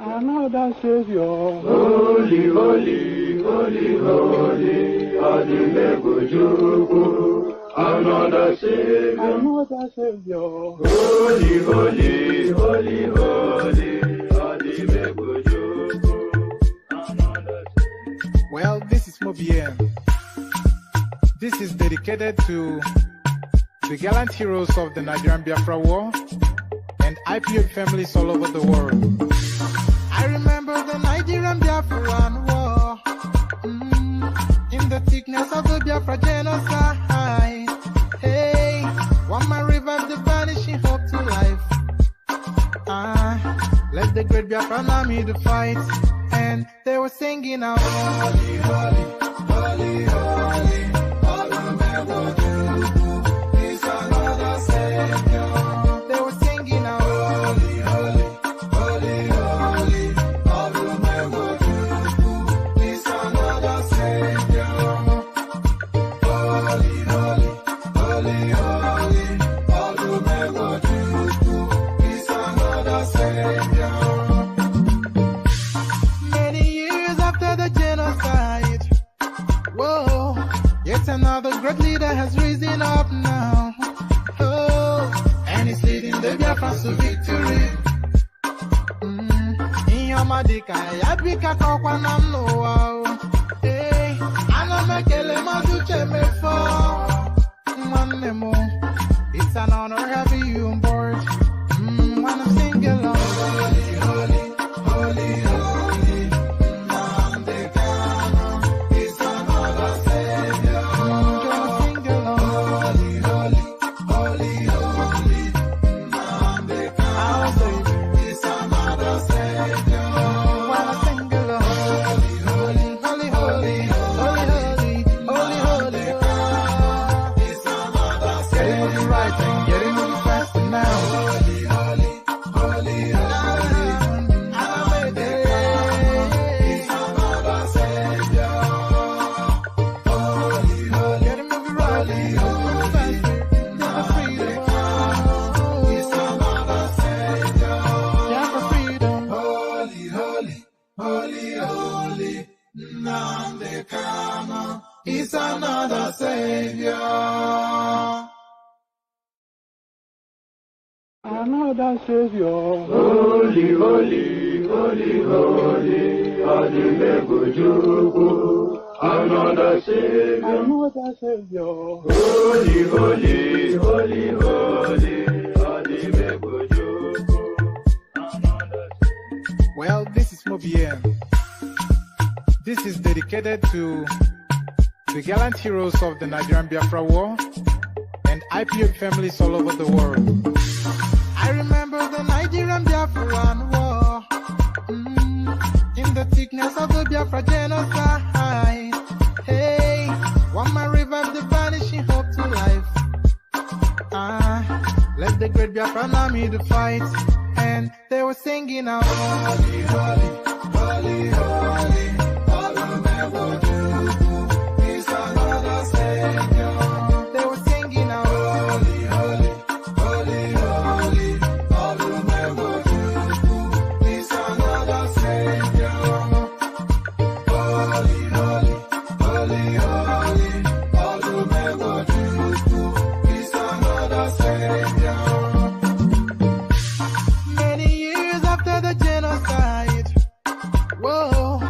Another Savior. Holy, holy, holy, holy, Adimebujuku. Another Savior. Another Savior. Holy, holy, holy, holy, Adimebujuku. Another Savior. Well, this is Mobien. This is dedicated to the gallant heroes of the Nigerian Biafra War and IPO families all over the world. I remember the Nigerian Biafran War, in the thickness of the Biafra genocide. Hey, one man revived the vanishing hope to life. Let the great Biafran army to fight, and they were singing out, holy, holy, holy, holy, all the Biafra is another Savior. They were singing out, holy, holy, holy, holy, all the Biafra is another Savior. Holy, holy, holy, holy, all the Biafra is another Savior. Many years after the genocide, whoa, yet another great leader has risen up now. Oh, and he's leading the Biafrans to victory. Inyomadika, yabika kwa namno. Hey, anamekele maduche mefo. Manemo, it's an honor having you on board. When I'm singing along, holy, holy, holy, holy, Nandekano is another Savior. Just sing along, holy, holy, holy, holy, Nandekano is another Savior. When I sing along, holy, holy, holy, holy, holy, holy, holy, is another Savior. Getting it right and getting it faster now. Holy, holy, holy, holy, is another Savior. Holy, holy, getting it right, faster, never freedom. Is another Savior. Never freedom. Holy, holy, holy, holy, Nandekano is another Savior. Another Savior. Holy, holy, holy, holy, Adimebujuku. Another Savior. Another Savior. Holy, holy, holy, holy, Adimebujuku. Another Savior. Well, this is Mobien. This is dedicated to the gallant heroes of the Nigerian Biafra War and IPO families all over the world. I remember the Nigerian Biafran War, in the thickness of the Biafra genocide. Hey, one man revived the vanishing hope to life. Let the great Biafran army to fight, and they were singing out, holy, holy, holy, holy, all the Biafra is another Savior. They were singing out, holy, holy, holy, holy, all the Biafra is another Savior. Holy, holy, holy, holy, all the Biafra is another Savior. Many years after the genocide, whoa,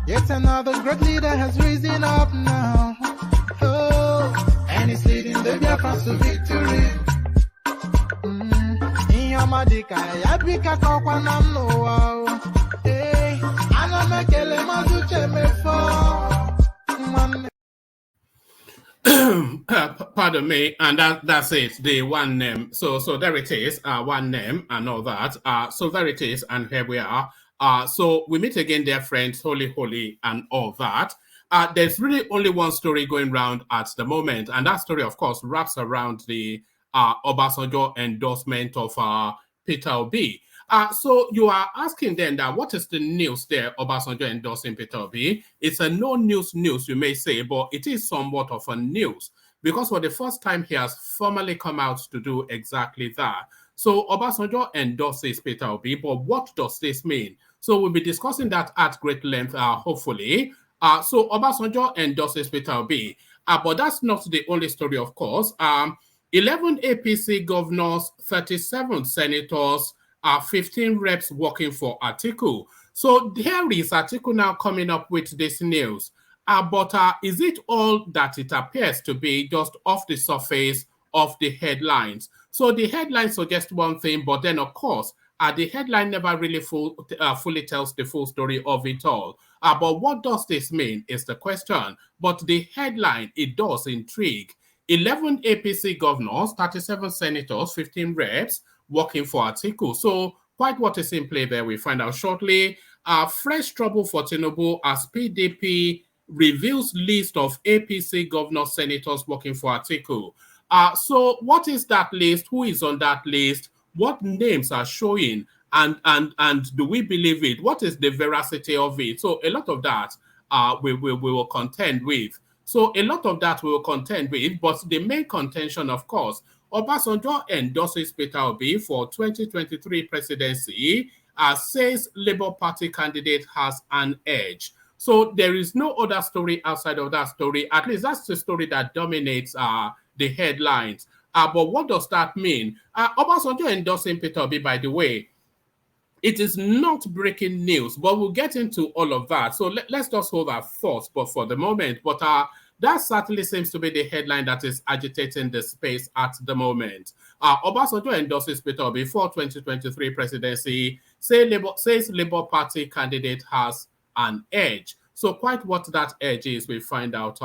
yet another great leader has risen up now. Oh, and he's leading the Biafrans to victory. Inyomadika, yabika kwa namno. Hey, anamekele maduche mefo. Pardon me, and that's it. The one name. So there it is. One name and all that. So there it is, and here we are. So we meet again, dear friends. Holy, holy, and all that. There's really only one story going around at the moment, and that story, of course, wraps around the Obasanjo endorsement of Peter Obi. So you are asking then that what is the news there, Obasanjo endorsing Peter Obi? It's a no news, you may say, but it is somewhat of a news because for the first time he has formally come out to do exactly that. So Obasanjo endorses Peter Obi, but what does this mean? So we'll be discussing that at great length, hopefully. So Obasanjo endorses Peter Obi, but that's not the only story, of course. 11 APC governors, 37 senators, 15 reps working for Atiku. So here is Atiku now coming up with this news. But is it all that it appears to be, just off the surface of the headlines? So the headline suggests one thing, but then, of course, the headline never really fully tells the full story of it all. But what does this mean is the question. But the headline, it does intrigue. 11 APC governors, 37 senators, 15 reps working for Atiku. So quite what is in play there, we find out shortly. Fresh trouble for Tinubu as PDP reveals list of APC governor senators working for Atiku. So what is that list? Who is on that list? What names are showing? And do we believe it? What is the veracity of it? So a lot of that we will contend with. So a lot of that we will contend with, but the main contention, of course, Obasanjo endorses Peter Obi for 2023 presidency, says Labour Party candidate has an edge. So there is no other story outside of that story. At least that's the story that dominates the headlines. But what does that mean? Obasanjo endorsing Peter Obi, by the way, it is not breaking news, but we'll get into all of that. So let's just hold our thoughts for the moment. But that certainly seems to be the headline that is agitating the space at the moment. Obasanjo endorses Peter Obi for 2023 presidency, says Labour Party candidate has an edge. So quite what that edge is, we find out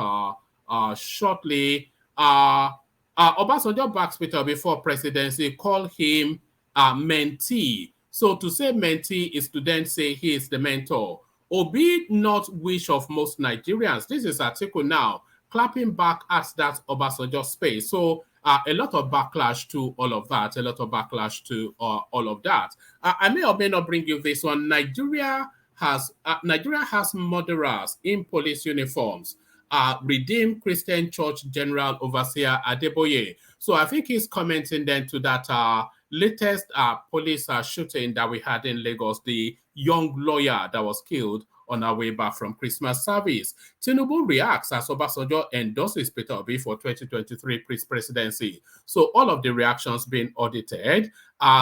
shortly. Obasanjo backs Peter Obi for presidency, call him mentee. So to say mentee is to then say he is the mentor. Obi not wish of most Nigerians. This is Atiku now clapping back at that Obasanjo space. So a lot of backlash to all of that. A lot of backlash to all of that. I may or may not bring you this one. Nigeria has murderers in police uniforms. Redeemed Christian Church General Overseer Adeboye. So I think he's commenting then to that latest police shooting that we had in Lagos, the young lawyer that was killed on our way back from Christmas service. Tinubu reacts as Obasanjo endorses Peter Obi for 2023 presidency. So all of the reactions being audited.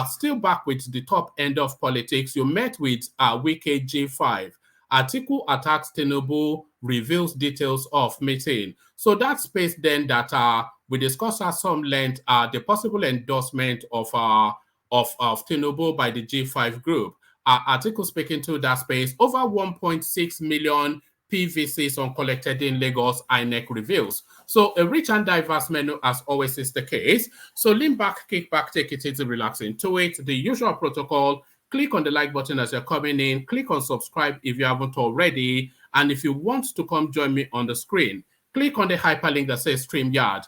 Still back with the top end of politics. You met with Wike G5. Atiku attacks Tinubu, reveals details of meeting. So that space then that we discussed at some length, the possible endorsement of Tinubu by the G5 group. Atiku speaking to that space, over 1.6 million PVCs uncollected in Lagos, INEC reveals. So a rich and diverse menu, as always is the case. So lean back, kick back, take it easy, relax into it. The usual protocol. Click on the like button as you're coming in. Click on subscribe if you haven't already. And if you want to come join me on the screen, click on the hyperlink that says StreamYard.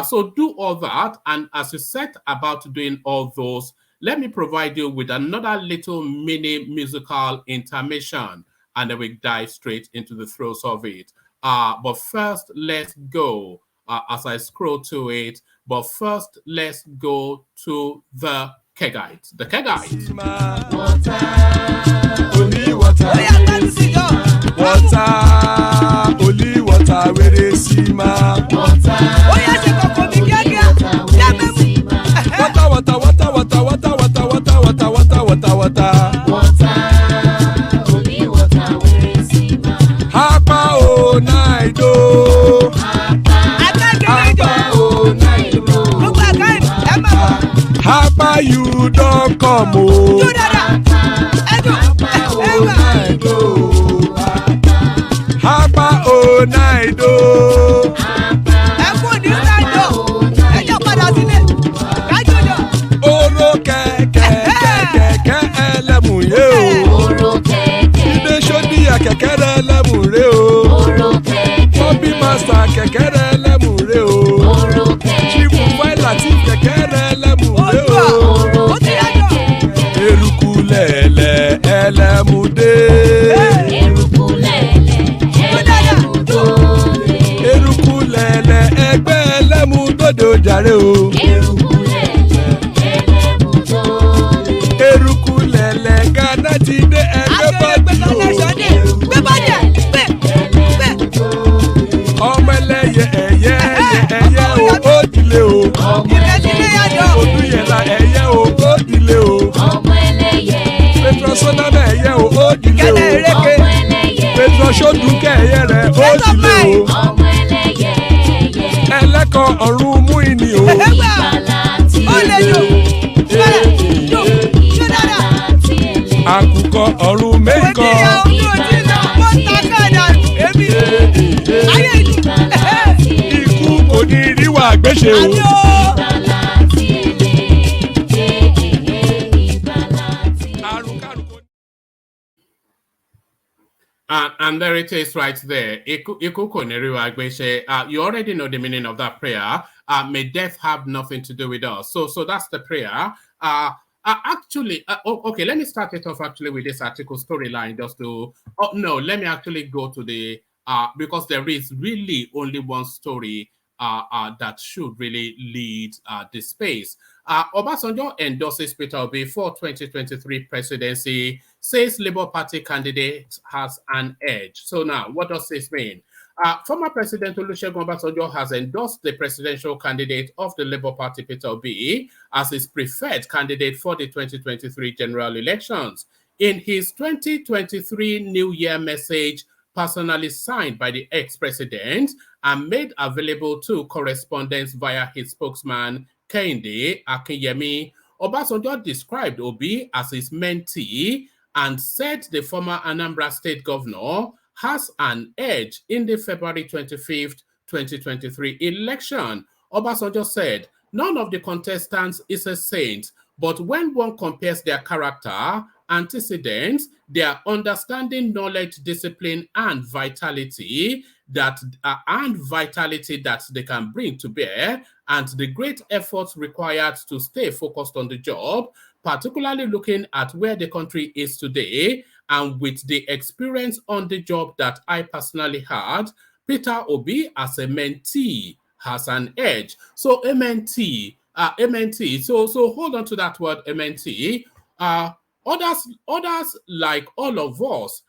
So do all that. And as you set about doing all those, let me provide you with another little mini musical intermission. And then we dive straight into the throes of it. But first, let's go as I scroll to it. But first, let's go to the Kegite. The Kegite. Water, only water. Water, only water. Where they see ma. Water, water, water, water, water, water, water, water, water, water, water. Water, only water. Where they see ma. Hapa o naido. Hapa o naido. Hapa you don't come o. Hapa o naido. Oro kẹ̀kẹ́ ẹlẹ́mùrè o. Ibe sodi akẹkẹrẹ ẹlẹ́mùrè o. Bobby master kẹkẹrẹ ẹlẹ́mùrè o. Chief Waila ti kẹkẹrẹ ẹlẹ́mùrè o. Eruku lẹ̀lẹ̀ ẹlẹ́mùdé. Eruku lẹ̀lẹ̀ ẹgbẹ́ ẹlẹ́mùdódò jàre o. Ghana ti dé ẹgbẹ́ bọ́dì o. Gbé bọ́dì ẹ̀ gbé. Ọmọ ẹlẹ́yẹ ẹyẹ o ó dilé o. Ìrẹsílẹ̀ yàjọ. Olúyẹ̀lá ẹyẹ o ó dilé o. ọmọ ẹlẹ́yẹ. Petro Sọ́nàmẹ́ ẹyẹ o ó dilé Kẹ́lẹ́ o. ìrèké. ọmọ ẹlẹ́yẹ. Petro Sọ́dúnkẹ́ ẹyẹ rẹ̀ ó dilé o. ọmọ ẹlẹ́yẹ. Ẹlẹ́kọ̀ ọ̀run mú ìní o. ìgbàlà tí Ó lè jò. Bẹ́ẹ̀ jò. Jò dáadáa. tí èlé. Àkùkọ ọ̀run méjìkọ. Òdìyà ojú òjì náà wọ́n ta káàdà èmi. Ayé ìlú. Ikú kò ní ríwà gbéṣe o. Àbí o. ìgbàlà tí èlé. ìgbàlà tí èlé. Àrùnkárùn kò ní. And there it is right there. You already know the meaning of that prayer. May death have nothing to do with us. So that's the prayer. Okay, let me start it off actually with this article storyline just to, let me actually go to the, because there is really only one story that should really lead this space. Obasanjo endorses Peter Obi for 2023 presidency, says Labour Party candidate has an edge. So now, what does this mean? Former President Olusegun Obasanjo has endorsed the presidential candidate of the Labour Party, Peter Obi, as his preferred candidate for the 2023 general elections. In his 2023 New Year message, personally signed by the ex-president and made available to correspondents via his spokesman, Kehinde Akinyemi, Obasanjo described Obi as his mentee and said the former Anambra State governor has an edge in the February 25th, 2023 election. Obasanjo said, none of the contestants is a saint, but when one compares their character, antecedents, their understanding, knowledge, discipline, and vitality that they can bring to bear, and the great efforts required to stay focused on the job, particularly looking at where the country is today, and with the experience on the job that I personally had, Peter Obi as a mentee has an edge. So a mentee. So hold on to that word, a mentee. Others like all of us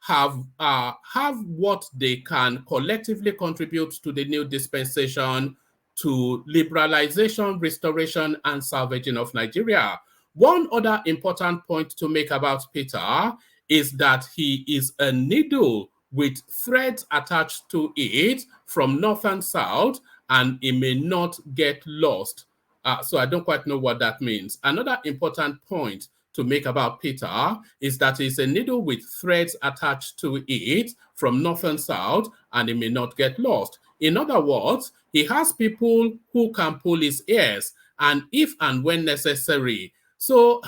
have what they can collectively contribute to the new dispensation, to liberalization, restoration, and salvaging of Nigeria. One other important point to make about Peter is that he is a needle with threads attached to it from north and south, and it may not get lost. So I don't quite know what that means. Another important point to make about Peter is that he's a needle with threads attached to it from north and south, and it may not get lost. In other words, he has people who can pull his ears, and if and when necessary. So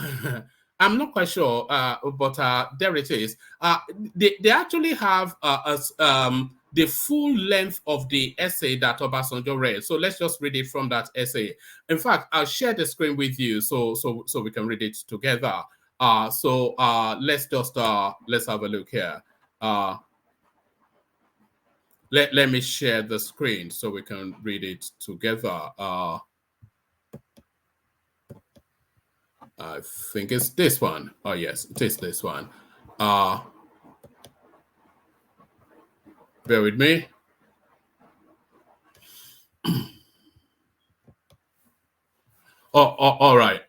I'm not quite sure, but there it is. They actually have the full length of the essay that Obasanjo read. So let's just read it from that essay. In fact, I'll share the screen with you so we can read it together. Let's have a look here. Let me share the screen so we can read it together. I think it's this one. Oh yes, it is this one. Bear with me. All right.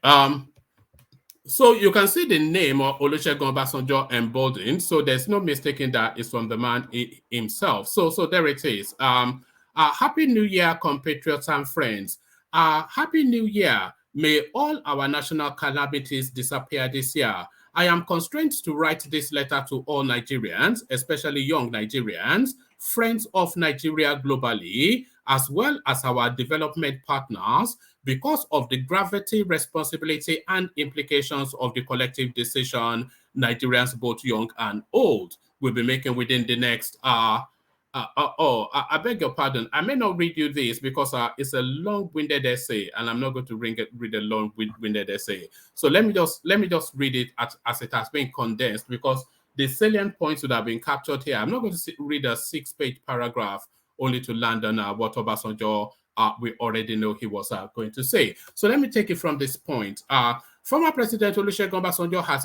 So you can see the name of Olusegun Obasanjo emboldened. So there's no mistaking that it's from the man himself. So there it is. Happy New Year, compatriots and friends. Happy New Year. May all our national calamities disappear this year. I am constrained to write this letter to all Nigerians, especially young Nigerians, friends of Nigeria globally, as well as our development partners, because of the gravity, responsibility, and implications of the collective decision Nigerians, both young and old, will be making within the next I beg your pardon. I may not read you this because it's a long-winded essay, and I'm not going to read a long-winded essay. So let me just read it as it has been condensed, because the salient points would have been captured here. I'm not going to read a 6-page paragraph only to land on what Obasanjo we already know he was going to say. So let me take it from this point. Former President Olusegun Obasanjo has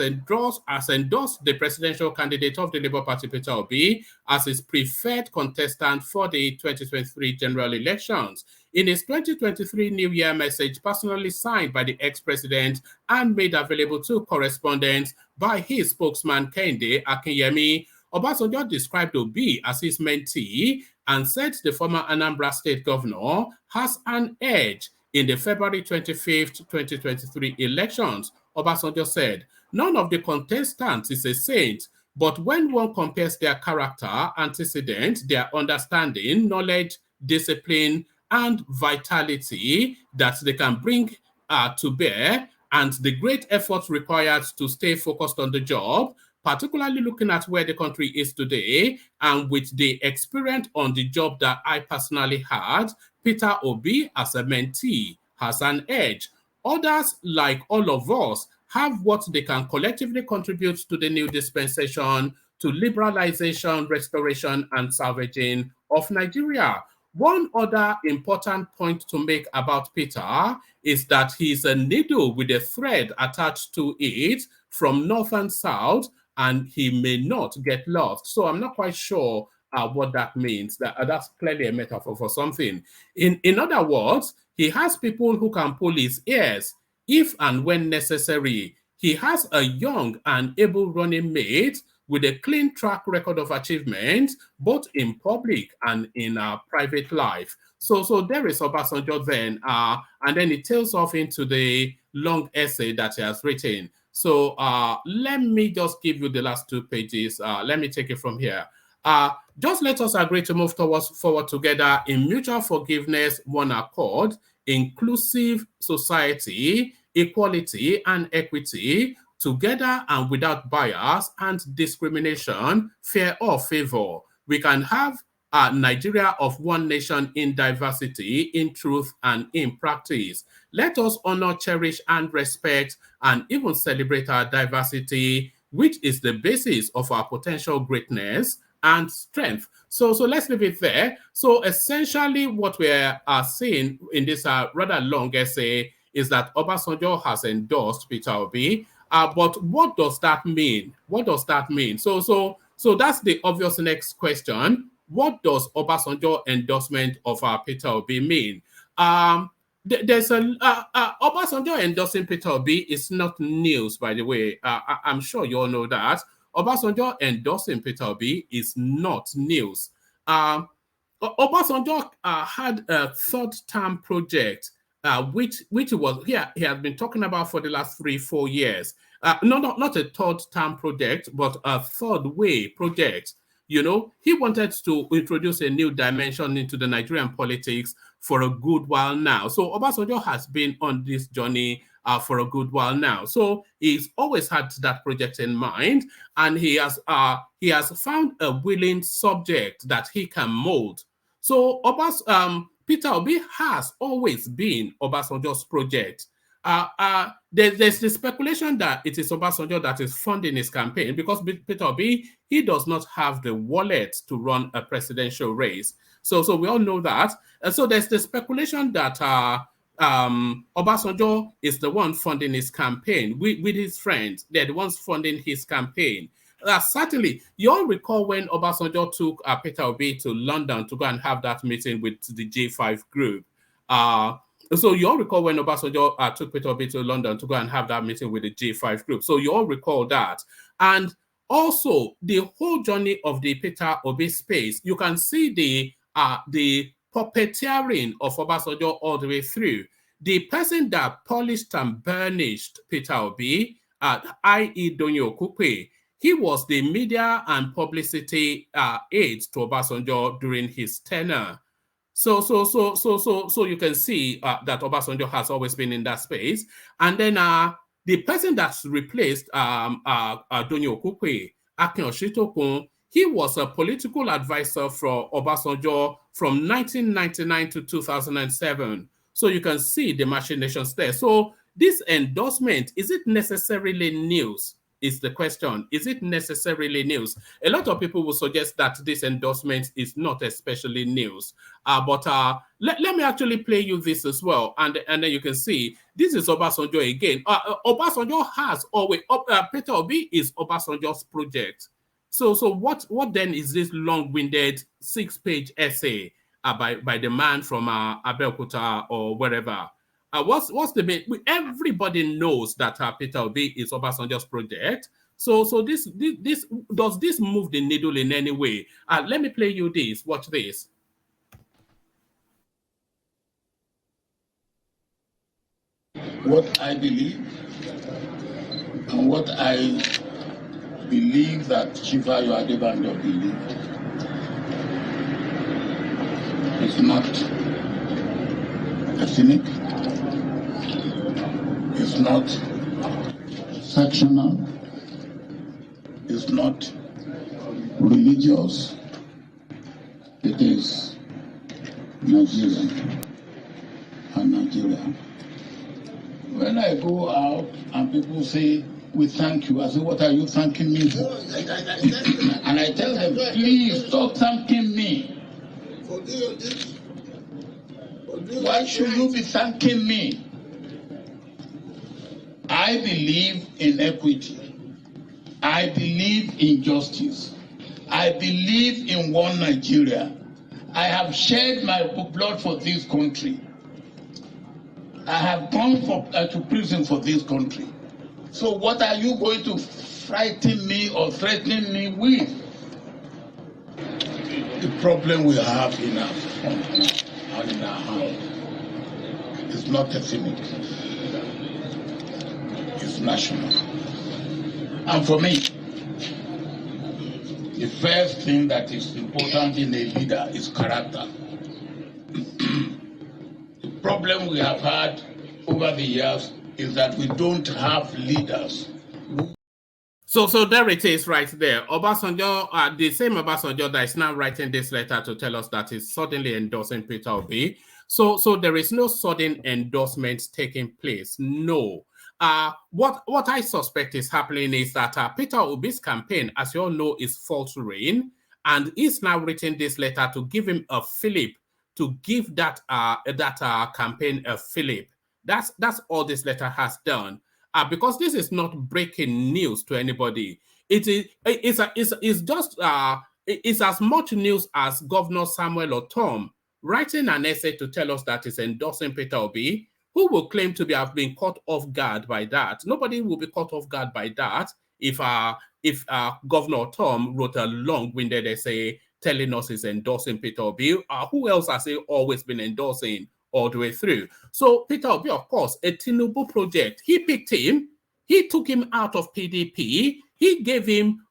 endorsed the presidential candidate of the Labour Party, Peter Obi, as his preferred contestant for the 2023 general elections. In his 2023 New Year message, personally signed by the ex-president and made available to correspondents by his spokesman, Kehinde Akinyemi, Obasanjo described Obi as his mentee and said the former Anambra State governor has an edge in the February 25th, 2023 elections. Obasanjo said, "None of the contestants is a saint, but when one compares their character, antecedent, their understanding, knowledge, discipline, and vitality that they can bring to bear, and the great effort required to stay focused on the job, particularly looking at where the country is today, and with the experience on the job that I personally had, Peter Obi as a mentee has an edge. Others, like all of us, have what they can collectively contribute to the new dispensation, to liberalization, restoration, and salvaging of Nigeria." One other important point to make about Peter is that he's a needle with a thread attached to it from north and south, and he may not get lost. So I'm not quite sure what that means. That's clearly a metaphor for something. In other words, he has people who can pull his ears if and when necessary. He has a young and able running mate with a clean track record of achievement, both in public and in private life. So there is Obasanjo then, and then it tails off into the long essay that he has written. So let me just give you the last 2 pages. Let me take it from here. Just let us agree to move forward together in mutual forgiveness, one accord, inclusive society, equality and equity, together and without bias and discrimination, fear or favor. We can have a Nigeria of one nation in diversity, in truth and in practice. Let us honor, cherish and respect and even celebrate our diversity, which is the basis of our potential greatness and strength. So let's leave it there. So essentially what we are seeing in this rather long essay is that Obasanjo has endorsed Peter Obi. But what does that mean? What does that mean? So that's the obvious next question. What does Obasanjo endorsement of Peter Obi mean? There's a Obasanjo endorsing Peter Obi is not news, by the way. I'm sure you all know that. Obasanjo endorsing Peter Obi is not news. Obasanjo had a third-term project, which was he has been talking about for the last 3-4 years. Not a third-term project, but a third-way project. You know, he wanted to introduce a new dimension into the Nigerian politics for a good while now. So Obasanjo has been on this journey for a good while now. So he's always had that project in mind, and he has found a willing subject that he can mold. So Peter Obi has always been Obasanjo's project. There's the speculation that it is Obasanjo that is funding his campaign, because Peter Obi, he does not have the wallet to run a presidential race. So we all know that. So there's the speculation that Obasanjo is the one funding his campaign with his friends. They're the ones funding his campaign. Certainly, you all recall when Obasanjo took Peter Obi to London to go and have that meeting with the G5 group. So you all recall when Obasanjo took Peter Obi to London to go and have that meeting with the G5 group. So you all recall that. And also, the whole journey of the Peter Obi space, you can see the puppeteering of Obasanjo all the way through. The person that polished and burnished Peter Obi, i.e. Donyo Okukwe, he was the media and publicity aide to Obasanjo during his tenure. So you can see that Obasanjo has always been in that space. And then the person that's replaced Donyo Okukwe, Akin Oshitokun, he was a political advisor for Obasanjo from 1999 to 2007. So you can see the machinations there. So this endorsement, is it necessarily news? is the question. Is it necessarily news? A lot of people will suggest that this endorsement is not especially news. But let me actually play you this as well. And then you can see, this is Obasanjo again. Obasanjo has always, Peter Obi is Obasanjo's project. So what then is this long-winded 6-page essay by the man from Abeokuta or wherever? What's the main? Everybody knows that Peter Obi is Obasanjo's project. So this does this move the needle in any way? Let me play you this. Watch this. What I believe and what I believe that G5 and Atiku believe is not ethnic, it's not sectional, it's not religious, it is Nigerian and Nigeria. When I go out and people say, we thank you, I say, what are you thanking me for? And I tell them, please stop thanking me. Why should you be thanking me? I believe in equity. I believe in justice. I believe in one Nigeria. I have shed my blood for this country. I have gone to prison for this country. So what are you going to frighten me or threaten me with? The problem we have in our country and in our hand is not ethnic. It's national. And for me, the first thing that is important in a leader is character. The problem we have had over the years is that we don't have leaders. So there it is right there. Obasanjo, the same Obasanjo that is now writing this letter to tell us that he's suddenly endorsing Peter Obi. So there is no sudden endorsement taking place. No. What I suspect is happening is that Peter Obi's campaign, as you all know, is faltering, and he's now written this letter to give him a fillip, to give that campaign a fillip. That's all this letter has done. Because this is not breaking news to anybody. It's as much news as Governor Samuel Otom writing an essay to tell us that he's endorsing Peter Obi. Who will claim to have been caught off guard by that? Nobody will be caught off guard by that if Governor Tom wrote a long-winded essay telling us he's endorsing Peter Obi. Who else has he always been endorsing all the way through? So Peter Obi, of course, a Tinubu project. He picked him. He took him out of PDP. He gave him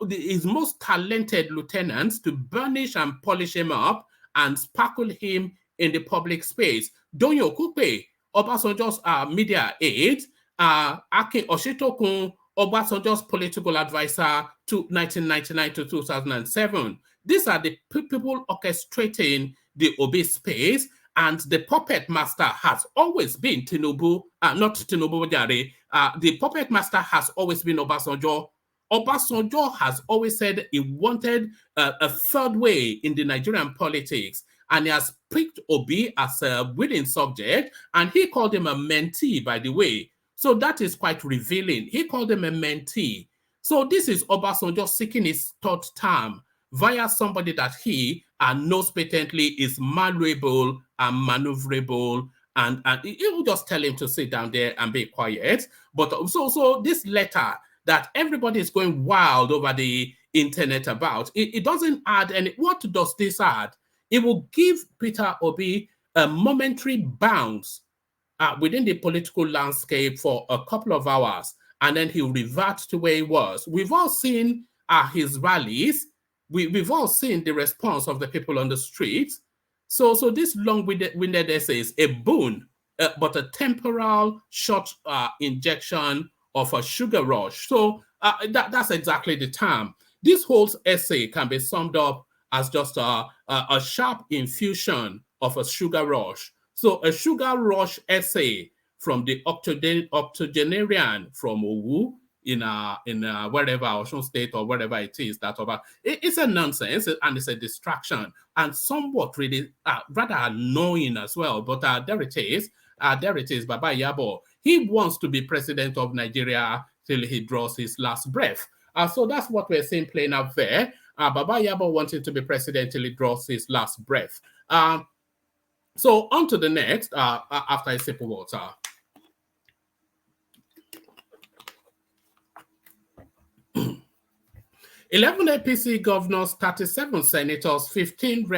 his most talented lieutenants to burnish and polish him up and sparkle him in the public space. Donyo Kupe, Obasanjo's media aide, Akin Oshitokun, Obasanjo's political advisor to 1999 to 2007. These are the people orchestrating the Obi space, and the puppet master has always been Tinubu, not Tinubu Jare. The puppet master has always been Obasanjo. Obasanjo has always said he wanted a third way in the Nigerian politics, and he has picked Obi as a willing subject, and he called him a mentee, by the way. So that is quite revealing. He called him a mentee. So this is Obasanjo seeking his third term via somebody that he knows patently is malleable and maneuverable, and he will just tell him to sit down there and be quiet. But so this letter that everybody is going wild over the internet about, it doesn't add any. What does this add? It will give Peter Obi a momentary bounce within the political landscape for a couple of hours, and then he'll revert to where he was. We've all seen his rallies. We've all seen the response of the people on the streets. So this long-winded essay is a boon, but a temporal short injection of a sugar rush. So that's exactly the term. This whole essay can be summed up as just a sharp infusion of a sugar rush. So a sugar rush essay from the octogenarian from Owu wherever Osun State or wherever it is that it's a nonsense and it's a distraction and somewhat really rather annoying as well. But there it is. Baba Yabo. He wants to be president of Nigeria till he draws his last breath. So that's what we're seeing playing out there. Baba Yabo wanting to be president till he draws his last breath. So on to the next after a sip of water. 11 APC governors, 37 senators, 15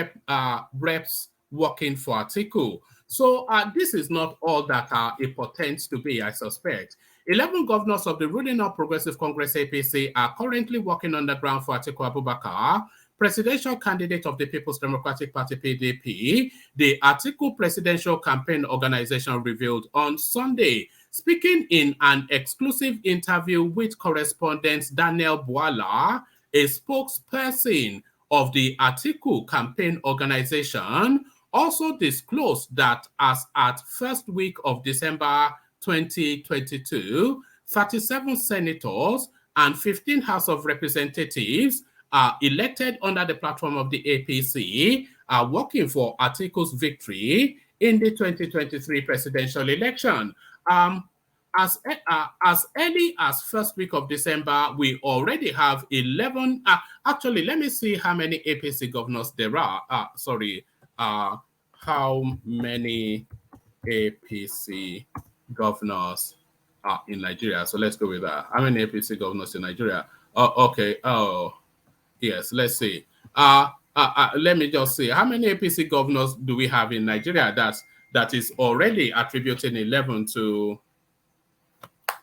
reps working for Atiku. So this is not all that it portends to be, I suspect. 11 governors of the ruling All Progressive Congress APC are currently working on the ground for Atiku Abubakar, presidential candidate of the People's Democratic Party PDP, the Atiku Presidential Campaign Organization revealed on Sunday. Speaking in an exclusive interview with correspondent Daniel Bwala, a spokesperson of the Atiku Campaign Organization, also disclosed that as at first week of December 2022, 37 senators and 15 House of Representatives are elected under the platform of the APC are working for Atiku's victory in the 2023 presidential election. As early as first week of December, we already have 11. Actually, let me see how many APC governors there are. How many APC governors are in Nigeria? So let's go with that. How many APC governors in Nigeria? Oh, okay. Oh, yes. Let's see. Let me just see. How many APC governors do we have in Nigeria? That is already attributing 11 to.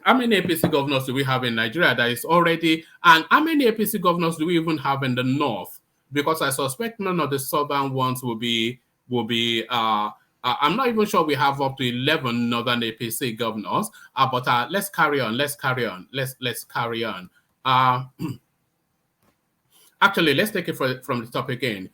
How many APC governors do we have in Nigeria that is already, and how many APC governors do we even have in the north? Because I suspect none of the southern ones will be. I'm not even sure we have up to 11 northern APC governors. But let's carry on. Let's carry on. Actually, let's take it from the top again.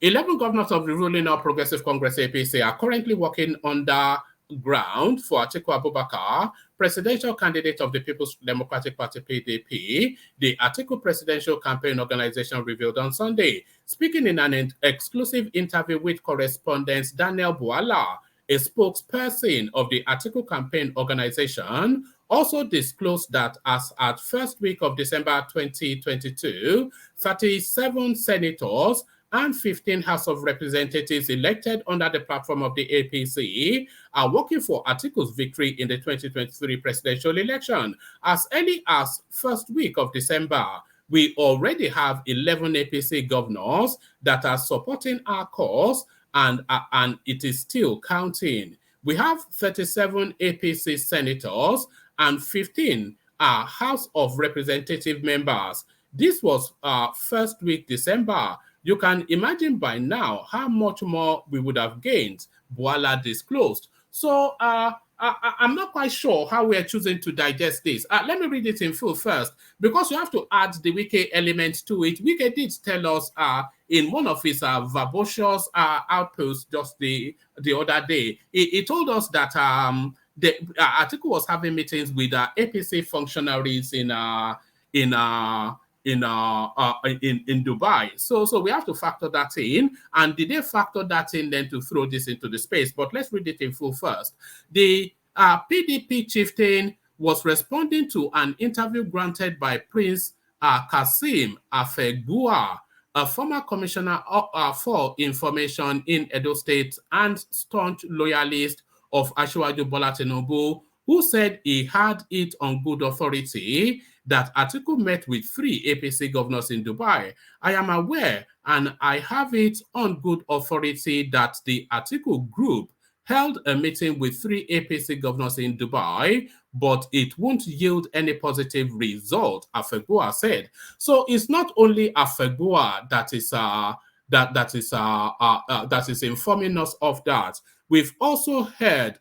11 governors of the ruling All Progressive Congress APC are currently working on the ground for Atiku Abubakar, presidential candidate of the People's Democratic Party PDP, the Atiku Presidential Campaign Organization revealed on Sunday. Speaking in an exclusive interview with correspondent Daniel Bwala, a spokesperson of the Atiku Campaign Organization, also disclosed that as at first week of December 2022, 37 senators and 15 House of Representatives elected under the platform of the APC are working for Atiku's victory in the 2023 presidential election. As early as first week of December, we already have 11 APC governors that are supporting our cause, and it is still counting. We have 37 APC senators and 15 House of Representative members. This was first week December. You can imagine by now how much more we would have gained, Bwala disclosed. So I'm not quite sure how we are choosing to digest this. Let me read it in full first, because you have to add the Wike element to it. Wike did tell us in one of his verbose outposts just the other day, he told us that Atiku was having meetings with APC functionaries in Dubai. So we have to factor that in. And did they factor that in then to throw this into the space? But let's read it in full first. The PDP chieftain was responding to an interview granted by Prince Kasim Afegbua, a former commissioner for information in Edo State and staunch loyalist of Asiwaju Bola Tinubu, who said he had it on good authority that Atiku met with 3 APC governors in Dubai. I am aware, and I have it on good authority, that the Atiku group held a meeting with 3 APC governors in Dubai, but it won't yield any positive result, Afegbua said. So it's not only Afegbua that is informing us of that. We've also heard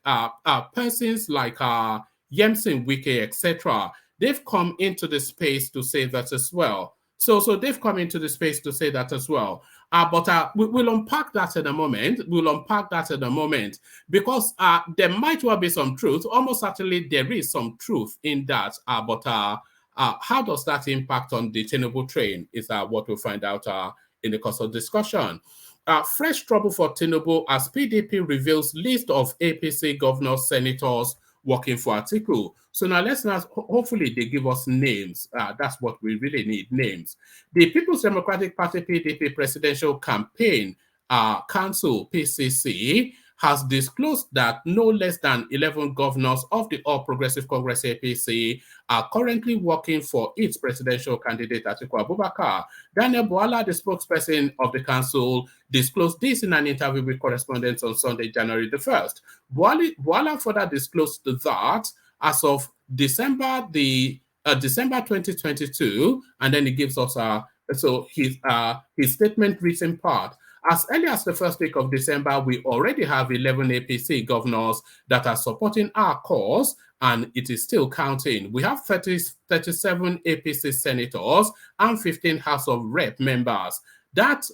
persons like Yemsin Wike, etc. They've come into the space to say that as well. So they've come into the space to say that as well. But we'll unpack that in a moment. We'll unpack that in a moment because there might well be some truth. Almost certainly there is some truth in that. But how does that impact on the Tinubu train is what we'll find out in the course of discussion. Fresh trouble for Tinubu as PDP reveals list of APC governors, senators working for Atiku. So now hopefully they give us names. That's what we really need, names. The People's Democratic Party PDP Presidential Campaign Council, PCC, has disclosed that no less than 11 governors of the All Progressive Congress APC are currently working for its presidential candidate Atiku Abubakar. Daniel Bwala, the spokesperson of the council, disclosed this in an interview with correspondents on Sunday, January the 1st. Bwala further disclosed that as of December 2022, and then he gives us his statement reads in part. As early as the first week of December, we already have 11 APC governors that are supporting our cause, and it is still counting. We have 37 APC senators and 15 House of Rep members. That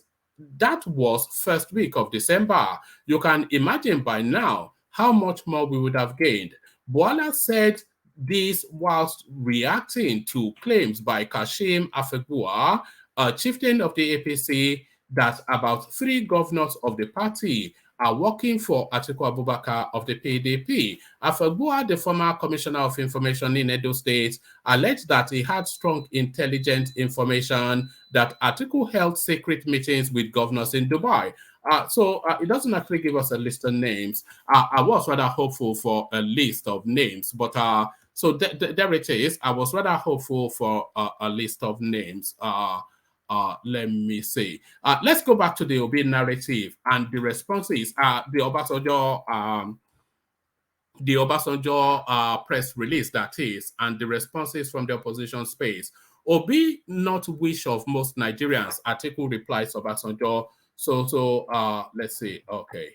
was first week of December. You can imagine by now how much more we would have gained. Bwala said this whilst reacting to claims by Kashim Afegbua, a chieftain of the APC, that about 3 governors of the party are working for Atiku Abubakar of the PDP. Afegbua, the former Commissioner of Information in Edo State, alleged that he had strong intelligence information that Atiku held secret meetings with governors in Dubai. So it doesn't actually give us a list of names. I was rather hopeful for a list of names, but so there it is. I was rather hopeful for a list of names. Let me see. Let's go back to the Obi narrative and the responses. The Obasanjo press release, that is, and the responses from the opposition space. Obi, not wish of most Nigerians. Atiku replies Obasanjo. So let's see. Okay.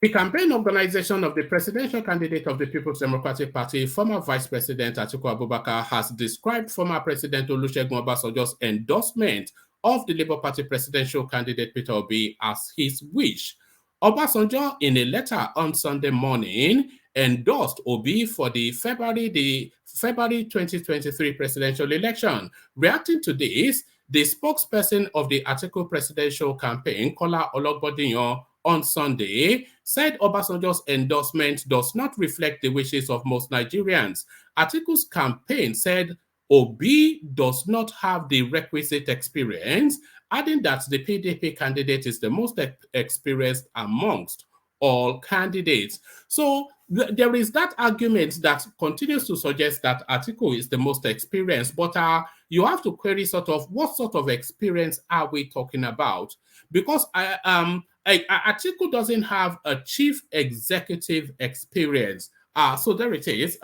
The campaign organization of the presidential candidate of the People's Democratic Party, former Vice President Atiku Abubakar, has described former President Olusegun Obasanjo's endorsement of the Labour Party presidential candidate Peter Obi as his wish. Obasanjo, in a letter on Sunday morning, endorsed Obi for the February 2023 presidential election. Reacting to this, the spokesperson of the Atiku presidential campaign, Kola Ologbodiyan, on Sunday, said Obasanjo's endorsement does not reflect the wishes of most Nigerians. Atiku's campaign said Obi does not have the requisite experience, adding that the PDP candidate is the most experienced amongst all candidates. So there is that argument that continues to suggest that Atiku is the most experienced, but you have to query sort of what sort of experience are we talking about? Because Atiku doesn't have a chief executive experience. So there it is.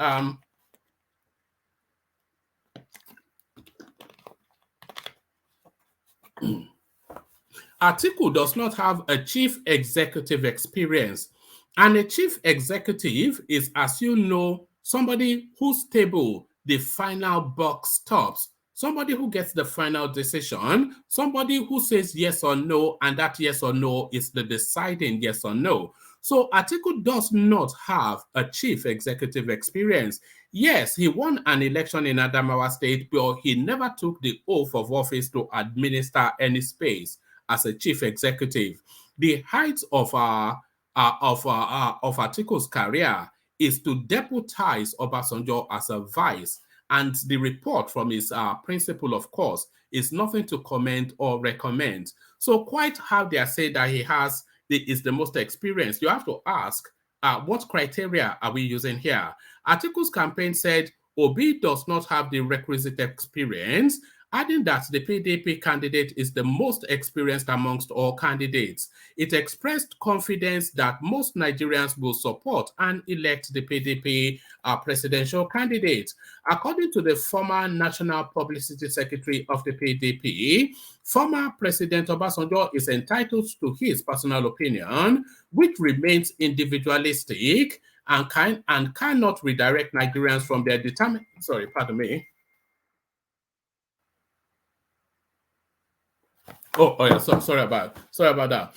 Atiku does not have a chief executive experience. And a chief executive is, as you know, somebody whose table the final buck stops. Somebody who gets the final decision, somebody who says yes or no, and that yes or no is the deciding yes or no. So Atiku does not have a chief executive experience. Yes, he won an election in Adamawa State, but he never took the oath of office to administer any space as a chief executive. The height of Atiku's career is to deputize Obasanjo as a vice. And the report from his principal, of course, is nothing to comment or recommend. So quite how they are saying that he is the most experienced, you have to ask, what criteria are we using here? Atiku's campaign said Obi does not have the requisite experience, adding that the PDP candidate is the most experienced amongst all candidates. It expressed confidence that most Nigerians will support and elect the PDP presidential candidate. According to the former National Publicity Secretary of the PDP, former President Obasanjo is entitled to his personal opinion, which remains individualistic and cannot redirect Nigerians from their Oh yeah. Sorry about that.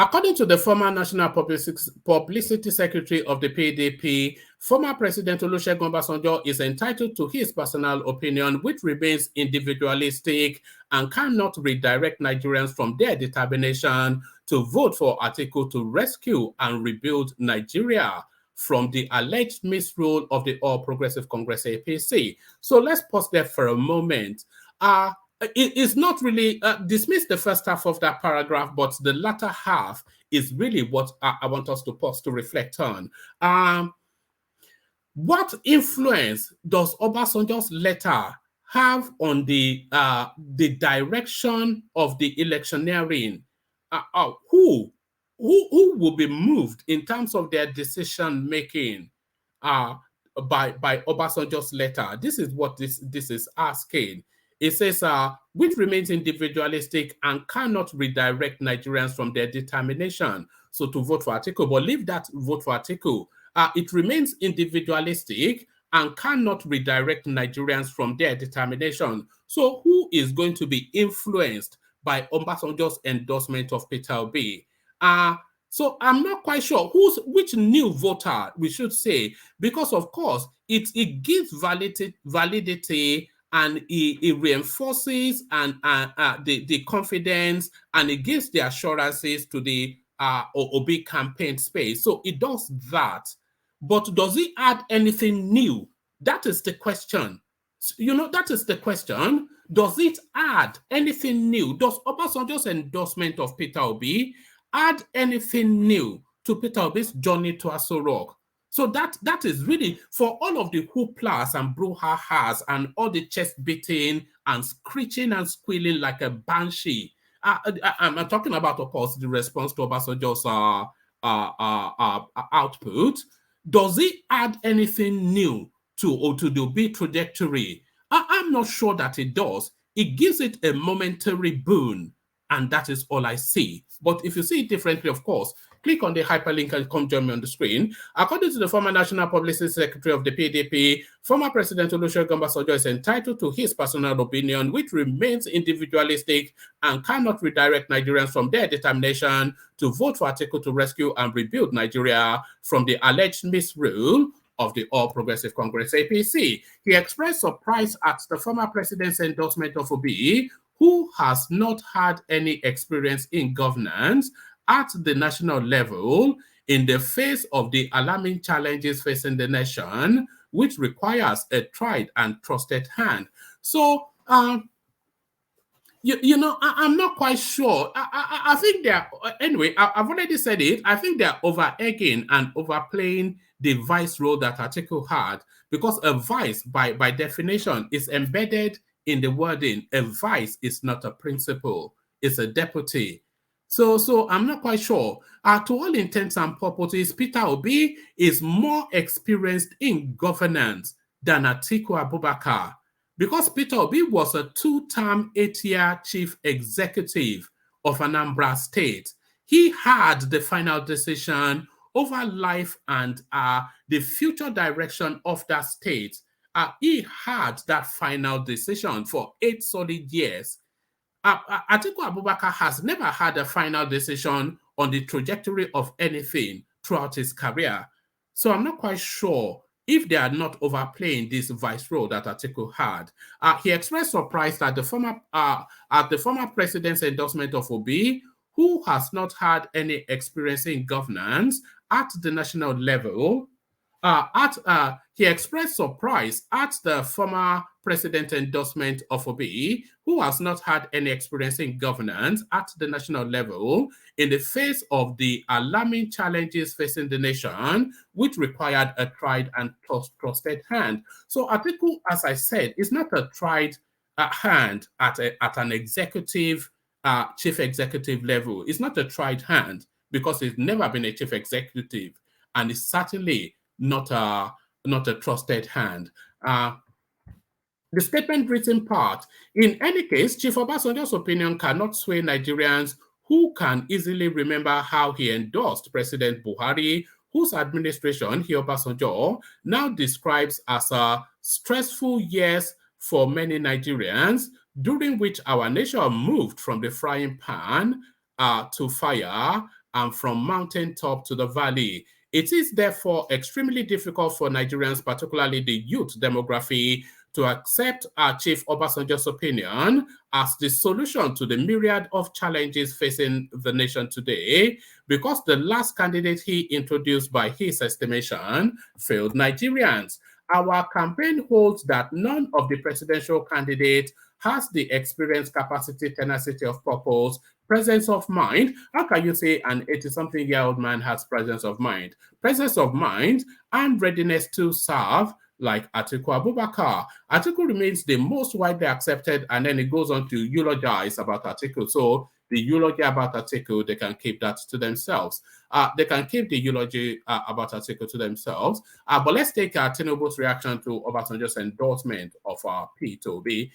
According to the former National Publicity Secretary of the PDP, former President Olusegun Obasanjo is entitled to his personal opinion, which remains individualistic and cannot redirect Nigerians from their determination to vote for Atiku to rescue and rebuild Nigeria from the alleged misrule of the All Progressive Congress APC. So let's pause there for a moment. It is not really dismiss the first half of that paragraph, but the latter half is really what I want us to pause to reflect on. What influence does Obasanjo's letter have on the direction of the electioneering? Who will be moved in terms of their decision making by Obasanjo's letter? This is what this is asking. It says, which remains individualistic and cannot redirect Nigerians from their determination. So to vote for Atiku, but leave that vote for Atiku. It remains individualistic and cannot redirect Nigerians from their determination. So who is going to be influenced by Obasanjo's endorsement of Peter Obi? So I'm not quite sure which new voter we should say, because of course it gives validity and it reinforces and the confidence, and it gives the assurances to the Obi campaign space. So it does that. But does it add anything new? That is the question. You know, that is the question. Does it add anything new? Does Obasanjo's endorsement of Peter Obi add anything new to Peter Obi's journey to Aso Rock? So that is really, for all of the hooplas and brouhahas and all the chest beating and screeching and squealing like a banshee. I'm talking about, of course, the response to Obasanjo's output. Does it add anything new to the Obi trajectory? I'm not sure that it does. It gives it a momentary boon, and that is all I see. But if you see it differently, of course, click on the hyperlink and come join me on the screen. According to the former National Publicity Secretary of the PDP, former President Olusegun Obasanjo is entitled to his personal opinion, which remains individualistic and cannot redirect Nigerians from their determination to vote for Atiku to rescue and rebuild Nigeria from the alleged misrule of the All Progressive Congress APC. He expressed surprise at the former president's endorsement of Obi, who has not had any experience in governance at the national level in the face of the alarming challenges facing the nation, which requires a tried and trusted hand. So, you know, I'm not quite sure. I think they're, anyway, I've already said it. I think they're over-egging and overplaying the vice role that Atiku had, because a vice, by definition, is embedded in the wording. A vice is not a principal, it's a deputy. So I'm not quite sure. To all intents and purposes, Peter Obi is more experienced in governance than Atiku Abubakar, because Peter Obi was a two-term 8-year chief executive of Anambra State. He had the final decision over life and the future direction of that state. He had that final decision for 8 solid years. Atiku Abubakar has never had a final decision on the trajectory of anything throughout his career. So I'm not quite sure if they are not overplaying this vice role that Atiku had. He expressed surprise at the former president's endorsement of Obi, who has not had any experience in governance at the national level. He expressed surprise at the former president endorsement of Obi, who has not had any experience in governance at the national level in the face of the alarming challenges facing the nation, which required a tried and trusted hand. So Atiku, as I said, is not a tried hand at an executive, chief executive level. It's not a tried hand because he's never been a chief executive, and it's certainly not a trusted hand. The statement reads in part, in any case, Chief Obasanjo's opinion cannot sway Nigerians who can easily remember how he endorsed President Buhari, whose administration he, Obasanjo, now describes as stressful years for many Nigerians, during which our nation moved from the frying pan to fire and from mountaintop to the valley. It is therefore extremely difficult for Nigerians, particularly the youth demography, to accept Chief Obasanjo's opinion as the solution to the myriad of challenges facing the nation today, because the last candidate he introduced, by his estimation, failed Nigerians. Our campaign holds that none of the presidential candidates has the experience, capacity, tenacity of purpose, presence of mind. How can you say an 80-something-year-old man has presence of mind? Presence of mind and readiness to serve, like Atiku Abubakar. Atiku remains the most widely accepted, and then it goes on to eulogize about Atiku. So the eulogy about Atiku, they can keep that to themselves. They can keep the eulogy about Atiku to themselves. But let's take Tinubu's reaction to Obasanjo's endorsement of Peter Obi.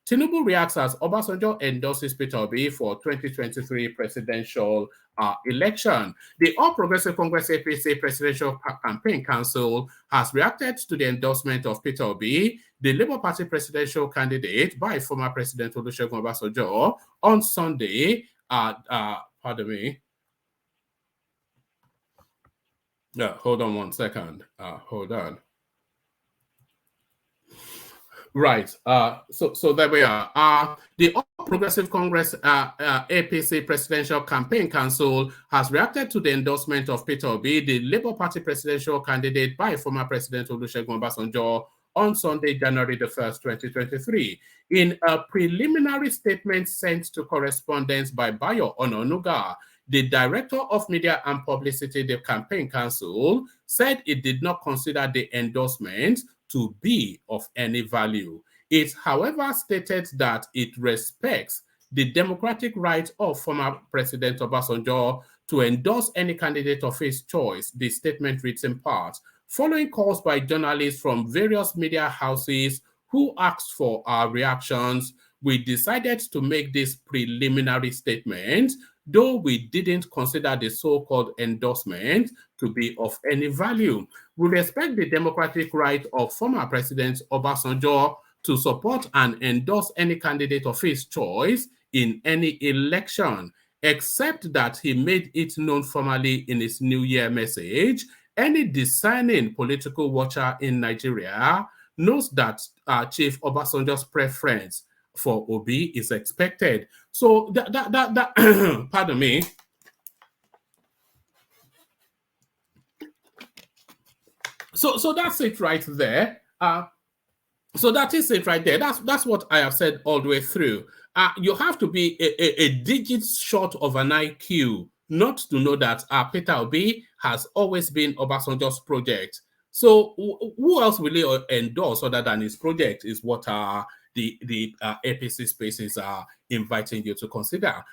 Tinubu reacts as Obasanjo endorses Peter Obi for 2023 presidential election. The All Progressive Congress APC Presidential Campaign Council has reacted to the endorsement of Peter Obi, the Labour Party presidential candidate, by former President Olusegun Obasanjo on Sunday. Pardon me. Yeah, hold on one second. Hold on. Right. So there we are. The All Progressive Congress APC Presidential Campaign Council has reacted to the endorsement of Peter Obi, the Labour Party presidential candidate, by former President Olusegun Obasanjo on Sunday, January the 1st, 2023. In a preliminary statement sent to correspondents by Bayo Ononuga, the Director of Media and Publicity, the Campaign Council, said it did not consider the endorsement to be of any value. It, however, stated that it respects the democratic right of former President Obasanjo to endorse any candidate of his choice. The statement reads in part, following calls by journalists from various media houses who asked for our reactions, we decided to make this preliminary statement, though we didn't consider the so-called endorsement to be of any value. We respect the democratic right of former President Obasanjo to support and endorse any candidate of his choice in any election, except that he made it known formally in his New Year message. Any discerning political watcher in Nigeria knows that Chief Obasanjo's preference for Obi is expected. So pardon me. So that's it right there. So that is it right there. That's what I have said all the way through. You have to be a digit short of an IQ not to know that Peter Obi has always been Obasanjo's project. So who else will he endorse other than his project is what the APC spaces are inviting you to consider.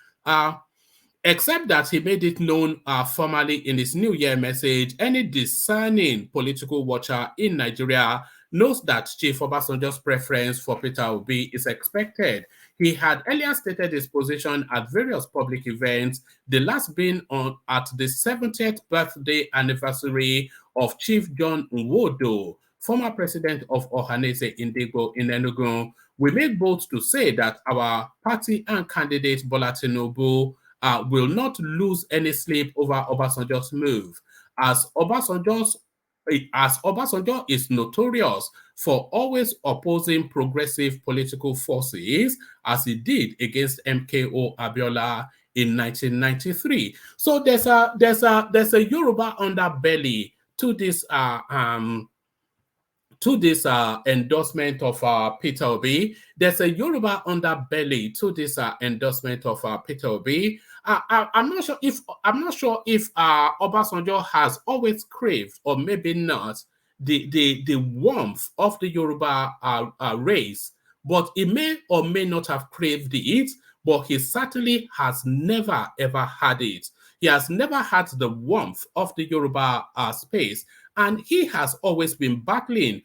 Except that he made it known formally in his New Year message, any discerning political watcher in Nigeria knows that Chief Obasanjo's preference for Peter Obi is expected. He had earlier stated his position at various public events, the last being at the 70th birthday anniversary of Chief John Nwodo, former president of Ohanese Indigo in Enugu. We made bold to say that our party and candidate Bola Tinubu will not lose any sleep over Obasanjo's move, as Obasanjo is notorious for always opposing progressive political forces, as he did against MKO Abiola in 1993. So there's a Yoruba underbelly to this endorsement of Peter Obi. There's a Yoruba underbelly to this endorsement of Peter Obi. I'm not sure if Obasanjo has always craved, or maybe not, the warmth of the Yoruba race, but he may or may not have craved it, but he certainly has never ever had it. He has never had the warmth of the Yoruba space, and he has always been battling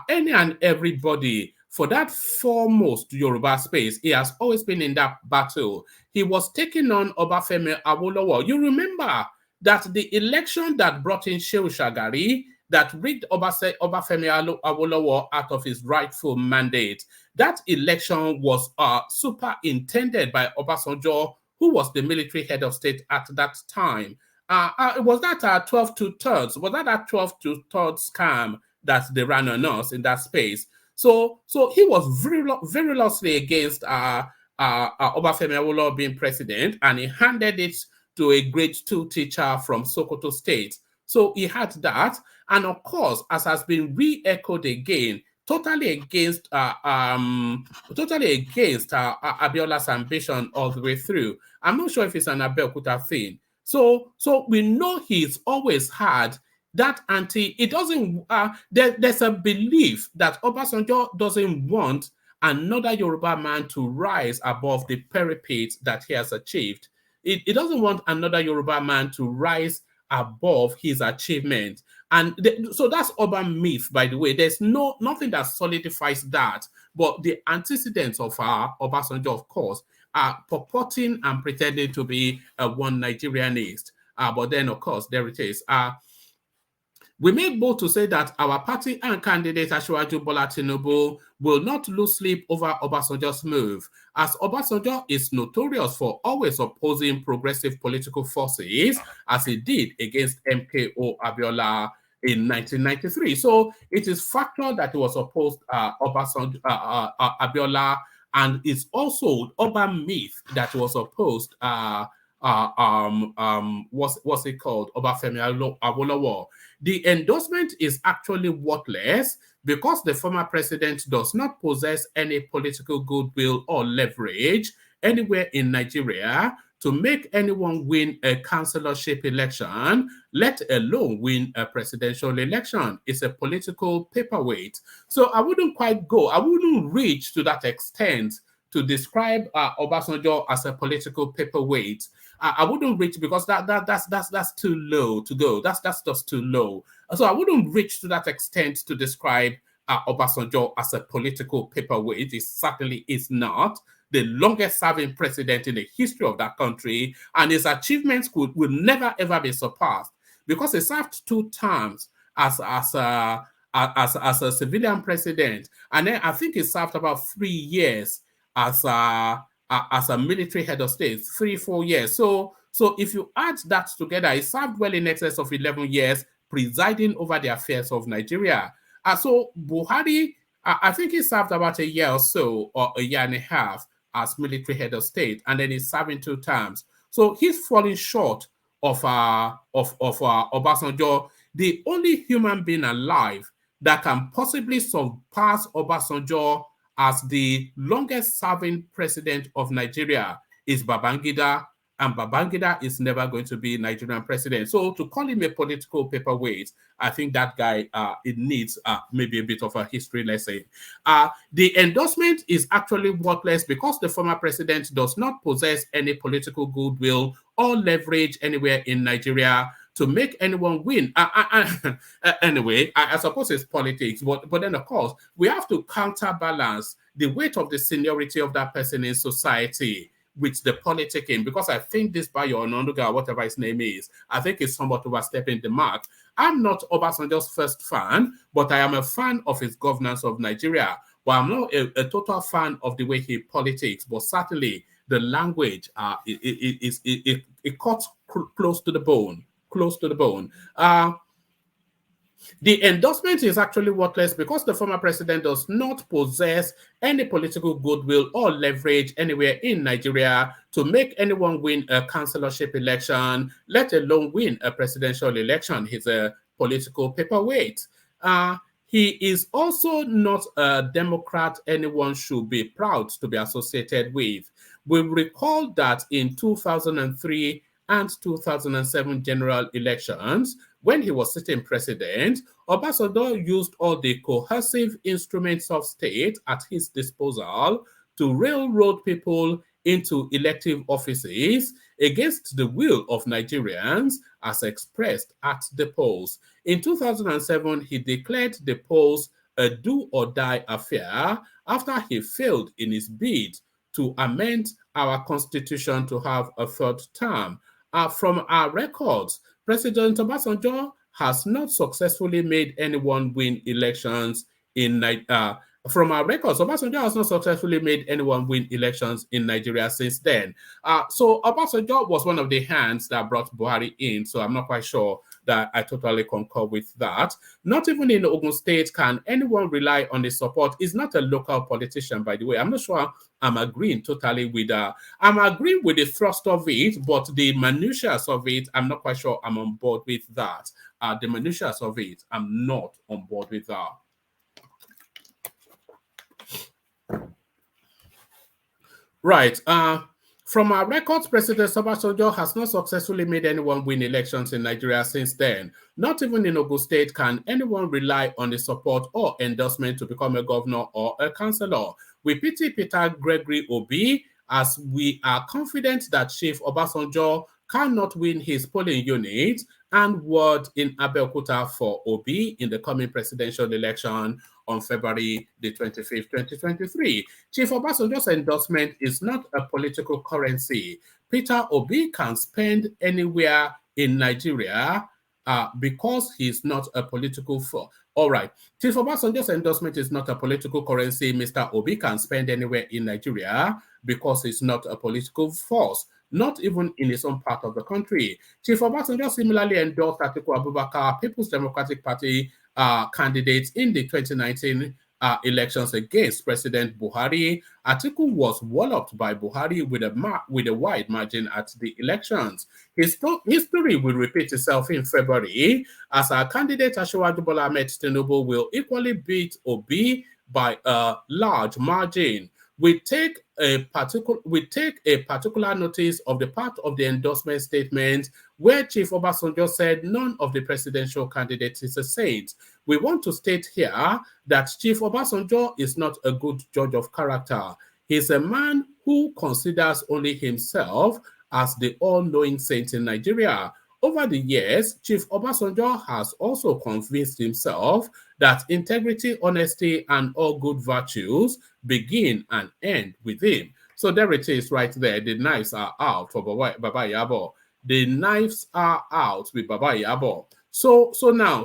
any and everybody for that foremost Yoruba space. He has always been in that battle. He was taking on Obafemi Awolowo. You remember that the election that brought in Shehu Shagari that rigged Obafemi Awolowo out of his rightful mandate. That election was superintended by Obasanjo, who was the military head of state at that time. Was that 12 to thirds? Was that a 12 to thirds scam that they ran on us in that space? So he was virulently against Obafemi Awolowo being president, and he handed it to a grade 2 teacher from Sokoto State. So he had that, and of course, as has been re-echoed again, totally against Abiola's ambition all the way through. I'm not sure if it's an Abeokuta thing. So we know he's always had that it doesn't, there's a belief that Obasanjo doesn't want another Yoruba man to rise above the parapet that he has achieved. It doesn't want another Yoruba man to rise above his achievement. And so that's urban myth, by the way. There's nothing that solidifies that, but the antecedents of Obasanjo, of course, are purporting and pretending to be one Nigerianist. But then, of course, there it is. We make bold to say that our party and candidate Asiwaju Bola Tinubu will not lose sleep over Obasanjo's move, as Obasanjo is notorious for always opposing progressive political forces, as he did against MKO Abiola in 1993. So it is factual that he was opposed Obasanjo Abiola, and it's also urban myth that he was opposed what's it called? Obafemi Awolowo. The endorsement is actually worthless because the former president does not possess any political goodwill or leverage anywhere in Nigeria to make anyone win a councillorship election, let alone win a presidential election. It's a political paperweight. So I wouldn't reach to that extent to describe Obasanjo as a political paperweight. I wouldn't reach, because that's too low to go. That's just too low. So I wouldn't reach to that extent to describe Obasanjo as a political paperweight. It certainly is not. The longest serving president in the history of that country, and his achievements will never ever be surpassed, because he served 2 terms as a civilian president, and then I think he served about 3 years as a military head of state, 3-4 years. So if you add that together, he served well in excess of 11 years presiding over the affairs of Nigeria. So Buhari, I think he served about a year or so, or a year and a half as military head of state, and then he's serving 2 terms. So he's falling short of Obasanjo. The only human being alive that can possibly surpass Obasanjo as the longest serving president of Nigeria is Babangida, and Babangida is never going to be Nigerian president. So to call him a political paperweight, I think that guy, it needs maybe a bit of a history lesson. The endorsement is actually worthless because the former president does not possess any political goodwill or leverage anywhere in Nigeria to make anyone win. Anyway, I suppose it's politics, but then of course, we have to counterbalance the weight of the seniority of that person in society with the politicking, because I think this Bayo Ononduga, whatever his name is, I think it's somewhat overstepping the mark. I'm not Obasanjo's first fan, but I am a fan of his governance of Nigeria. But I'm not a total fan of the way he politics, but certainly the language, it cuts close to the bone. The endorsement is actually worthless because the former president does not possess any political goodwill or leverage anywhere in Nigeria to make anyone win a councillorship election, let alone win a presidential election. He's a political paperweight. He is also not a Democrat anyone should be proud to be associated with. We recall that in 2003 and 2007 general elections, when he was sitting president, Obasanjo used all the coercive instruments of state at his disposal to railroad people into elective offices against the will of Nigerians as expressed at the polls. In 2007, he declared the polls a do-or-die affair after he failed in his bid to amend our constitution to have a 3rd term. From our records, President Obasanjo has not successfully made anyone win elections in Nigeria. From our records, Obasanjo has not successfully made anyone win elections in Nigeria since then. So Obasanjo was one of the hands that brought Buhari in, so I'm not quite sure that I totally concur with that. Not even in Ogun State can anyone rely on the support. He's not a local politician, by the way. I'm not sure I'm agreeing totally with I'm agreeing with the thrust of it, but the minutiae of it, I'm not quite sure I'm on board with that. The minutiae of it, I'm not on board with that. Right. From our records, President Obasanjo has not successfully made anyone win elections in Nigeria since then. Not even in Ogun State can anyone rely on the support or endorsement to become a governor or a councillor. We pity Peter Gregory Obi, as we are confident that Chief Obasanjo cannot win his polling unit, and word in Abeokuta for Obi in the coming presidential election on February the 25th, 2023. Chief Obasanjo's endorsement is not a political currency. Peter Obi can spend anywhere in Nigeria because he's not a political force. All right. Chief Obasanjo's endorsement is not a political currency. Mr. Obi can spend anywhere in Nigeria because he's not a political force, not even in his own part of the country. Chief Obasanjo similarly endorsed Atiku Abubakar, People's Democratic Party candidates in the 2019 elections against President Buhari. Atiku was walloped by Buhari with a wide margin at the elections. History will repeat itself in February, as our candidate Asiwaju Bola Ahmed Tinubu will equally beat Obi by a large margin. We take a particular notice of the part of the endorsement statement where Chief Obasanjo said none of the presidential candidates is a saint. We want to state here that Chief Obasanjo is not a good judge of character. He's a man who considers only himself as the all-knowing saint in Nigeria. Over the years, Chief Obasanjo has also convinced himself that integrity, honesty, and all good virtues begin and end with him. So there it is right there. The knives are out for Baba Yabo. The knives are out with Baba Yabo. So now,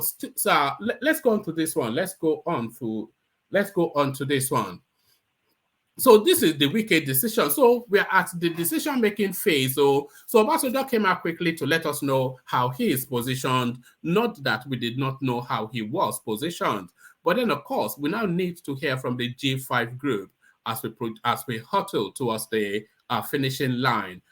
let's go on to this one. Let's go on to this one. So this is the wicked decision. So we're at the decision-making phase. So Obasanjo came out quickly to let us know how he is positioned. Not that we did not know how he was positioned. But then, of course, we now need to hear from the G5 group as we hurtle towards the finishing line.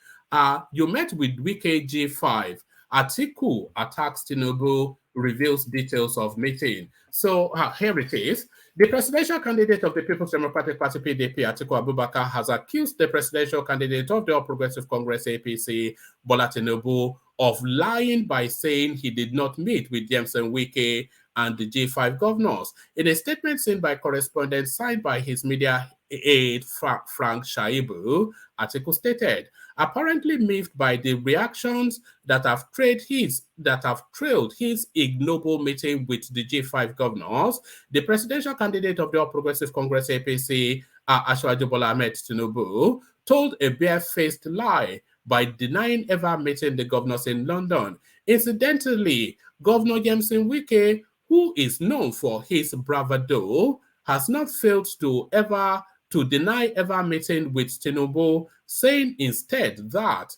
You met with wicked G5. Atiku attacks Tinubu, reveals details of meeting. So here it is. The presidential candidate of the People's Democratic Party, PDP, Atiku Abubakar, has accused the presidential candidate of the All Progressive Congress, APC, Bola Tinubu, of lying by saying he did not meet with James and Wike and the G5 governors. In a statement seen by correspondent signed by his media aide, Frank Shaibu, Atiku stated, apparently miffed by the reactions that have trailed his ignoble meeting with the G5 governors, the presidential candidate of the All Progressive Congress, APC, Asiwaju Bola Ahmed Tinubu, told a barefaced lie by denying ever meeting the governors in London. Incidentally, Governor James Wike, who is known for his bravado, has not failed to deny ever meeting with Tinubu, saying instead that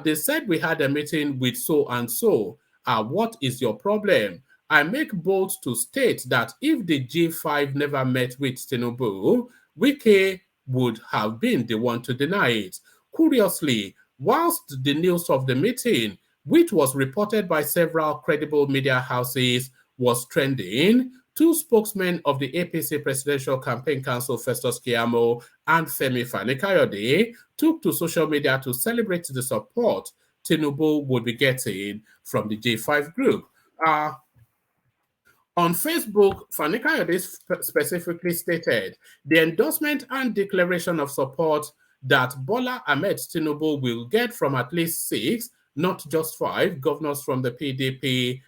they said we had a meeting with so and so. What is your problem? I make bold to state that if the G5 never met with Tinubu, Wike would have been the one to deny it. Curiously, whilst the news of the meeting, which was reported by several credible media houses, was trending, two spokesmen of the APC Presidential Campaign Council, Festus Keyamo and Femi Fani-Kayode, took to social media to celebrate the support Tinubu would be getting from the G5 group. On Facebook, Fani-Kayode specifically stated, the endorsement and declaration of support that Bola Ahmed Tinubu will get from at least 6, not just 5, governors from the PDP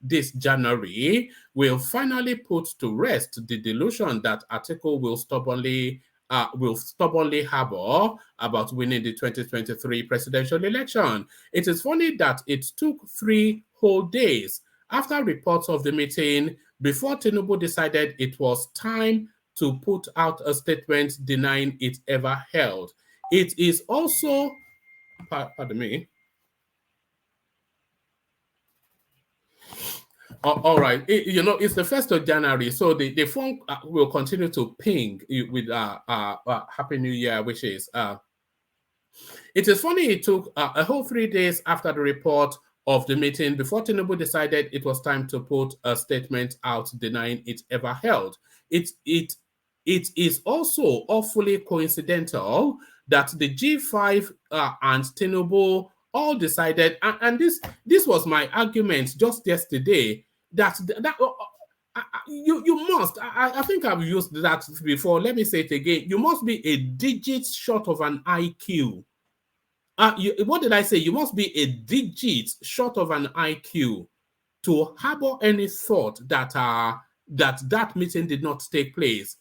this January will finally put to rest the delusion that Atiku will stubbornly harbor about winning the 2023 presidential election. It is funny that it took 3 whole days after reports of the meeting, before Tinubu decided it was time to put out a statement denying it ever held. It is also, pardon me. All right, it's the 1st of January, so the phone will continue to ping with Happy New Year wishes. It is funny it took a whole 3 days after the report of the meeting before Tinubu decided it was time to put a statement out denying it ever held. It is also awfully coincidental that the G5 and Tinubu all decided, and this was my argument just yesterday, that you must, I think I've used that before, let me say it again, you must be a digit short of an IQ. What did I say? You must be a digit short of an IQ to harbor any thought that that meeting did not take place.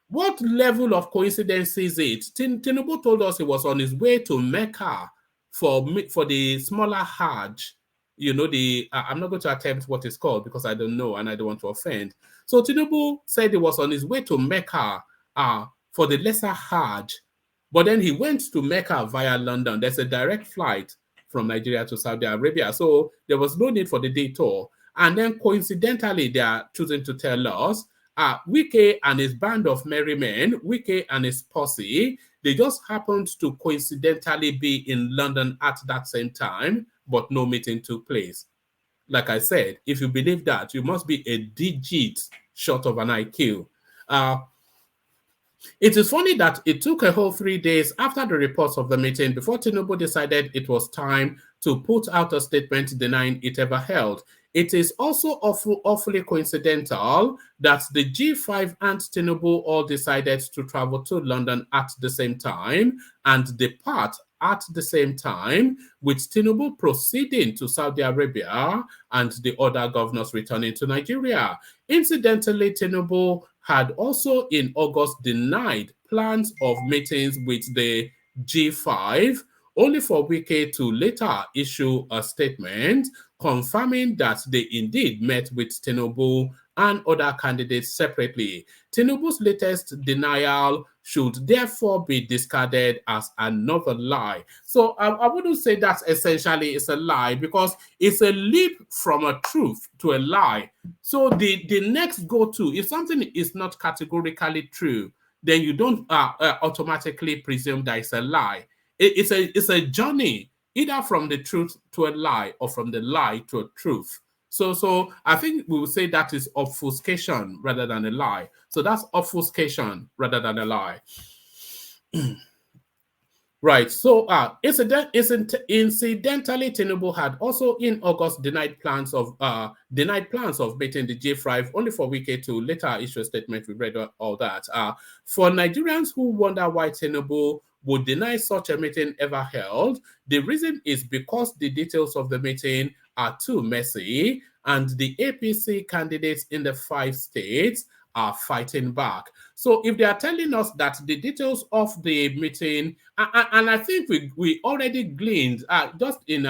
What level of coincidence is it? Tinubu told us he was on his way to Mecca for the smaller Hajj. I'm not going to attempt what it's called because I don't know and I don't want to offend. So Tinubu said he was on his way to Mecca for the lesser Hajj. But then he went to Mecca via London. There's a direct flight from Nigeria to Saudi Arabia. So there was no need for the detour. And then coincidentally, they are choosing to tell us, Wike and his band of merry men, Wike and his posse, they just happened to coincidentally be in London at that same time, but no meeting took place. Like I said, if you believe that, you must be a digit short of an IQ. It is funny that it took a whole 3 days after the reports of the meeting before Tinubu decided it was time to put out a statement denying it ever held. It is also awfully coincidental that the G5 and Tinubu all decided to travel to London at the same time and depart at the same time, with Tinubu proceeding to Saudi Arabia and the other governors returning to Nigeria. Incidentally, Tinubu had also in August denied plans of meetings with the G5, only for Wike to later issue a statement confirming that they indeed met with Tinubu and other candidates separately. Tinubu's latest denial should therefore be discarded as another lie. So I wouldn't say that essentially it's a lie, because it's a leap from a truth to a lie. So the next go-to, if something is not categorically true, then you don't automatically presume that it's a lie. It's a journey, either from the truth to a lie or from the lie to a truth. So I think we would say that is obfuscation rather than a lie. So that's obfuscation rather than a lie. Right. So incidentally, Tinubu had also in August denied plans of meeting the G5, only for Wike to later issue a statement. We read all that. For Nigerians who wonder why Tinubu would deny such a meeting ever held, the reason is because the details of the meeting are too messy, and the APC candidates in the 5 states are fighting back. So if they are telling us that the details of the meeting, and I think we already gleaned just in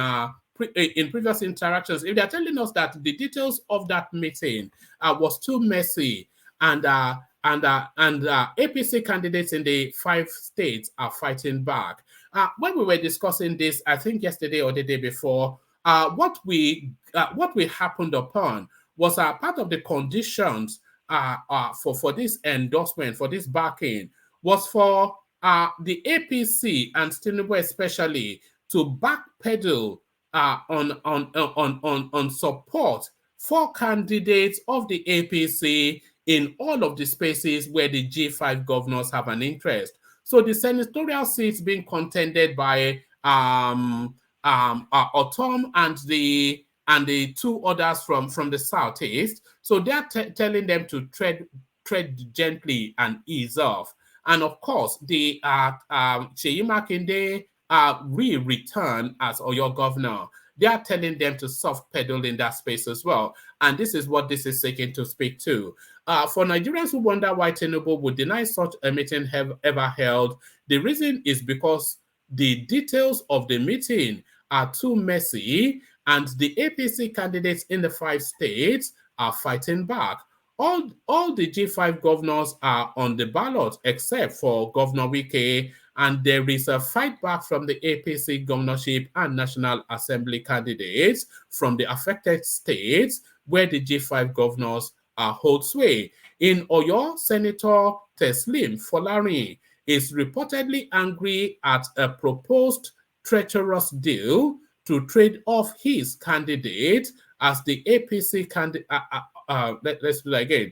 previous interactions, if they are telling us that the details of that meeting was too messy, and APC candidates in the 5 states are fighting back. When we were discussing this, I think yesterday or the day before, what we happened upon was part of the conditions for this endorsement, for this backing, was for the APC and Tinubu especially to backpedal on support for candidates of the APC in all of the spaces where the G5 governors have an interest. So the senatorial seats being contended by Otom and the 2 others from the southeast. So they're telling them to tread gently and ease off. And of course, the Seyi Makinde return as Oyo governor. They are telling them to soft pedal in that space as well. And this is what this is seeking to speak to. For Nigerians who wonder why Tinubu would deny such a meeting ever held, the reason is because the details of the meeting are too messy, and the APC candidates in the 5 states are fighting back. All the G5 governors are on the ballot except for Governor Wike, and there is a fight back from the APC governorship and National Assembly candidates from the affected states where the G5 governors hold sway. In Oyo, Senator Teslim Folarin is reportedly angry at a proposed treacherous deal to trade off his candidate as the APC candidate. Let's do that again.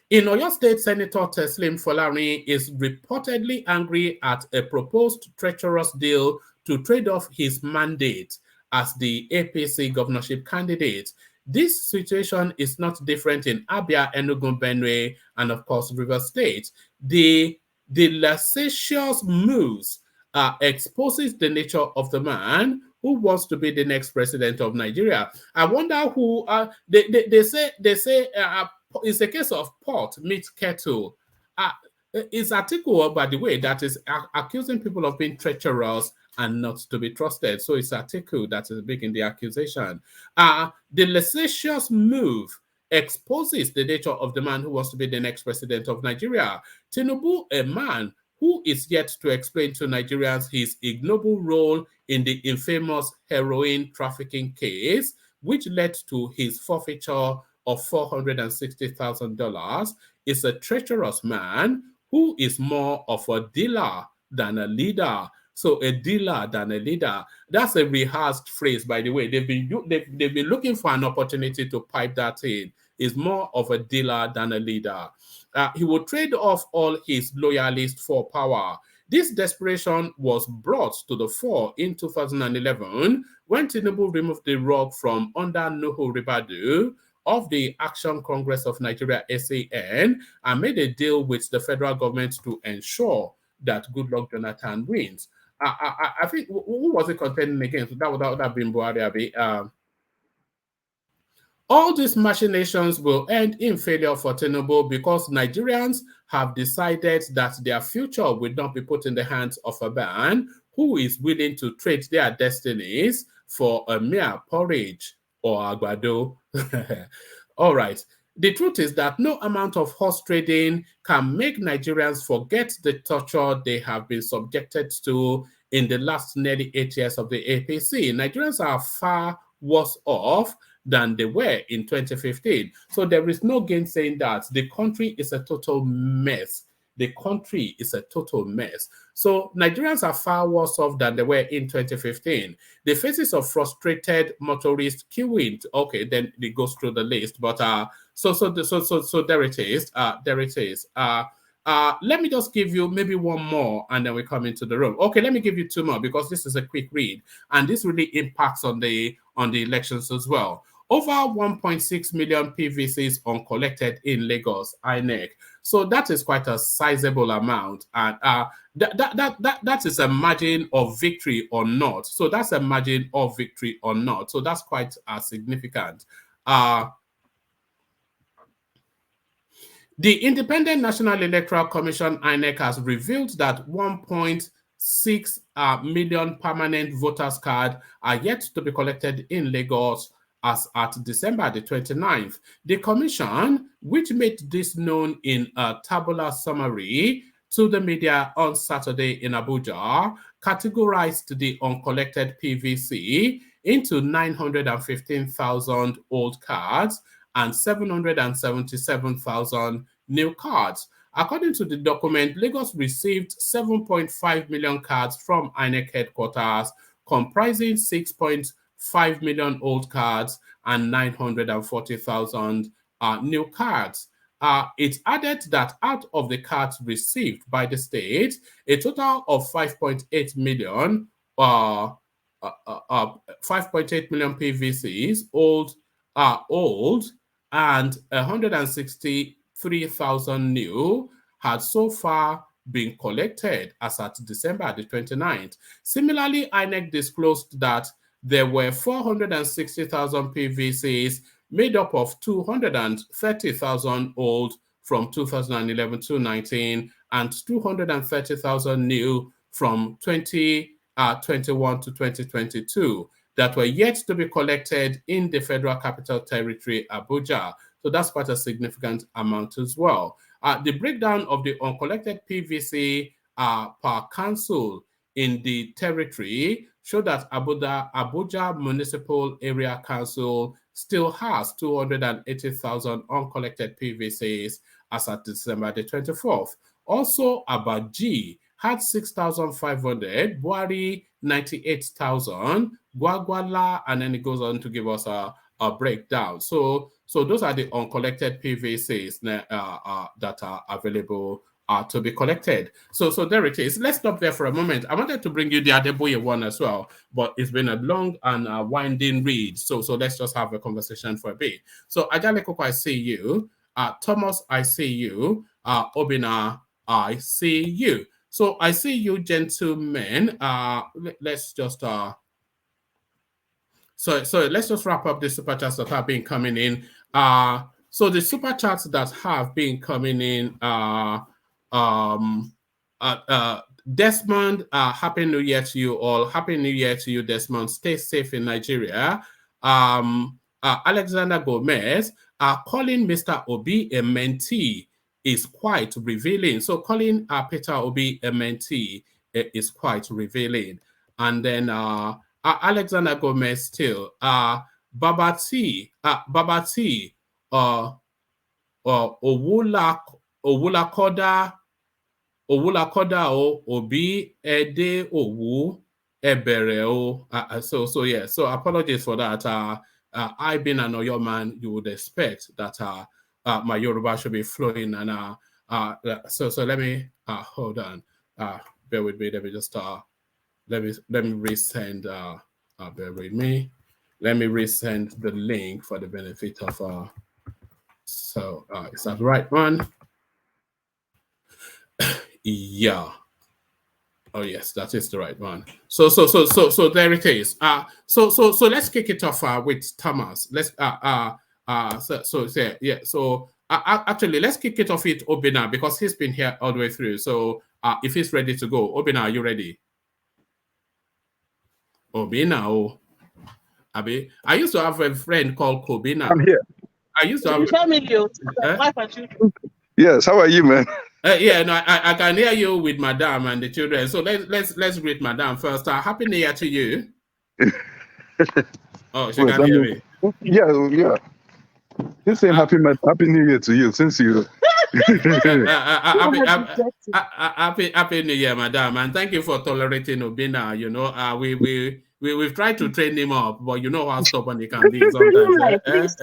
In Oyo State, Senator Teslim Folarin is reportedly angry at a proposed treacherous deal to trade off his mandate as the APC governorship candidate. This situation is not different in Abia, Enugu, Benue, and of course, Rivers State. The licentious moves exposes the nature of the man who wants to be the next president of Nigeria. I wonder who they say it's a case of pot meets kettle. It's Atiku, by the way, that is accusing people of being treacherous and not to be trusted. So it's Atiku that is making the accusation. The licentious move exposes the nature of the man who wants to be the next president of Nigeria. Tinubu, a man who is yet to explain to Nigerians his ignoble role in the infamous heroin trafficking case, which led to his forfeiture of $460,000, is a treacherous man who is more of a dealer than a leader. So a dealer than a leader. That's a rehearsed phrase, by the way. They've been looking for an opportunity to pipe that in. Is more of a dealer than a leader. He will trade off all his loyalists for power. This desperation was brought to the fore in 2011 when Tinubu removed the rug from under Nuhu Ribadu of the Action Congress of Nigeria, SAN, and made a deal with the federal government to ensure that Goodluck Jonathan wins. I think, who was it contending against? That would have been Buhari. All these machinations will end in failure for Tinubu because Nigerians have decided that their future will not be put in the hands of a man who is willing to trade their destinies for a mere porridge or agbado. All right. The truth is that no amount of horse trading can make Nigerians forget the torture they have been subjected to in the last nearly 8 years of the APC. Nigerians are far worse off than they were in 2015. So there is no gainsaying that. The country is a total mess. The country is a total mess. So Nigerians are far worse off than they were in 2015. The faces of frustrated motorists queuing. Okay, then it goes through the list. But so there it is. There it is. Let me just give you maybe one more, and then we come into the room. Okay, let me give you two more because this is a quick read, and this really impacts on the elections as well. Over 1.6 million PVCs uncollected in Lagos, INEC. So that is quite a sizable amount, and that is a margin of victory or not. So that's a margin of victory or not. So that's quite significant. The Independent National Electoral Commission, INEC, has revealed that 1.6 million permanent voters' cards are yet to be collected in Lagos as at December the 29th. The commission, which made this known in a tabular summary to the media on Saturday in Abuja, categorized the uncollected PVC into 915,000 old cards and 777,000 new cards. According to the document, Lagos received 7.5 million cards from INEC headquarters, comprising 6.5 million old cards and 940,000 new cards. It added that out of the cards received by the state, a total of 5.8 million PVCs old and 163,000 new had so far been collected as at December the 29th. Similarly, INEC disclosed that there were 460,000 PVCs made up of 230,000 old from 2011 to 19 and 230,000 new from 2021 to 2022. that were yet to be collected in the Federal Capital Territory, Abuja. So that's quite a significant amount as well. The breakdown of the uncollected PVC per council in the territory show that Abuja Municipal Area Council still has 280,000 uncollected PVCs as at December the 24th. Also, Abaji had 6,500, Buari 98,000, Gwagwala, and then it goes on to give us a breakdown. So those are the uncollected PVCs that are available to be collected. So there it is. Let's stop there for a moment. I wanted to bring you the Adeboye one as well, but it's been a long and winding read. So let's just have a conversation for a bit. So Ajale Koko, I see you. Thomas, I see you. Obina, I see you. So I see you, gentlemen. Let's just so let's just wrap up the super chats that have been coming in. So the super chats that have been coming in. Desmond, happy New Year to you all. Happy New Year to you, Desmond. Stay safe in Nigeria. Alexander Gomez, calling Mr. Obi a mentee is quite revealing. So calling Peter Obi a mentee is quite revealing. And then Alexander Gomez still, Babati, Owulakoda o Obi Ede Owu Ebere o. So yeah. So apologies for that. I being an Oyo man, you would expect that my Yoruba should be flowing, and so let me hold on. Bear with me. Let me just let me resend. Bear with me. Let me resend the link for the benefit of So is that the right one? Yeah. Oh yes, that is the right one. So there it is. So let's kick it off with Thomas. Let's actually let's kick it off with Obina because he's been here all the way through. So if he's ready to go, Obina, are you ready? Obina, oh, Abi, I used to have a friend called Kobina. I'm here. I used to have. Yes, how are you, man? Yeah, no, I can hear you with Madame and the children. So let's greet Madame first. Happy New Year to you. Oh, she can hear me. Yeah. He's saying happy New Year to you since you. Happy New Year, Madame, and thank you for tolerating Obina. You know, we've tried to train him up, but you know how stubborn he can be sometimes.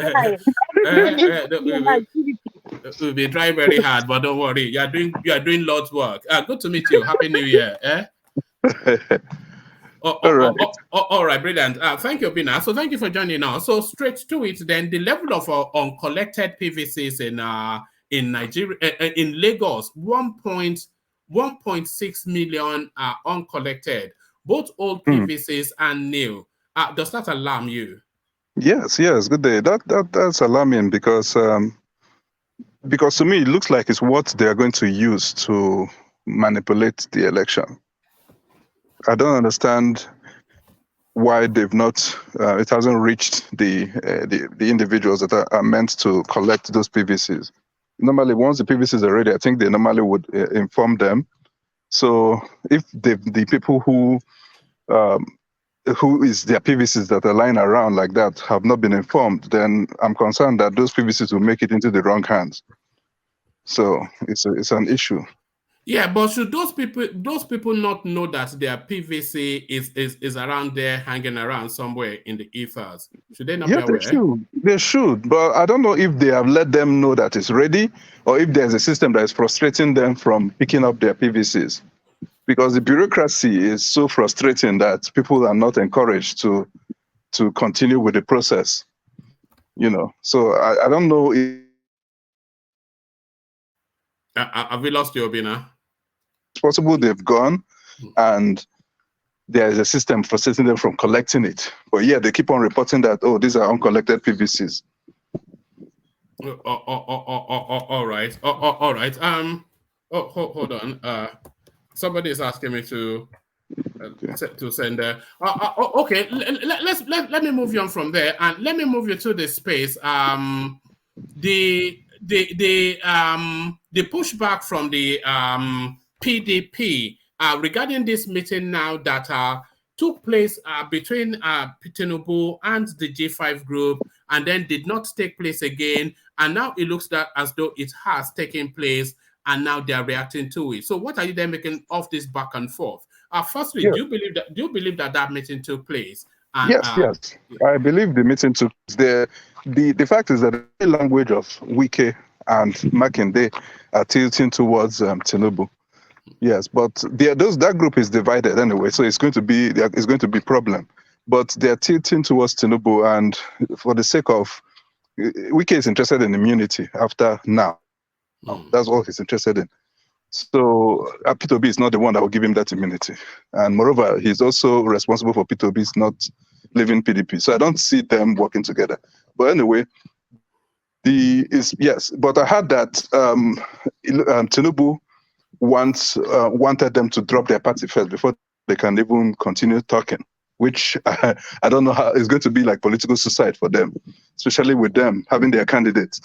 We'll be trying very hard, but don't worry. You are doing lots of work. Good to meet you. Happy New Year. All right, brilliant. Thank you, Obina. So thank you for joining us. So straight to it, then the level of uncollected PVCs in Nigeria, in Lagos, 1.6 million are uncollected, both old PVCs and new. Does that alarm you? Yes. Good day. That's alarming because to me it looks like it's what they are going to use to manipulate the election. I don't understand why they've not. It hasn't reached the individuals that are meant to collect those PVCs. Normally, once the PVCs are ready, I think they normally would inform them. So if the people who is their PVCs that are lying around like that have not been informed, then I'm concerned that those PVCs will make it into the wrong hands. So it's an issue. Yeah, but should those people not know that their PVC is around there, hanging around somewhere in the ethers? Should they not be aware? They should, but I don't know if they have let them know that it's ready, or if there's a system that is frustrating them from picking up their PVCs. Because the bureaucracy is so frustrating that people are not encouraged to continue with the process. You know, so I don't know if. Have we lost you, Obina? It's possible they've gone and there is a system frustrating them from collecting it. But yeah, they keep on reporting that, oh, these are uncollected PVCs. All right. All right. Hold on. Somebody is asking me to To send okay, let me move you on from there, and let me move you to the space. The pushback from the PDP regarding this meeting now that took place between Tinubu and the G5 group, and then did not take place again, and now it looks as though it has taken place, and now they are reacting to it. So, what are you then making of this back and forth? Firstly, do you believe that meeting took place? And, yes. I believe the meeting took place. The fact is that the language of Wike and Makinde are tilting towards Tinubu. Yes, but that group is divided anyway, so it's going to be problem. But they are tilting towards Tinubu, and for the sake of Wike is interested in immunity after now. That's all he's interested in. So P2B is not the one that will give him that immunity. And moreover, he's also responsible for P2B's not leaving PDP. So I don't see them working together. But anyway, but I heard that Tinubu wanted them to drop their party first before they can even continue talking, which I don't know how it's going to be like political suicide for them, especially with them having their candidates.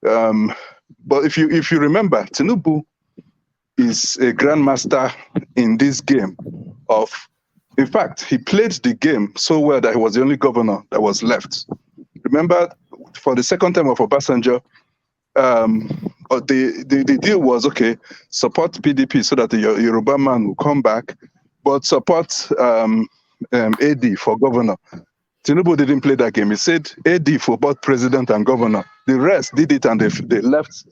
But if you remember, Tinubu is a grandmaster in this game in fact, he played the game so well that he was the only governor that was left. Remember, for the second term of Obasanjo, the deal was, okay, support PDP so that the Yoruba man will come back, but support AD for governor. Tinubu didn't play that game. He said AD for both president and governor. The rest did it, and they lost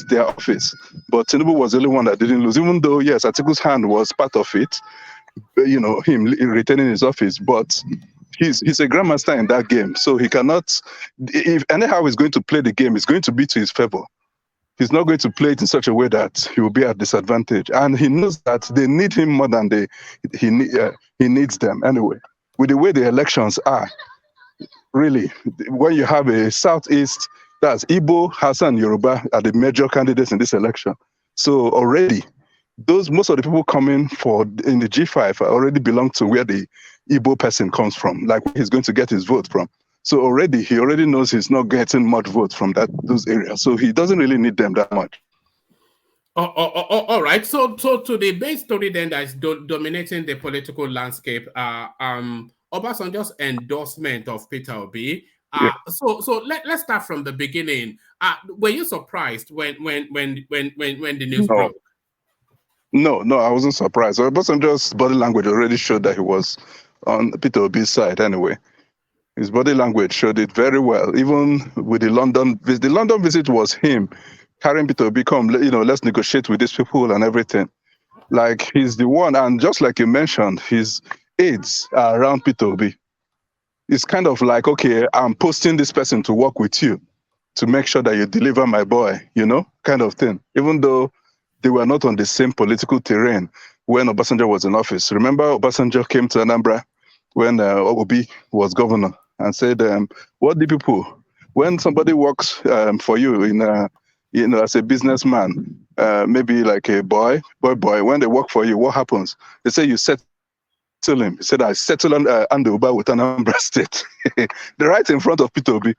their office. But Tinubu was the only one that didn't lose, even though, yes, Atiku's hand was part of it, him retaining his office. But he's a grandmaster in that game. So he cannot, if anyhow he's going to play the game, it's going to be to his favor. He's not going to play it in such a way that he will be at disadvantage. And he knows that they need him more than he needs them anyway. With the way the elections are, really, when you have a Southeast, that's Igbo, Hausa, and Yoruba are the major candidates in this election. So already, most of the people coming in the G5 already belong to where the Igbo person comes from, like he's going to get his vote from. So he already knows he's not getting much vote from those areas. So he doesn't really need them that much. All right. So to the base story then that is dominating the political landscape, Obasanjo's endorsement of Peter Obi. So let's start from the beginning. Were you surprised when the news broke? No, I wasn't surprised. Obasanjo's body language already showed that he was on Peter Obi's side anyway. His body language showed it very well. Even with the London visit, was him carrying Peter Obi, let's negotiate with these people and everything. Like, he's the one, and just like you mentioned, his aides are around Peter Obi. It's kind of like, okay, I'm posting this person to work with you to make sure that you deliver my boy, kind of thing. Even though they were not on the same political terrain when Obasanjo was in office. Remember, Obasanjo came to Anambra when Obi was governor and said, what do people, when somebody works for you as a businessman, maybe like a boy, when they work for you, what happens? They say you settle him. He said, I settle Andoba with Anambra State. They're right in front of Peter Obi.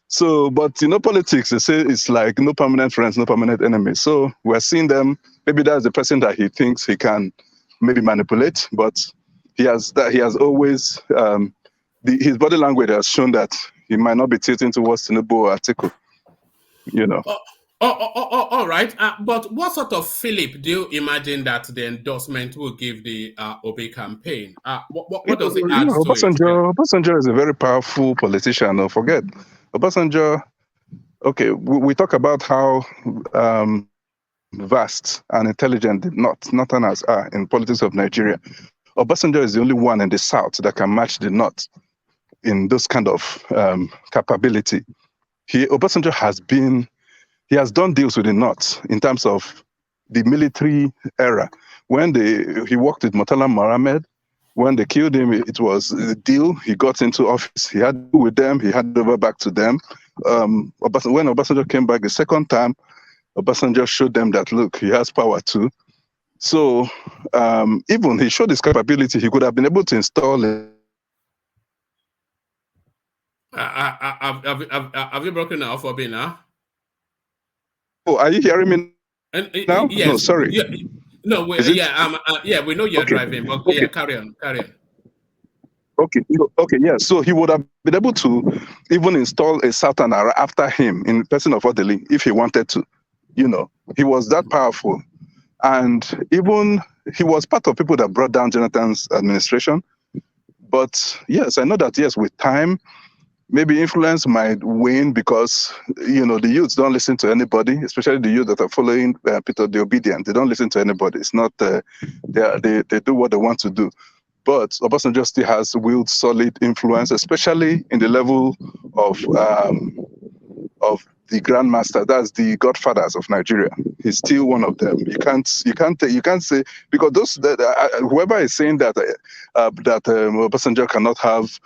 So, but politics, they say it's like no permanent friends, no permanent enemies. So we're seeing them. Maybe that's the person that he thinks he can maybe manipulate, but he has always, his body language has shown that he might not be tilting towards Tinubu or Atiku, all right. But what sort of fillip do you imagine that the endorsement will give the Obi campaign? What does it add to it? Obasanjo is a very powerful politician. Don't forget, Obasanjo, okay, we talk about how vast and intelligent the Northerners are in politics of Nigeria. Obasanjo is the only one in the South that can match the North in this kind of capability. Obasanjo has done deals with the North in terms of the military era. When he worked with Murtala Mohammed, when they killed him, it was a deal. He got into office. He had to do with them. He handed over back to them. When Obasanjo came back the second time, Obasanjo showed them that, look, he has power too. So even he showed his capability. He could have been able to install it. Have you broken off, Obina? Oh, are you hearing me now? Yes. No, sorry. Yeah. No. Yeah. We know you're Okay. driving, but Okay. yeah, carry on. Okay, okay, yeah. So he would have been able to even install a Southern after him in person of Odili if he wanted to. You know, he was that powerful. And even he was part of people that brought down Jonathan's administration. But yes, I know that, yes, with time, maybe influence might wane because, you know, the youths don't listen to anybody, especially the youth that are following Peter the Obedient. They don't listen to anybody. It's not, they do what they want to do. But Obasanjo still has wield solid influence, especially in the level of the grandmaster. That's the godfathers of Nigeria. He's still one of them. You can't say, because those whoever is saying that Obasanjo cannot have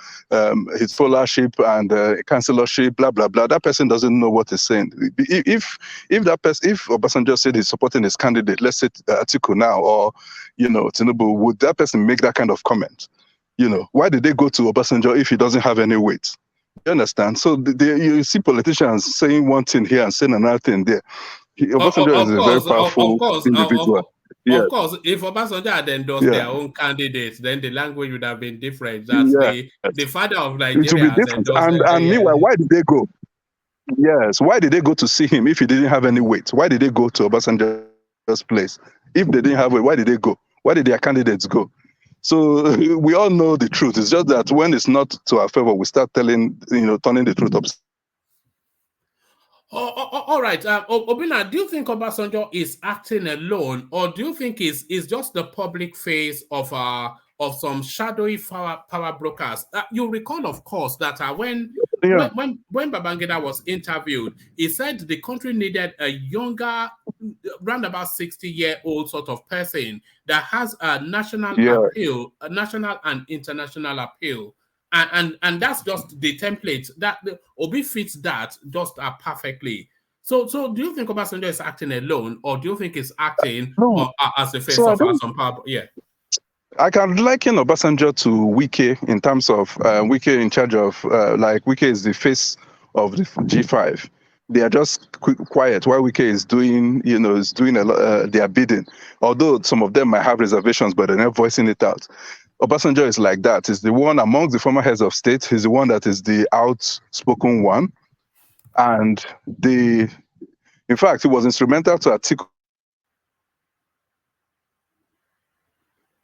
his scholarship and councillorship, blah blah blah. That person doesn't know what he's saying. If Obasanjo said he's supporting his candidate, let's say Atiku now, or Tinubu, would that person make that kind of comment? Why did they go to Obasanjo if he doesn't have any weight? You understand? So you see politicians saying one thing here and saying another thing there. Obasanjo is a very powerful individual. Of course, if Obasanjo had endorsed their own candidates, then the language would have been different. That's the father of Nigeria. It would be different. And meanwhile, why did they go? Yes, why did they go to see him if he didn't have any weight? Why did they go to Obasanjo's place? If they didn't have weight, why did they go? Why did their candidates go? So we all know the truth. It's just that when it's not to our favor, we start turning the truth up. All right. Obina, do you think Obasanjo is acting alone, or do you think is just the public face of some shadowy power brokers? You recall, of course, that when Babangida was interviewed, he said the country needed a younger, round about 60-year-old sort of person that has a national appeal, a national and international appeal. And that's just the template that Obi fits that just perfectly. So do you think Obasanjo is acting alone, or do you think he's acting as the face of some power? Yeah. I can liken Obasanjo to Wike in terms of Wike in charge of Wike is the face of the G5. They are just quiet while Wike is doing a lot, their bidding. Although some of them might have reservations, but they're not voicing it out. Obasanjo is like that. He's the one amongst the former heads of state. He's the one that is the outspoken one. And in fact, he was instrumental to Atiku.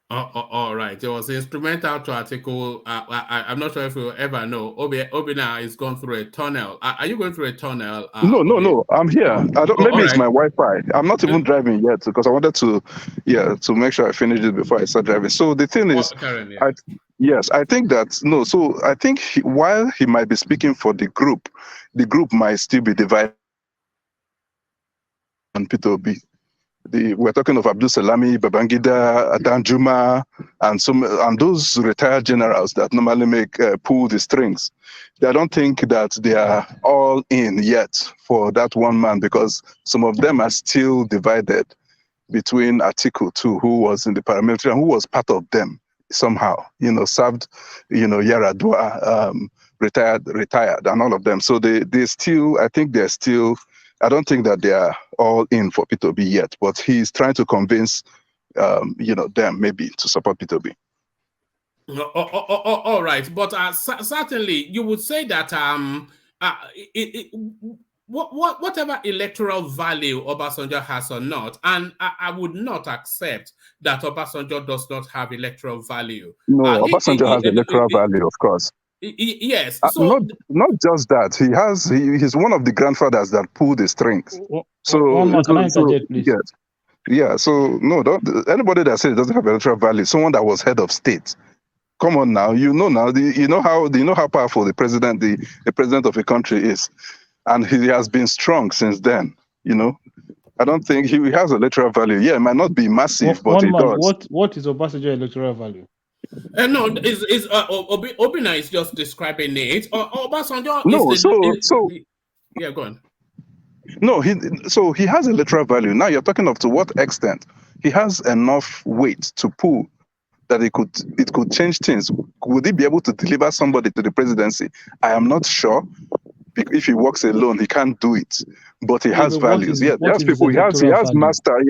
All right. It was instrumental to Atiku. I'm not sure if you ever know. Obina is going through a tunnel. Are you going through a tunnel? No. I'm here. Maybe it's my Wi-Fi. I'm not even driving yet because I wanted to make sure I finish it before I start driving. So the thing is, I think that So I think while he might be speaking for the group might still be divided on Peter Obi. We're talking of Abdul Salami, Babangida, Adanjuma, and those retired generals that normally pull the strings. I don't think that they are all in yet for that one man, because some of them are still divided between Atiku too, who was in the paramilitary and who was part of them somehow. Served, Yaradua, retired, and all of them. So they still, I think they're still. I don't think that they are all in for Peter Obi yet, but he's trying to convince, them maybe to support Peter Obi. All right, but certainly you would say that whatever electoral value Obasanjo has or not, and I would not accept that Obasanjo does not have electoral value. No, Obasanjo has electoral value, of course. Yes. So not just that. He's one of the grandfathers that pull the strings. Can I interject, please? Yes. Yeah. So no, anybody that says it doesn't have electoral value, someone that was head of state. Come on now, you know how powerful the president of a country is, and he has been strong since then. I don't think he has electoral value. Yeah, it might not be massive, but it does. What is Obasanjo electoral value? No, Obina is just describing it. Obasanjo yeah, go on. No, he has electoral value. Now you're talking of to what extent? he has enough weight to pull that it could change things. Would he be able to deliver somebody to the presidency? I am not sure. If he works alone, he can't do it. But he has values. He has people. He has master.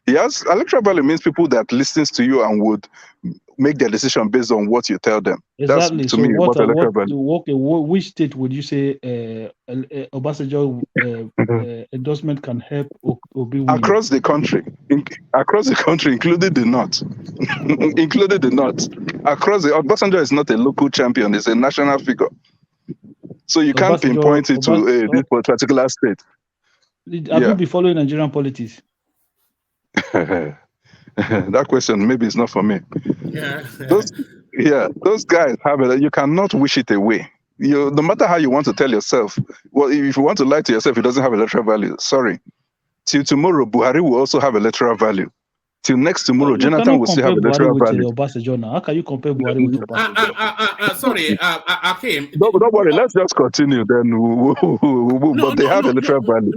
He has electoral value means people that listens to you and would make their decision based on what you tell them. Exactly. That's, to so me, what electoral value. Which state would you say Obasanjo endorsement can help Obi win? Across the country, including the North, including the North. Obasanjo is not a local champion; it's a national figure. So you can't pinpoint it to this particular state. Have you been following Nigerian politics? That question maybe is not for me. Yeah. Those guys have it. You cannot wish it away. No matter how you want to tell yourself, well, if you want to lie to yourself, it doesn't have electoral value. Sorry. Till tomorrow, Buhari will also have electoral value. Till next tomorrow, Jonathan will still have electoral value. How can you compare Buhari with Obasanjo? Sorry, Akim. Don't worry. Let's just continue. Then, but they have electoral value.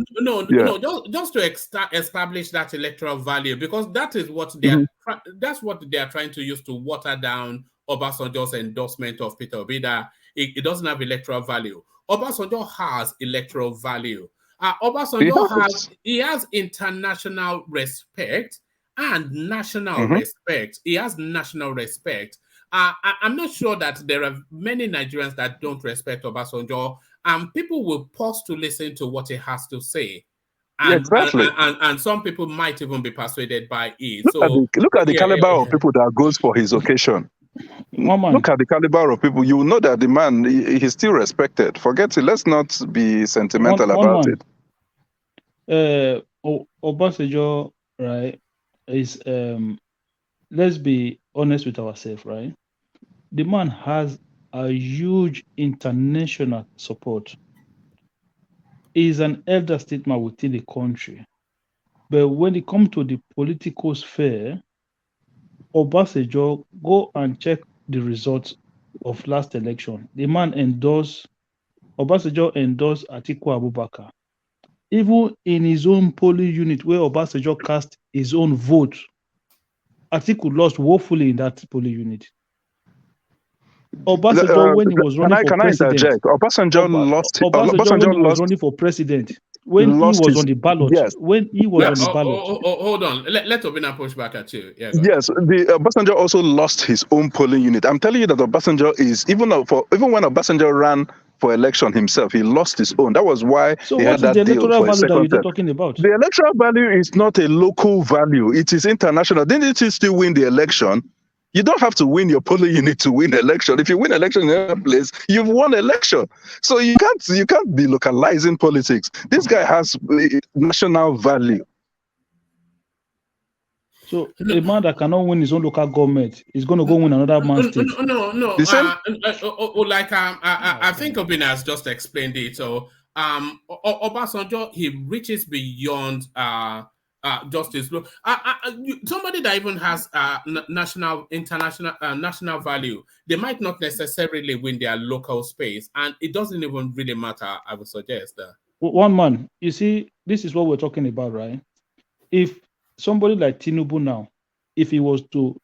Just to establish that electoral value, because that is what that's what they are trying to use to water down Obasanjo's endorsement of Peter Obi. It doesn't have electoral value. Obasanjo has electoral value. Obasanjo has international respect and national respect. He has national respect. I'm not sure that there are many Nigerians that don't respect Obasanjo, and people will pause to listen to what he has to say. And, and some people might even be persuaded by it. Look at the caliber of people that goes for his occasion. Look at the caliber of people. You know that the man, he's still respected. Forget it. Let's not be sentimental about it. Obasanjo, right, is let's be honest with ourselves, right? The man has a huge international support. He's an elder statesman within the country. But when it comes to the political sphere, Obasanjo, go and check the results of last election. The man Obasanjo endorsed Atiku Abubakar. Even in his own polling unit where Obasanjo cast his own vote, Atiku lost woefully in that polling unit. Obasanjo, when he was running for president, Obasanjo lost. When he was running for president, when he was on the ballot, hold on. Let Obina push back at you. Yes, the Obasanjo also lost his own polling unit. I'm telling you that Obasanjo is even when Obasanjo ran for election himself, he lost his own. That was why he had that deal for his second term. Talking about? The electoral value is not a local value; it is international. Didn't he still win the election? You don't have to win your polling unit to win election. If you win election in another place, you've won election. So you can't be localizing politics. This guy has national value. So a man that cannot win his own local government is going to go win another man's state. No. I think Obina has just explained it. So Obasanjo, he reaches beyond justice. Somebody that even has national value, they might not necessarily win their local space, and it doesn't even really matter. I would suggest that. One man, you see, this is what we're talking about, right? If somebody like Tinubu now, if he was to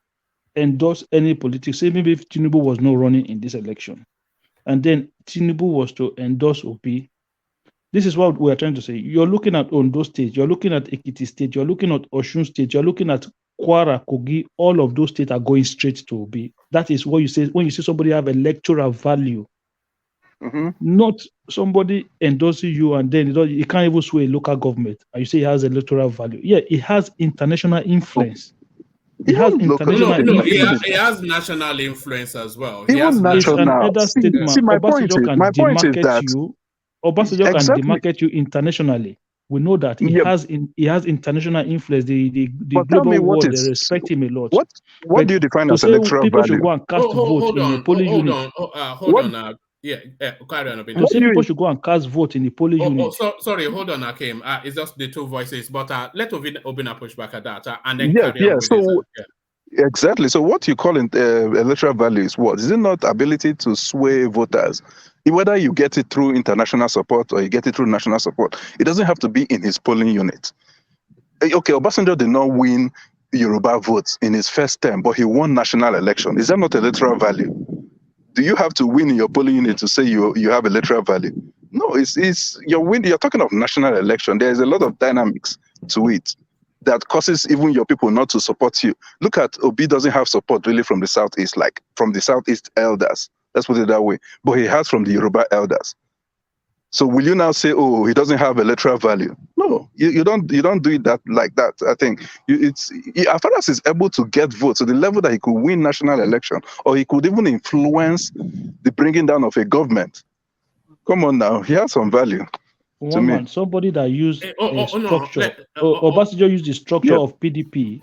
endorse any politics, say maybe if Tinubu was not running in this election, and then Tinubu was to endorse Obi, this is what we're trying to say. You're looking at Ondo State, you're looking at Ekiti State, you're looking at Osun State, you're looking at Kwara, Kogi, all of those states are going straight to Obi. That is what you say when you see somebody have electoral value. Not somebody endorsing you and then you can't even sway a local government and you say he has electoral value. Yeah, it has international influence. It has international influence. He has national influence as well. He has national. See, my point is that Obasanjo can demarket you internationally. We know that he has international influence. The global world, they respect him a lot. What do you define as electoral value? People should go and cast vote in the polling unit. Hold on. Carry on a bit. To say people should go and cast vote in the polling unit. Sorry, hold on, Akim. It's just the two voices, but let Obina push back at that, and then carry on with it. Exactly. So what you call electoral value is what? Is it not ability to sway voters? Whether you get it through international support or you get it through national support, it doesn't have to be in his polling unit. Okay, Obasanjo did not win Yoruba votes in his first term, but he won national election. Is that not electoral value? Do you have to win in your polling unit to say you have electoral value? No, it's you're talking of national election. There's a lot of dynamics to it that causes even your people not to support you. Look at Obi doesn't have support really from the Southeast, like from the Southeast elders. Let's put it that way. But he has from the Yoruba elders. So will you now say, oh, he doesn't have electoral value? No, you don't do it that like that. I think as far as he's able to get votes to the level that he could win national election, or he could even influence the bringing down of a government. Come on now, he has some value. One man, somebody that used a structure. Obasanjo used the structure of PDP.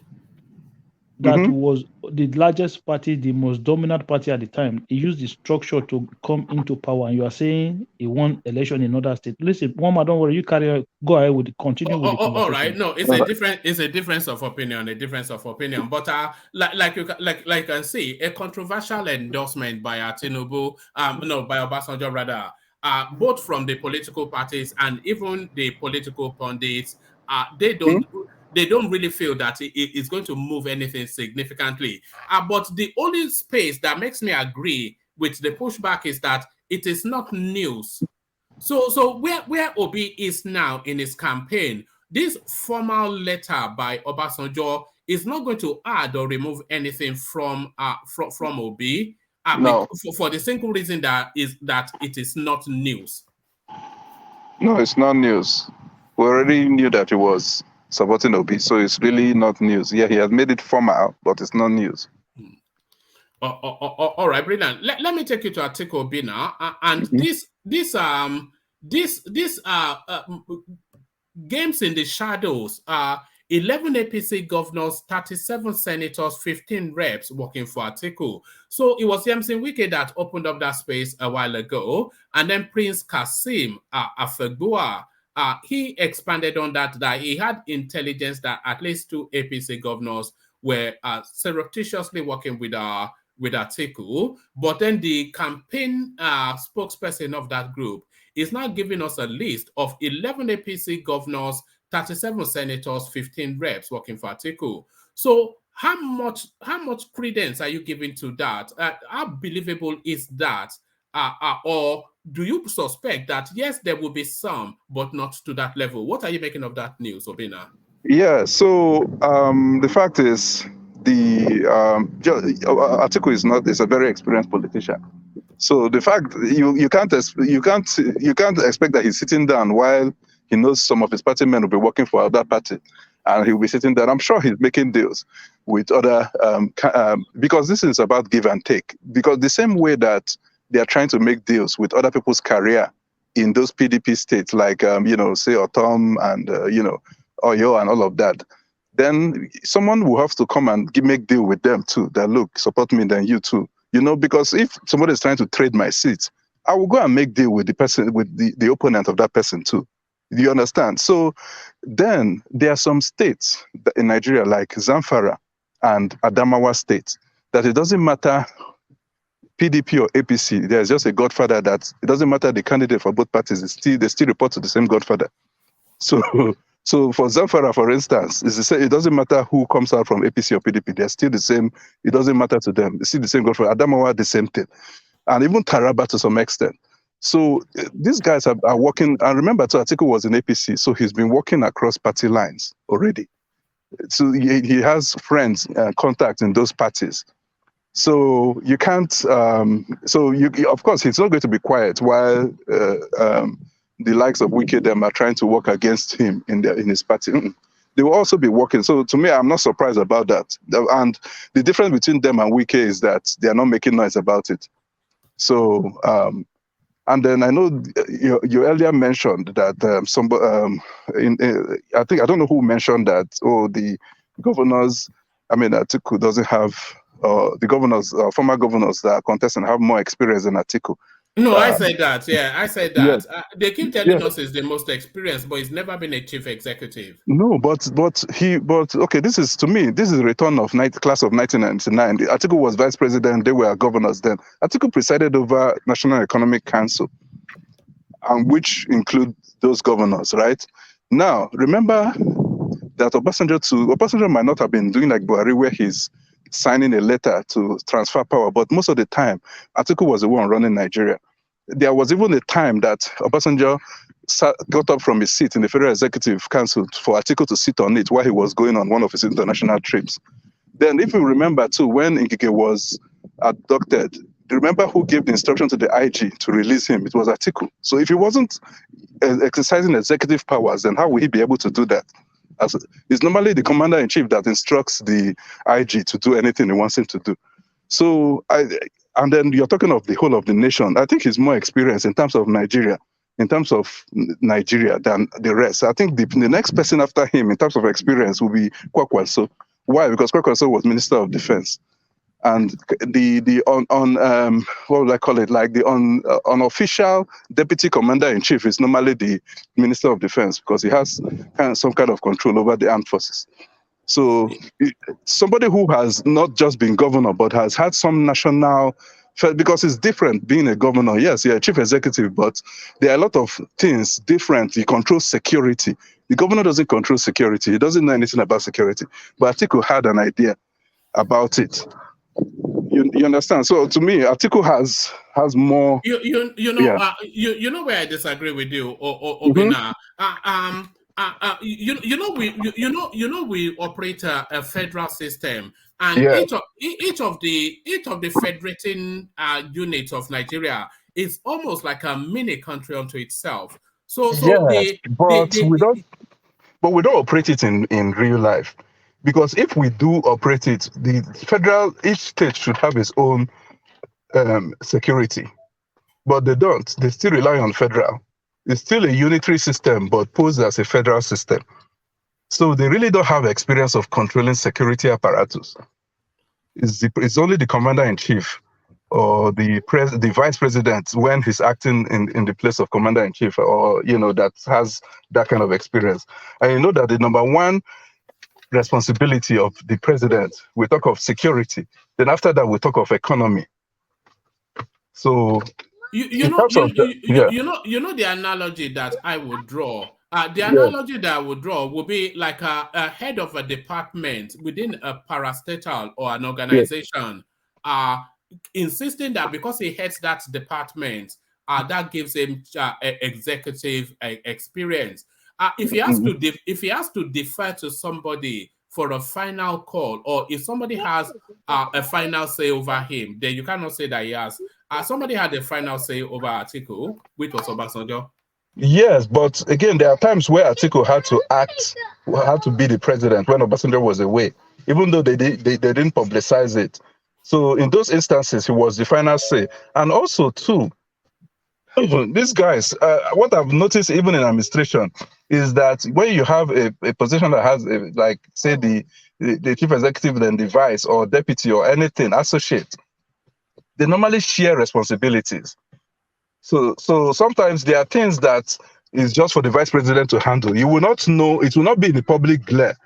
That was the largest party, the most dominant party at the time. He used the structure to come into power. And you are saying he won election in other states. Listen, one man, don't worry. You go ahead with continue with the conversation. All right, no, it's a difference of opinion. But like you can see, a controversial endorsement by Tinubu, by Obasanjo rather, both from the political parties and even the political pundits, they don't really feel that it's going to move anything significantly. But the only space that makes me agree with the pushback is that it is not news. So where Obi is now in his campaign, this formal letter by Obasanjo is not going to add or remove anything from Obi. No. For the simple reason that it is not news. No, it's not news. We already knew that it was supporting Obi, so it's really not news. Yeah, he has made it formal, but it's not news. All right, brilliant. Let me take you to Atiku Obi now, and this games in the shadows. 11 APC governors, 37 senators, 15 reps working for Atiku. So it was Yemsin Wike that opened up that space a while ago, and then Prince Kasim Afegbua. He expanded on that he had intelligence that at least 2 APC governors were surreptitiously working with Atiku, but then the campaign spokesperson of that group is now giving us a list of 11 APC governors, 37 senators, 15 reps working for Atiku. So how much credence are you giving to that? How believable is that? Or do you suspect that, yes, there will be some, but not to that level? What are you making of that news, Obina? Yeah, so the fact is, Atiku is a very experienced politician. So the fact you can't expect that he's sitting down while he knows some of his party men will be working for other party, and he'll be sitting there. I'm sure he's making deals with other because this is about give and take. Because the same way that they are trying to make deals with other people's career in those PDP states, like, say, Otom and, Oyo and all of that, then someone will have to come and make deal with them too, that, look, support me, then you too. Because if somebody is trying to trade my seat, I will go and make deal with the person, with the opponent of that person too. Do you understand? So then there are some states in Nigeria, like Zamfara and Adamawa State, that it doesn't matter PDP or APC, there's just a godfather that it doesn't matter the candidate for both parties, they still report to the same godfather. So for Zamfara, for instance, it doesn't matter who comes out from APC or PDP, they're still the same. It doesn't matter to them. They still the same godfather. Adamawa, the same thing. And even Taraba to some extent. So these guys are working, and remember too, Atiku was in APC, so he's been working across party lines already. So he has friends, contacts in those parties. So you can't. Of course, he's not going to be quiet while the likes of Wike them are trying to work against him in his party. They will also be working. So to me, I'm not surprised about that. And the difference between them and Wike is that they are not making noise about it. So, and then I know you earlier mentioned that I don't know who mentioned that. The governors. Atiku doesn't have. The governors, former governors that are contesting have more experience than Atiku. No, I said that. Yeah, I said that. Yeah. They keep telling us he's the most experienced, but he's never been a chief executive. No, but okay. This is a return of class of 1999. Atiku was vice president. They were governors then. Atiku presided over National Economic Council, which include those governors, right? Now, remember, that Obasanjo might not have been doing like Buhari, where he's signing a letter to transfer power, but most of the time, Atiku was the one running Nigeria. There was even a time that Obasanjo got up from his seat in the Federal Executive Council for Atiku to sit on it while he was going on one of his international trips. Then, if you remember too, when Ngige was abducted, remember who gave the instruction to the IG to release him? It was Atiku. So if he wasn't exercising executive powers, then how will he be able to do that? It's normally the commander-in-chief that instructs the IG to do anything he wants him to do. So, and then you're talking of the whole of the nation. I think he's more experienced in terms of Nigeria than the rest. I think the next person after him in terms of experience will be Kwakwanso. Why? Because Kwakwanso was Minister of Defense. And what would I call it? Like the unofficial deputy commander-in-chief is normally the Minister of Defense, because he has some kind of control over the armed forces. So somebody who has not just been governor, but has had some national, because it's different being a governor. Yes, you're a chief executive, but there are a lot of things different. He controls security. The governor doesn't control security. He doesn't know anything about security. But Atiku had an idea about it. You understand? So to me, Atiku has more. You know where I disagree with you, Obina. We operate a federal system, and each of the federating units of Nigeria is almost like a mini country unto itself. But we don't operate it in real life. Because if we do operate it, each state should have its own security. But they don't. They still rely on federal. It's still a unitary system, but posed as a federal system. So they really don't have experience of controlling security apparatus. It's only the commander-in-chief or the vice president when he's acting in the place of commander-in-chief, or that has that kind of experience. And you know that the number one responsibility of the president, we talk of security, then after that we talk of economy. So the analogy that I would draw, would be like a head of a department within a parastatal or an organization, insisting that because he heads that department, that gives him executive experience. If he has to defer to somebody for a final call, or if somebody has a final say over him, then you cannot say that he has. Somebody had a final say over Atiku, which was Obasanjo. Yes, but again, there are times where Atiku had to be the president when Obasanjo was away, even though they didn't publicize it. So in those instances, he was the final say. And also, too, these guys, what I've noticed even in administration is that when you have a position that has, say, the chief executive, then the vice or deputy or anything, associate, they normally share responsibilities. So sometimes there are things that is just for the vice president to handle. You will not know, it will not be in the public glare,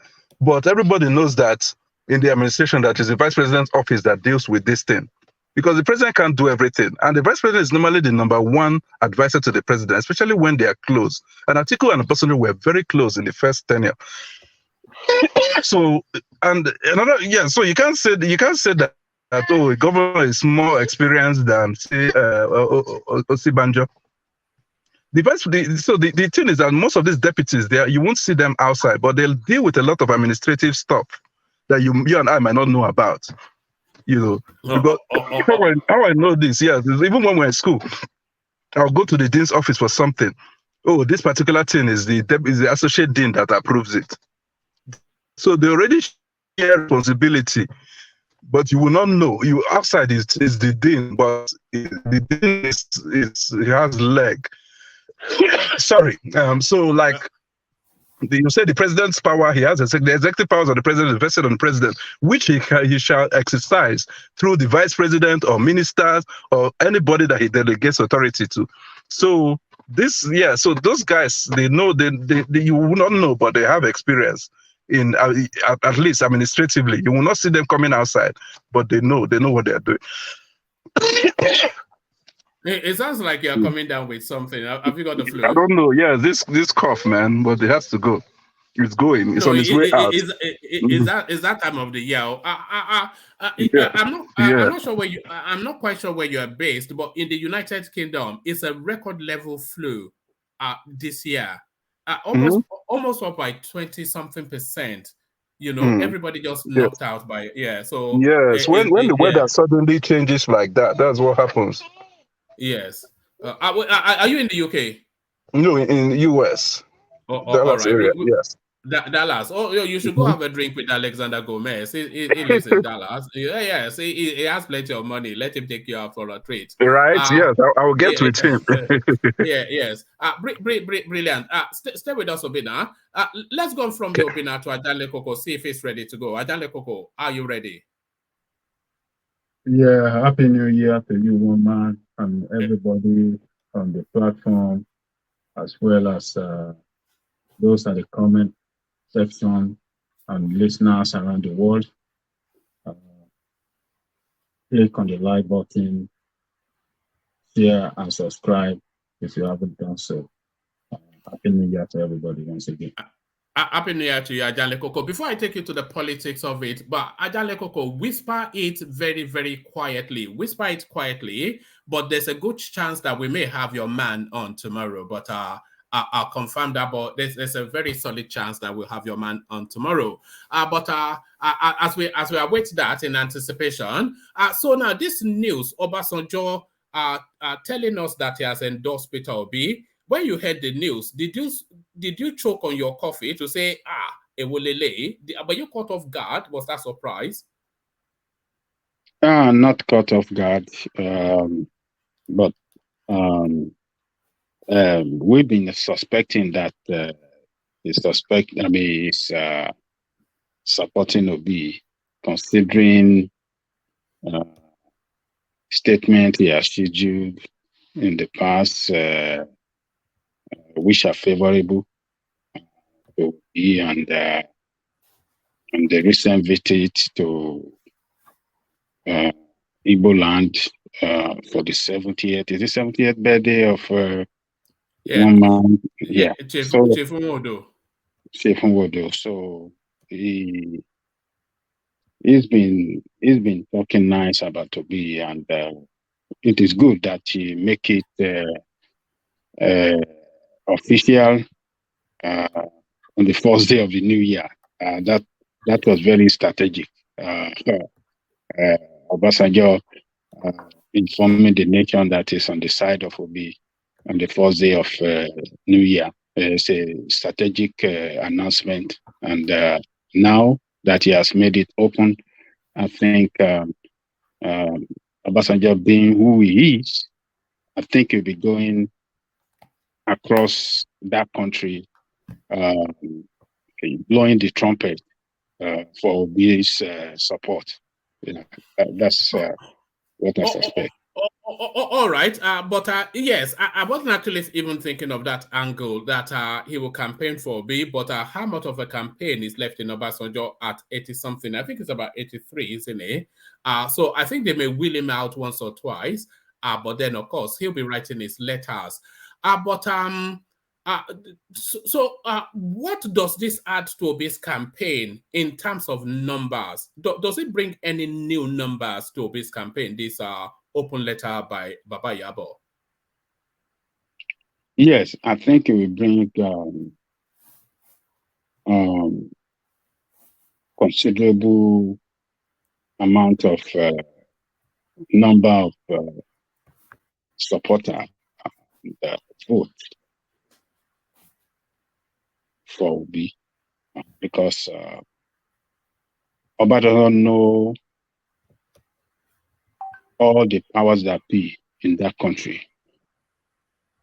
but everybody knows that in the administration that is the vice president's office that deals with this thing. Because the president can't do everything. And the vice president is normally the number one advisor to the president, especially when they are close. And Atiku and Obasanjo were very close in the first tenure. So you can't say that a governor is more experienced than, say, Osibanjo. The thing is that most of these deputies there, you won't see them outside, but they'll deal with a lot of administrative stuff that you and I might not know about. Because how I know this, even when we're in school, I'll go to the dean's office for something. Oh, this particular thing is the associate dean that approves it. So they already share responsibility, but you will not know. You outside is the dean, but the dean he has leg. Sorry. You say the president's power, he has the executive powers of the president is vested on the president, which he shall exercise through the vice president or ministers or anybody that he delegates authority to. So those guys, they know, you will not know, but they have experience in at least administratively. You will not see them coming outside, but they know what they are doing. It sounds like you're coming down with something. Have you got the flu? I don't know. Yeah, this cough, man, but it has to go. It's going. It's So on its way out. is that time of the year? Yeah. I'm not sure where you. I'm not quite sure where you are based, but in the United Kingdom, it's a record level flu this year. Almost up by 20 something percent. You know, everybody just Yes. knocked out by So Yes. When the weather suddenly changes like that, that's what happens. Yes. Are you in the UK? No, in the US. All Dallas right. area. Yes. Dallas. Oh, you should go have a drink with Alexander Gomez. He lives in Dallas. Yes, he has plenty of money. Let him take you out for a treat. Right? Yes, I will get with him. Yes. Brilliant. Stay with us, Obina. Let's go from the Obina to Adanle Koko. See if he's ready to go. Adanle Koko, are you ready? Yeah, Happy New Year to you, woman, and everybody on the platform, as well as those at the comment section and listeners around the world. Click on the like button, share, and subscribe if you haven't done so. Happy New Year to everybody once again. Happy New Year to you, Adanle Koko. Before I take you to the politics of it, but Adanle Koko, whisper it very, very quietly. Whisper it quietly, but there's a good chance that we may have your man on tomorrow. But I'll confirm that. But there's a very solid chance that we'll have your man on tomorrow. But as we await that in anticipation, so now this news, Obasanjo telling us that he has endorsed Peter Obi. When you heard the news, did you choke on your coffee to say, Ewolele? But you caught off guard? Was that surprise? Not caught off guard, but we've been suspecting that he's supporting Obi, considering statement he has scheduled in the past, which are favorable to Obi, and the recent visit to Igbo land for the 70th. Is the 70th birthday of one man? Yeah. Chief Nwodo. So he's been talking nice about Obi, and it is good that he make it official on the first day of the new year. That was very strategic. Obasanjo informing the nation that is on the side of Obi on the first day of New Year. It's a strategic announcement, and now that he has made it open, I think Obasanjo, being who he is, I think he'll be going across that country, blowing the trumpet for Obi's support. That's what I suspect. All right, but yes, I wasn't actually even thinking of that angle that he will campaign for Obi, but how much of a campaign is left in Obasanjo at 80-something? I think it's about 83, isn't it? So I think they may wheel him out once or twice, but then, of course, he'll be writing his letters. So what does this add to Obi's campaign in terms of numbers? Does it bring any new numbers to Obi's campaign, this open letter by Baba Yabo? Yes, I think it will bring considerable amount of number of supporters and vote for Obi, because Oba doesn't know all the powers that be in that country.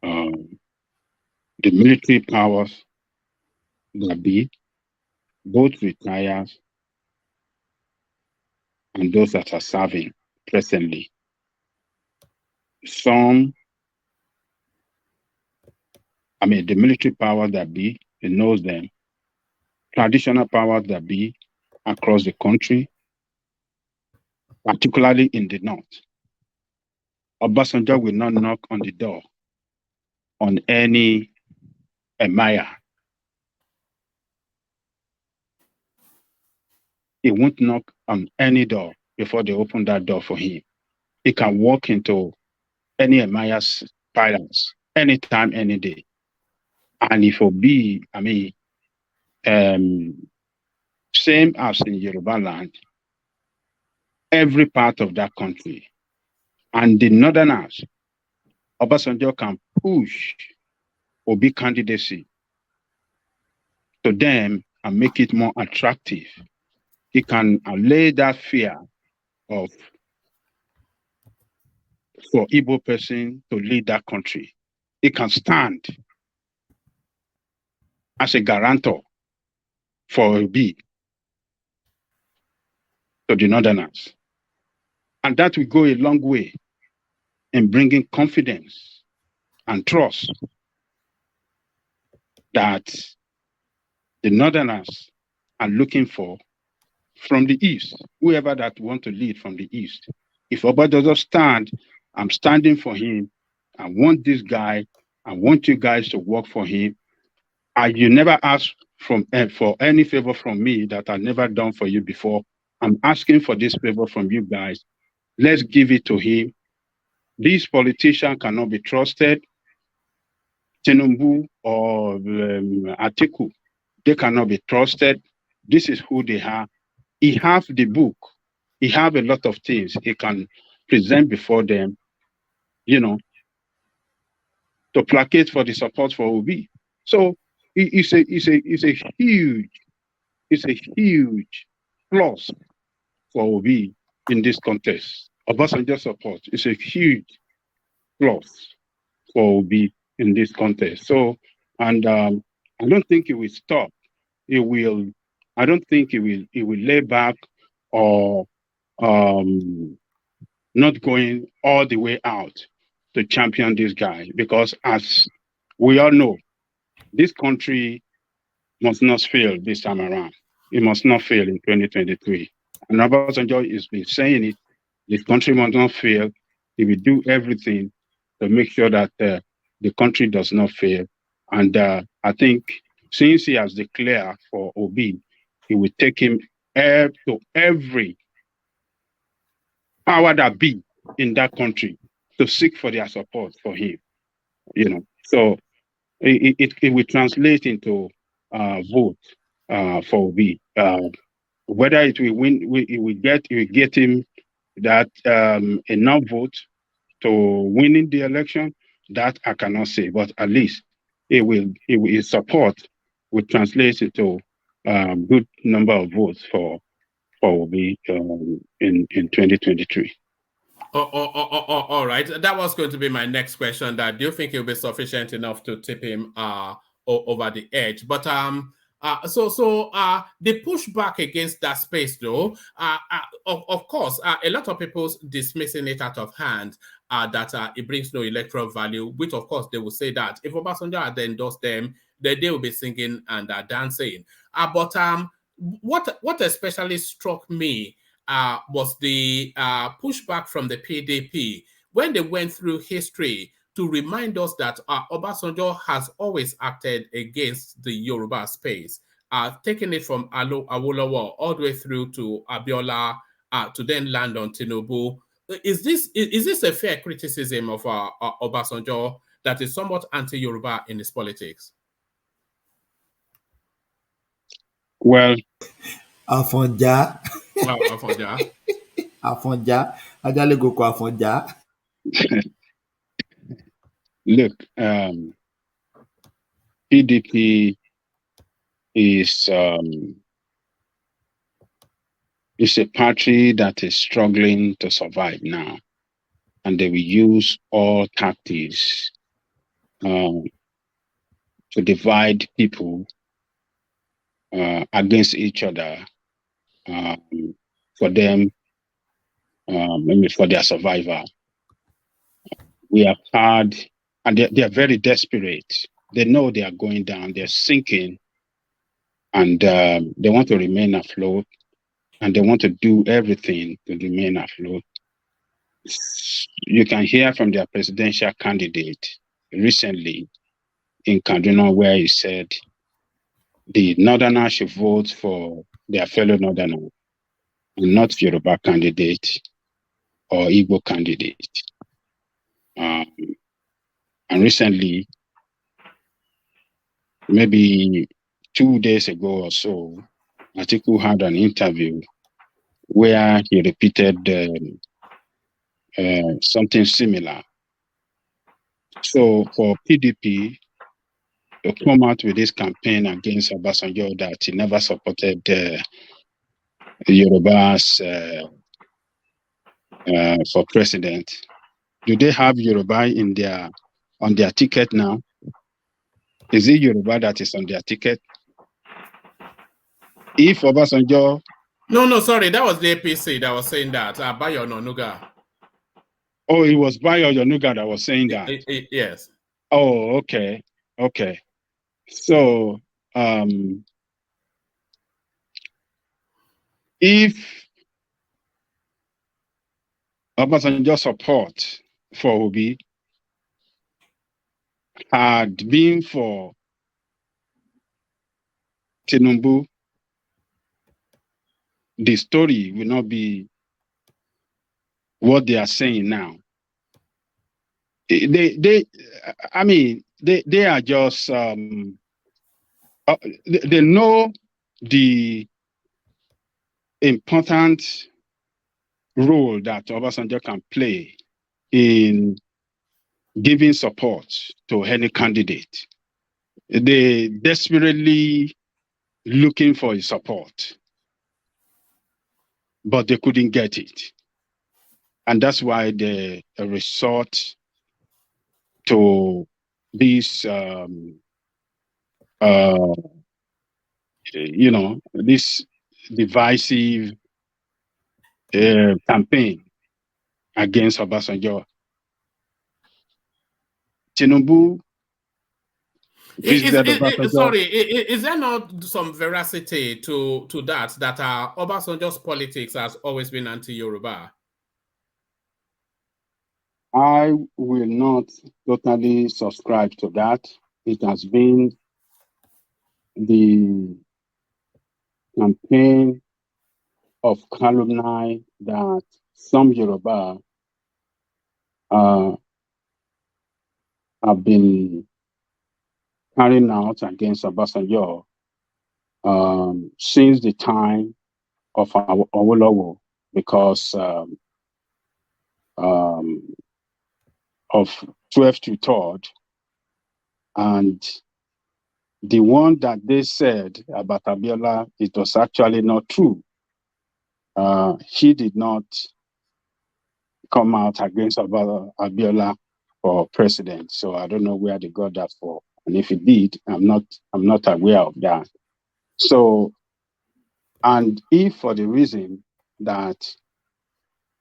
The military powers that be, both retired and those that are serving presently. The military powers that be, he knows them. Traditional powers that be across the country, particularly in the north. Obasanjo will not knock on the door on any emir He won't knock on any door before they open that door for him. He can walk into any Emaya's palace anytime, any day. And if Obi, same as in Yoruba land, every part of that country, and the northerners, Obasanjo can push Obi candidacy to them and make it more attractive. He can allay that fear of for Igbo person to lead that country. He can stand as a guarantor for Obi to the northerners. And that will go a long way in bringing confidence and trust that the northerners are looking for from the east, whoever that want to lead from the east. If Oba doesn't stand, I'm standing for him. I want this guy. I want you guys to work for him. You never ask for any favor from me that I've never done for you before. I'm asking for this favor from you guys. Let's give it to him. These politicians cannot be trusted. Tinubu or Atiku, they cannot be trusted. This is who they are. He have the book. He have a lot of things he can present before them, to placate for the support for Obi. So it's a huge plus for Obi in this contest. Obasanjo support is a huge plus for Obi in this contest. So, and I don't think it will stop. I don't think it will lay back or not going all the way out to champion this guy, because as we all know, this country must not fail this time around. It must not fail in 2023. And Obasanjo has been saying it. This country must not fail. He will do everything to make sure that the country does not fail. And I think since he has declared for Obi, he will take him to every power that be in that country to seek for their support for him. So it will translate into vote for Obi. Whether it will win, it will get him that enough vote to winning the election. That I cannot say, but at least his support will translate into good number of votes for Obi in 2023. All right. That was going to be my next question. That do you think it will be sufficient enough to tip him over the edge? But the pushback against that space, though, of course, a lot of people dismissing it out of hand, that it brings no electoral value, which, of course, they will say that if Obasanjo had endorsed them, then they will be singing and dancing. But what especially struck me was the pushback from the PDP when they went through history to remind us that Obasanjo has always acted against the Yoruba space, taking it from Awolowo all the way through to Abiola, to then land on Tinubu. Is this a fair criticism of Obasanjo that is somewhat anti-Yoruba in his politics? Well, Afonja. Afonja. Afonja. Ajalegoko Afonja. Look, PDP is a party that is struggling to survive now, and they will use all tactics to divide people against each other for them, for their survival. We have had, and they are very desperate. They know they are going down, they're sinking, and they want to remain afloat, and they want to do everything to remain afloat. You can hear from their presidential candidate recently in Kaduna, where he said the Northerners should vote for their fellow Northerners. and not Yoruba candidate or Igbo candidate. And recently, maybe 2 days ago or so, Atiku had an interview where he repeated something similar. So for PDP to come out with this campaign against Obasanjo that he never supported Yorubas for president, do they have Yoruba on their ticket now? Is it Yoruba that is on their ticket? If Obasanjo... No, sorry, that was the APC that was saying that. Bayo Onanuga. Oh, it was Bayo Onanuga that was saying that. Yes. Oh, okay. So, if Obasanjo's support for Obi had been for Tinubu, the story will not be what they are saying now. They are just they know the important role that Obasanjo can play in giving support to any candidate. They desperately looking for his support, but they couldn't get it. And that's why they resort to this, this divisive campaign against Obasanjo. Tinubu visited Obasanjo. Sorry, is there not some veracity to that Obasanjo's politics has always been anti-Yoruba? I will not totally subscribe to that. It has been the campaign of calumny that some Yoruba have been carrying out against Obasanjo since the time of Awolowo, because of 12th to 3rd, and the one that they said about Abiola, it was actually not true. He did not come out against Abiola for president, so I don't know where they got that for. And if he did, I'm not aware of that. So, and if for the reason that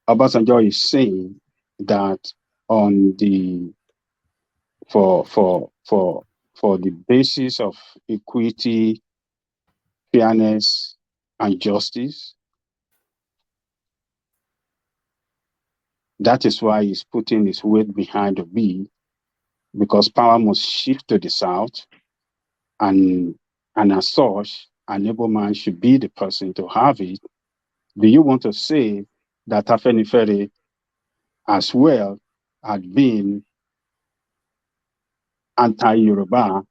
Obasanjo is saying that on the for the basis of equity, fairness, and justice, that is why he's putting his weight behind the bill, because power must shift to the South, and as such, an able man should be the person to have it. Do you want to say that Afenifere as well had been anti-Yoruba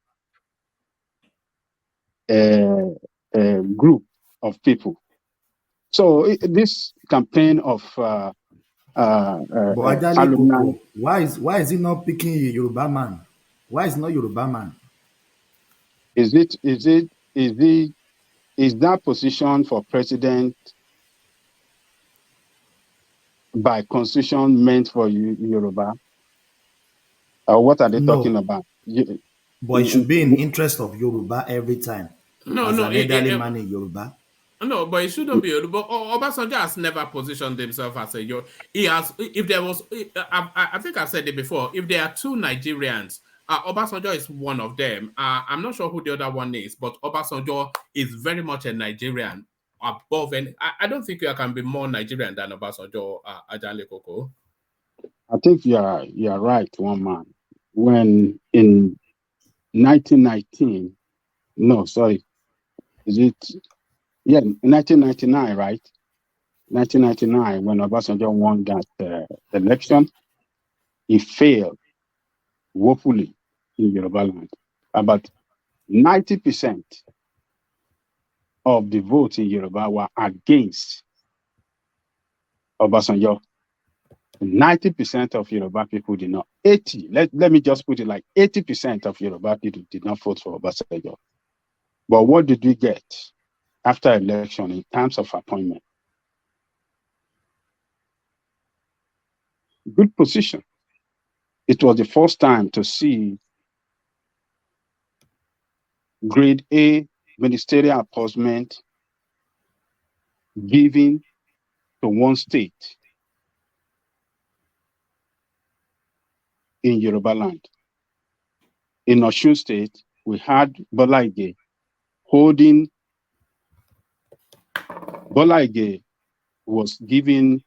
group of people? So this campaign of Koko, why is he not picking a Yoruba man? Why is not Yoruba man? Is that position for president by constitution meant for Yoruba? What are they talking about? But it should be in interest of Yoruba every time. No, as no, an elderly man in Yoruba. No, but it shouldn't be. But Obasanjo has never positioned himself as a Yoruba. He has. If there was, I think I've said it before. If there are two Nigerians, Obasanjo is one of them. I'm not sure who the other one is, but Obasanjo is very much a Nigerian above. And I don't think you can be more Nigerian than Obasanjo, Ajale Koko. I think you are right, one man. When in 1919, no, sorry, is it? Yeah, 1999, right? 1999, when Obasanjo won that election, he failed woefully in Yoruba land. About 90% of the votes in Yoruba were against Obasanjo. 90% of Yoruba people did not. 80, let me just put it like 80% of Yoruba people did not vote for Obasanjo. But what did we get after election in terms of appointment? Good position. It was the first time to see grade A ministerial appointment given to one state in Yoruba land. In Osun State, we had Bola Ige holding. Bola Ige was given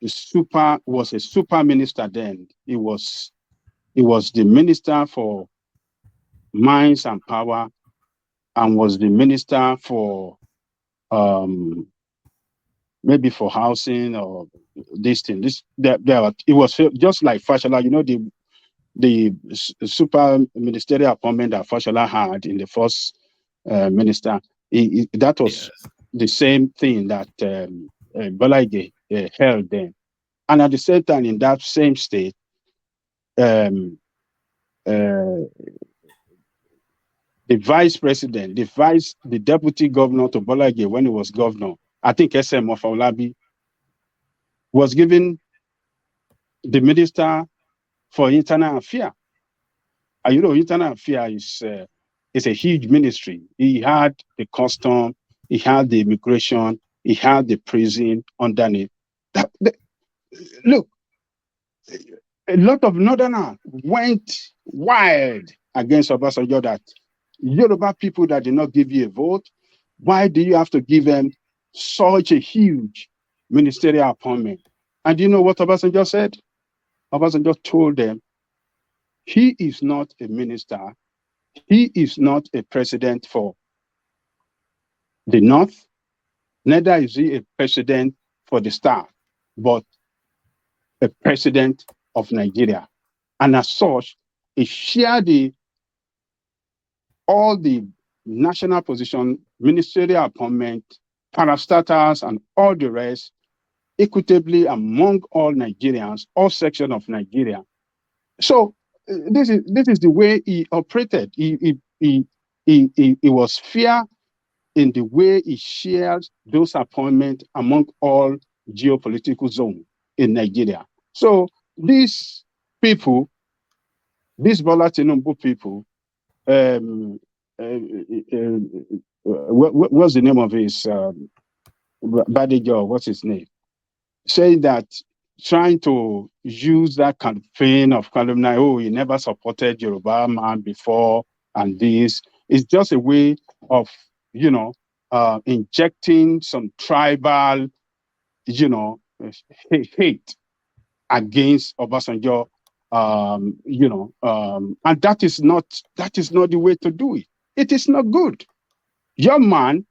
a super minister then. He was the minister for mines and power, and was the minister for maybe for housing or this thing. It was just like Fashola, you know, the super ministerial appointment that Fashola had in the first minister. That was the same thing that Bola Ige held then. And at the same time, in that same state, the vice president, the deputy governor to Bola Ige when he was governor, I think SM Mofolabi, was given the minister for internal affairs. And you know, internal affairs is a huge ministry. He had the custom, he had the immigration, he had the prison underneath. Look, a lot of Northerners went wild against Obasanjo that Yoruba people that did not give you a vote, why do you have to give them such a huge ministerial appointment? And you know what Obasanjo said? Obasanjo told them, he is not a minister, he is not a president for the North, neither is he a president for the South, but a president of Nigeria. And as such, he shared all the national position, ministerial appointment, parastatals, and all the rest equitably among all Nigerians, all sections of Nigeria. So this is the way he operated. He was fair in the way he shared those appointments among all geopolitical zones in Nigeria. So these people, these Bola Tinubu people, what's the name of his Badijo? What's his name? Saying that, trying to use that campaign of calumny, oh, he never supported Yoruba man before, and this is just a way of, you know, injecting some tribal, you know, hate against Obasanjo, you know, and that is not the way to do it. It is not good. Your man,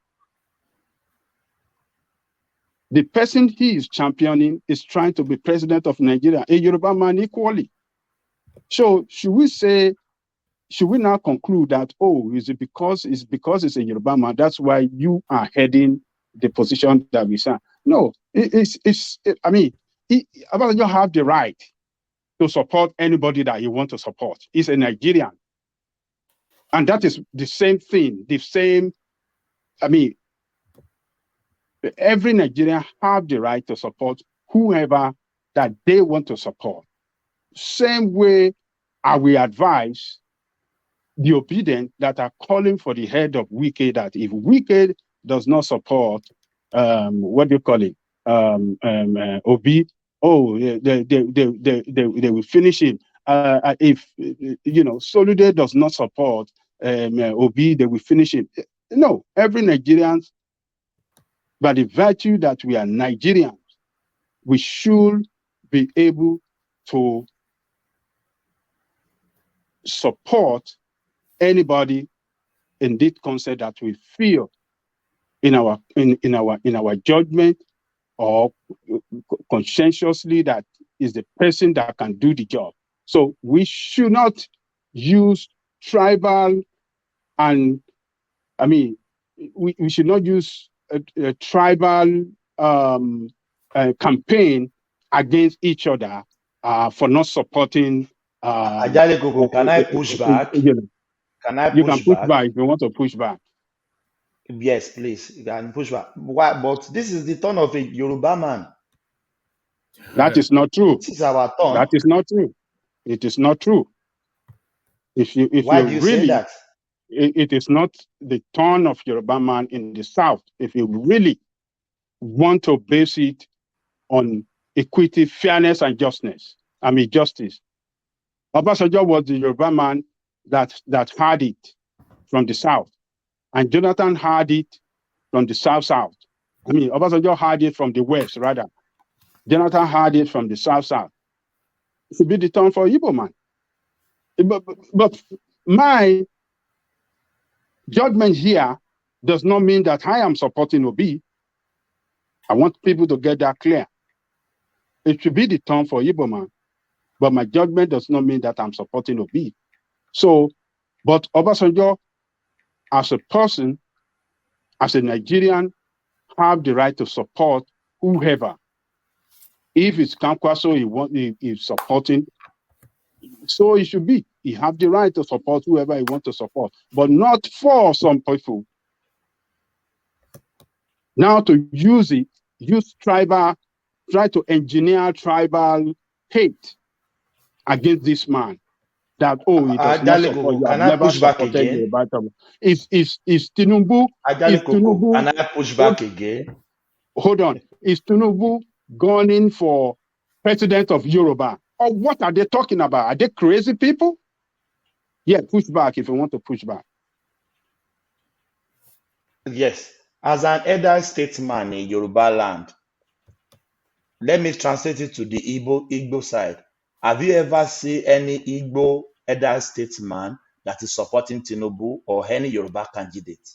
the person he is championing, is trying to be president of Nigeria, a Yoruba man equally. So should we now conclude that, oh, is it because it's a Yoruba man, that's why you are heading the position that we saw? No, I mean, Obasanjo have the right to support anybody that he wants to support. He's a Nigerian. And that is the same thing, I mean, every Nigerian have the right to support whoever that they want to support. Same way I will advise the obedient that are calling for the head of Wike, that if Wike does not support, what do you call it, Obi, oh, they will finish him. If, you know, Solude does not support Obi, they will finish him. No, every Nigerian, by the virtue that we are Nigerians, we should be able to support anybody in this concept that we feel in our judgment or conscientiously that is the person that can do the job. So we should not use tribal and, I mean, we should not use a tribal campaign against each other for not supporting. Ajalikoko, can I push back? Can I you can push push back? back if you want to push back. Yes, please. You can push back. Why? But this is the turn of a Yoruba man. That is not true. This is our turn. That is not true. It is not true. Why do you say that? It is not the turn of Yoruba man in the South. If you really want to base it on equity, fairness, and justice. Obasanjo was the Yoruba man that had it from the South, and Jonathan had it from the South. Obasanjo had it from the West, rather. Jonathan had it from the South. It should be the turn for Igbo man. But my judgment here does not mean that I am supporting Obi. I want people to get that clear. It should be the turn for Igbo man, but my judgment does not mean that I'm supporting Obi. So, but Obasanjo, as a person, as a Nigerian, have the right to support whoever. If it's Kwankwaso he's supporting, so it should be. He have the right to support whoever he wants to support, but not for some people. Now to use tribal, try to engineer tribal hate against this man. That he does not support you. Can I've I never push back supported again? you. Is Tinubu? Can I push back again? Hold on. Is Tinubu gone in for president of Yoruba? Or what are they talking about? Are they crazy people? Yeah, push back if you want to push back. Yes. As an elder statesman in Yoruba land, let me translate it to the Igbo side. Have you ever seen any Igbo elder statesman that is supporting Tinubu or any Yoruba candidate?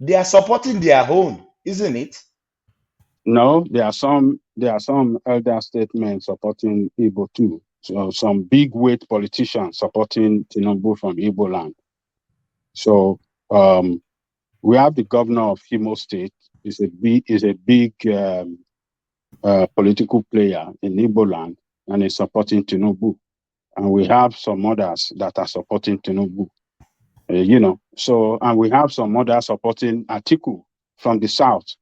They are supporting their own, isn't it? No, there are some elder statesmen supporting Igbo too. So some big weight politicians supporting Tinubu from Igbo land. So we have the governor of Imo State. Is a big political player in Igbo land and is supporting Tinubu. And we have some others that are supporting Tinubu. So, and we have some others supporting Atiku from the South.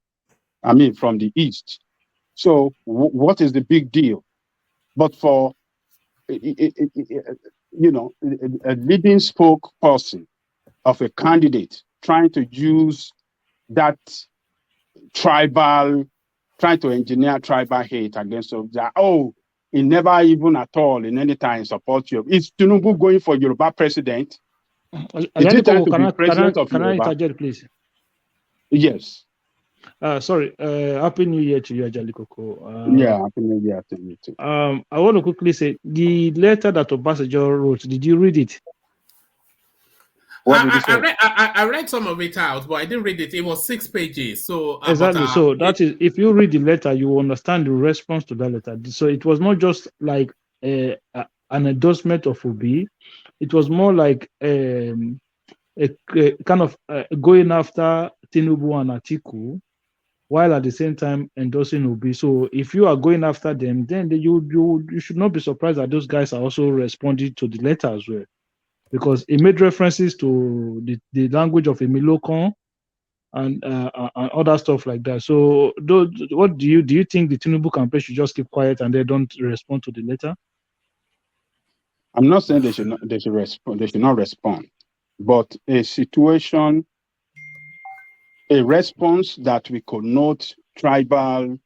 From the East. So what is the big deal? But for, a leading spokesperson of a candidate trying to use that trying to engineer tribal hate against that, he never even at all in any time support you. Is Tinubu going for Yoruba president? Is it time to be president of Yoruba? Can I interject, please? Yes. Sorry. Happy New Year to you, Ajalikoko. Yeah, Happy New Year to you too. I want to quickly say the letter that Obasanjo wrote. Did you read it? What did you say? I read some of it out, but I didn't read it. It was 6 pages. So exactly. So that is, if you read the letter, you will understand the response to that letter. So it was not just like an endorsement of Obi. It was more like a kind of going after Tinubu and Atiku, while at the same time endorsing Obi. So if you are going after them, then you should not be surprised that those guys are also responding to the letter as well, because it made references to the language of Emilokon and other stuff like that. So what do you think the Tinubu campaign should just keep quiet and they don't respond to the letter? I'm not saying they should not respond, but a response that we connote tribal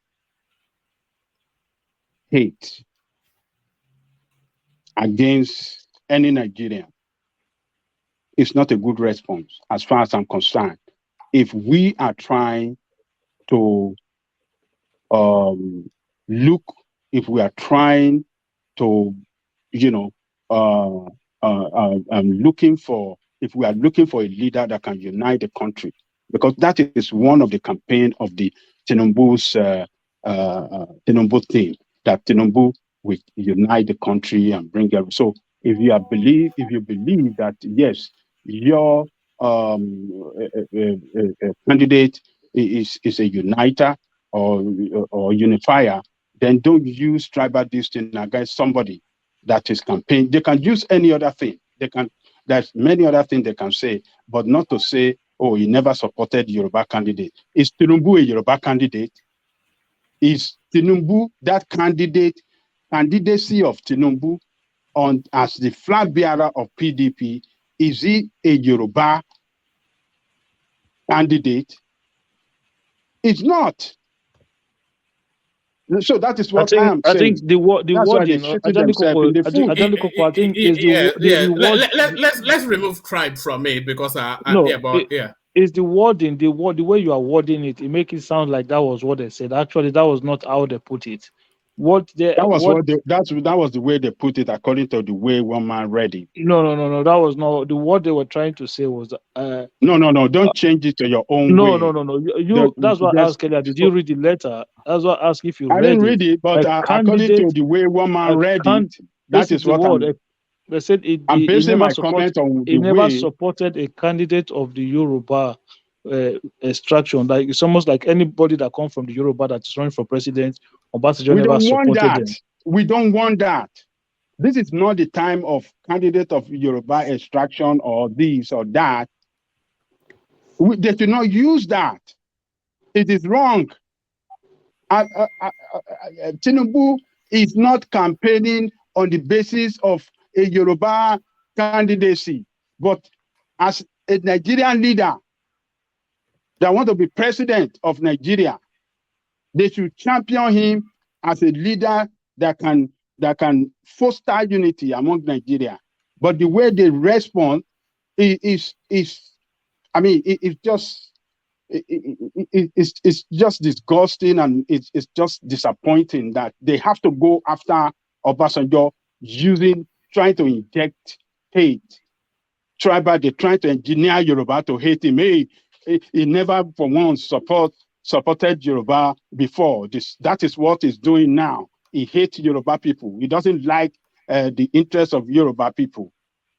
hate against any Nigerian is not a good response as far as I'm concerned. If we are trying to if we are trying to, if we are looking for a leader that can unite the country, because that is one of the campaign of the Tinubu's Tinubu thing, that Tinubu will unite the country and bring everything. So if you believe that yes, your candidate is a uniter or unifier, then don't use tribal distinction against somebody that is campaign. They can use any other thing. There's many other things they can say, but not to say, oh, he never supported Yoruba candidate. Is Tinubu a Yoruba candidate? Is Tinubu that candidacy of Tinubu as the flag bearer of PDP, is he a Yoruba candidate? It's not. So that is what I am saying. I think the wording, Ajali Koko, I think is the word. Let's remove tribe from it because It's the wording, the way you are wording it. It makes it sound like that was what they said. Actually, that was not how they put it. That was the way they put it, according to the way one man read it. No. That was not the word they were trying to say was. No. Don't change it to your own way. No. That's what I asked earlier. Did you read the letter? That's what I asked if you read it. I didn't read it, but according to the way one man read it, that is what they said. I'm basing my comment on the way. He never supported a candidate of the Yoruba extraction. Like it's almost like anybody that comes from the Yoruba that is running for president. Obasanjo never supported them. We don't want that. This is not the time of candidate of Yoruba extraction or this or that. They should not use that. It is wrong. Tinubu is not campaigning on the basis of a Yoruba candidacy, but as a Nigerian leader that want to be president of Nigeria, they should champion him as a leader that can foster unity among Nigeria. But the way they respond it's just disgusting, and it's just disappointing that they have to go after Obasanjo trying to inject hate. They're trying to engineer Yoruba to hate him. He never for once supported Yoruba before. That is what he's doing now. He hates Yoruba people. He doesn't like the interests of Yoruba people.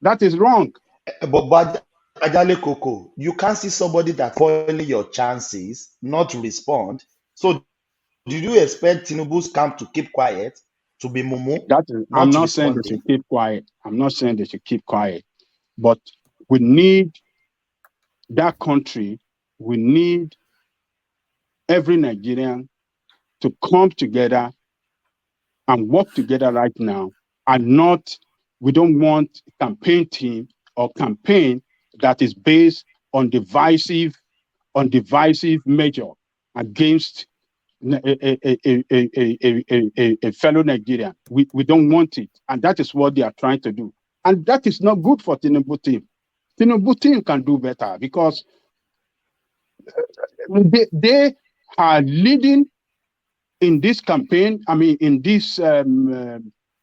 That is wrong. But Ajale Koko, you can't see somebody that spoiling your chances, not to respond. So do you expect Tinubu's camp to keep quiet, to be mumu? I'm not saying they should keep quiet. I'm not saying they should keep quiet. But we need that country. We need every Nigerian to come together and work together right now, and we don't want a campaign team or campaign that is based on divisive measure against a fellow Nigerian. We don't want it, and that is what they are trying to do, and that is not good for Tinubu team. Tinubu team can do better because they are leading in this campaign. In this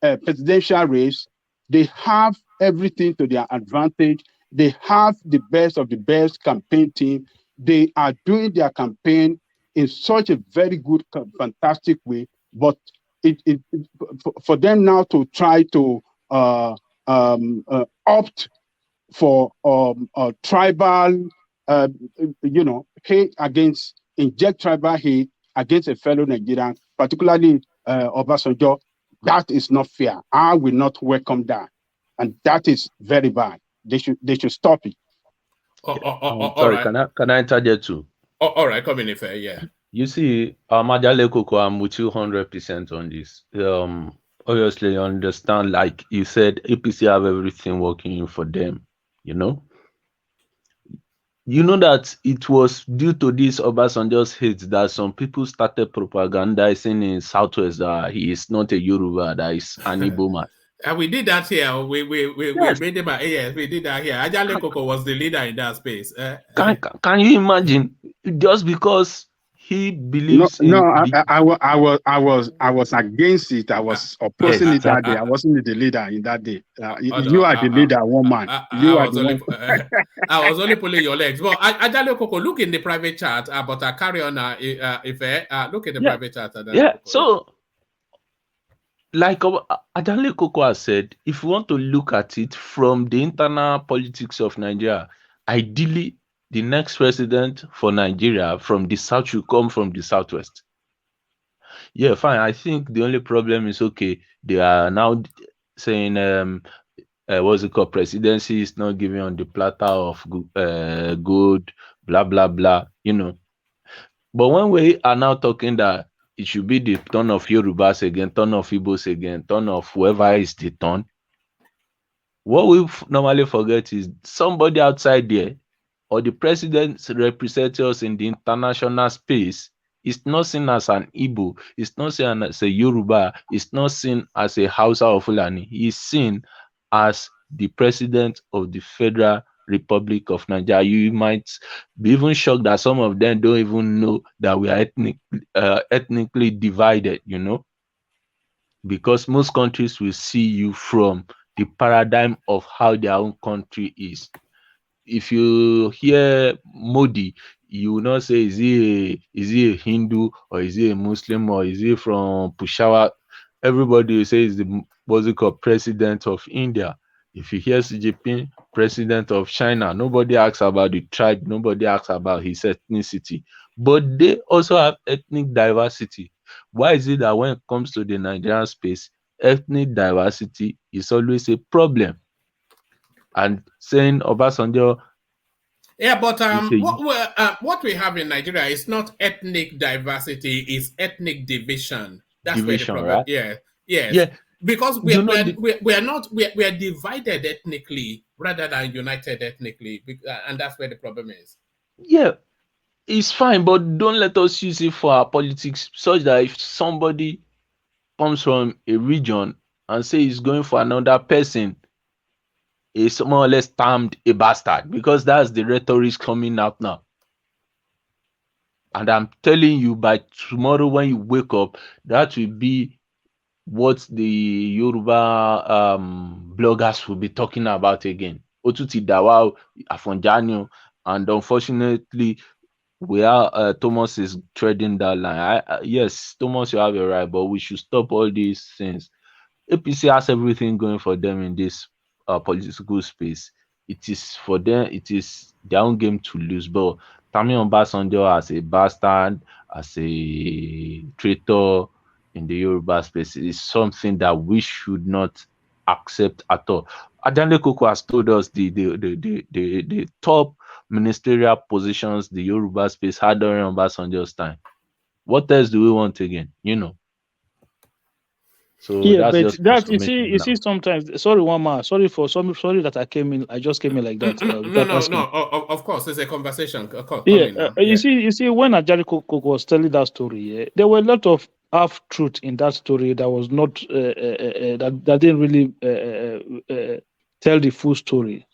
presidential race, they have everything to their advantage. They have the best of the best campaign team. They are doing their campaign in such a very good, fantastic way. But for them now to try to opt for tribal, hate inject tribal hate against a fellow Nigerian, particularly Obasanjo, that is not fair. I will not welcome that, and that is very bad. They should stop it. Sorry, right. Can I interject too? All right, come in if yeah. You see, Ajale Koko, I'm with you 100% on this. Obviously, you understand, like you said, APC have everything working for them. You know that it was due to this Obasanjo's hate that some people started propagandizing in Southwest that he is not a Yoruba, that is an Igbo man. We did that here. We made it by yes, we did that here. Ajale Koko was the leader in that space. Can you imagine? Just because he No, believes no, in I was against it. I was opposing it that day. I wasn't the leader in that day. Hold You on. are the leader, one man. You are was the only one. I was only pulling your legs. But Ajale Koko, look in the private chat. But carry on. If look at the yeah, private chat. Ajale yeah. Koko. So, like Adale Koko has said, if we want to look at it from the internal politics of Nigeria, ideally, the next president for Nigeria from the south should come from the southwest. Yeah, fine. I think the only problem is okay. They are now saying what's it called? Presidency is not giving on the platter of good, blah blah blah. You know. But when we are now talking that it should be the turn of Yorubas again, turn of Igbos again, turn of whoever is the turn, what we normally forget is somebody outside there or the president representing us in the international space is not seen as an Igbo, it's not seen as a Yoruba, it's not seen as a Hausa or Fulani. He's seen as the president of the Federal Republic of Nigeria. You might be even shocked that some of them don't even know that we are ethnically divided, you know, because most countries will see you from the paradigm of how their own country is. If you hear Modi, you will not say is he a Hindu or is he a Muslim or is he from Peshawar. Everybody will say is the what's it called president of India. If you hear Xi Jinping, president of China, nobody asks about the tribe, nobody asks about his ethnicity. But they also have ethnic diversity. Why is it that when it comes to the Nigerian space, ethnic diversity is always a problem? And saying Obasanjo, yeah, but what we have in Nigeria is not ethnic diversity; it's ethnic division. That's where the division, problem. right? Yeah, yes. Yeah, Because you know we are divided ethnically rather than united ethnically, and that's where the problem is. yeah, it's fine, but don't let us use it for our politics such that if somebody comes from a region and say he's going for another person, is more or less termed a bastard, because that's the rhetoric coming out now. And I'm telling you, by tomorrow when you wake up, that will be what the Yoruba bloggers will be talking about again. Otuti Dawa, Afonjanu, and unfortunately, Thomas is treading that line. Yes, Thomas, you have a right, but we should stop all these things. APC has everything going for them in this political space. It is for them, it is their own game to lose. But Tami Obasanjo as a bastard, as a traitor in the Yoruba space is something that we should not accept at all. Adane Koko has told us the top ministerial positions the Yoruba space had during Obasanjo's time. What else do we want again? You know. So Yeah, that's but just that confirmation now. sometimes. Sorry, one man. Sorry that I came in. I just came in like that. No. Of course, it's a conversation. Yeah, Now. you see, when Ajari Koko was telling that story, yeah, there were a lot of half truth in that story that was not that didn't really tell the full story.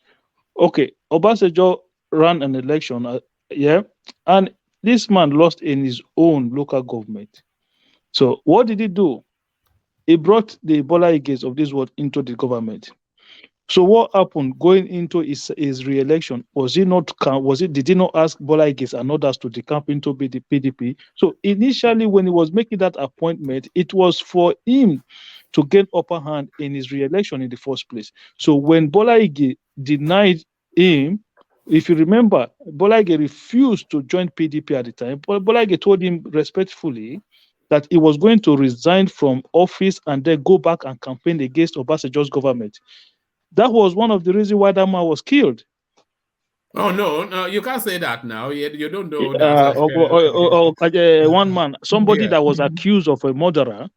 Okay, Obasanjo ran an election, yeah, and this man lost in his own local government. So what did he do? He brought the Bola Iges of this world into the government. So what happened going into his re-election? Did he not ask Bola Iges and others to decamp into the PDP? So initially, when he was making that appointment, it was for him to gain upper hand in his re-election in the first place. So when Bola Ige denied him, if you remember, Bola Ige refused to join PDP at the time. Bola Ige told him respectfully that he was going to resign from office and then go back and campaign against Obasanjo's government. That was one of the reasons why that man was killed. Oh no, you can't say that now. You don't know. One man, somebody that was accused of a murderer,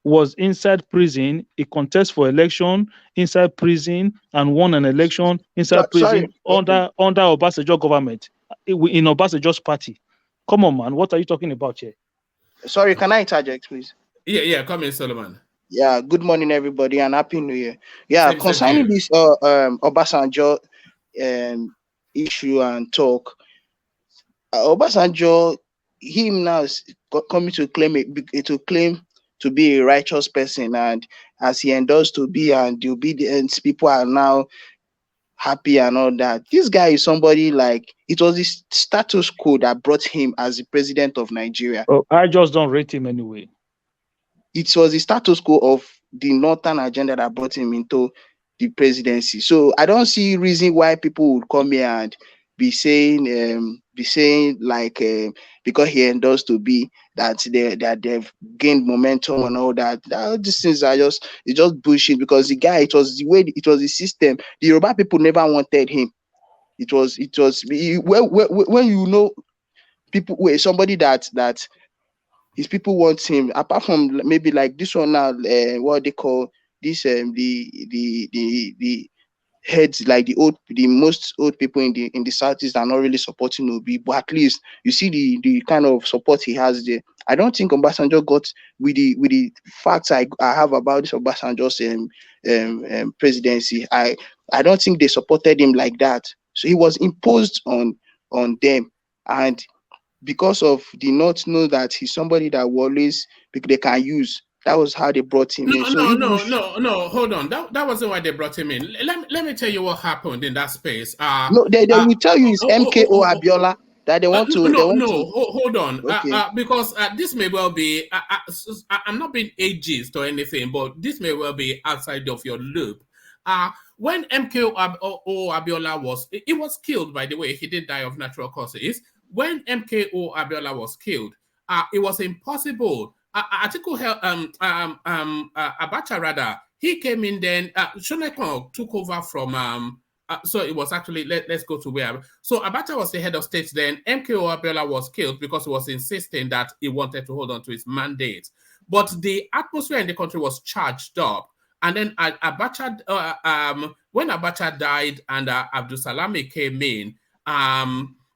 was inside prison. He contested for election inside prison and won an election inside prison under Obasanjo government in Obasanjo's party. Come on, man, what are you talking about here? Sorry, can I interject, please? Yeah, come in, Solomon. Yeah, good morning, everybody, and happy New Year. Yeah, concerning this Obasanjo issue and talk, Obasanjo him now coming to claim to be a righteous person, and as he endorsed to be, and the obedience people are now happy and all that. This guy is somebody like, it was the status quo that brought him as the president of Nigeria. Oh, I just don't rate him anyway. It was the status quo of the northern agenda that brought him into the presidency. So I don't see reason why people would come here and be saying like because he endorsed to be that they've gained momentum and all that. These things are it's just bullshit, because the guy, it was the system. The Yoruba people never wanted him. When you know people, somebody that his people want him, apart from maybe like this one now, what they call this, the heads, like the most old people in the southeast are not really supporting Obi, but at least you see the kind of support he has there. I don't think Obasanjo got with the facts I have about this Obasanjo's presidency. I don't think they supported him like that. So he was imposed on them, and because of the not know that he's somebody that will always they can use. That was how they brought him in. So No. Hold on. That wasn't why they brought him in. Let me tell you what happened in that space. No, they will tell you it's MKO Abiola that they want to. Hold on. Okay. Because this may well be. I'm not being ageist or anything, but this may well be outside of your loop. When MKO Abiola he was killed, by the way, he did die of natural causes. When MKO Abiola was killed, it was impossible. Atiku Abacha rather, he came in then. Shonekong took over from. So it was actually let's go to where. So Abacha was the head of state then. MKO Abiola was killed because he was insisting that he wanted to hold on to his mandate. But the atmosphere in the country was charged up. And then Abacha, when Abacha died and Abdul Salami came in,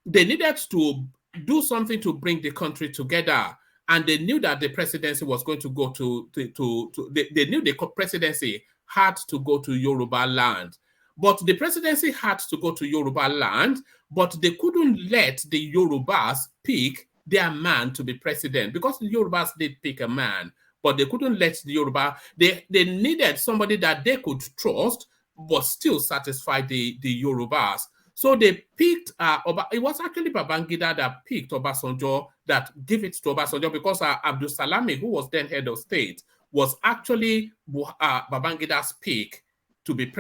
they needed to do something to bring the country together. And they knew that the presidency was going to go they knew the presidency had to go to Yoruba land. But the presidency had to go to Yoruba land, but they couldn't let the Yorubas pick their man to be president, because the Yorubas did pick a man, but they couldn't let the Yoruba, they needed somebody that they could trust, but still satisfy the Yorubas. So they picked, it was actually Babangida that picked Obasanjo, that gave it to Obasanjo, because Abdul Salami, who was then head of state, was actually Babangida's pick to be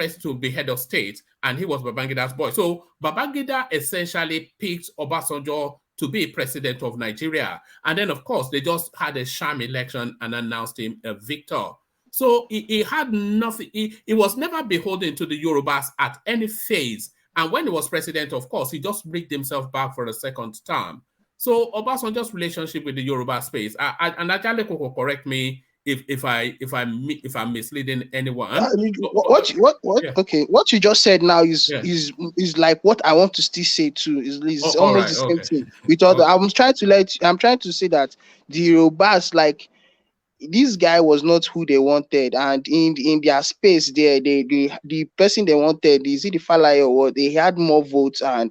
head of state, and he was Babangida's boy. So Babangida essentially picked Obasanjo to be president of Nigeria. And then, of course, they just had a sham election and announced him a victor. So he had nothing. He was never beholden to the Yorubas at any phase. And when he was president, of course, he just rigged himself back for a second term. So Obasanjo's relationship with the Yoruba space, and Ajale Koko correct me if I'm misleading anyone. What you just said now is like what I want to still say too. Is almost the same thing. I'm trying to say that the Yorubas, like, this guy was not who they wanted, and in their space there, the person they wanted, is it the Falai or what? They had more votes than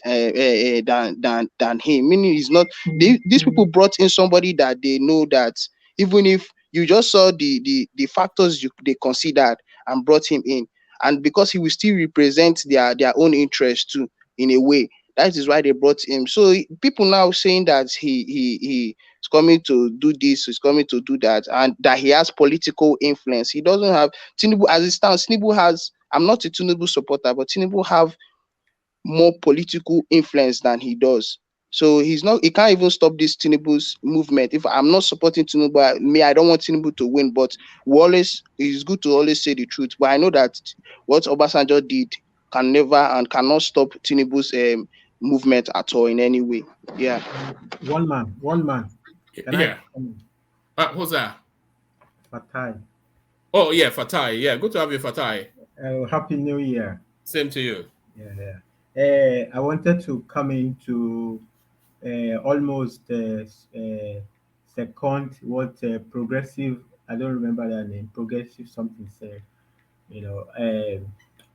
him. Meaning, he's not. These people brought in somebody that they know that even if you just saw the factors they considered and brought him in, and because he will still represent their own interest too in a way. That is why they brought him. So people now saying that he is coming to do this, he's coming to do that, and that he has political influence. He doesn't have Tinubu as it stands. Tinubu has. I'm not a Tinubu supporter, but Tinubu have more political influence than he does. So he can't even stop this Tinubu's movement. If I'm not supporting Tinubu, I don't want Tinubu to win, but it's good to always say the truth. But I know that what Obasanjo did can never and cannot stop Tinubu's movement at all in any way. Yeah. One man. Yeah. Who's that? Fatai. Oh yeah, Fatai. Yeah, good to have you, Fatai. Happy New Year. Same to you. Yeah. I wanted to come into almost second what progressive. I don't remember that name. Progressive something said.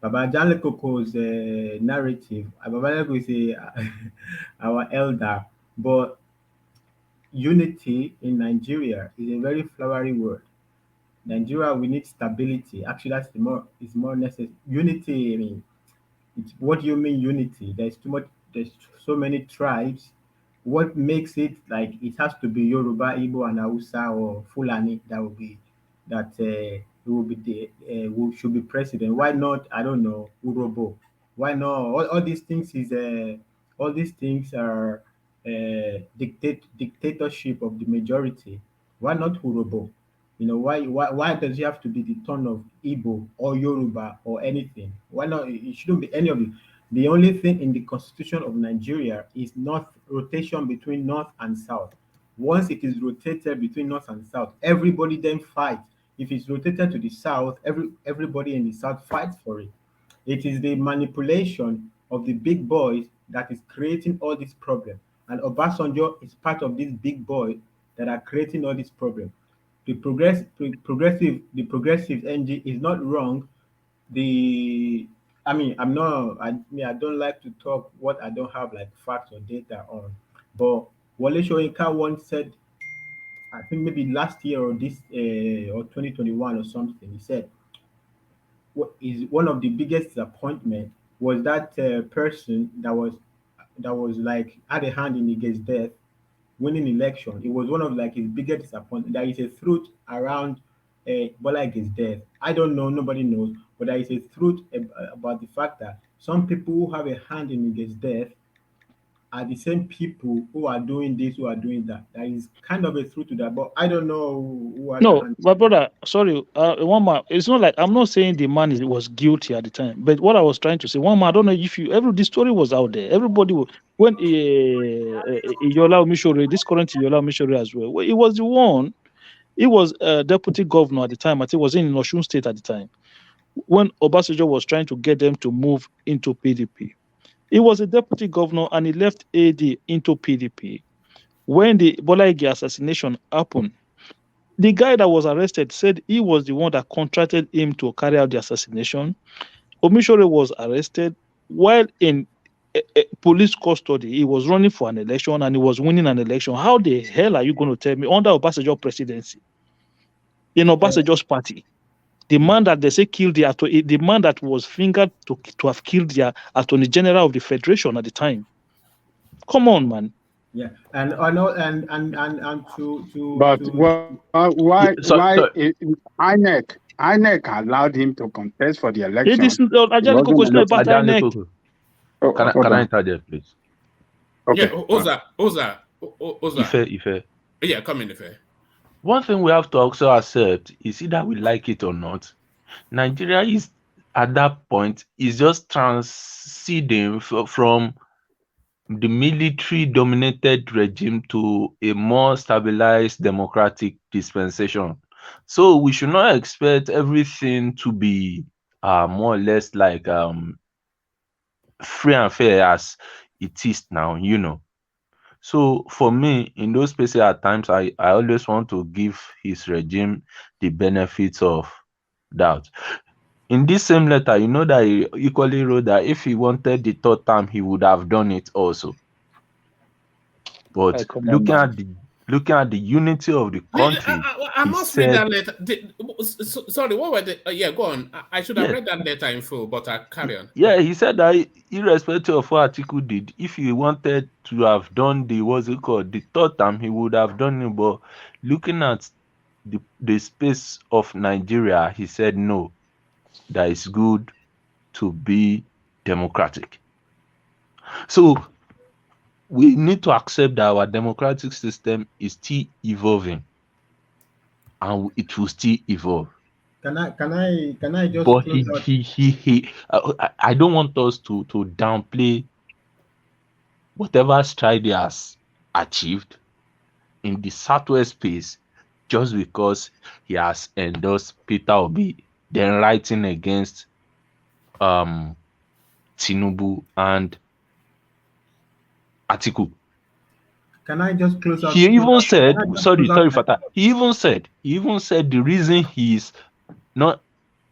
Baba Ajale Koko's narrative. Baba Ajale is our elder, but unity in Nigeria is a very flowery word. Nigeria, we need stability. Actually, that's the more is more necessary. Unity, I mean, what do you mean unity? There's too much. There's so many tribes. What makes it like it has to be Yoruba, Igbo, and Hausa or Fulani that will be that will be the who should be president? Why not? I don't know Urobo. Why not? All these things is all these things are dictatorship of the majority. Why not Urobo? You know, why does it have to be the turn of Igbo or Yoruba or anything? Why not? It shouldn't be any of it. The only thing in the constitution of Nigeria is north rotation between north and south. Once it is rotated between north and south, everybody then fights. If it's rotated to the south, everybody in the south fights for it. It is the manipulation of the big boys that is creating all this problem. And Obasanjo is part of these big boys that are creating all this problem. The progressive NG is not wrong. The I mean, I don't like to talk what I don't have like facts or data on. But Wale Soyinka once said, I think maybe last year or this or 2021 or something, he said what is one of the biggest disappointment was that person that was like had a hand in the guy's death winning election. It was one of like his biggest disappointment. There is a truth around Bola Ige's death. I don't know, nobody knows, but there is a truth about the fact that some people who have a hand in Ige's death are the same people who are doing this, who are doing that. There is kind of a truth to that, but I don't know who has a No, hand. my brother, sorry, one man. It's not like I'm not saying the man was guilty at the time, but what I was trying to say, one man. I don't know if you the story was out there. Everybody when Yola Mishore, this current Yola Mishore as well. He was the one. He was deputy governor at the time. I think he was in Osun State at the time when Obasanjo was trying to get them to move into PDP. He was a deputy governor and he left AD into PDP. When the Bola Ige assassination happened, the guy that was arrested said he was the one that contracted him to carry out the assassination. Omishore was arrested while in police custody. He was running for an election and he was winning an election. How the hell are you going to tell me under Obasanjo presidency, in Obasanjo's party, the man that they say killed the man that was fingered to have killed the Attorney General of the Federation at the time? Come on, man. Yeah, and I know, and But why So INEC allowed him to contest for the It is election? It Ajani wasn't Koko is an- not about Ajani INEC. Koko, Oh, hold can I on. interject, please? Okay. Yeah, Oza. Ife. Yeah, come in, Ife. One thing we have to also accept is either we like it or not, Nigeria is at that point is just transiting from the military dominated regime to a more stabilized democratic dispensation. So we should not expect everything to be more or less like free and fair as it is now, So for me, in those spaces at times, I always want to give his regime the benefits of doubt. In this same letter, you know that he equally wrote that if he wanted the third term, he would have done it also. But Come on, man. looking at the unity of the country, I he must read said, that letter. Sorry, what were the? Yeah, go on. I should have yeah, read that letter in full, but I carry on. yeah, he said that irrespective of what Atiku did, if he wanted to have done the third term, he would have done it. But looking at the space of Nigeria, he said no, that it's good to be democratic. So we need to accept that our democratic system is still evolving and it will still evolve. Can I just But close out? I don't want us to downplay whatever stride he has achieved in the Southwest space just because he has endorsed Peter Obi, then writing against Tinubu and Atiku. Can I just close out? He even said, Can I just sorry, close out? Fata. He even said the reason he is not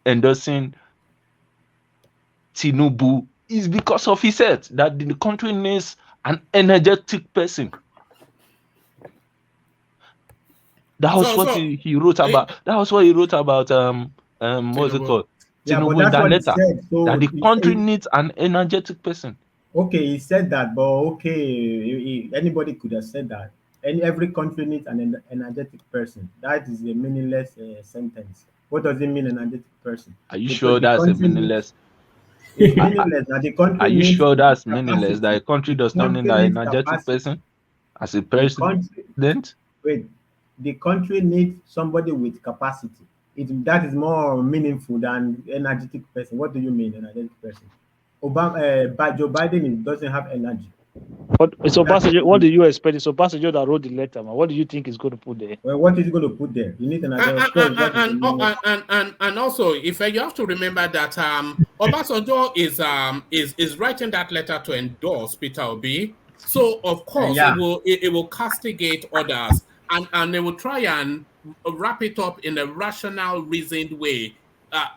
endorsing Tinubu is because of his health, that the country needs an energetic person. That was what he wrote about. That was what he wrote about. What's it called? Yeah, but Tinubu in that's that what he letter. said. So That the he country said, needs an energetic person. okay, he said that, but okay, anybody could have said that. And every country needs an energetic person. That is a meaningless sentence. What does it mean, energetic person? Are you Because sure the that's a country needs, meaningless? it's meaningless. Now the Are country you needs sure that's meaninless? That capacity. a country The does not need country an needs energetic capacity. person as a The president? country, wait, the country needs somebody with capacity. That is more meaningful than energetic person. What do you mean, energetic person? Joe Biden doesn't have energy. But it's That's Obasanjo. What do you expect? It's Obasanjo that wrote the letter, man. What do you think is going to put there? well, what is he going to put there? You need an idea. Of course, that is And also, if you have to remember that Obasanjo is writing that letter to endorse Peter Obi, so of course yeah. it will castigate others, and they will try and wrap it up in a rational, reasoned way.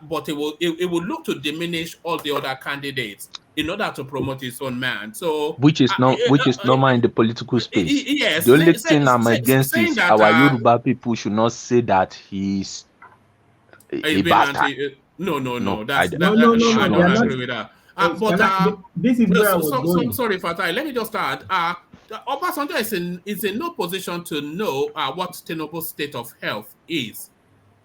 But it will look to diminish all the other candidates in order to promote his own man. So Which is normal in the political space. yes, The only thing I'm against saying is that our Yoruba people should not say that he's a being bastard. no, No, No. I They don't are not. agree with that. But This is where I was going. sorry, Fatai. Let me just add. Obasanjo is in no position to know what Tinubu's state of health is,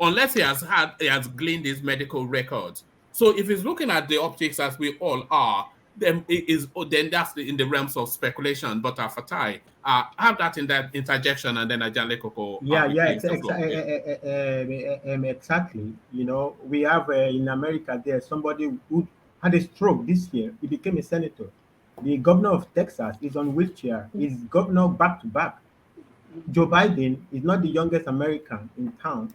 unless he has gleaned his medical records. So if he's looking at the optics as we all are, then that's in the realms of speculation. But Fatai, have that in that interjection, and then Ajale Koko Yeah, replace the floor. exactly. You know, we have in America there somebody who had a stroke this year. He became a senator. The governor of Texas is on wheelchair. He's governor back to back. Joe Biden is not the youngest American in town.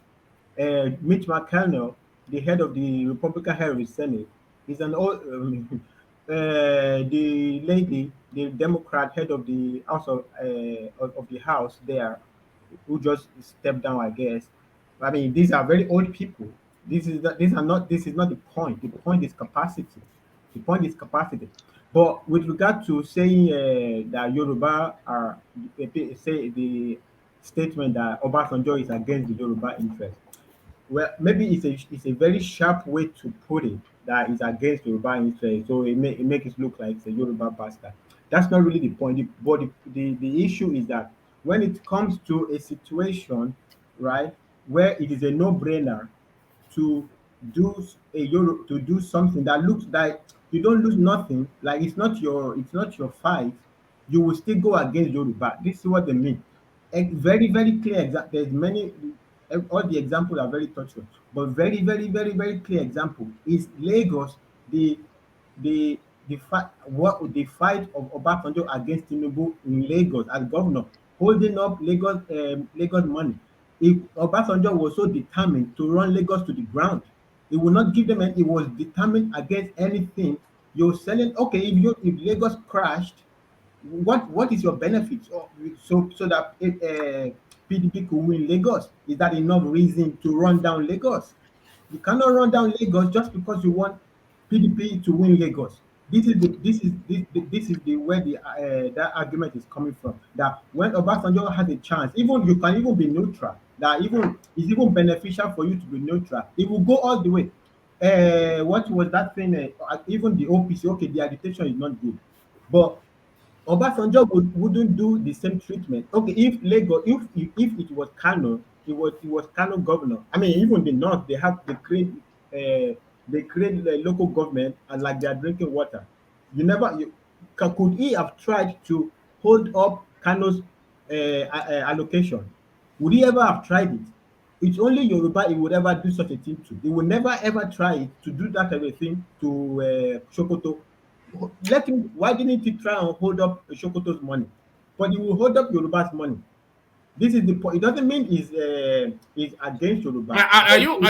Mitch McConnell, the head of the Republican head of the Senate, is an old. The lady, the Democrat head of the House of the House there, who just stepped down, I guess. I mean, these are very old people. This is not the point. The point is capacity. The point is capacity. But with regard to saying that Yoruba are say the statement that Obasanjo is against the Yoruba interest. Well, maybe it's a very sharp way to put it that it's against Yoruba interest, so it makes it look like it's a Yoruba bastard. That's not really the point. The issue is that when it comes to a situation, right, where it is a no-brainer to to do something that looks like you don't lose nothing, like it's not your fight, you will still go against Yoruba. This is what they mean. A very clear example. There's many. All the examples are very touching, but very clear example is Lagos. The the fight of Obasanjo against Tinubu in Lagos as governor, holding up Lagos money. If Obasanjo was so determined to run Lagos to the ground, he would not give them any. He was determined against anything. You're selling okay. If Lagos crashed, what is your benefit? So that PDP could win Lagos. Is that enough reason to run down Lagos? You cannot run down Lagos just because you want PDP to win Lagos. This is the where the that argument is coming from. That when Obasanjo has a chance, even you can even be neutral. That even it's even beneficial for you to be neutral. It will go all the way. What was that thing? Even the OPC, okay, the agitation is not good, but Obasanjo wouldn't do the same treatment. Okay, if Lagos, if it was Kano, it was Kano governor. I mean, even the north, they create the local government and like they are drinking water. Could he have tried to hold up Kano's allocation? Would he ever have tried it? It's only Yoruba he would ever do such a thing to. He would never ever try it to do that kind of thing to Sokoto. Let him. Why didn't he try and hold up Sokoto's money? But he will hold up Yoruba's money. This is the point. It doesn't mean he's against Yoruba. Are you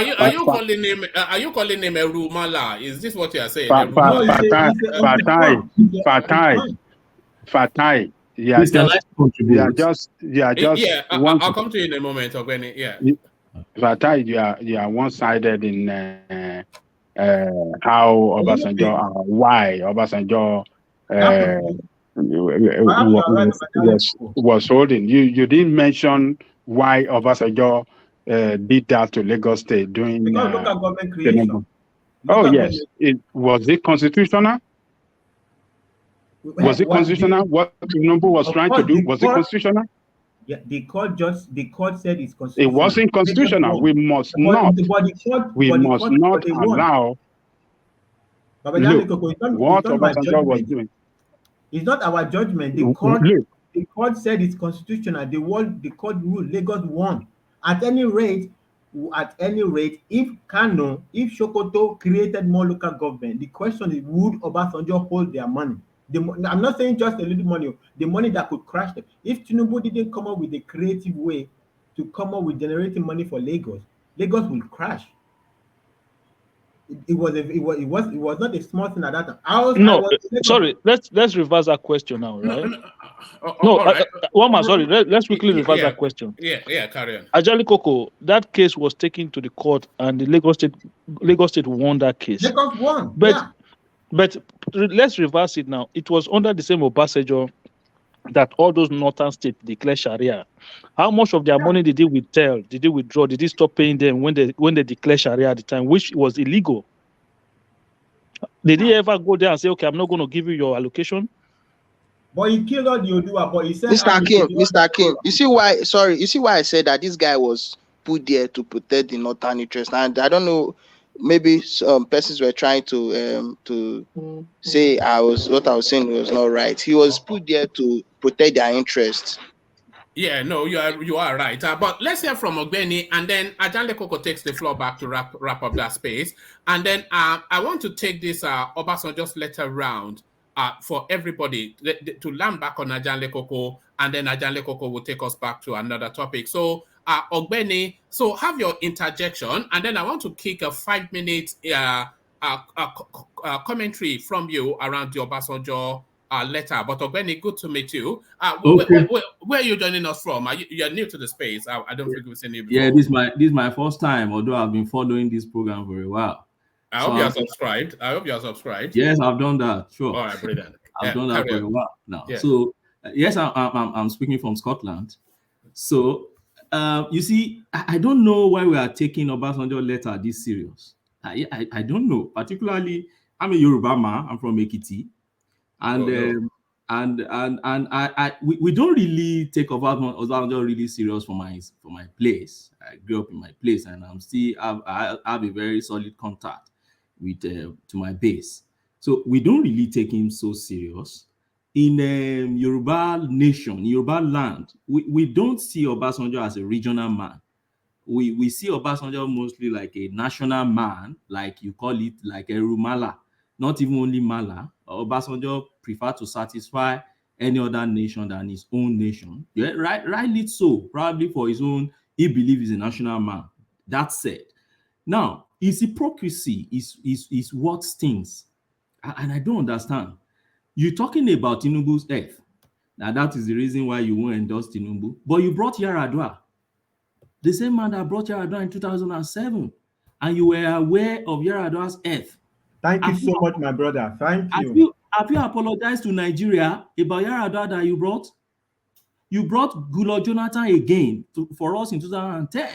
calling him? Are you calling him a Rumala? Is this what you are saying? Fatai. Yeah, I'll come to you in a moment, Ogweni. Yeah. Fatai, you are one-sided in how Obasanjo, why Obasanjo was holding. You didn't mention why Obasanjo did that to Lagos State during Because local government Tinubu. creation. Oh Local yes, was it constitutional? Was it constitutional? What Tinubu was of trying to course, do, was it constitutional? Yeah, the court said it's It constitutional. wasn't constitutional. We must but not. the court but they won. Allow. But Look, it's what not our Obasanjo was judgment. doing. It's not our judgment. The court said it's constitutional. The court ruled Lagos won. At any rate, if Sokoto created more local government, the question is, would Obasanjo hold their money? I'm not saying just a little money, the money that could crash them. If Tinubu didn't come up with a creative way to come up with generating money for Lagos, Lagos will crash. It was not a small thing at that time. Sorry, let's reverse that question now, right? All right. One more, sorry, let's quickly reverse that question. Yeah, carry on. Ajali Koko, that case was taken to the court, and the Lagos State won that case. Lagos won, But let's reverse it now. It was under the same Obasanjo that all those northern states declare Sharia. How much of their money did they withhold? Did they withdraw? Did they stop paying them when they declare Sharia at the time, which was illegal? Did he ever go there and say, okay, I'm not going to give you your allocation? But he killed all the Odua, but he said, Mr. Kim, you see why I said that this guy was put there to protect the northern interest. And I don't know, maybe some persons were trying to say what I was saying was not right. He was put there to protect their interests. Yeah, no, you are right. But let's hear from Ogbeni, and then Ajale Koko takes the floor back to wrap up that space. And then I want to take this Obasanjo's letter round for everybody to land back on Ajale Koko, and then Ajale Koko will take us back to another topic. So Ogbeni, so have your interjection, and then I want to kick a 5-minute commentary from you around the Obasanjo letter. But Ogbeni, good to meet you. Okay. Where are you joining us from? You're new to the space. I don't think we've seen you before. Yeah, this is my first time, although I've been following this program for a while. I hope you're subscribed. Yes, I've done that. Sure. All right, brilliant. I've done that for a while now. Yeah. So yes, I'm speaking from Scotland. So you see, I don't know why we are taking Obasanjo letter this serious. I don't know. Particularly, I'm a Yoruba man. I'm from Ekiti. And we don't really take Obasanjo really serious for my place. I grew up in my place, and I have a very solid contact with to my base. So we don't really take him so serious. In Yoruba nation, Yoruba land, we don't see Obasanjo as a regional man. We see Obasanjo mostly like a national man, like you call it, like a Rumala. Not even only Mala. Obasanjo prefer to satisfy any other nation than his own nation. Yeah, rightly so. Probably for his own, he believes he's a national man. That said, now his hypocrisy is what stings, and I don't understand. You're talking about Tinubu's earth. Now that is the reason why you won't endorse Tinubu. But you brought Yaradua, the same man that brought Yaradua in 2007, and you were aware of Yaradua's earth. Thank you so much, my brother. Thank you. Have you apologized to Nigeria about Yaradua that you brought? You brought Goodluck Jonathan again for us in 2010.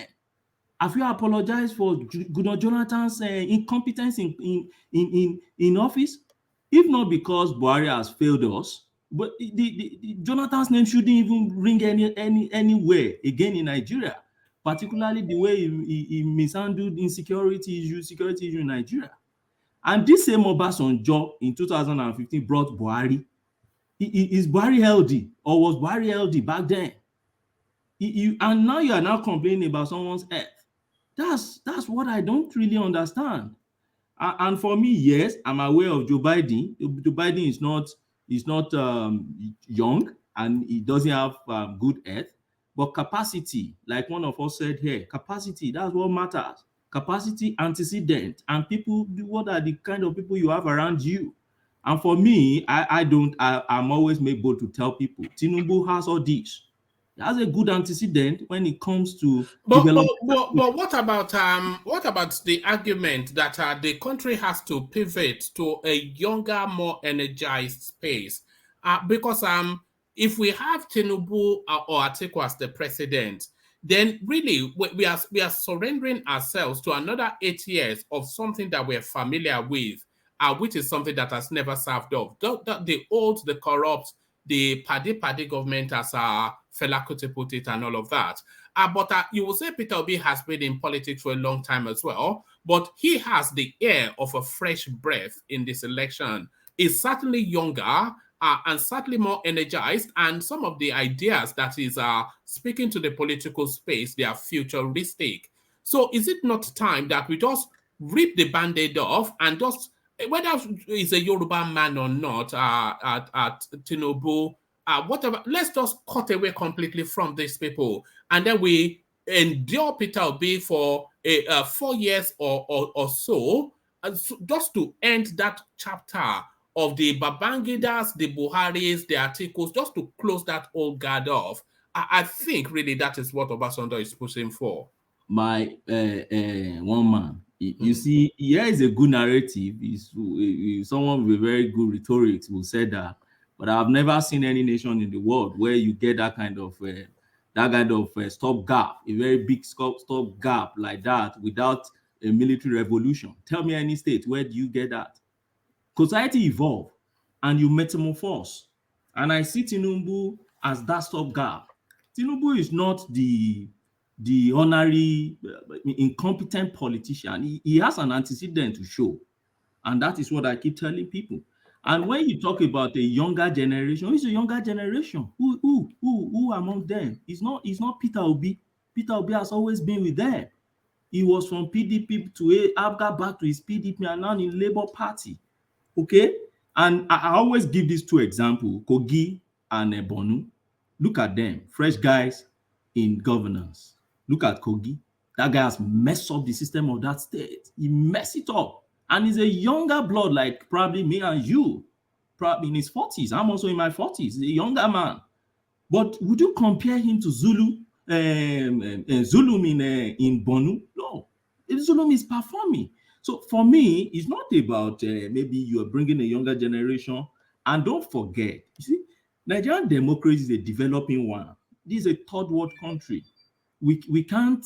Have you apologized for Goodluck Jonathan's incompetence in office? If not because Buhari has failed us, but the Jonathan's name shouldn't even ring anywhere again in Nigeria, particularly the way he mishandled security issue in Nigeria. And this same Obasanjo in 2015 brought Buhari. Is Buhari healthy, or was Buhari healthy back then? And now you are now complaining about someone's earth. That's what I don't really understand. And for me, yes, I'm aware of Joe Biden. Joe Biden is not young, and he doesn't have good earth. But capacity, like one of us said here, capacity, that's what matters. Capacity, antecedent, and people, what are the kind of people you have around you? And for me, I'm always made bold to tell people, Tinubu has all this. He has a good antecedent when it comes to development. But what about the argument that the country has to pivot to a younger, more energized space? Because if we have Tinubu or Atiku as the president, then really we are surrendering ourselves to another 8 years of something that we're familiar with, which is something that has never served us. The old, the corrupt, the paddy government, as Fela Kuti put it, and all of that. But you will say Peter Obi has been in politics for a long time as well, but he has the air of a fresh breath in this election. He's certainly younger and certainly more energized, and some of the ideas that he's speaking to the political space, they are futuristic. So is it not time that we just rip the band-aid off and just, whether he's a Yoruba man or not, at Tinubu, whatever, let's just cut away completely from these people, and then we endure Peter Obi for 4 years or so, just to end that chapter of the Babangidas, the Buharis, the Atikus, just to close that old guard off. I think really that is what Obasanjo is pushing for. My one man, you see, here is a good narrative. Someone with very good rhetorics will say that, but I've never seen any nation in the world where you get that kind of stopgap, a very big stopgap like that without a military revolution. Tell me any state where do you get that? Society evolve and you metamorphose, and I see Tinubu as that stopgap. Tinubu is not the honorary incompetent politician. He has an antecedent to show, and that is what I keep telling people. And when you talk about a younger generation, who's a younger generation? Who among them? It's not Peter Obi. Peter Obi has always been with them. He was from PDP to ABGA back to his PDP and now in Labour Party. Okay, and I always give these two examples, Kogi and Bonu. Look at them, fresh guys in governance. Look at Kogi. That guy has messed up the system of that state. He messed it up. And he's a younger blood, like probably me and you, probably in his 40s. I'm also in my 40s, he's a younger man. But would you compare him to Zulum in Bonu? No, Zulum is performing. So for me, it's not about maybe you are bringing a younger generation. And don't forget, you see, Nigerian democracy is a developing one. This is a third world country. We can't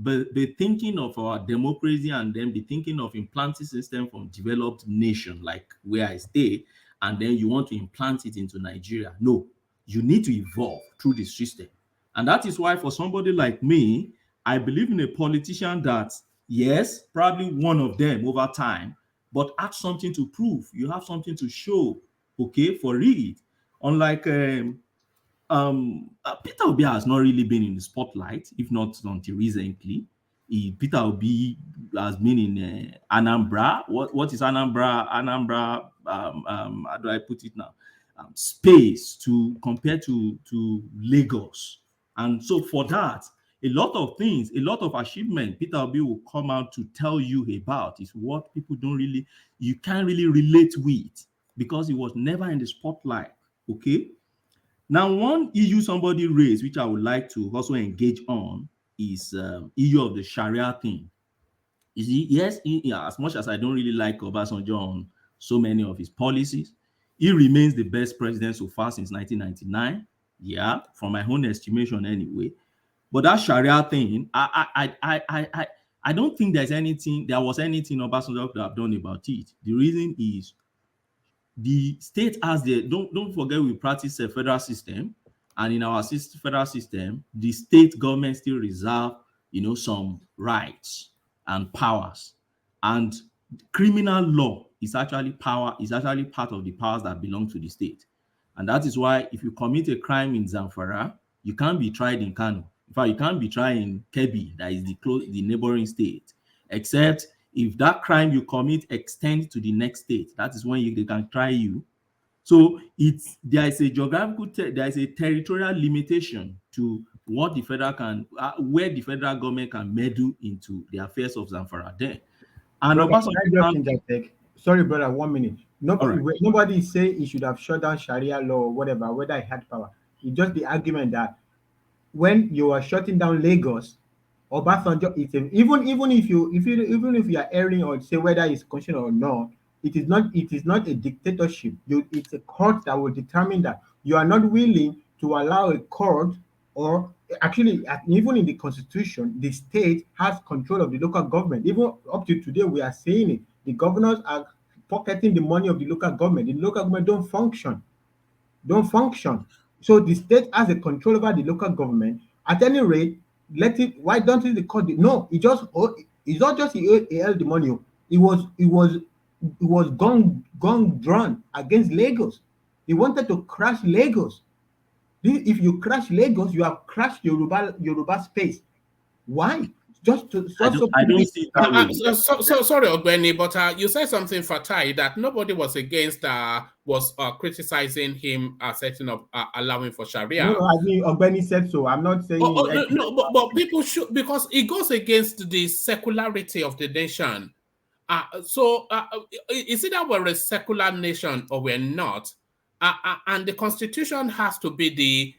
be thinking of our democracy and then be thinking of implanting system from developed nation like where I stay, and then you want to implant it into Nigeria. No, you need to evolve through the system. And that is why for somebody like me, I believe in a politician that, yes, probably one of them over time, but have something to prove. You have something to show, okay, for it. Unlike Peter Obi has not really been in the spotlight, if not until recently. Peter Obi has been in Anambra. What is Anambra? Anambra, how do I put it now? Space to compare to Lagos. And so for that, a lot of things, a lot of achievement Peter Obi will come out to tell you about is what people you can't really relate with because he was never in the spotlight, okay? Now, one issue somebody raised, which I would like to also engage on, is issue of the Sharia thing. You see, yes, as much as I don't really like Obasanjo on so many of his policies, he remains the best president so far since 1999. Yeah, from my own estimation anyway. But that Sharia thing, I don't think there was anything Obasanjo could have done about it. The reason is the state has don't forget we practice a federal system, and in our federal system, the state government still reserve some rights and powers, and criminal law is actually part of the powers that belong to the state. And that is why if you commit a crime in Zamfara, you can't be tried in Kano. In fact, you can't be tried in Kebbi, that is the neighboring state, except if that crime you commit extends to the next state. That is when they can try you. So there is a territorial limitation to what the federal where the federal government can meddle into the affairs of Zamfara then. And sorry, brother, 1 minute. Nobody is saying he should have shut down Sharia law or whatever, whether he had power. It's just the argument that when you are shutting down Lagos, Obasanjo, even if you are erring or say whether it's constitutional or not, it is not a dictatorship. It's a court that will determine that. You are not willing to allow a court or actually, even in the constitution, the state has control of the local government. Even up to today, we are saying it. The governors are pocketing the money of the local government. The local government don't function. So the state has a control over the local government. At any rate, let it. Why don't they call it? No, it's not just he held the money. It was gone drawn against Lagos. He wanted to crash Lagos. If you crash Lagos, you have crashed Yoruba space. Why? Just to I don't see it that way. Sorry, Ogbeni, but you said something Fatai that nobody was against, was criticizing him setting up, allowing for Sharia. No, I mean Ogbeni said so. I'm not saying. No, but people should, because it goes against the secularity of the nation. So is it that we're a secular nation or we're not? And the constitution has to be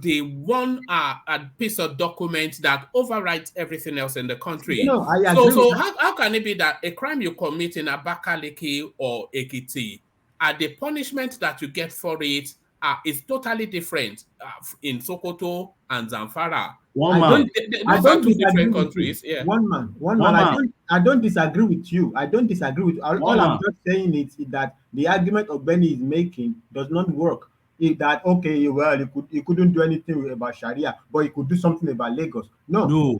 the one piece of document that overrides everything else in the country. No, I agree. So how can it be that a crime you commit in Abakaliki or Ekiti, the punishment that you get for it is totally different in Sokoto and Zamfara? Those are two different countries. Yeah. One man. I don't disagree with you. All I'm just saying is that the argument Ogbeni is making does not work. That okay, well, he couldn't do anything about Sharia, but he could do something about Lagos. No.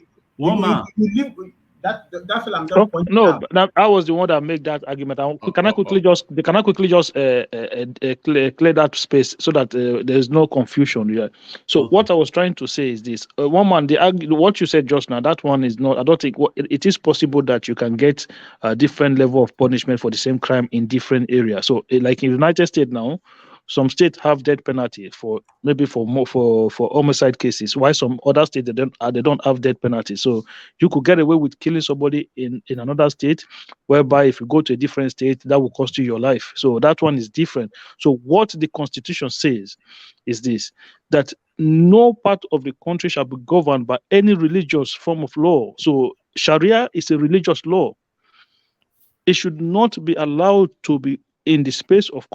That's what I'm just pointing out. I was the one that made that argument. Can I quickly just clear that space so that there is no confusion here? So what I was trying to say is this: one man, what you said just now, that one is not. I don't think it is possible that you can get a different level of punishment for the same crime in different areas. So, like in the United States now, some states have death penalty for homicide cases, while some other states they don't have death penalty. So you could get away with killing somebody in another state, whereby if you go to a different state, that will cost you your life. So that one is different. So what the Constitution says is this: that no part of the country shall be governed by any religious form of law. So Sharia is a religious law. It should not be allowed to be in the space of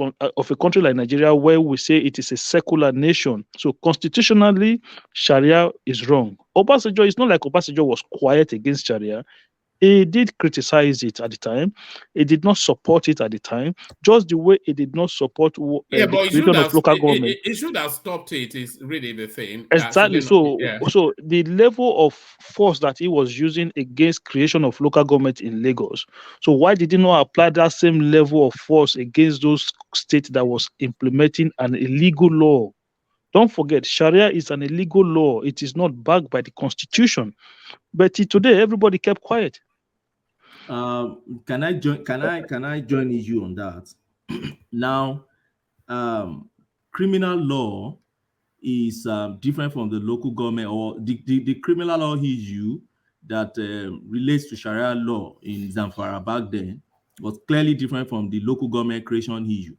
a country like Nigeria, where we say it is a secular nation. So constitutionally, Sharia is wrong. Obasanjo, it's not like Obasanjo was quiet against Sharia. He did criticize it at the time. He did not support it at the time, just the way he did not support the creation of local government. It should have stopped it, is really the thing. Exactly. So the level of force that he was using against creation of local government in Lagos, so why did he not apply that same level of force against those states that was implementing an illegal law? Don't forget, Sharia is an illegal law. It is not backed by the Constitution. But today, everybody kept quiet. Can I join you on that? Now, criminal law is different from the local government, or the criminal law issue that relates to Sharia law in Zamfara back then was clearly different from the local government creation issue.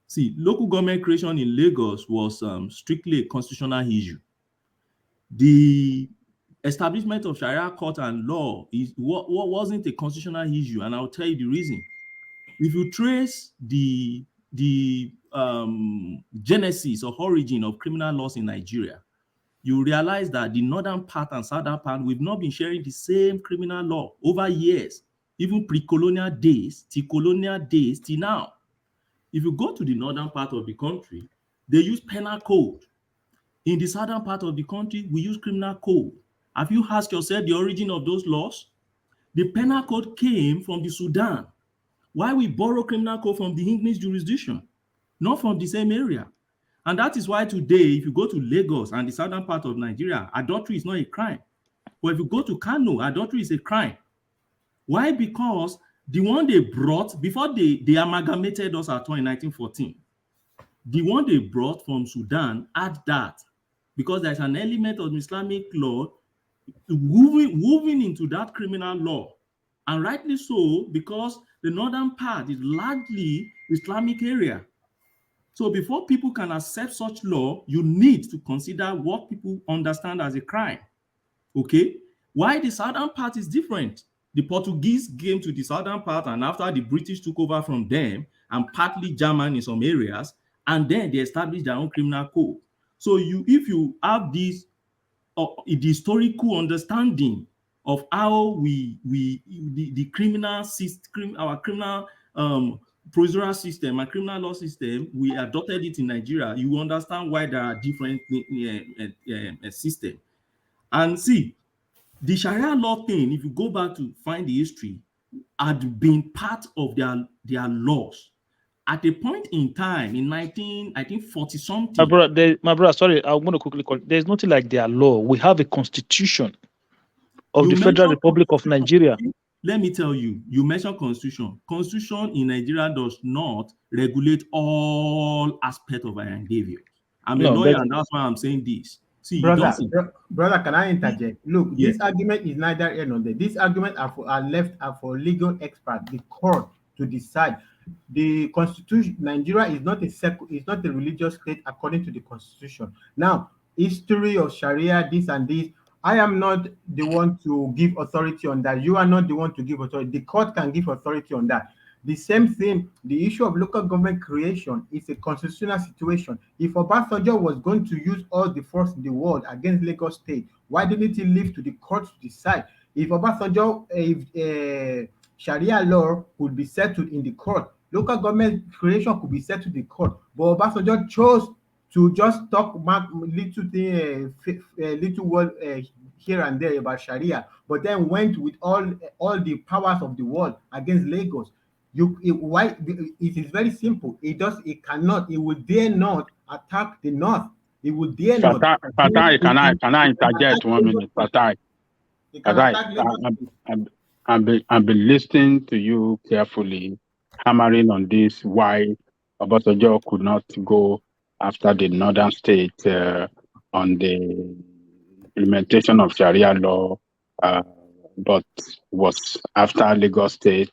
See, local government creation in Lagos was strictly a constitutional issue. The establishment of Sharia court and law wasn't a constitutional issue, and I'll tell you the reason. If you trace the genesis or origin of criminal laws in Nigeria, you realize that the northern part and southern part, we've not been sharing the same criminal law over years, even pre-colonial days, till now. If you go to the northern part of the country, they use penal code. In the southern part of the country, we use criminal code. Have you asked yourself the origin of those laws? The penal code came from the Sudan. Why we borrow criminal code from the English jurisdiction, not from the same area? And that is why today, if you go to Lagos and the southern part of Nigeria, adultery is not a crime. But if you go to Kano, adultery is a crime. Why? Because the one they brought, before they amalgamated us at all in 1914, the one they brought from Sudan had that, because there's an element of Islamic law moving into that criminal law. And rightly so, because the northern part is largely Islamic area. So before people can accept such law, you need to consider what people understand as a crime. Okay? Why the southern part is different? The Portuguese came to the southern part, and after the British took over from them, and partly German in some areas, and then they established their own criminal code. So if you have this the historical understanding of how the criminal system, our criminal procedural system and criminal law system, we adopted it in Nigeria, you understand why there are different systems. And see, the Sharia law thing, if you go back to find the history, had been part of their laws. At a point in time in 40 something. My brother, sorry, I'm going to quickly call. There's nothing like their law. We have a constitution of the Federal Republic of Nigeria. Let me tell you, you mentioned constitution. Constitution in Nigeria does not regulate all aspects of our endeavor. I'm a lawyer, and that's why I'm saying this. See, brother, can I interject? Look, this argument is neither here nor there. This argument are left for legal experts, the court, to decide. The constitution, Nigeria is not a religious state according to the constitution. Now, history of Sharia, this and this, I am not the one to give authority on that. You are not the one to give authority. The court can give authority on that. The same thing, the issue of local government creation is a constitutional situation. If Obasanjo was going to use all the force in the world against Lagos State, why didn't he leave to the court to decide? If Obasanjo, Sharia law could be settled in the court, local government creation could be settled in the court, but Obasanjo chose to just talk little thing, little word here and there about Sharia, but then went with all the powers of the world against Lagos. Why? It is very simple. It would dare not attack the north. It would dare not. Fatai, can I interject 1 minute? Fatai, I've been listening to you carefully, hammering on this, why Obasanjo could not go after the northern state on the implementation of Sharia law, but was after Lagos State,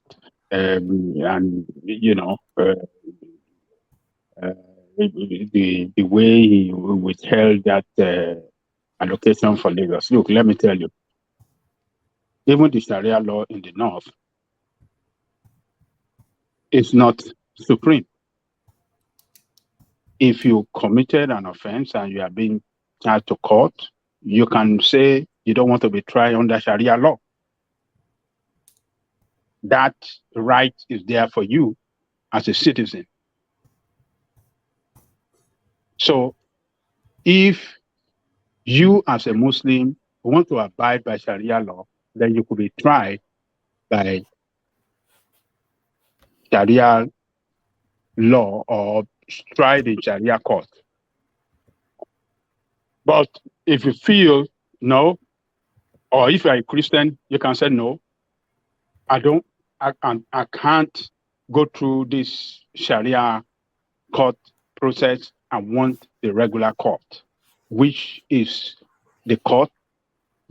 and the way he withheld that allocation for Lagos. Look, let me tell you, even the Sharia law in the north is not supreme. If you committed an offense and you are being charged to court, you can say you don't want to be tried under Sharia law. That right is there for you as a citizen. So if you as a Muslim want to abide by Sharia law, then you could be tried by Sharia law or tried in Sharia court. But if you feel no, or if you're a Christian, you can say no, I can't go through this Sharia court process. I want the regular court, which is the court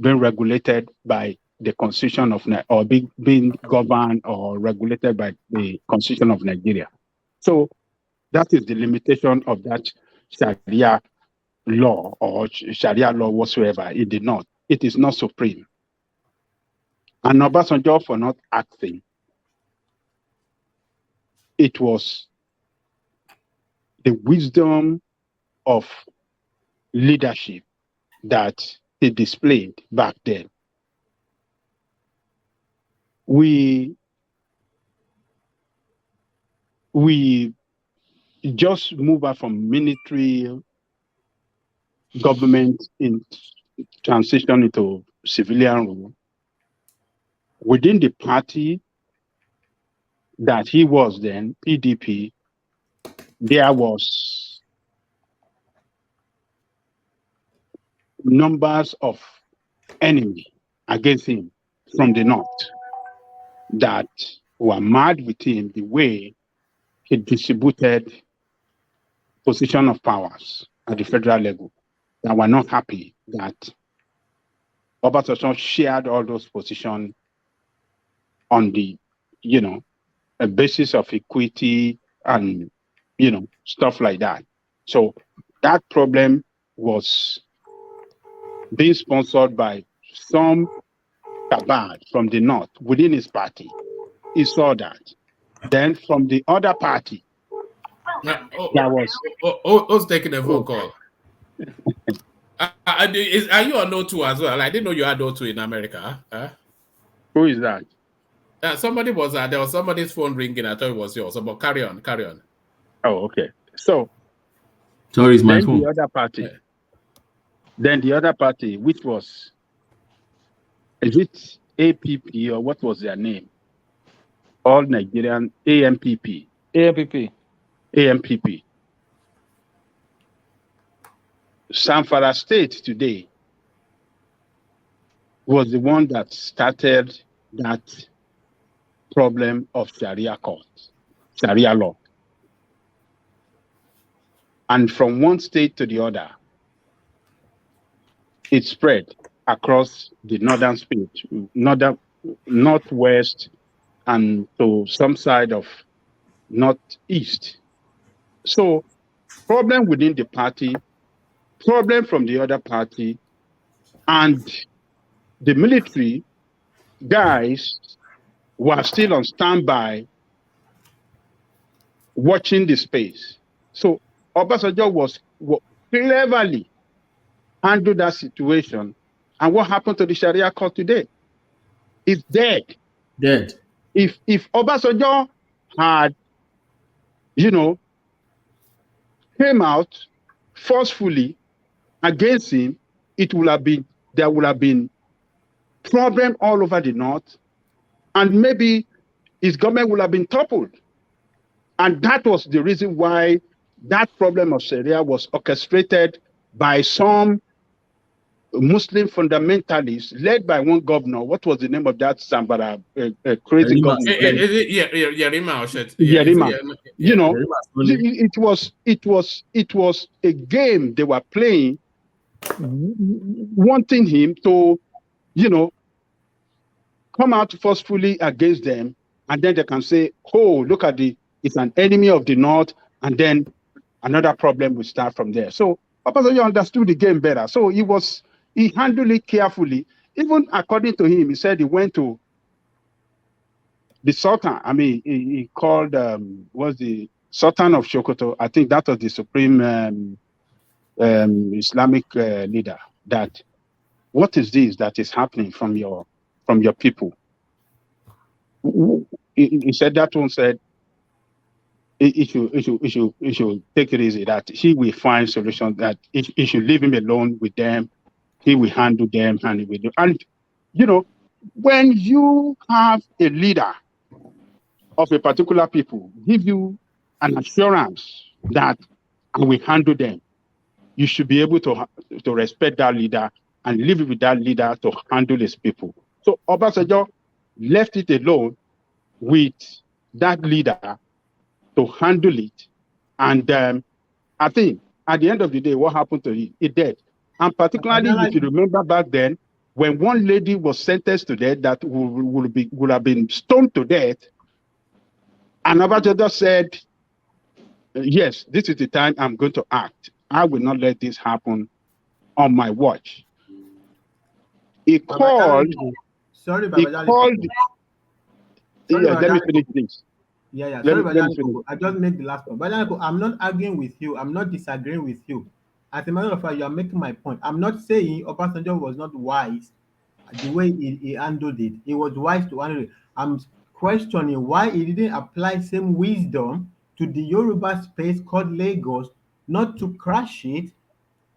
being regulated by the Constitution of or being governed or regulated by the Constitution of Nigeria. So that is the limitation of that Sharia law or Sharia law whatsoever in the north. It is not supreme. And Obasanjo for not acting, it was the wisdom of leadership that he displayed back then. We just move out from military government in transition into civilian rule. Within the party that he was then, PDP, there was numbers of enemy against him from the north that were mad with him the way he distributed position of powers at the federal level, that were not happy that Obasanjo shared all those positions on the, a basis of equity and, stuff like that. So that problem was being sponsored by some cabal from the north within his party. He saw that. Then from the other party, who's taking a phone call? Are you on O2 as well? I didn't know you had O2 in America. Who is that? Somebody was there was somebody's phone ringing. I thought it was yours. But carry on. Oh, okay. So sorry, it's my then phone. the other party. Then the other party, which was, is it APP or what was their name? All Nigerian AMPP. AMPP. Zamfara State today was the one that started that problem of Sharia court, Sharia law. And from one state to the other, it spread across the northern state, northwest, and to some side of northeast. So problem within the party, problem from the other party, and the military guys were still on standby watching the space. So Obasanjo was cleverly handled that situation. And what happened to the Sharia court today? It's dead. Dead. If Obasanjo had, came out forcefully against him, there would have been problem all over the north, and maybe his government would have been toppled. And that was the reason why that problem of Sharia was orchestrated by some Muslim fundamentalists led by one governor. What was the name of that Zambara crazy governor? Yerima. It was a game they were playing, wanting him to, come out forcefully against them, and then they can say, "Oh, look at it's an enemy of the north," and then another problem will start from there. So Obasanjo understood the game better. So he handled it carefully. Even according to him, he said he went to the Sultan. I mean, he called was the Sultan of Sokoto. I think that was the supreme Islamic leader. That what is this that is happening from your people? He said that one said he should take it easy. That he will find solutions. That he should leave him alone with them. He will handle them, and he will do. And when you have a leader of a particular people give you an assurance that I will handle them, you should be able to respect that leader and live with that leader to handle his people. So Obasanjo left it alone with that leader to handle it. And I think at the end of the day, what happened to him? He died. And particularly, if you remember back then, when one lady was sentenced to death that would have been stoned to death, and Obasanjo said, yes, this is the time I'm going to act. I will not let this happen on my watch. He called. Sorry, he called. Let me finish this. Yeah. Sorry, Bajaniko, I just made the last point. Bajaniko, I'm not arguing with you. I'm not disagreeing with you. As a matter of fact, you are making my point. I'm not saying Obasanjo was not wise the way he handled it. He was wise to handle it. I'm questioning why he didn't apply same wisdom to the Yoruba space called Lagos, not to crash it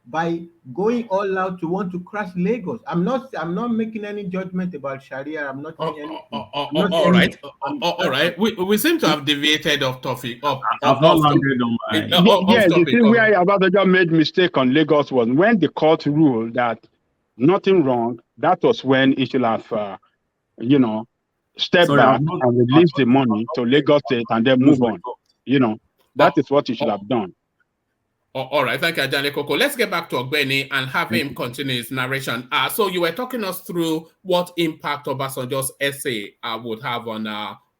by going all out to want to crash Lagos. I'm not making any judgment about Sharia. I'm not saying anything. All right. We seem to have deviated off topic. Yes, you see where Obasanjo made mistake on Lagos was when the court ruled that nothing wrong. That was when he should have, step back and release the money to Lagos State and then move on. That is what he should have done. All right, thank you, Ajani Koko. Let's get back to Ogbeni and have him continue his narration. So you were talking us through what impact Obasanjo's essay would have on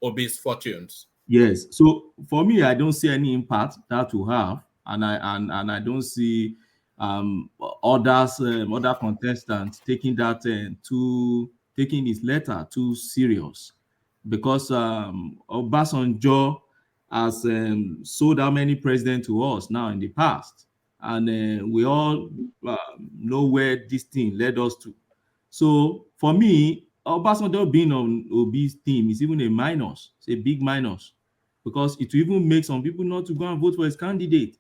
Obi's fortunes. Yes. So for me, I don't see any impact that will have, and I don't see other contestants taking taking his letter too serious, because Obasanjo has sold how many presidents to us now in the past, and we all know where this thing led us to. So for me, Obasanjo being on Obi's team is even a minus. It's a big minus because it will even make some people not to go and vote for his candidate.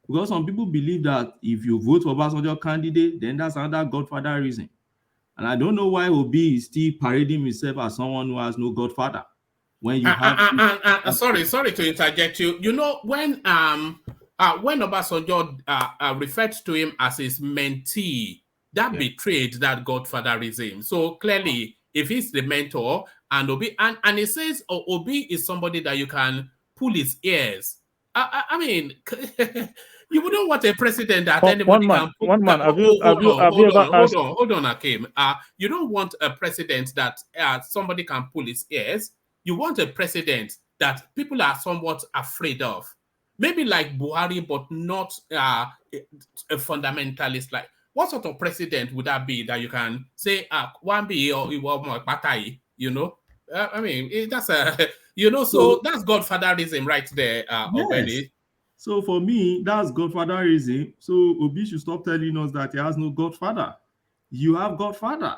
Because some people believe that if you vote for Obasanjo candidate, then that's another godfather reason. And I don't know why Obi is still parading himself as someone who has no godfather. When you have sorry to interject you. You know, when Obasanjo referred to him as his mentee, that betrayed that godfatherism. So clearly, if he's the mentor and Obi and he says Obi is somebody that you can pull his ears. I mean, you wouldn't want a president that anybody can pull. Hold on, Akim. You don't want a president that somebody can pull his ears. You want a president that people are somewhat afraid of. Maybe like Buhari, but not a fundamentalist. Like, what sort of president would that be that you can say, Wambi or Patai, you know? I mean, that's a, you know, so that's godfatherism right there, Obeni. So for me, that's godfatherism. So Obi should stop telling us that he has no godfather. You have godfather.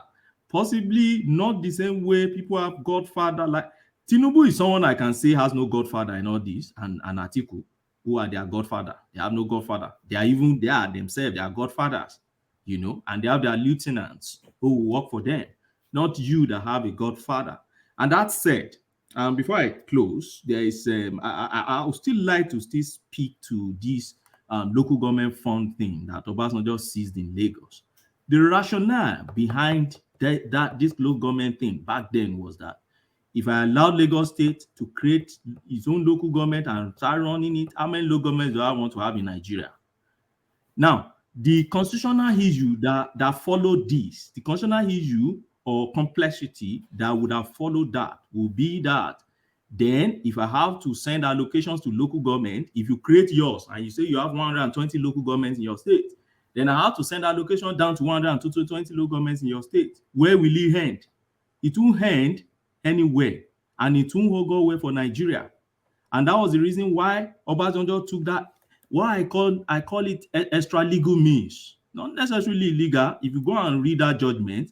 Possibly not the same way people have godfather. Like Tinubu is someone I can say has no godfather in all this, and Atiku, who are their godfather. They have no godfather. They are themselves, they are godfathers, you know, and they have their lieutenants who will work for them. Not you that have a godfather. And that said, before I close, there is I would still like to still speak to this local government fund thing that Obasanjo seized in Lagos. The rationale behind this local government thing back then was that if I allowed Lagos State to create its own local government and start running it, how many local governments do I want to have in Nigeria? Now, the constitutional issue that followed this, the constitutional issue or complexity that would have followed that will be that then if I have to send allocations to local government, if you create yours and you say you have 120 local governments in your state, then I have to send allocation down to 120 local governments in your state. Where will it end? It won't end anywhere, and it won't go away for Nigeria. And that was the reason why Obasanjo took that, why I call it extra legal means, not necessarily illegal. If you go and read that judgment,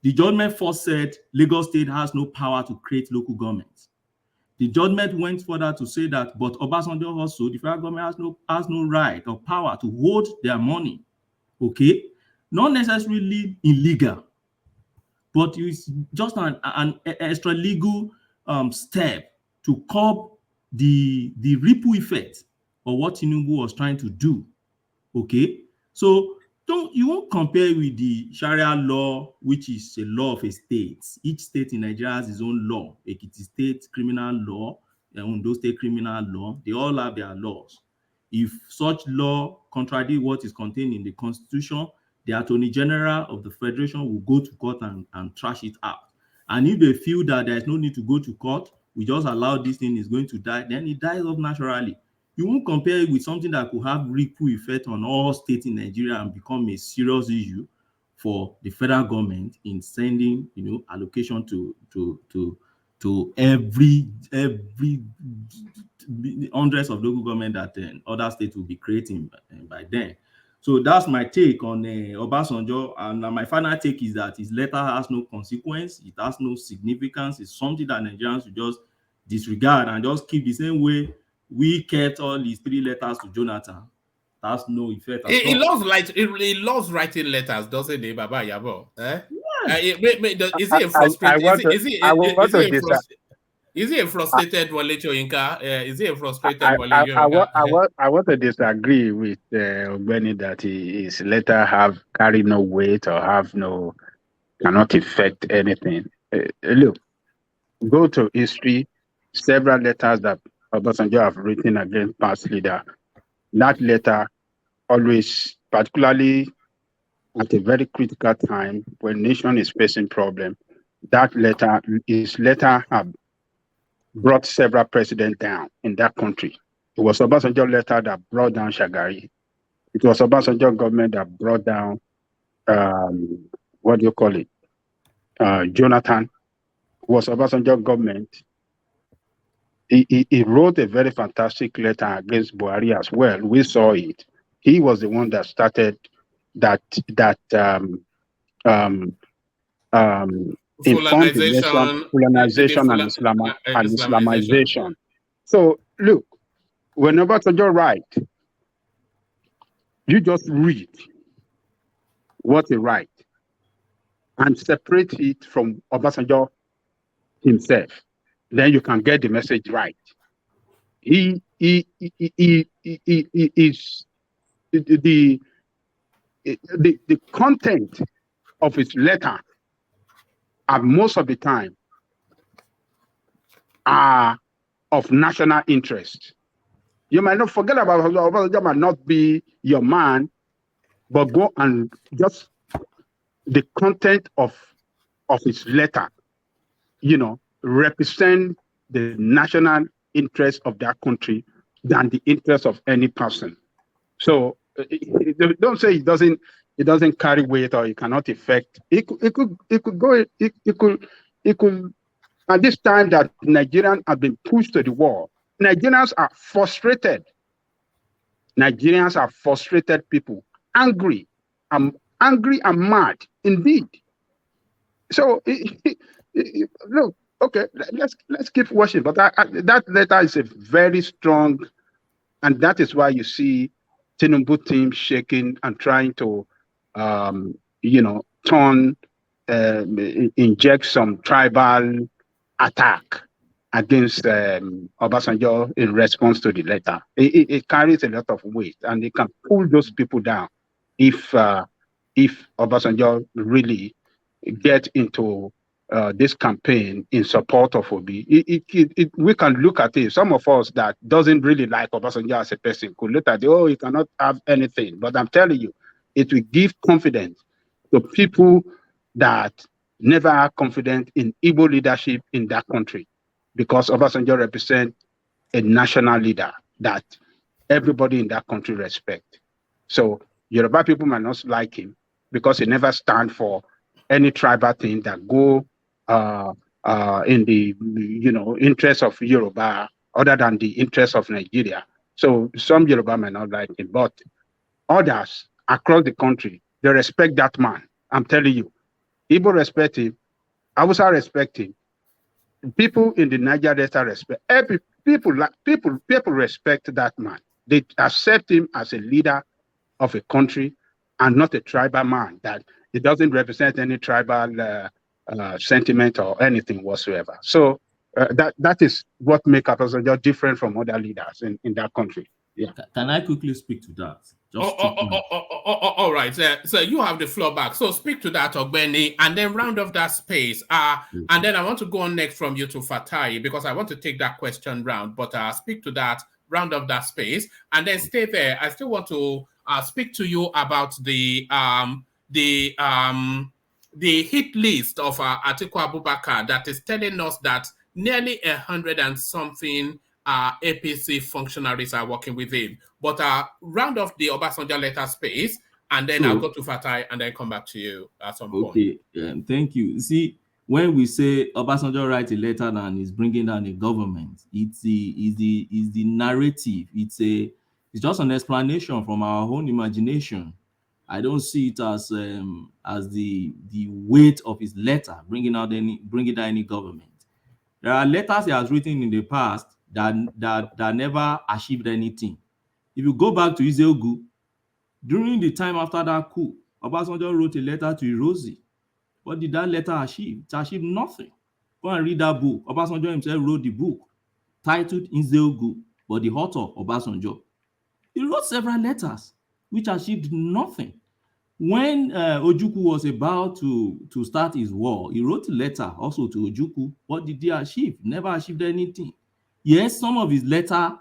the judgment first said Lagos State has no power to create local governments. The judgment went further to say that, but Obasanjo also, the federal government has no right or power to hold their money. Okay, not necessarily illegal, but it's just an extra legal step to curb the ripple effect of what Tinubu was trying to do. Okay, so you won't compare with the Sharia law, which is a law of a state. Each state in Nigeria has its own law. Ekiti State criminal law, Ondo State criminal law. They all have their laws. If such law contradicts what is contained in the Constitution, the Attorney General of the Federation will go to court and trash it out. And if they feel that there is no need to go to court, we just allow this thing is going to die, then it dies off naturally. You won't compare it with something that could have ripple effect on all states in Nigeria and become a serious issue for the federal government in sending, you know, allocation to every hundreds of local government that other states will be creating by then. So that's my take on Obasanjo. And my final take is that his letter has no consequence. It has no significance. It's something that Nigerians should just disregard and just keep the same way we kept all his 3 letters to Jonathan. That's no effect at all. He loves writing letters, doesn't he, Baba Yabo? Eh? Is he a frustrated Wale Soyinka? Is he a frustrated Wale Soyinka? I want to disagree with Ogbeni that his letter carry no weight or cannot affect anything. Look, go to history. Several letters that Obasanjo have written against past leader. That letter always, particularly at a very critical time when nation is facing problem, his letter have brought several presidents down in that country. It was Obasanjo letter that brought down Shagari. It was Obasanjo government that brought down, Jonathan. It was Obasanjo government. He wrote a very fantastic letter against Buhari as well. We saw it. He was the one that started, that um, informed the nation, Fulanization, colonization, and Islamization. Islamization. So look, when Obasanjo write, you just read what he write and separate it from Obasanjo himself. Then you can get the message right. He is the content of his letter, and most of the time, are of national interest. You might not forget about Obasanjo, might not be your man, but go and just the content of his letter, represent the national interest of that country than the interest of any person. So don't say it doesn't carry weight or it cannot affect. It could at this time that Nigerians have been pushed to the wall. Nigerians are frustrated. Nigerians are frustrated people, angry and mad indeed. So look, okay, let's keep watching. But that letter is a very strong, and that is why you see Tinubu team shaking and trying to, inject some tribal attack against Obasanjo in response to the letter. It carries a lot of weight, and it can pull those people down if Obasanjo really get into this campaign in support of Obi. We can look at it. Some of us that doesn't really like Obasanjo as a person could look at it, oh, he cannot have anything. But I'm telling you, it will give confidence to people that never are confident in Igbo leadership in that country, because Obasanjo represents a national leader that everybody in that country respect. So Yoruba people might not like him because he never stand for any tribal thing that go in the interest of Yoruba other than the interest of Nigeria. So some Yoruba might not like him, but others across the country, they respect that man. I'm telling you, Igbo respect him, Hausa respect him, people in the Niger Delta respect. People respect that man. They accept him as a leader of a country and not a tribal man that it doesn't represent any tribal sentiment or anything whatsoever. So that is what makes Obasanjo different from other leaders in that country. Yeah. Can I quickly speak to that? All right. So you have the floor back. So speak to that, Ogbeni, and then round off that space. And then I want to go on next from you to Fatai, because I want to take that question round. But speak to that, round off that space, and then stay there. I still want to speak to you about the hit list of Atiku Abubakar that is telling us that nearly 100 and something APC functionaries are working with him. But round off the Obasanjo letter space, and then I'll go to Fatai and then come back to you at some point. Okay, thank you. See, when we say Obasanjo writes a letter and is bringing down a government, it's the narrative. It's just an explanation from our own imagination. I don't see it as the weight of his letter bringing down any government. There are letters he has written in the past that never achieved anything. If you go back to Izeogu, during the time after that coup, Obasanjo wrote a letter to Irozi. What did that letter achieve? It achieved nothing. Go and read that book. Obasanjo himself wrote the book titled Izeogu, but the author, Obasanjo. He wrote several letters which achieved nothing. When Ojukwu was about to start his war, he wrote a letter also to Ojukwu. What did he achieve? Never achieved anything. Yes, some of his letter,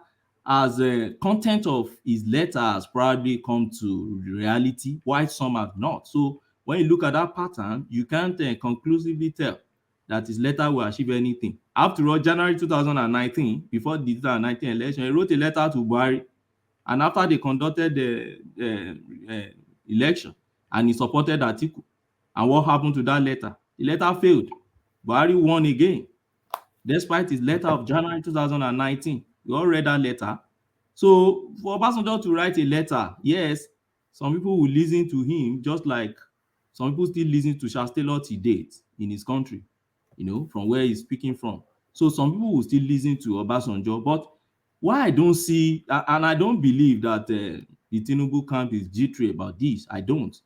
as content of his letter has probably come to reality, while some have not. So when you look at that pattern, you can't conclusively tell that his letter will achieve anything. After all, January 2019, before the 2019 election, he wrote a letter to Buhari, and after they conducted the election, and he supported Atiku. And what happened to that letter? The letter failed. Buhari won again, despite his letter of January 2019. We all read that letter. So for Obasanjo to write a letter, yes, some people will listen to him just like some people still listen to Charles Taylor to date in his country, from where he's speaking from. So some people will still listen to Obasanjo. But why I don't see, and I don't believe that the Tinubu camp is jittery about this. I don't.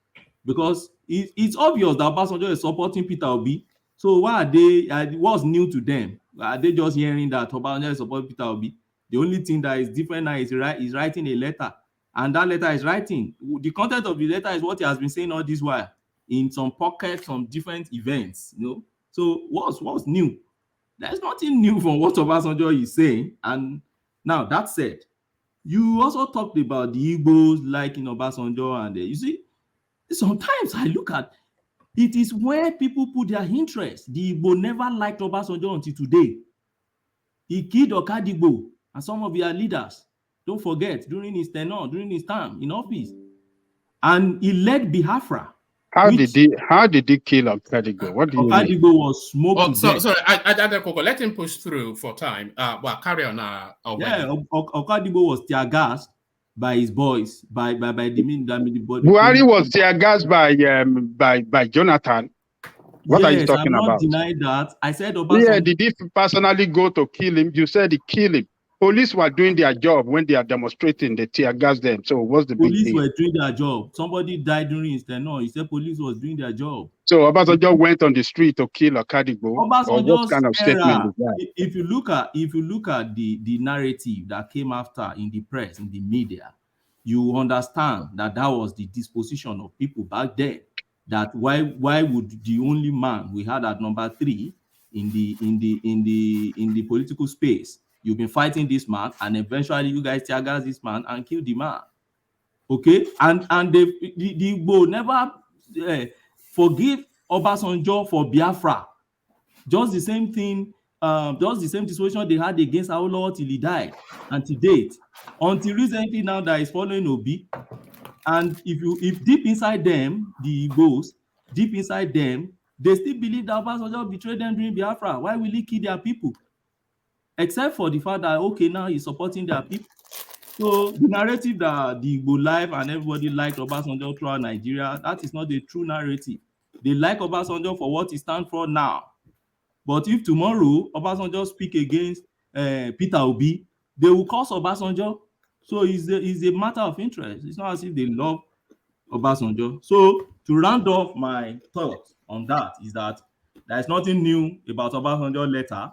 Because it's obvious that Obasanjo is supporting Peter Obi. So why are they, what's new to them? Are they just hearing that Obasanjo is supporting Peter Obi? The only thing that is different now is he's writing a letter. And that letter is writing. The content of the letter is what he has been saying all this while in some pockets, some different events. So what's new? There's nothing new from what Obasanjo is saying. And now, that said, you also talked about the Igbos liking Obasanjo. And you see, sometimes I look at it is where people put their interest. The Igbo never liked Obasanjo until today. He killed Okadigbo and some of their leaders. Don't forget, during his tenure, during his time in office. And he led Biafra. How did he kill Okadigbo? What do you mean? Okadigbo was smoked to death. Sorry, Atiku, let him push through for time. Well, carry on. Okadigbo was tear gassed by his boys, by the Buhari was tear gassed by Jonathan. What are you talking about? I'm not denying that. I said Obasanjo. Yeah, did he personally go to kill him? You said he killed him. Police were doing their job when they are demonstrating. They tear gas them. So what's the big deal? Police were doing their job. Somebody died during his tenure. He said police was doing their job. So Obasanjo went on the street to kill Okadigbo. What kind of statement is that? If you look at the narrative that came after in the press, in the media, you understand that was the disposition of people back then. That why would the only man we had at number 3 in the political space, you've been fighting this man, and eventually you guys tear gas this man and kill the man. Okay, and the Igbo never forgive Obasanjo for Biafra. Just the same thing, just the same situation they had against Awolowo till he died, and to date, until recently now that is following Obi. And if deep inside them, the Igbos, deep inside them, they still believe that Obasanjo betrayed them during Biafra. Why will he kill their people? Except for the fact that, okay, now he's supporting their people. So the narrative that the Igbo life and everybody liked Obasanjo throughout Nigeria, that is not the true narrative. They like Obasanjo for what he stands for now. But if tomorrow Obasanjo speak against Peter Obi, they will curse Obasanjo. So it's a matter of interest. It's not as if they love Obasanjo. So to round off my thoughts on that is that there's nothing new about Obasanjo letter.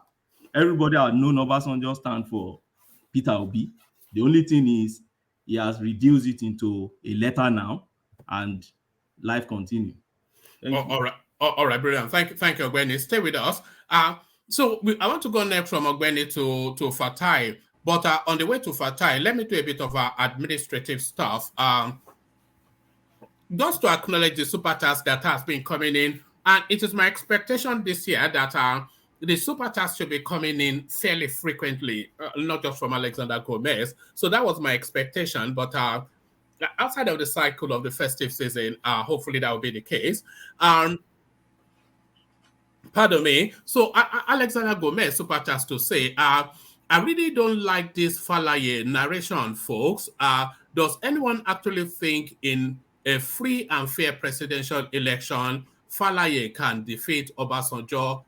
Everybody has known Obasanjo stand for Peter Obi. The only thing is he has reduced it into a letter now, and life continues. All right, brilliant. Thank you, Ogbeni. Stay with us. So I want to go next from Ogbeni to Fatai. But on the way to Fatai, let me do a bit of administrative stuff. Just to acknowledge the super task that has been coming in. And it is my expectation this year that the super task should be coming in fairly frequently, not just from Alexander Gomez. So that was my expectation. But outside of the cycle of the festive season, hopefully that will be the case. Pardon me. So Alexander Gomez super task to say, I really don't like this Falaye narration, folks. Does anyone actually think in a free and fair presidential election, Falaye can defeat Obasanjo?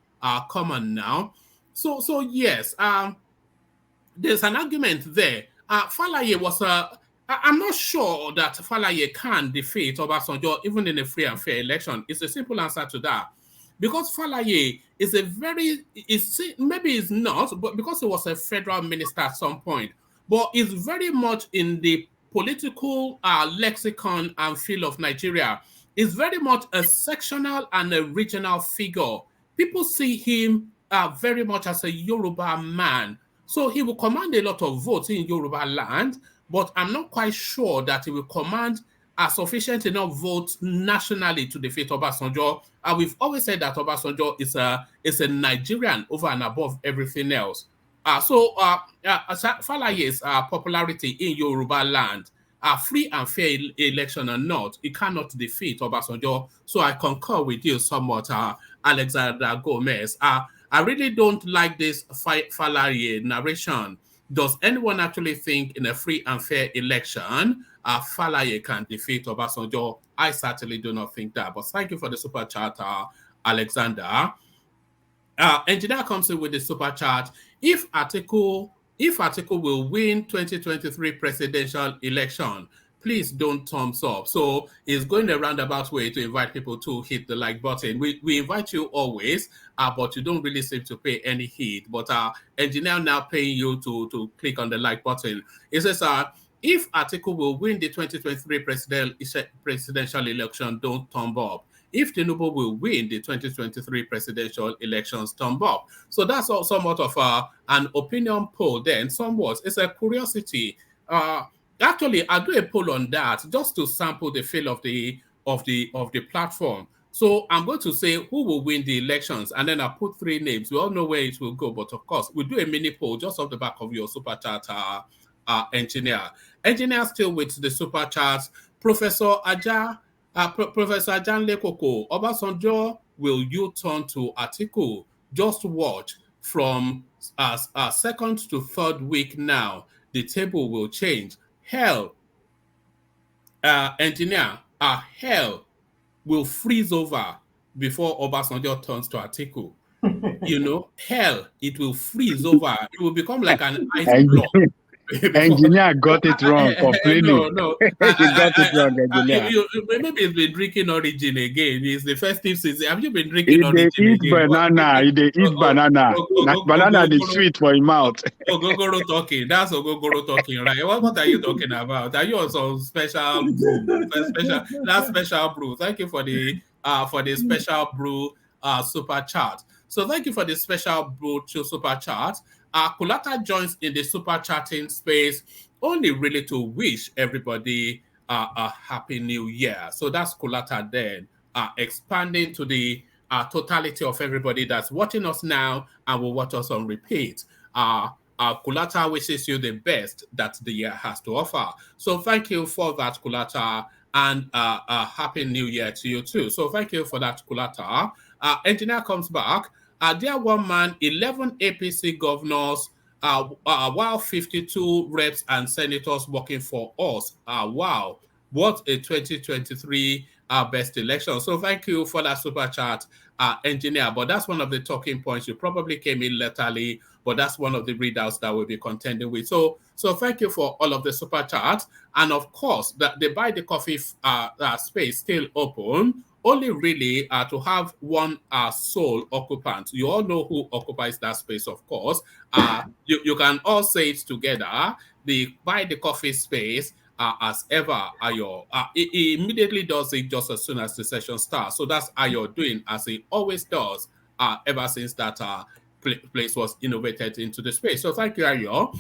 Come on now. So yes, there's an argument there. Falaye was I'm not sure that Falaye can defeat Obasanjo even in a free and fair election. It's a simple answer to that. Because Falaye is maybe it's not, but because he was a federal minister at some point, but is very much in the political lexicon and feel of Nigeria. Is very much a sectional and a regional figure. People see him very much as a Yoruba man. So he will command a lot of votes in Yoruba land, but I'm not quite sure that he will command a sufficient enough votes nationally to defeat Obasanjo. We've always said that Obasanjo is a Nigerian over and above everything else. So Falaye's popularity in Yoruba land, free and fair election or not, it cannot defeat Obasanjo. So I concur with you somewhat, Alexander Gomez. I really don't like this Falaye narration. does anyone actually think in a free and fair election, Falaye can defeat Obasanjo? I certainly do not think that. But thank you for the super chat, Alexander. Engineer comes in with the super chat. If Atiku will win 2023 presidential election, please don't thumbs up. So it's going a roundabout way to invite people to hit the like button. We invite you always, but you don't really seem to pay any heed. But engineer now paying you to click on the like button. It says, if Atiku will win the 2023 presidential election, don't thumb up. If Tinubu will win the 2023 presidential elections, thumb up. So that's all somewhat of an opinion poll then. Somewhat, it's a curiosity. Actually, I'll do a poll on that just to sample the feel of the platform. So I'm going to say who will win the elections, and then I'll put 3 names. We all know where it will go, but of course, we'll do a mini poll just off the back of your super chat, engineer. Engineer still with the super chats. Professor Ajan Lekoko, Obasanjo will U-turn to Atiku. Just watch from second to third week now. The table will change. Hell, engineer, hell will freeze over before Obasanjo turns to Atiku. You know, hell, it will freeze over. It will become like an ice block. Engineer got it wrong completely. No. He got it wrong, engineer. Maybe he's been drinking Origin again. It's the festive season. Have you been drinking Origin He again? banana. He eat banana. Banana is sweet for his mouth. Ogogoro talking. That's Ogogoro talking, right? What are you talking about? Are you on some special brew? Special brew. Thank you for the special brew super chat. So thank you for the special brew super chat. Kulata joins in the super chatting space only really to wish everybody a happy new year. So that's Kulata then, expanding to the totality of everybody that's watching us now and will watch us on repeat. Kulata wishes you the best that the year has to offer. So thank you for that, Kulata, and a happy new year to you too. So thank you for that, Kulata. Engineer comes back. There one man, 11 APC governors, while 52 reps and senators working for us. Wow, what a 2023 best election. So thank you for that super chat, engineer. But that's one of the talking points. You probably came in laterally, but that's one of the readouts that we'll be contending with. So thank you for all of the super chats. And of course, the Buy the Coffee space still open. Only really to have one sole occupant. You all know who occupies that space, of course. You can all say it together. The Buy the Coffee space, as ever, Ayo. He immediately does it just as soon as the session starts. So that's Ayo doing as he always does ever since that place was innovated into the space. So thank you, Ayo.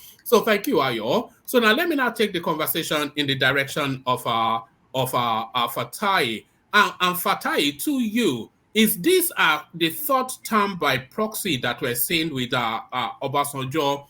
So now let me now take the conversation in the direction of Fatai. And Fatai, to you, is this the third term by proxy that we're seeing with Obasanjo?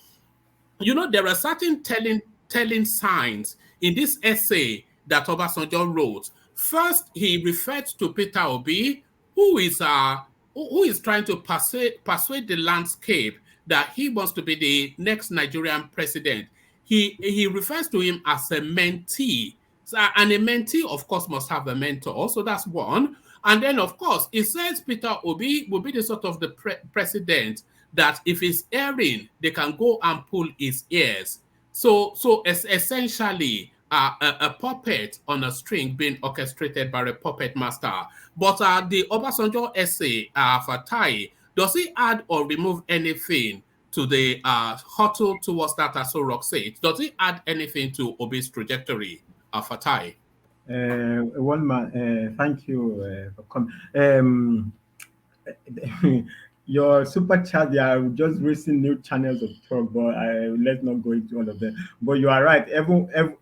You know, there are certain telling signs in this essay that Obasanjo wrote. First, he referred to Peter Obi, who is trying to persuade the landscape that he wants to be the next Nigerian president. He refers to him as a mentee. So, and a mentee, of course, must have a mentor. So that's one. And then, of course, it says Peter Obi will be the sort of the president that if he's erring, they can go and pull his ears. So it's essentially a puppet on a string being orchestrated by a puppet master. But the Obasanjo essay, Fatai, does he add or remove anything to the hustle towards that Aso Rock state? Does it add anything to Obi's trajectory, Fatai? One man, thank you for coming. Your super chat, they are just raising new channels of talk, but let's not go into all of them. But you are right.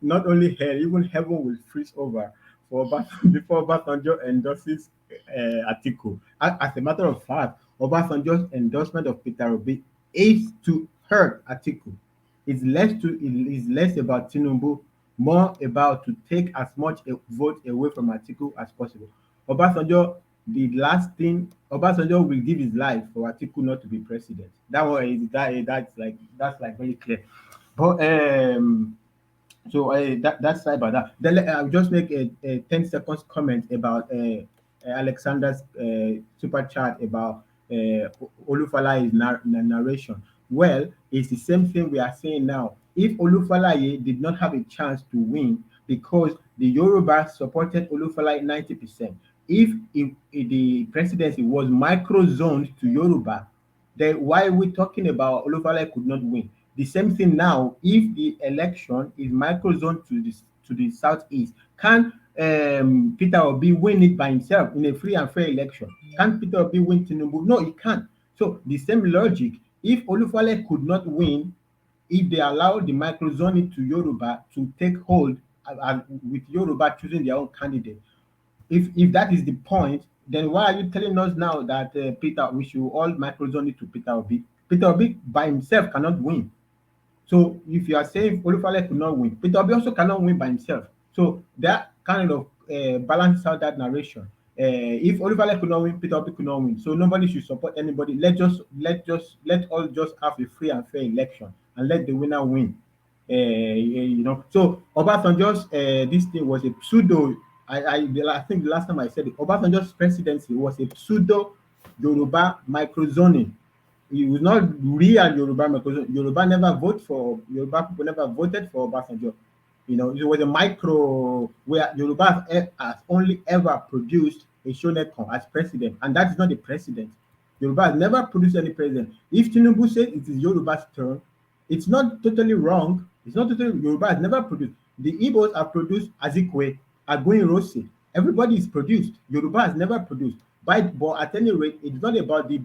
Not only hell, even heaven will freeze over before Obasanjo endorses Atiku. As a matter of fact, Obasanjo's endorsement of Peter Obi is to hurt Atiku. It's less about Tinubu, more about to take as much a vote away from Atiku as possible. Obasanjo, the last thing, Obasanjo will give his life for Atiku not to be president. That's like very clear. But so that's about that. Then I'll just make a 10 seconds comment about Alexander's super chat about Olufalaye's narration. Well, it's the same thing we are saying now. If Olufalaye did not have a chance to win because the Yoruba supported Olufalaye 90%, if the presidency was micro-zoned to Yoruba, then why are we talking about Olufalaye could not win? The same thing now, if the election is microzone to the southeast, can Peter Obi win it by himself in a free and fair election? Can Peter Obi win Tinubu? No, he can't. So the same logic, if Olufale could not win, if they allow the microzoning to Yoruba to take hold with Yoruba choosing their own candidate, if that is the point, then why are you telling us now that Peter we should all microzone it to Peter Obi? Peter Obi by himself cannot win. So if you are saying Olufale could not win, Peter Obi also cannot win by himself. So that kind of balances out that narration. If Olufale could not win, Peter Obi could not win. So nobody should support anybody. Let all just have a free and fair election and let the winner win. So Obasanjo's this thing was a pseudo. I think the last time I said it, Obasanjo's presidency was a pseudo Yoruba microzoning. It was not real Yoruba because Yoruba never vote for Yoruba people never voted for Obasanjo. It was a micro where Yoruba has only ever produced a Shonekon as president, and that is not the president. Yoruba has never produced any president. If Tinubu says it is Yoruba's turn, it's not totally wrong. It's not totally Yoruba has never produced. The Igbos have produced Azikwe, Agoin Rose. Everybody is produced. Yoruba has never produced. But at any rate, it's not about the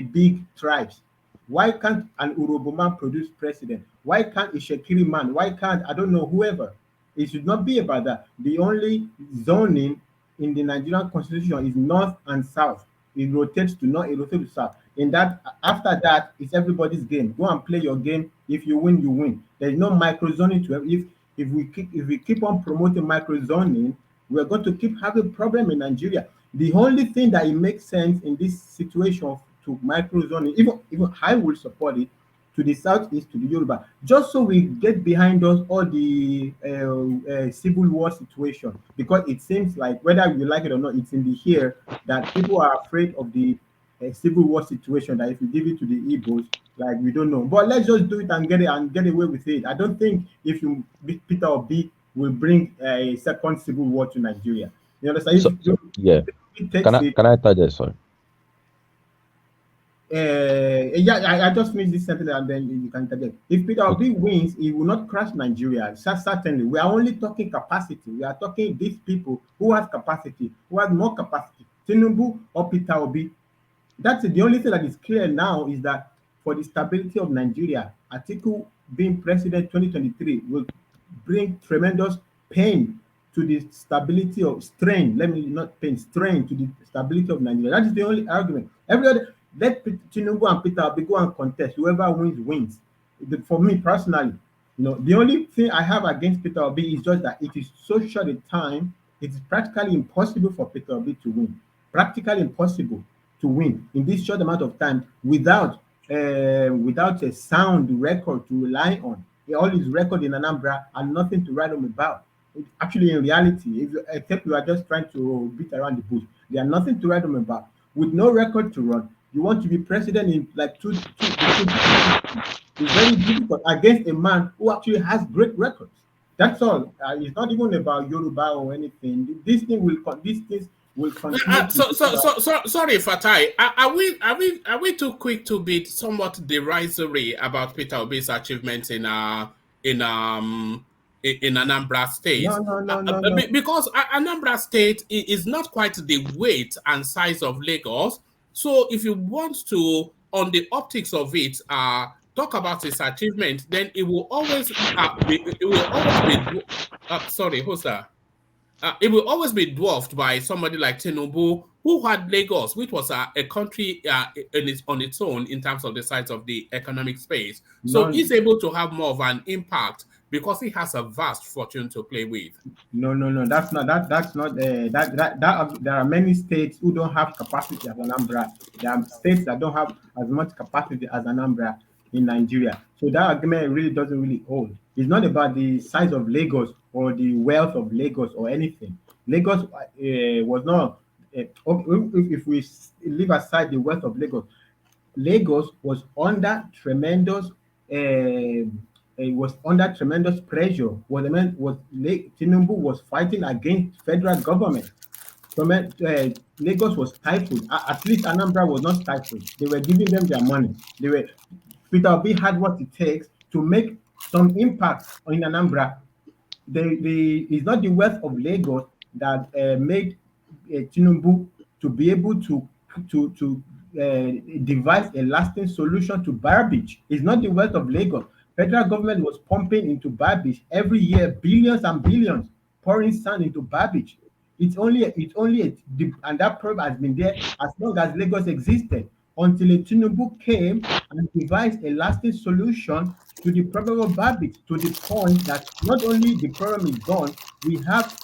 big tribes. Why can't an Urobo man produce president? Why can't a Shekiri man? Why can't, I don't know, whoever? It should not be about that. The only zoning in the Nigerian constitution is north and south. It rotates to north, it rotates to south. In that, after that, it's everybody's game. Go and play your game. If you win, you win. There's no micro zoning to it. If we keep on promoting micro zoning, we're going to keep having problem in Nigeria. The only thing that it makes sense in this situation to micro zoning, even I will support it, to the southeast, to the Yoruba, just so we get behind us all the civil war situation, because it seems like whether you like it or not, it's in the air that people are afraid of the civil war situation. That if you give it to the Igbos, like we don't know, but let's just do it and get away with it. I don't think if you beat Peter Obi will bring a second civil war to Nigeria. You understand? Yeah. Can I touch that? Sorry. I just finished this sentence and then you can interject. If Peter Obi wins, he will not crash Nigeria. Certainly, we are only talking capacity. We are talking these people who have capacity, who have more capacity. Tinubu or Peter Obi. That's the only thing that is clear now is that for the stability of Nigeria, Atiku being president 2023 will bring tremendous pain to the stability of strain. Let me not pain, strain to the stability of Nigeria. That is the only argument. Every other, let Tinubu and Peter Obi go and contest. Whoever wins, wins. For me personally, the only thing I have against Peter Obi is just that it is so short a time. It is practically impossible for Peter Obi to win. Practically impossible to win in this short amount of time without a sound record to rely on. All his record in Anambra and nothing to write home about. Actually, in reality, except you are just trying to beat around the bush, they are nothing to write home about. With no record to run, you want to be president in like two it's very difficult against a man who actually has great records. That's all. It's not even about Yoruba or anything. These things will continue. Sorry, Fatai. Are we too quick to be somewhat derisory about Peter Obi's achievements in Anambra State? No. Because Anambra State is not quite the weight and size of Lagos. So if you want to, on the optics of it, talk about its achievement, then it will always be. Sorry, who's that? It will always be dwarfed by somebody like Tinubu, who had Lagos, which was a country on its own in terms of the size of the economic space. So he's able to have more of an impact because he has a vast fortune to play with. No. That's not that. There are many states who don't have capacity as Anambra. There are states that don't have as much capacity as Anambra. in Nigeria. So that argument really doesn't really hold. It's not about the size of Lagos or the wealth of Lagos or anything. Lagos was not. If we leave aside the wealth of Lagos, Lagos was under tremendous it was under tremendous pressure. Tinubu was fighting against federal government. Lagos was stifled. At least Anambra was not stifled. They were giving them their money. Peter Obi had what it takes to make some impact in Anambra. It's not the wealth of Lagos that made Tinubu to be able to devise a lasting solution to Bar Beach. It's not the wealth of Lagos. Federal government was pumping into Bar Beach every year billions and billions, pouring sand into Bar Beach. And that problem has been there as long as Lagos existed until a Tinubu came and devised a lasting solution to the problem of Bar Beach, to the point that not only the problem is gone, we have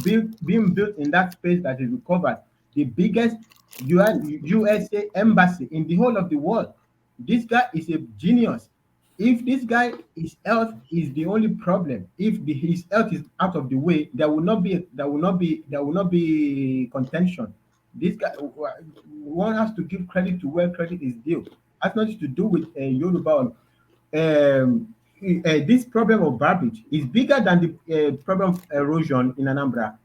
being built in that space that is recovered the biggest USA embassy in the whole of the world. This guy is a genius. If this guy, his health is the only problem, if his health is out of the way, there will not be contention. This guy, one has to give credit to where credit is due. Has nothing to do with Yoruba. This problem of garbage is bigger than the problem of erosion in Anambra.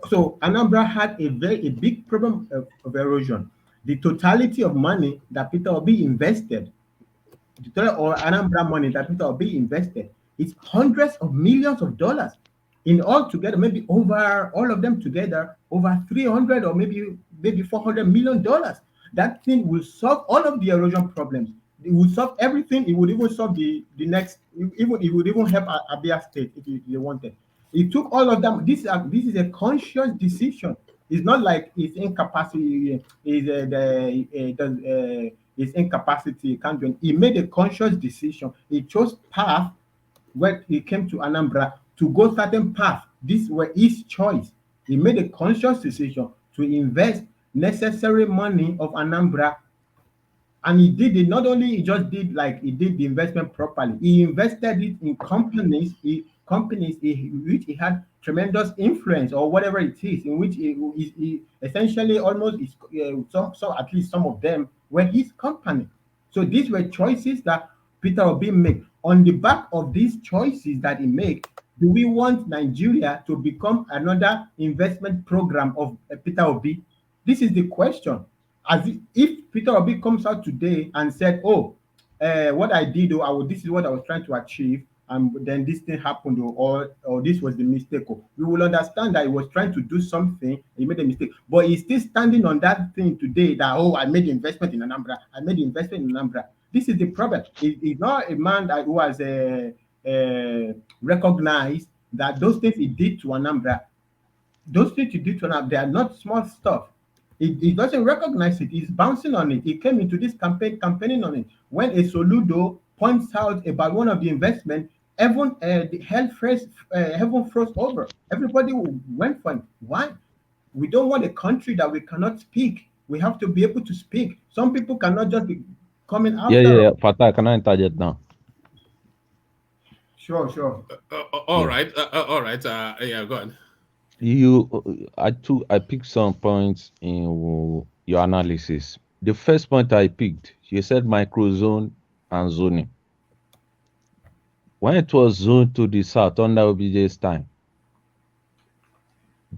So Anambra had a big problem of erosion. The totality of money that Peter Obi invested, or Anambra money that Peter Obi invested, it's hundreds of millions of dollars. In all together, maybe over all of them together, over 300 or maybe $400 million. That thing will solve all of the erosion problems. It will solve everything. It would even solve the next. It would even help Abia State if you wanted. It took all of them. This is a conscious decision. It's not like it's incapacity. It's incapacity. Can't do it. He made a conscious decision. He chose path when he came to Anambra to go certain path. These were his choice. He made a conscious decision to invest necessary money of Anambra. And he did it. Not only he just did like he did the investment properly, he invested it in companies, which he had tremendous influence or whatever it is, in which he essentially almost at least some of them were his company. So these were choices that Peter Obi made. On the back of these choices that he made, do we want Nigeria to become another investment program of Peter Obi? This is the question. If Peter Obi comes out today and said, "Oh, what I did, this is what I was trying to achieve," and then this thing happened, or this was the mistake, we will understand that he was trying to do something, he made a mistake. But he's still standing on that thing today that, I made investment in Anambra. I made investment in Anambra. This is the problem. He's not a man who has recognized that those things he did to Anambra, they are not small stuff. He doesn't recognize it. He's bouncing on it. He came into this campaigning on it. When a Soludo points out about one of the investment, heaven froze over. Everybody went for it. Why? We don't want a country that we cannot speak. We have to be able to speak. Some people cannot just be coming after. Yeah. Fatah, can I interject now? Sure. All right. Yeah, go on. I picked some points in your analysis. The first point I picked, you said microzone and zoning. When it was zoned to the south under OBJ's time,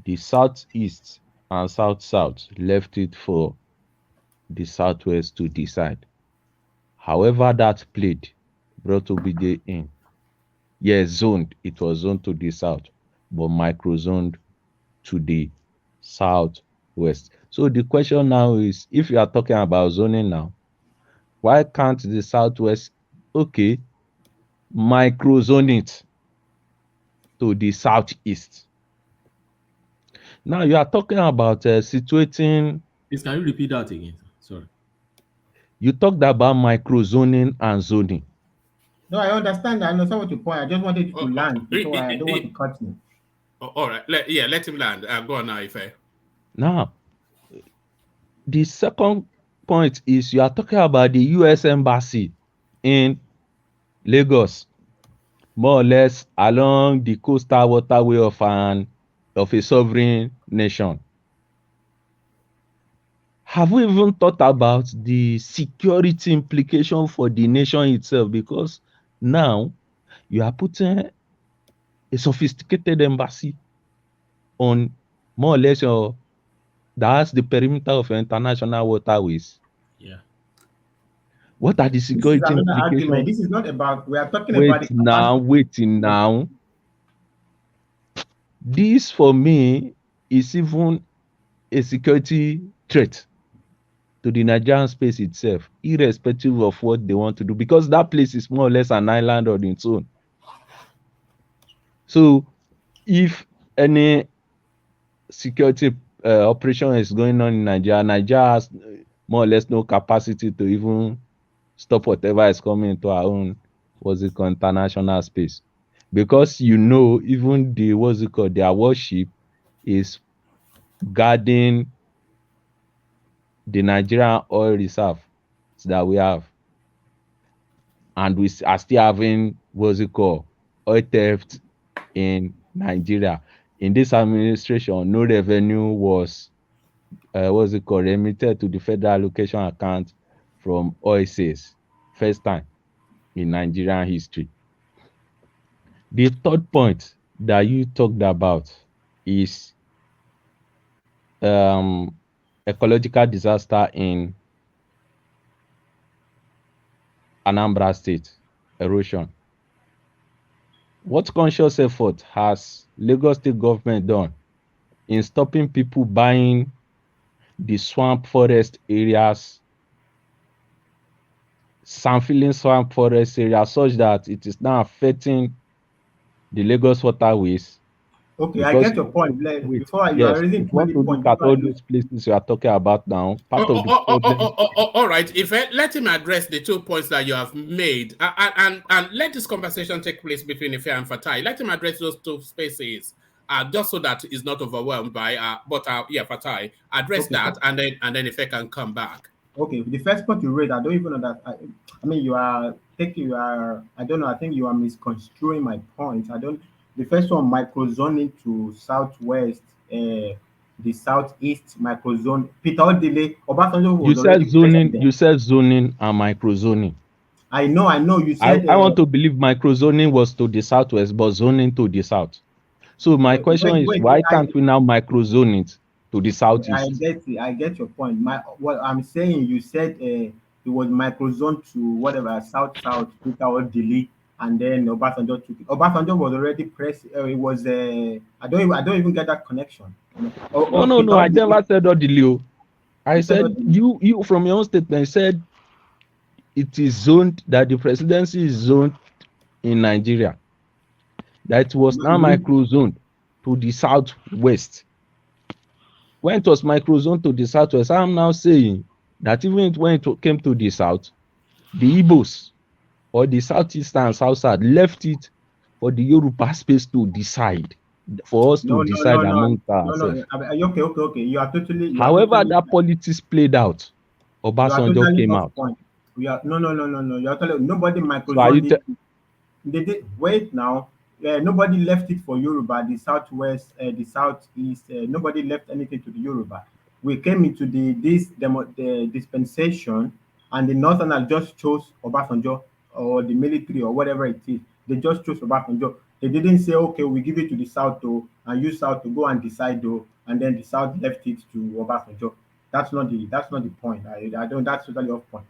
the southeast and south left it for the southwest to decide. However that played, brought OBJ in. Yes, zoned. It was zoned to the south, but microzoned to the southwest. So the question now is, if you are talking about zoning now, why can't the southwest, microzone it to the southeast? Now you are talking about situating. Please, can you repeat that again? Sorry. You talked about microzoning and zoning. No, I understand. I understand what your point. I just wanted you to land, so I don't want to cut you. All right. Let him land. Go on now, Ife. Now, the second point is you are talking about the U.S. Embassy in Lagos, more or less along the coastal waterway of a sovereign nation. Have we even thought about the security implication for the nation itself? Because now you are putting a sophisticated embassy on more or less that's the perimeter of international waterways. Yeah. What are the This is security another implications? argument. This is not about, we are talking about the Wait now, capacity. waiting now. This for me is even a security threat to the Nigerian space itself, irrespective of what they want to do, because that place is more or less an island on its own. So if any security operation is going on in Nigeria, Nigeria has more or less no capacity to even stop whatever is coming into our own, international space. Because even their warship is guarding the Nigerian oil reserve that we have. And we are still having oil theft in Nigeria. In this administration, no revenue was remitted to the federal allocation account from oil sales. First time in Nigerian history. The third point that you talked about is ecological disaster in Anambra State, erosion. What conscious effort has Lagos State government done in stopping people buying the swamp forest areas, filling swamp forest areas, such that it is now affecting the Lagos waterways? Okay, I Because get your point. wait, Before you are yes, if raising you too want many to look points, at before I all lose. those places you are talking about now, part of the problem. All right. If let him address the 2 points that you have made, and let this conversation take place between Ife and Fatai. Let him address those 2 spaces, just so that he's not overwhelmed by. Fatai, address Okay, that, and then Ife can come back. okay. The first point you raised, I don't even know that. I mean, you are. I don't know. I think you are misconstruing my point. I don't. The first one, microzoning to southwest, the southeast microzone. Peter Odile, Obasanjo was already You president. said zoning and microzoning. I know. You I, said I want to believe microzoning was to the southwest, but zoning to the south. So my question is, wait. why can't we now microzone it to the I southeast? get it. I get your point. What I'm saying, you said it was microzone to whatever south, Peter or delete, and then Obasanjo took it. Obasanjo was already press. It was I don't even get that connection. No. Peter I Odili. never said Odilio. I You said said Odili. you from your own statement said it is zoned, that the presidency is zoned in Nigeria. That was now microzoned to the southwest. When it was microzoned to the southwest, I'm now saying that even when it came to the south, the Igbos or the southeast and south side left it for the Yoruba space to decide, for us to decide amongst ourselves. Okay. However, that politics played out, You are Obasanjo totally came off out. point. No. You are totally nobody So are you microzoned it. They did wait now. Nobody left it for Yoruba, the southwest, the southeast. Nobody left anything to the Yoruba. We came into the dispensation, and the northerners just chose Obasanjo or the military or whatever it is. They just chose Obasanjo. They didn't say, okay, we give it to the south though, and use south to go and decide though, and then the south left it to Obasanjo. That's not the point. I don't. That's totally off point.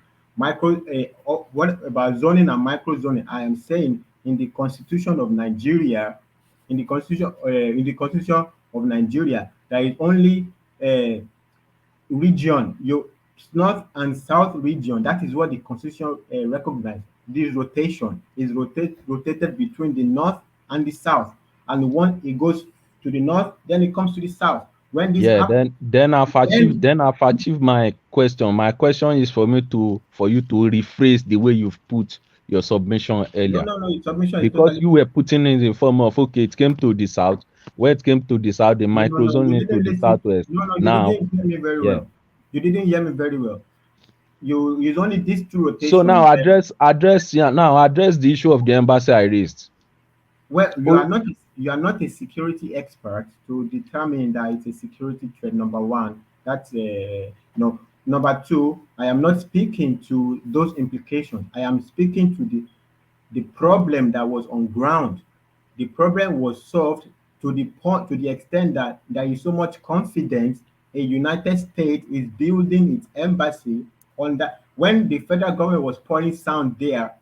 What about zoning and micro zoning? I am saying in the constitution of Nigeria, in the constitution of Nigeria, there is only region, you north and south region. That is what the constitution recognizes. This rotation is rotated between the north and the south, and when it goes to the north, then it comes to the south. When this Yeah, happens, then I've achieved then my question. My question is for you to rephrase the way you've put your submission earlier. no, your submission is Because totally. you were putting it in the form of, okay, it came to the south. Where it came to the south, the No, microzone you into didn't the listen. southwest. No, you Now, didn't hear me very yeah. well. You didn't hear me very well. you only these two rotations. So now address the issue of the embassy I raised. Well, Oh, you are not a security expert to determine that it's a security threat. Number one, that's no. Number two, I am not speaking to those implications. I am speaking to the problem that was on ground. The problem was solved to the point, to the extent that there is so much confidence a United States is building its embassy on that. When the federal government was pouring sound there,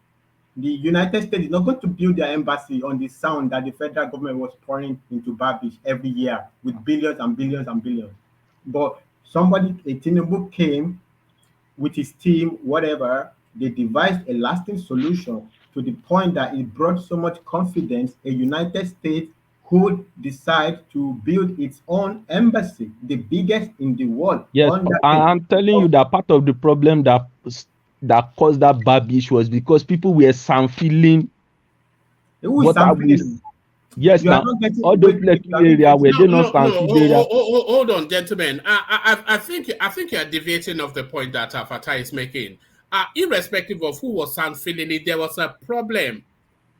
the United States is not going to build their embassy on the sound that the federal government was pouring into Babish every year with billions and billions and billions. But somebody, a Tinubu came with his team, whatever, they devised a lasting solution to the point that it brought so much confidence a United States could decide to build its own embassy, the biggest in the world, yes, on that thing. I'm telling you that part of the problem that caused that Babish was because people were feeling Who is water waste. feeling? Yes, You are now not getting all those wait, Lekki you are not area were they No, not area. hold on, gentlemen. I think you are deviating of the point that Fatah is making. Irrespective of who was feeling it, there was a problem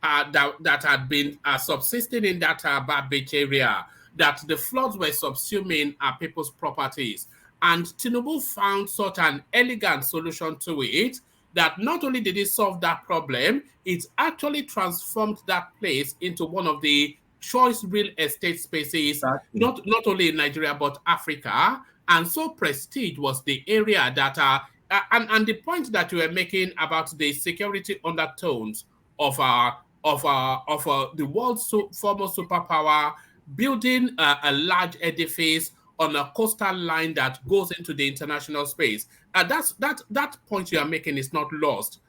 that had been subsisting in that Bad Beach area, that the floods were subsuming people's properties. And Tinubu found such an elegant solution to it that not only did it solve that problem, it actually transformed that place into one of the choice real estate spaces, exactly. not only in Nigeria, but Africa. And so prestige was the area that, and the point that you were making about the security undertones of the world's foremost superpower building a large edifice on a coastal line that goes into the international space. That point you are making is not lost.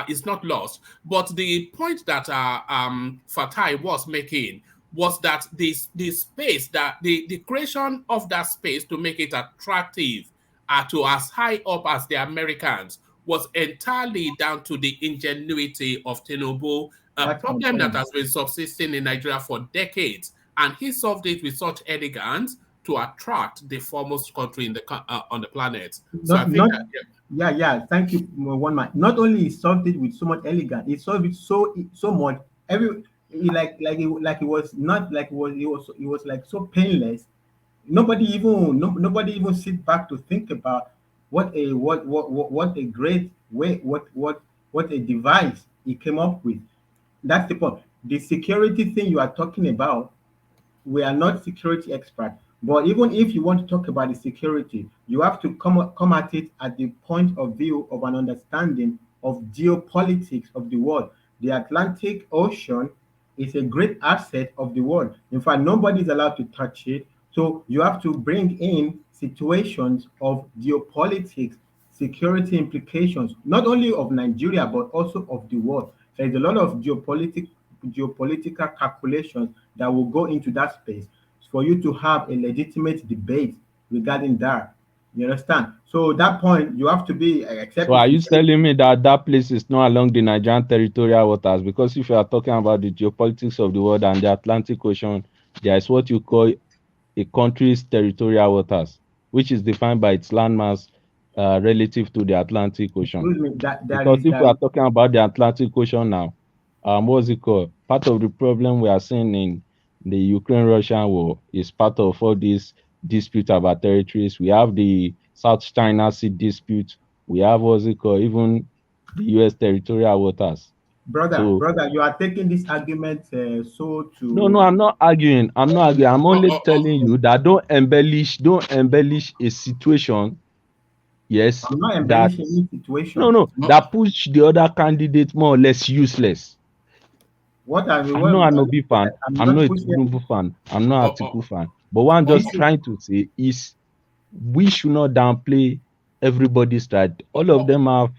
Is not lost. But the point that Fatai was making was that the space, that the creation of that space to make it attractive to as high up as the Americans was entirely down to the ingenuity of Tinubu, a That's my problem that point. has been subsisting in Nigeria for decades. And he solved it with such elegance to attract the foremost country in on the planet. So I think Not that, yeah. Thank you, one man. Not only he solved it with so much elegance, he solved it so much. Like it was not like it was like so painless. Nobody even sit back to think about what a great way, what a device he came up with. That's the point. The security thing you are talking about, we are not security experts. But even if you want to talk about the security, you have to come at it at the point of view of an understanding of geopolitics of the world. The Atlantic Ocean is a great asset of the world. In fact, nobody is allowed to touch it. So you have to bring in situations of geopolitics, security implications, not only of Nigeria but also of the world. There is a lot of geopolitical calculations that will go into that space for you to have a legitimate debate regarding that. You understand? So that point you have to be So except are if you you say telling me that place is not along the Nigerian territorial waters? Because if you are talking about the geopolitics of the world and the Atlantic Ocean, there is what you call a country's territorial waters, which is defined by its landmass relative to the Atlantic Ocean. excuse me, that there Because is if we that are talking about the Atlantic Ocean now, what's it called? Part of the problem we are seeing in the Ukraine-Russian war is part of all these disputes about territories. We have the South China Sea dispute. We have what's it called? Even the U.S. territorial waters. So brother, you are taking this argument so no, to I'm not arguing. I'm not arguing. I'm only telling you that don't embellish a situation. Yes, I'm not that embellishing any situation. that push the other candidate more or less useless. What I mean, I'm not an Obi fan. I'm I'm not not a pushing. Tinubu fan. I'm not a Atiku fan. But what I'm just trying to say is we should not downplay everybody's right. All of them have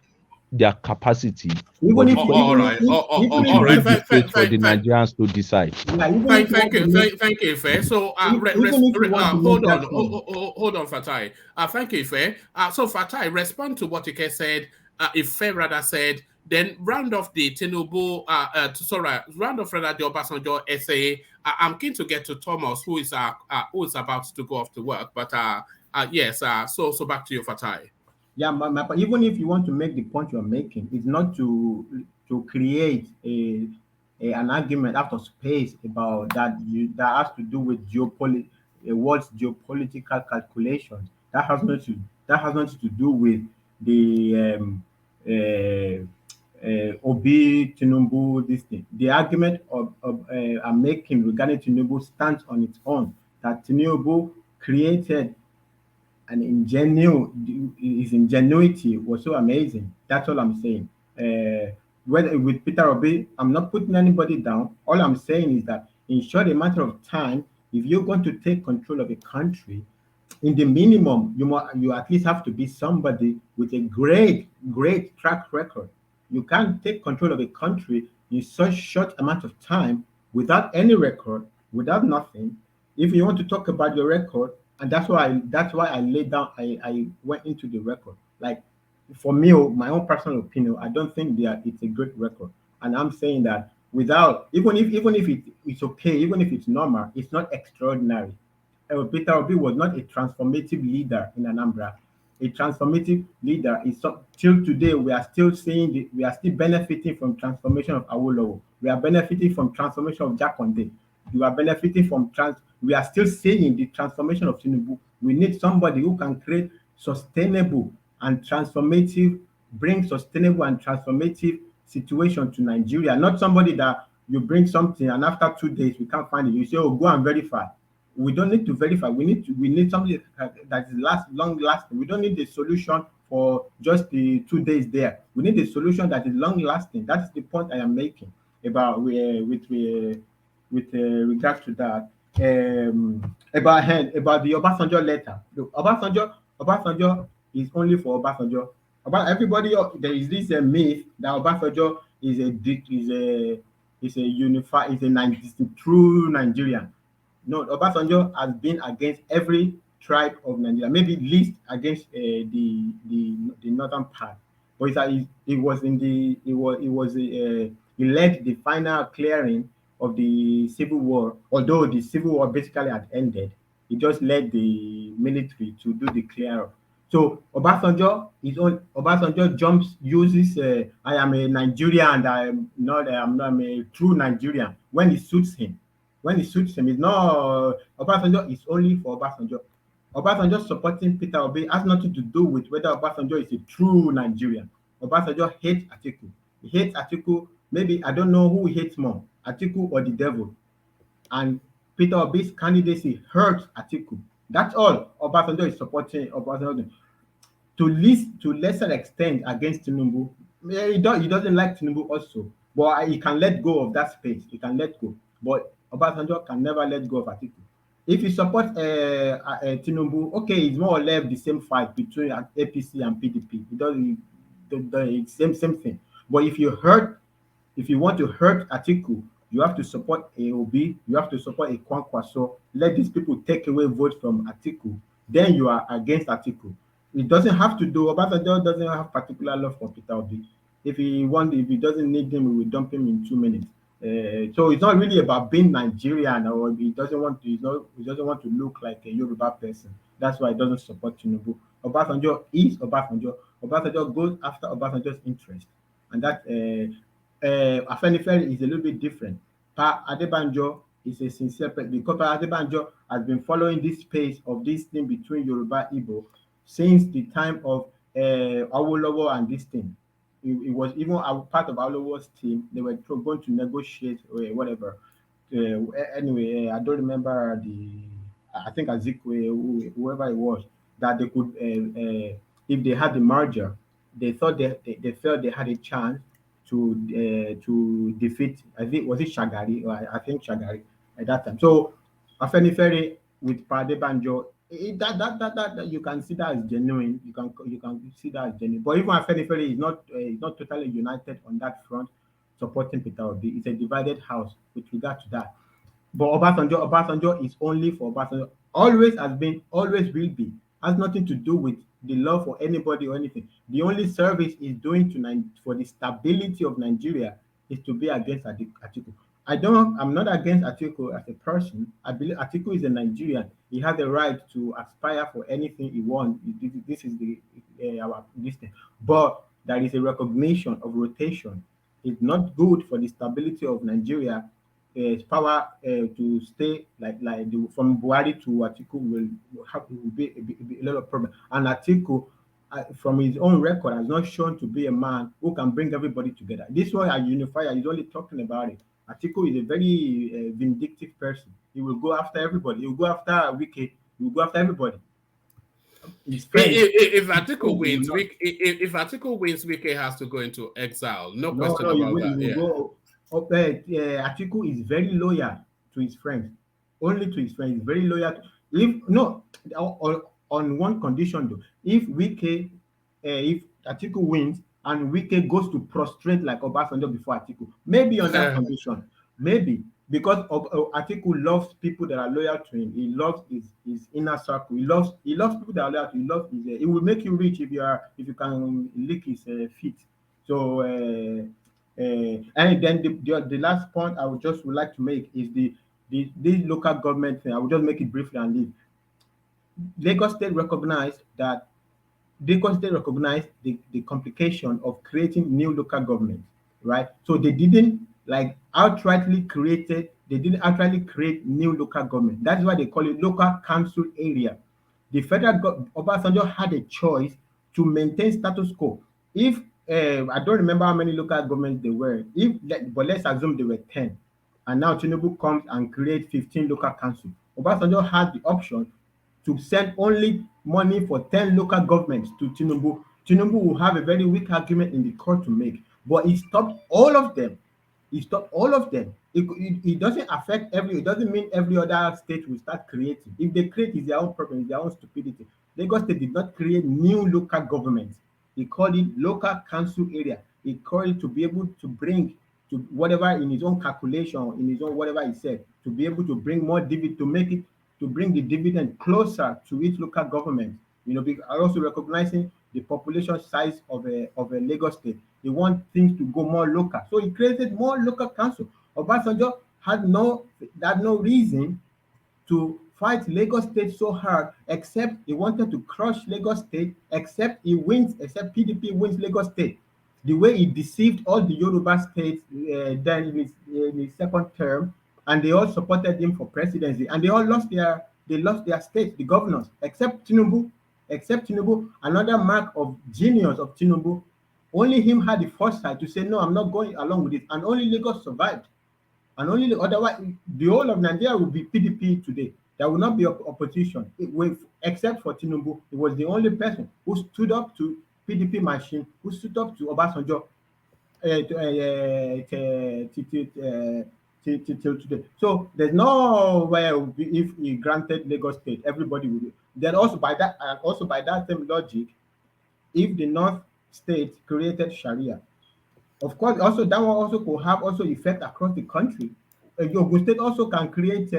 their capacity. But Even the if question all even right, if we even if should you all right. want leave to the Fine, space for the fine. Nigerians to decide. yeah, even if Thank, you thank want to you, make thank you, Ife. So, even if you want to make hold that on, point. hold on, Fatai. Thank you, Ife. So, Fatai, respond to what Ike said. Ife rather said, then round off the Tinubu, round off rather the Obasanjo essay. I'm keen to get to Thomas, who is about to go off to work. But yes, so back to you, Fatai. Yeah, even if you want to make the point you're making, it's not to create an argument out of space about that has to do with what's geopolitical calculations. That has nothing to do with the Obi Tinubu this thing. The argument I'm making regarding Tinubu stands on its own. That Tinubu created and his ingenuity was so amazing. That's all I'm saying. Whether with Peter Obi, I'm not putting anybody down. All I'm saying is that in short a matter of time, if you're going to take control of a country, in the minimum, you at least have to be somebody with a great track record. You can't take control of a country in such short amount of time without any record, without nothing. If you want to talk about your record, and that's why I laid down, I went into the record. Like for me, my own personal opinion, I don't think it's a great record. And I'm saying that without even if it's okay, even if it's normal, it's not extraordinary. Peter Obi was not a transformative leader in Anambra. A transformative leader is till today we are still seeing we are still benefiting from transformation of Awolowo. We are benefiting from transformation of Jakonde. We are benefiting from we are still seeing the transformation of Tinubu. We need somebody who can create sustainable and transformative, bring sustainable and transformative situation to Nigeria. Not somebody that you bring something and after 2 days we can't find it. You say, oh, go and verify. We don't need to verify. We need something that is long lasting. We don't need the solution for just the 2 days there. We need a solution that is long lasting. That's the point I am making about with regard to that. About the Obasanjo letter. Look, Obasanjo is only for Obasanjo. About everybody, there is this myth that Obasanjo is a unified, is a true Nigerian. No, Obasanjo has been against every tribe of Nigeria, maybe least against the northern part. But it was in the it was he led the final clearing of the civil war. Although the civil war basically had ended, he just led the military to do the clear up. So Obasanjo uses I am a Nigerian and I'm not a true Nigerian when it suits him. When it suits him, it's not Obasanjo is only for Obasanjo. Obasanjo supporting Peter Obi has nothing to do with whether Obasanjo is a true Nigerian. Obasanjo hates Atiku. He hates Atiku. Maybe I don't know who he hates more, Atiku or the devil. And Peter Obi's candidacy hurts Atiku. That's all. Obasanjo is supporting Obasanjo to lesser extent against Tinubu. He doesn't like Tinubu also, but he can let go of that space. He can let go. But Obasanjo can never let go of Atiku. If you support Tinubu, okay, it's more or less the same fight between APC and PDP. It doesn't the same thing. But if you want to hurt Atiku, you have to support AOB, you have to support a Kwankwaso. Let these people take away votes from Atiku. Then you are against Atiku. It doesn't have to do. Obasanjo doesn't have particular love for Peter Obi. If he doesn't need him, we will dump him in 2 minutes. So it's not really about being Nigerian, or he doesn't want to. He doesn't want to look like a Yoruba person. That's why he doesn't support Tinubu. Obasanjo is Obasanjo. Obasanjo goes after Obasanjo's interest, and that Afenifere is a little bit different. Pa Adebanjo is a sincere person because Pa Adebanjo has been following this space of this thing between Yoruba Igbo since the time of Awolowo and this thing. It was even a part of Awolowo's team. They were going to negotiate or whatever. Anyway, I don't remember I think Azikwe, whoever it was, that they could, if they had the merger, they thought they felt they had a chance to defeat. I think was it Shagari, or I think Shagari at that time. So Afenifere with Pade Banjo, that you can see that as genuine. You can see that as genuine. But even Afenifere is not totally united on that front, supporting Peter Obi. It's a divided house with regard to that. But Obasanjo is only for Obasanjo. Always has been, always will be. Has nothing to do with the love for anybody or anything. The only service is doing for the stability of Nigeria is to be against Atiku. I'm not against Atiku as a person. I believe Atiku is a Nigerian. He has the right to aspire for anything he wants. This is the our this thing. But there is a recognition of rotation. It's not good for the stability of Nigeria. Power to stay from Buhari to Atiku will be a lot of problem. And Atiku, from his own record, has not shown to be a man who can bring everybody together. This one, a unifier, is only talking about it. Atiku is a very vindictive person. He will go after everybody. He will go after Wiki. He will go after everybody. His friends. If Atiku wins, if Atiku wins, Wike has to go into exile. No question He about will, that. he will go. Atiku is very loyal to his friends. Only to his friends. He's very loyal. On one condition though, if Atiku wins and Wike goes to prostrate like Obasanjo before Atiku, maybe on that condition, maybe because Atiku loves people that are loyal to him. He loves his inner circle. He loves people that are loyal to him. He loves it will make you rich if you can lick his feet. So and then the last point I would like to make is the local government thing. I will just make it briefly and leave. Lagos State recognized the complication of creating new local governments, right? So they didn't outrightly create new local government. That's why they call it local council area. The Obasanjo had a choice to maintain status quo. If I don't remember how many local governments there were, but let's assume there were 10, and now Tinubu comes and creates 15 local councils. Obasanjo had the option to send only money for 10 local governments to Tinubu. Tinubu will have a very weak argument in the court to make, but he stopped all of them. It doesn't affect it doesn't mean every other state will start creating. If they create, it's their own problem, it's their own stupidity. Lagos State did not create new local governments. He called it local council area. He called it to be able to bring to whatever in his own calculation, in his own whatever he said, to be able to bring more dividend, to bring the dividend closer to each local government. Also recognizing the population size of a Lagos State. They want things to go more local. So he created more local council. Obasanjo had no reason to fight Lagos State so hard, except he wanted to crush Lagos State, except PDP wins Lagos State. The way he deceived all the Yoruba states then in his second term, and they all supported him for presidency, and they all lost their states, the governors, except Tinubu. Another mark of genius of Tinubu, only him had the foresight to say, no, I'm not going along with it, and only Lagos survived. And only otherwise, the whole of Nigeria will be PDP today. There will not be opposition, except for Tinubu. He was the only person who stood up to PDP machine, who stood up to Obasanjo till today. So there's no way if he granted Lagos State, everybody will. Then also by that same logic, if the North State created Sharia, of course, also that one also could have effect across the country. Ogun State also can create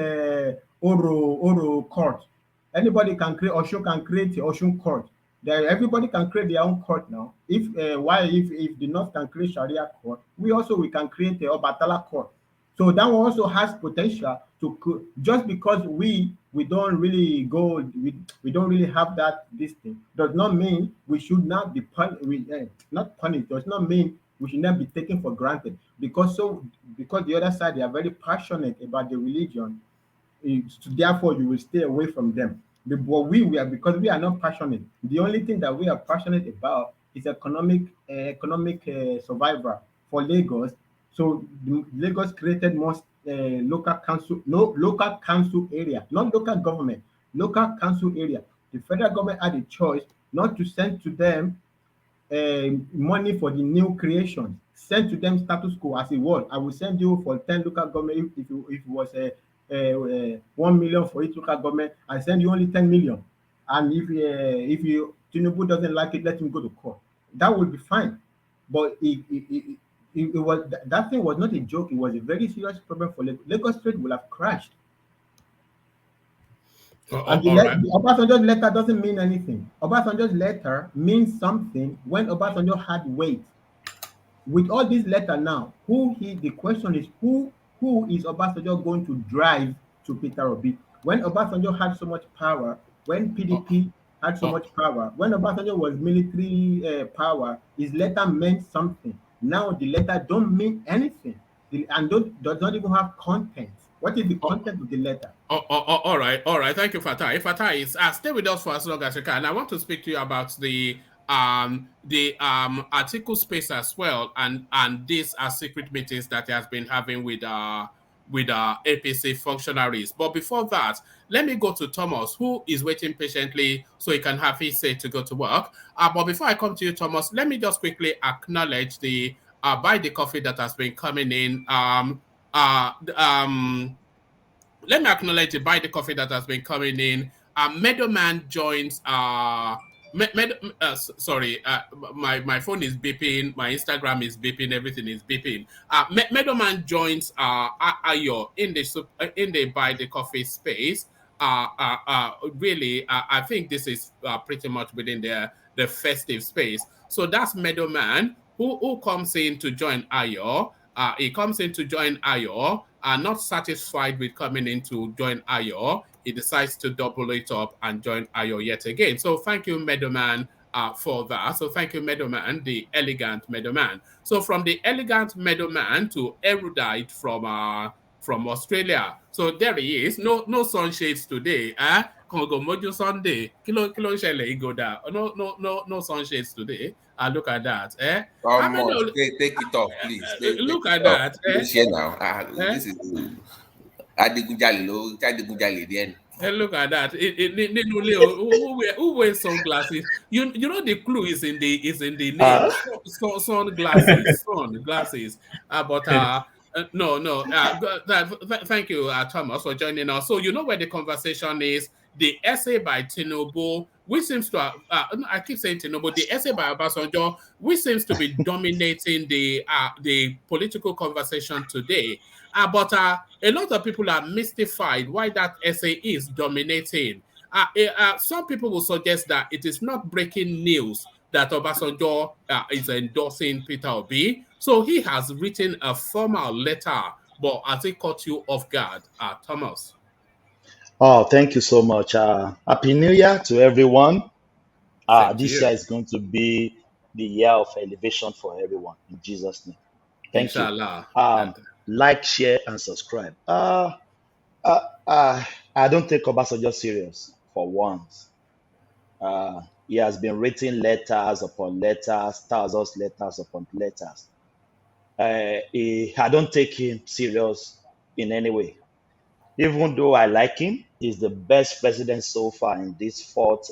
Oro court. Anybody can create, Osun can create Osun court. Everybody can create their own court now. If the North can create Sharia court, we can create the Obatala court. So that one also has potential to, just because we don't really we don't really have this thing, does not mean we should not be not punished. Does not mean we should not be taken for granted, because the other side, they are very passionate about the religion. Therefore you will stay away from them. But because we are not passionate, the only thing that we are passionate about is economic survival for Lagos. So Lagos created most local council area, not local government, local council area. The federal government had a choice not to send to them money for the new creation. Send to them status quo as it was. I will send you for 10 local government. If it was 1 million for each local government, I send you only 10 million. And if Tinubu doesn't like it, let him go to court. That would be fine. But it was, that thing was not a joke. It was a very serious problem for Lagos. Lagos State will have crashed. And Obasanjo's letter doesn't mean anything. Obasanjo's letter means something when Obasanjo had weight. With all this letter now, the question is, who who is Obasanjo going to drive to Peter Obi? When Obasanjo had so much power, when PDP had so much power, when Obasanjo was military power, his letter meant something. Now the letter don't mean anything, and does not even have content. What is the content of the letter? All right, all right. Thank you, Fatai. Fatai is stay with us for as long as you can. I want to speak to you about the article space as well, and these are secret meetings that he has been having with APC functionaries. But before that, let me go to Thomas, who is waiting patiently so he can have his say to go to work. But before I come to you, Thomas, let me just quickly acknowledge the buy the coffee that has been coming in. Uh, um Let me acknowledge the buy the coffee that has been coming in. Meadowman joins. Sorry, my phone is beeping, my Instagram is beeping, everything is beeping. Meadowman joins Ayo in the buy the coffee space. Really, I think this is pretty much within the festive space. So that's Meadowman who comes in to join Ayo. He comes in to join Ayo, not satisfied with coming in to join Ayo. He decides to double it up and join Ayo yet again. So thank you, Meadowman, for that. So thank you, Meadowman, the elegant Meadowman. So from the elegant Meadowman to erudite from Australia. So there he is. No sunshades today. Congo Mojo Sunday. Kilo Shele Igoda. No sunshades today. Look at that. How many Take it off, please. look Take at it off. that. Please share now. This is Adigunjali then. Look at that. Who wears sunglasses? You know the clue is in the name. Sunglasses. Sunglasses. No. Thank you, Thomas, for joining us. So you know where the conversation is. The essay by Tinubu, which seems to I keep saying Tinubu, the essay by Obasanjo, which seems to be dominating the political conversation today. But a lot of people are mystified why that essay is dominating. Some people will suggest that it is not breaking news that Obasanjo is endorsing Peter Obi. So he has written a formal letter, but has it caught you off guard, Thomas? Oh, thank you so much. Happy New Year to everyone. Same to This you. year is going to be the year of elevation for everyone in Jesus' name. Thank you. Inshallah. Like, share, and subscribe. I don't take Obasanjo serious for once. He has been written letters upon letters, thousands letters upon letters. I don't take him serious in any way. Even though I like him, he's the best president so far in this fourth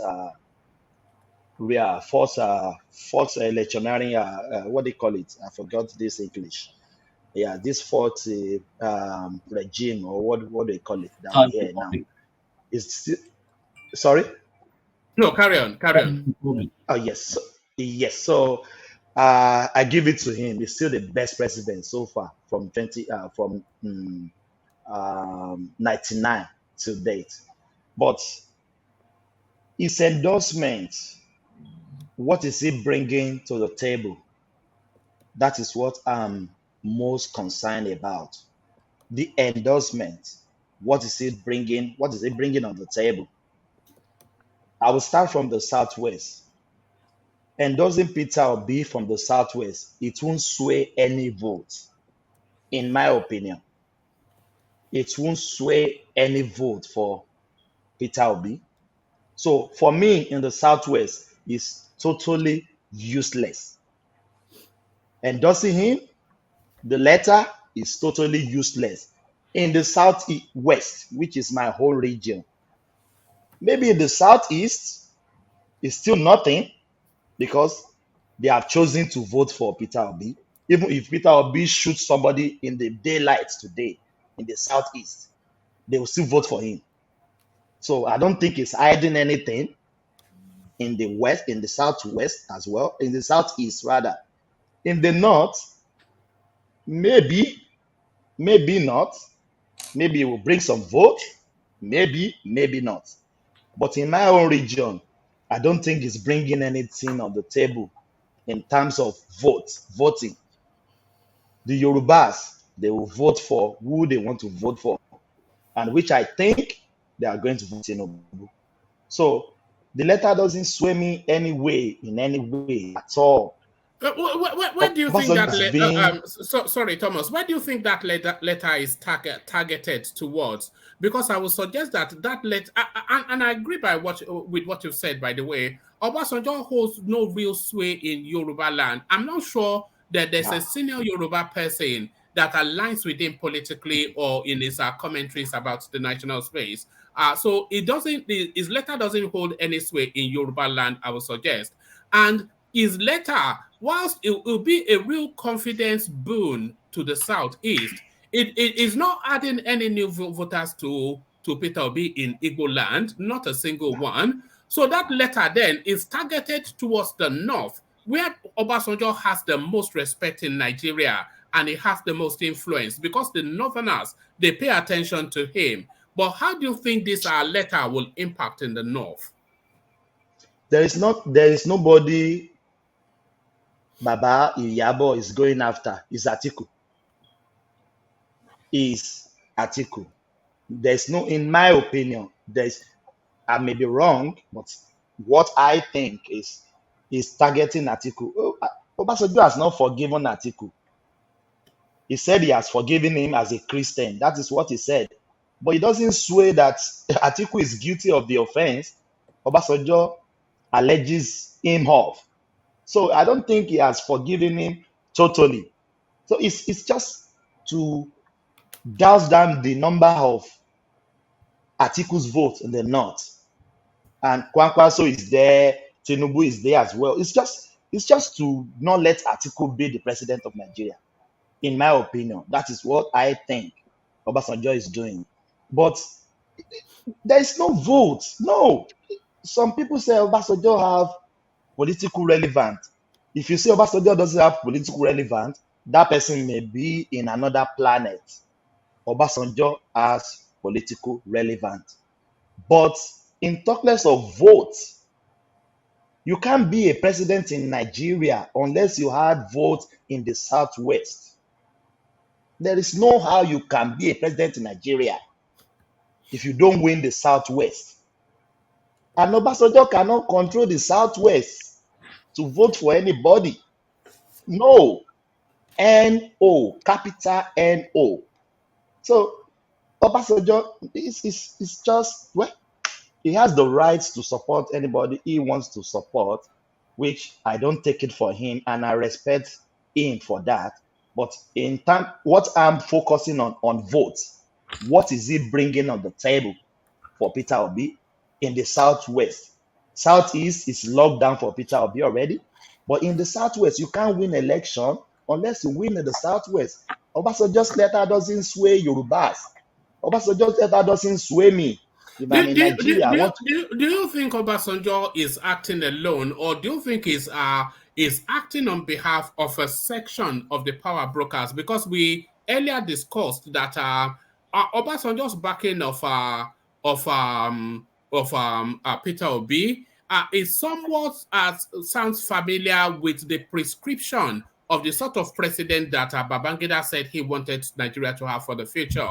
electionary, what do you call it? I forgot this English. Yeah, this fourth regime, or what do you call it that we hear now? Sorry? No, carry on. Oh, yes. Yes. So I give it to him. He's still the best president so far from 99 to date. But his endorsement, what is he bringing to the table? That is what I'm most concerned about. The endorsement. What is it bringing? What is it bringing on the table? I will start from the Southwest. Endorsing Peter Obi from the Southwest, it won't sway any vote, in my opinion. It won't sway any vote for Peter Obi. So for me, in the Southwest, it's totally useless. Endorsing him, the letter is totally useless. In the Southwest, which is my whole region, maybe in the Southeast, it's still nothing because they have chosen to vote for Peter Obi. Even if Peter Obi shoots somebody in the daylight today in the Southeast, they will still vote for him. So I don't think it's hiding anything in the West, in the Southwest as well, in the Southeast rather. In the North, maybe not. Maybe it will bring some vote. Maybe not. But in my own region, I don't think it's bringing anything on the table in terms of voting. The Yorubas, they will vote for who they want to vote for, and which I think they are going to vote Tinubu. So the letter doesn't sway me in any way at all. Where do you think Obasanjo that has been sorry, Thomas, where do you think that letter is targeted towards? Because I would suggest that letter, and I agree with what you said, by the way. Obasanjo holds no real sway in Yoruba land. I'm not sure that there's a senior Yoruba person that aligns with him politically or in his commentaries about the national space. So his letter doesn't hold any sway in Yoruba land, I would suggest. And his letter, whilst it will be a real confidence boon to the Southeast, it is not adding any new voters to Peter Obi in Igbo land, not a single one. So that letter then is targeted towards the North, where Obasanjo has the most respect in Nigeria and he has the most influence because the Northerners, they pay attention to him. But how do you think this letter will impact in the North? There is nobody Baba Iyabo is going after. Is Atiku. There's no, in my opinion, I may be wrong, but what I think is targeting Atiku. Obasanjo has not forgiven Atiku. He said he has forgiven him as a Christian. That is what he said. But he doesn't swear that Atiku is guilty of the offense Obasanjo alleges him of. So I don't think he has forgiven him totally. So it's just to douse down the number of Atiku's votes in the north. And Kwankwaso is there, Tinubu is there as well. It's just to not let Atiku be the president of Nigeria. In my opinion, that is what I think Obasanjo is doing. But there is no vote. No. Some people say Obasanjo have political relevance. If you say Obasanjo doesn't have political relevance, that person may be in another planet. Obasanjo has political relevance. But in talk less of votes, you can't be a president in Nigeria unless you had votes in the Southwest. There is no how you can be a president in Nigeria if you don't win the Southwest. And Obasanjo cannot control the Southwest to vote for anybody. No. N-O, capital N-O. So Obasanjo is just, well, he has the rights to support anybody he wants to support, which I don't take it for him, and I respect him for that. But in time, what I'm focusing on votes, what is he bringing on the table for Peter Obi in the Southwest? Southeast is locked down for Peter Obi already, but in the Southwest, you can't win election unless you win in the Southwest. Obasanjo's letter doesn't sway Yorubas. Obasanjo's letter doesn't sway me. If I'm in Nigeria, I want to. Do you think Obasanjo is acting alone, or do you think is acting on behalf of a section of the power brokers? Because we earlier discussed that Obasanjo's backing of Peter Obi is somewhat sounds familiar with the prescription of the sort of president that Babangida said he wanted Nigeria to have for the future.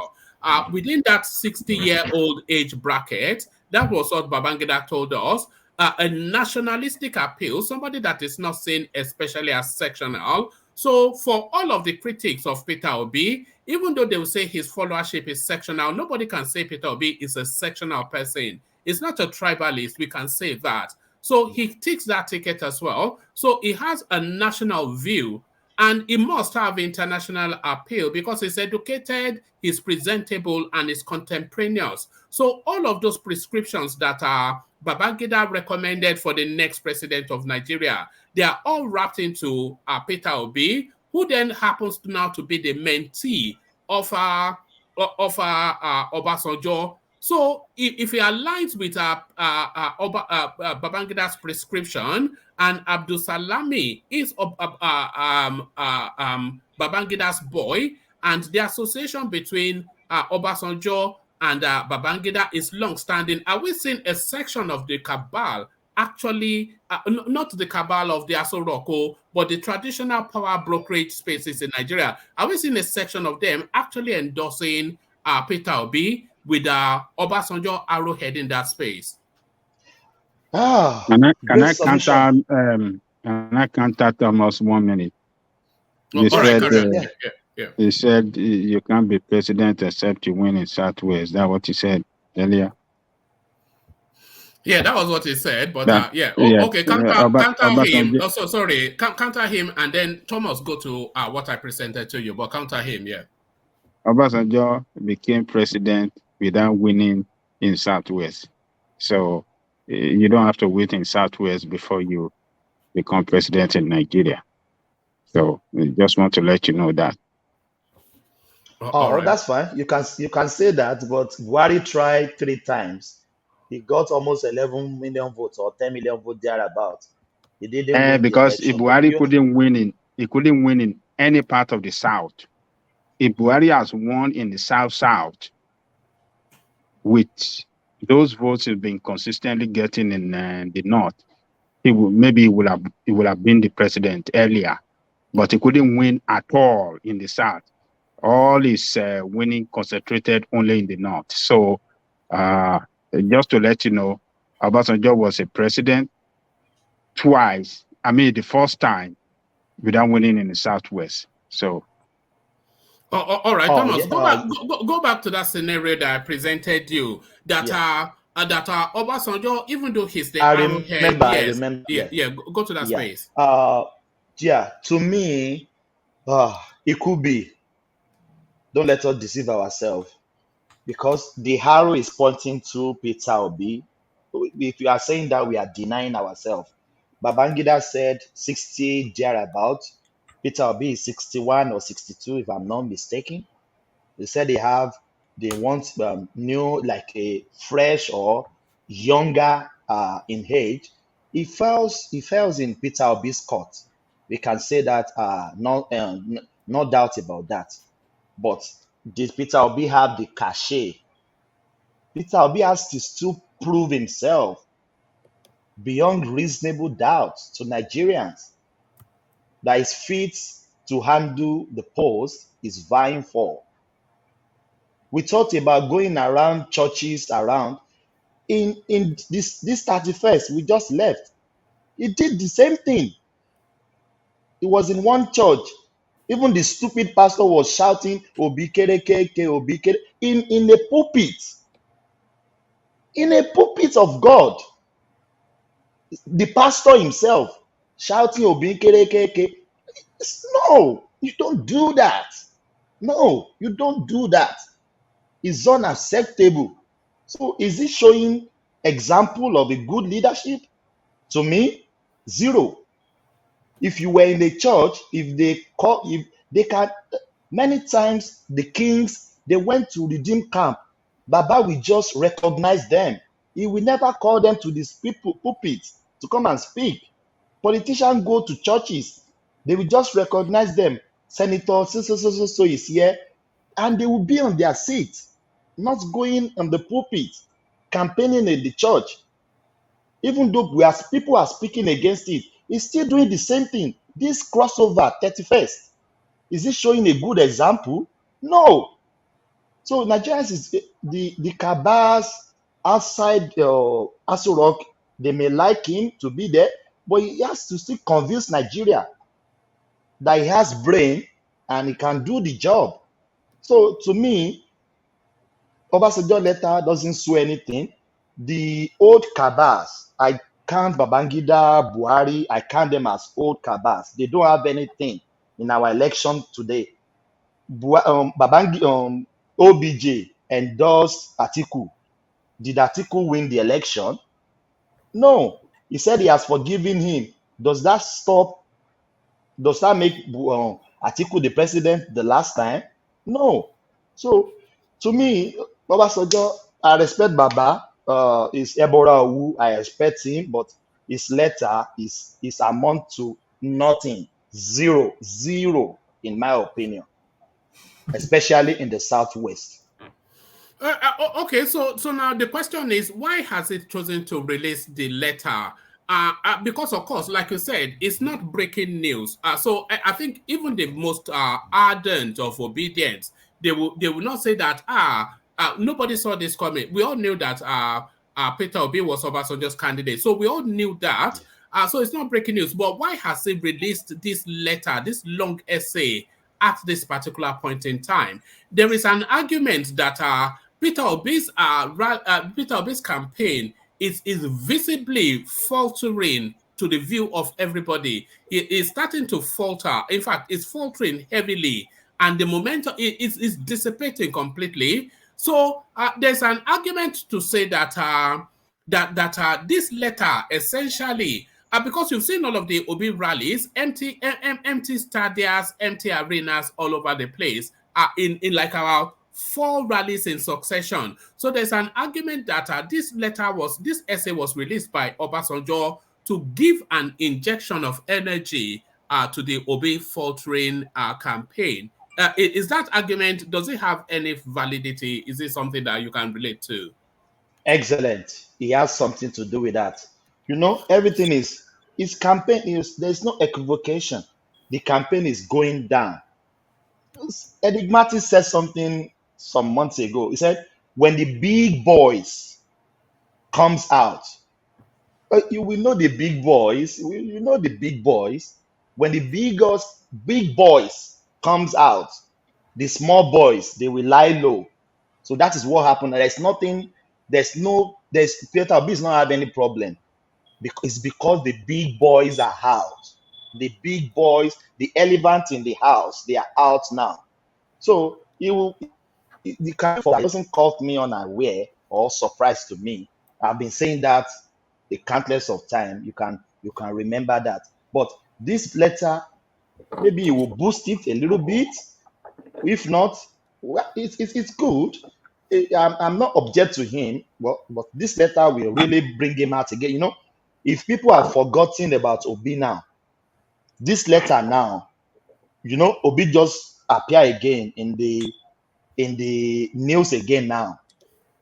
Within that 60-year-old age bracket, that was what Babangida told us, a nationalistic appeal, somebody that is not seen especially as sectional. So for all of the critics of Peter Obi, even though they will say his followership is sectional, nobody can say Peter Obi is a sectional person. It's not a tribalist, we can say that. So he takes that ticket as well. So he has a national view. And he must have international appeal because he's educated, he's presentable, and he's contemporaneous. So all of those prescriptions that Babangida recommended for the next president of Nigeria, they are all wrapped into Peter Obi, who then happens now to be the mentee of Obasanjo. So if he aligns with Babangida's prescription, and Abdul Salami is Babangida's boy, and the association between Obasanjo and Babangida is long-standing, are we seeing a section of the cabal actually, not the cabal of the Asoroko, but the traditional power brokerage spaces in Nigeria? Have we seen a section of them actually endorsing Peter Obi with Obasanjo arrowhead in that space? Can I Great submission. counter Thomas 1 minute? You All right, said carry on. Yeah. you said you can't be president except you win in Southwest. Is that what you said earlier? Yeah, that was what he said. But Yeah. okay, counter him. Obasanjo, Sorry, counter him, and then Thomas go to what I presented to you. But counter him, yeah. Obasanjo became president without winning in Southwest. So you don't have to wait in Southwest before you become president in Nigeria. So I just want to let you know that. All right. That's fine. You can say that, but Buhari tried 3 times. He got almost 11 million votes or 10 million votes thereabout. He didn't win the Because if election. Buhari he couldn't win in any part of the South. If Buhari has won in the South, with those votes he's been consistently getting in the North, he would have been the president earlier, but he couldn't win at all in the South. All his winning concentrated only in the North. So just to let you know, Obasanjo was a president twice. I mean, the first time without winning in the Southwest. So. All right, Thomas, go back to that scenario that I presented you. That Obasanjo, even though he's the arrowhead, I remember. Yeah, go to that space. To me, it could be. Don't let us deceive ourselves, because the arrow is pointing to Peter Obi. If you are saying that, we are denying ourselves. Babangida said 60 thereabout. Peter Obi is 61 or 62, if I'm not mistaken. They said they want new, like a fresh or younger in age. It falls in Peter Obi's court. We can say that, no doubt about that. But did Peter Obi have the cachet? Peter Obi has to still prove himself beyond reasonable doubt to Nigerians that is fit to handle the post he's vying for. We talked about going around churches around. In this 31st, we just left. He did the same thing. He was in one church. Even the stupid pastor was shouting, Obikere keke, Obikere, in a pulpit. In a pulpit of God. The pastor himself shouting, Obikere keke. No, you don't do that. No, you don't do that. It's unacceptable. So is it showing example of a good leadership? To me, zero. If you were in the church, if they can, many times the kings, they went to redeem camp. Baba will just recognize them. He will never call them to this pulpit to come and speak. Politicians go to churches, they will just recognize them. Senator so is here, and they will be on their seat, not going on the pulpit, campaigning in the church. Even though people are speaking against it, he's still doing the same thing. This crossover 31st, is it showing a good example? No. So Nigerians is the cabals outside Aso Rock. They may like him to be there, but he has to still convince Nigeria that he has brain and he can do the job. So to me, Obasanjo letter doesn't swear anything. The old cabals, I count Babangida, Buhari, I count them as old cabals. They don't have anything in our election today. OBJ endorsed Atiku. Did Atiku win the election? No. He said he has forgiven him. Does that make Atiku the president the last time? No. So, to me, Obasanjo, I respect Baba. Is Ebora Owu, I respect him, but his letter is amount to nothing. Zero, in my opinion, especially in the Southwest. Okay, so now the question is, why has it chosen to release the letter because of course, like you said, it's not breaking news. So I think even the most ardent of obedience, they will not say that nobody saw this coming. We all knew that Peter Obi was Obasanjo's candidate, so we all knew that. So it's not breaking news. But why has he released this letter, this long essay, at this particular point in time? There is an argument that Peter Obi's campaign is visibly faltering to the view of everybody. It is starting to falter. In fact, it's faltering heavily, and the momentum is dissipating completely. So there's an argument to say that this letter essentially, because you've seen all of the Obi rallies, empty stadiums, empty arenas all over the place, in like about 4 rallies in succession. So there's an argument that this essay was released by Obasanjo to give an injection of energy to the Obi faltering campaign. Is that argument, does it have any validity? Is it something that you can relate to? Excellent. He has something to do with that. Everything is his campaign is there's no equivocation. The campaign is going down. Enigmatic said something some months ago. He said, when the big boys comes out, you will know the big boys. You know the big boys. When the big boys comes out, the small boys, they will lie low. So that is what happened. There's Peter Obi is not have any problem. It's because the big boys are out. The big boys, the elephant in the house, they are out now. So the campaign doesn't caught me unaware or surprise to me. I've been saying that a countless of time. You can remember that. But this letter, maybe it will boost it a little bit. If not, well, it's good. I'm not object to him, but this letter will really bring him out again. If people have forgotten about Obi now, this letter now, Obi just appear again in the news again now,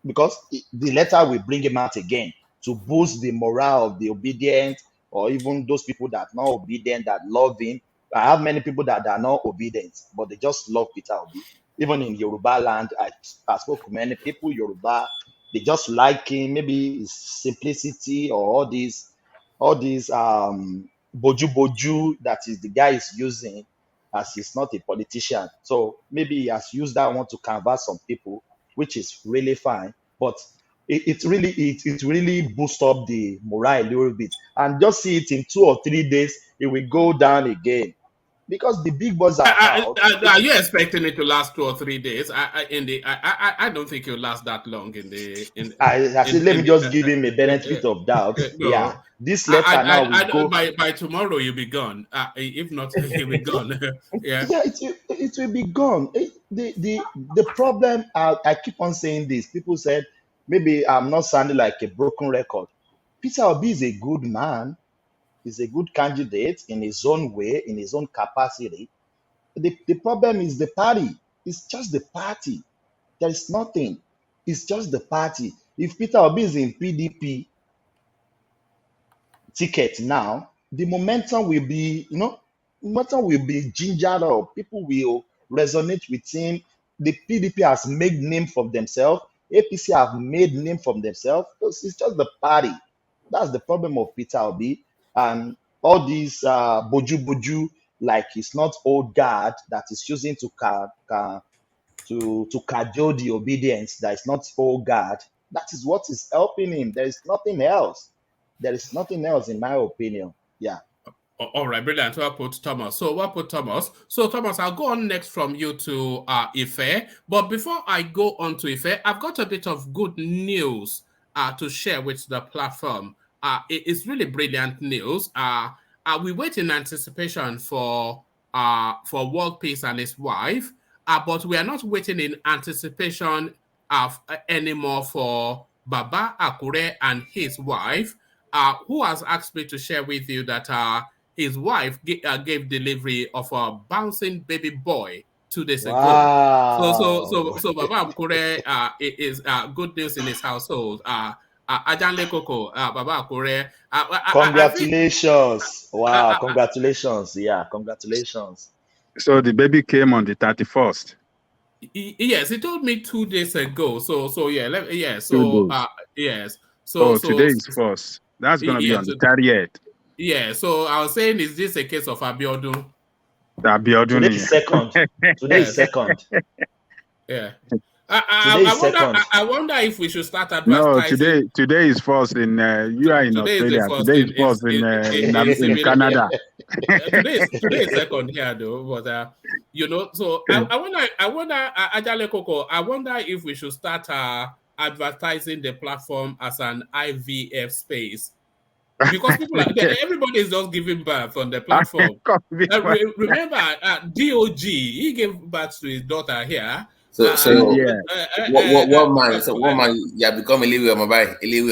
because the letter will bring him out again to boost the morale of the obedient, or even those people that are not obedient, that love him. I have many people that are not obedient, but they just love Peter Obi. Even in Yoruba land, I spoke to many people, Yoruba, they just like him, maybe his simplicity, or all these boju boju that is the guy is using, as he's not a politician. So maybe he has used that one to canvas some people, which is really fine. But it really boosts up the morale a little bit. And just see it in 2 or 3 days, it will go down again. Because the big boys are out. Are you expecting it to last 2 or 3 days? I don't think it'll last that long in the. I said, let me just give him a benefit of doubt. No, yeah, this letter now will go. By tomorrow you'll be gone. If not, you'll be gone. Yeah. Yeah, it will be gone. The problem, I keep on saying this. People said maybe I'm not sounding like a broken record. Peter Obi is a good man. He's a good candidate in his own way, in his own capacity. The problem is the party. It's just the party. There is nothing. It's just the party. If Peter Obi is in PDP ticket now, the momentum will be, gingered up. People will resonate with him. The PDP has made name for themselves. APC have made name for themselves. It's just the party. That's the problem of Peter Obi. And all these boju boju, like he's not old guard that is using to cajole the obedience, that is not old guard. That is what is helping him. There is nothing else. There is nothing else, in my opinion. Yeah. All right, brilliant. Well put, Thomas. So, Thomas, I'll go on next from you to Ife. But before I go on to Ife, I've got a bit of good news to share with the platform. It's really brilliant news. We wait in anticipation for world peace and his wife, but we are not waiting in anticipation anymore for Baba Akure and his wife, who has asked me to share with you that his wife gave delivery of a bouncing baby boy 2 days ago. So Baba Akure is good news in his household. Ajanle Koko, Baba Akure. I think Congratulations. I, Wow, I, congratulations. Yeah, congratulations. So the baby came on the 31st. Yes, he told me 2 days ago. So yeah, yeah. 2 days. Yes. Oh, today is first. That's gonna be on Yes. the 30th. Yeah. So I was saying, is this a case of Abiodun? Today is second. Today is Yes. second. Yeah. Today is I wonder. second. I wonder if we should start No, advertising. today is first in you are in Today is the Australia. first Today is first in Canada. today is second here though, but you know, so I wonder, Ajale Koko, I wonder if we should start advertising the platform as an IVF space, because people everybody is just giving birth on the platform. Remember, DOG, he gave birth to his daughter here. So Yeah. one man, you have become a little mobile, a little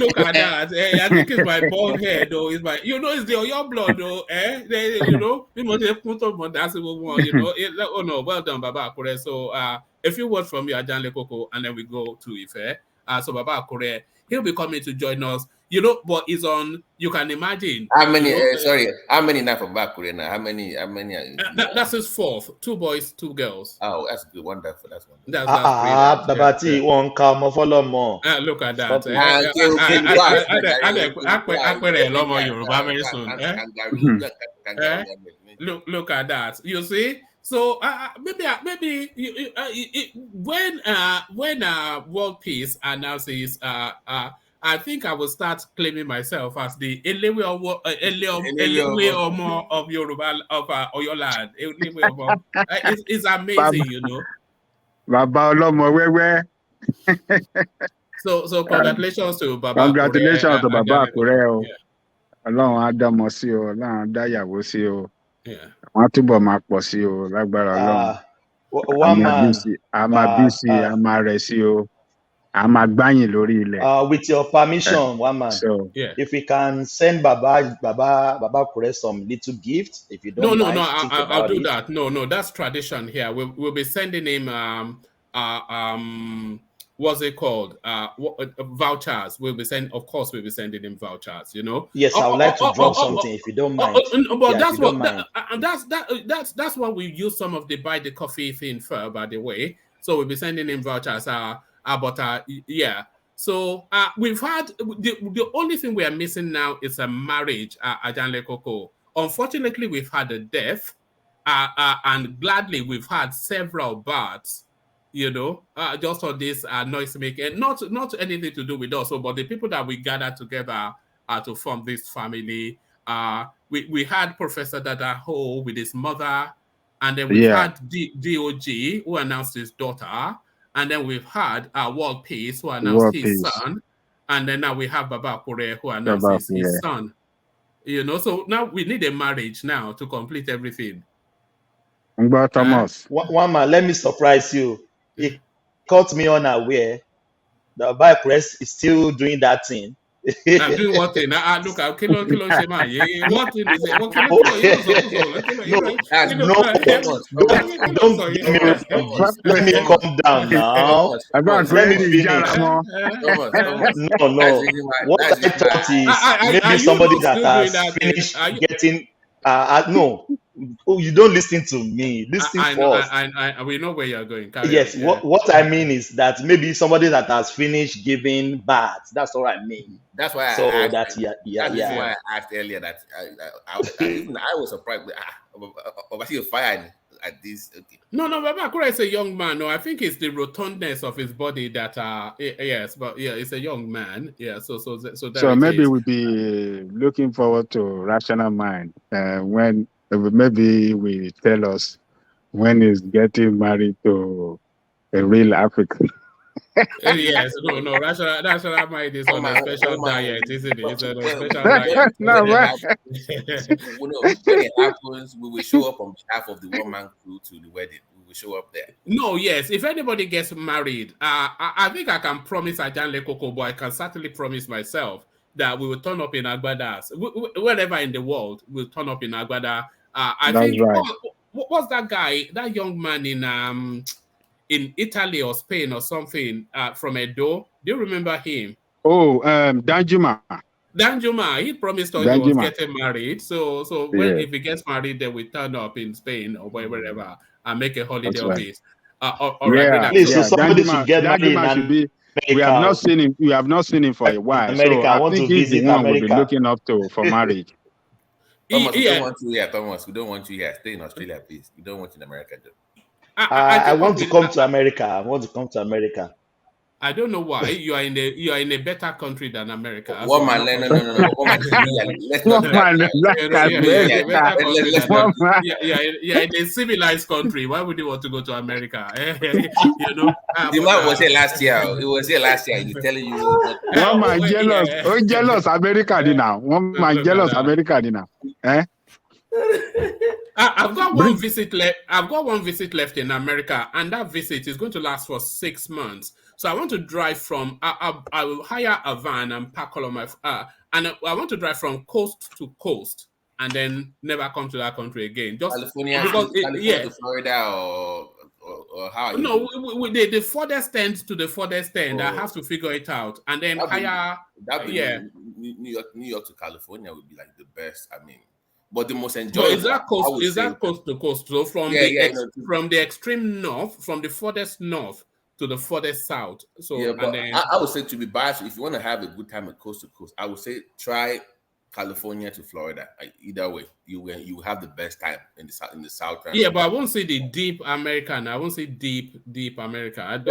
Look at that. I think it's my bald head, though. It's my, it's your blood, though. We must put up on that one, oh no, well done, Baba Akure. So a few words from you, Ajan Lekoko, and then we go to Ife. So Baba Akure, he'll be coming to join us. But it's on. You can imagine. How many? How many now for Bakure now? How many? That's his fourth. 2 boys, 2 girls. Oh, that's good. Wonderful. That's wonderful. That's Babati, one come follow more. Look at that. Look at that. You see. So maybe when World Peace announces I think I will start claiming myself as the Elewe Omo of Yoruba of Oyo land. It's amazing, you know. Baba Olomo Wewe. So congratulations to Baba. Congratulations to Baba Akure. Ọlọ́run á dámọ sí o, Ọlọ́run á dáyàwó sí o. Wọ́n á túbọ̀ máa pọ̀ sí o, lágbára Ọlọ́run. One man. A máa bí sí, a máa rẹ̀ sí o. A máa gbáyìn lórí ilẹ̀. With your permission, one man. If we can send Baba Akure some little gift, if you don't mind. I'll do that. No, that's tradition here. We'll be sending him what's it called? Vouchers. We'll be sending him vouchers. You know. Yes, I would like to drop something if you don't mind. But that's what we use some of the buy the coffee thing for. By the way, so we'll be sending him vouchers. Yeah. So we've had the only thing we are missing now is a marriage. Ajanle Koko. Unfortunately, we've had a death, and gladly we've had several births. You know, just on this noise making, not anything to do with us, but the people that we gathered together to form this family. We had Professor Dada Ho with his mother, and then we had DOG who announced his daughter, and then we've had World Peace who announced his son, and then now we have Baba Akure who announced his son. You know, so now we need a marriage now to complete everything. Thomas. One man, let me surprise you. He caught me unaware. The Baba Akure is still doing that thing. I'm doing what thing? Look, kilo shema. What thing is it? Let me calm down now. Let me finish. No. What I thought is maybe somebody that has finished getting. No. Oh, you don't listen to me. Listen first. We know where you're going. Yes. What I mean is that maybe somebody that has finished giving birth. That's all I mean. That's why I asked, that's why I asked earlier that I was surprised. Obviously, fired at this. Okay. No, Baba Akure is a young man. No, I think it's the rotundness of his body that. Yes, but yeah, it's a young man. Yeah, so maybe we'll be looking forward to Rational Mind when maybe we tell us when he's getting married to a real African. Yes, no. Rational Mind is on a special diet, isn't it? It's on a special diet. When it happens, we will show up on behalf of the one-man crew to the wedding. We will show up there. No, yes. If anybody gets married, I think I can promise Ajanle Koko, but I can certainly promise myself that we will turn up in Agbadas. Wherever in the world, we'll turn up in Agbada. That's think, right. What's that guy, that young man in Italy or Spain or something from Edo? Do you remember him? Oh, Danjuma. Danjuma, he promised us he was Danjuma. getting married. So Yeah. if he gets married, then we turn up in Spain or wherever and make a holiday That's of right. it. All right, Yeah, relax. Please, so yeah. somebody should get married in Danjuma should be. We have not America. seen him. We have not seen him for a In while. So America, I I want think to he's the visit one we'll be America. looking up to for marriage. Thomas, we Yeah. don't want you here, Thomas. We don't want you here. Stay in Australia, please. We don't want you in America, though. I want to come to America. I want to come to America. I don't know why you are in a better country than America. One So man, I'm not no. One man, let's not do that. Yeah, in a civilized country. Why would you want to go to America? You know, the man was here last year. It was here last year. He's telling you. One man jealous. Yeah. Oh, jealous America now. One man Look jealous at that. America now. Eh? I've got one visit left. I've got one visit left in America, and that visit is going to last for 6 months. So I want to drive from. I will hire a van and pack all of my. And I want to drive from coast to coast, and then never come to that country again. Just California, because to Florida, or how? Are you no, the furthest end to the furthest end. I have to figure it out, and then hire. New York to California would be like the best. I mean. But the most enjoyable. But is that coast to coast? So from the extreme north, from the furthest north to the furthest south. So yeah, but and then, I would say, to be biased, if you want to have a good time at coast to coast, I would say try California to Florida. Either way, you have the best time in the south. Yeah, but I won't say the deep American. I won't say deep America.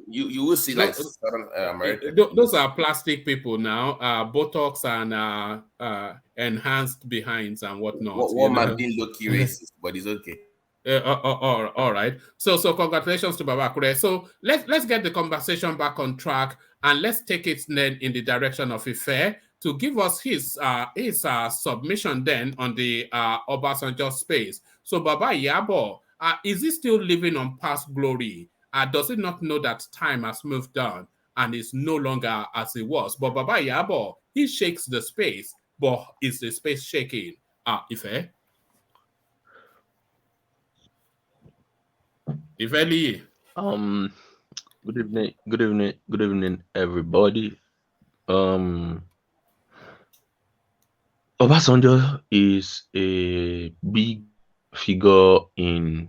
You will see like Southern America. Those are plastic people now. Botox and enhanced behinds and whatnot. One man being low-key racist, but it's okay. All right. So congratulations to Babakure. So let's get the conversation back on track, and let's take it then in the direction of Ife to give us his submission then on the Obasanjo space. So Baba Yabo, is he still living on past glory? Does he not know that time has moved on and is no longer as it was? But Baba Yabo, he shakes the space, but is the space shaking? Ife? Iveli. Good evening, everybody. Obasanjo is a big figure in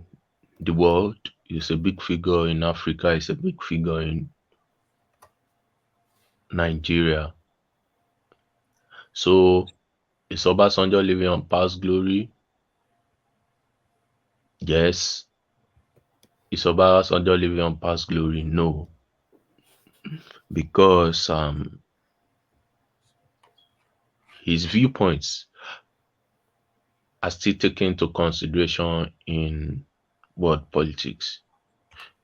the world. He's a big figure in Africa. He's a big figure in Nigeria. So is Obasanjo living on past glory? Yes. Is Obasanjo living on past glory? No. Because his viewpoints are still taken into consideration in world politics.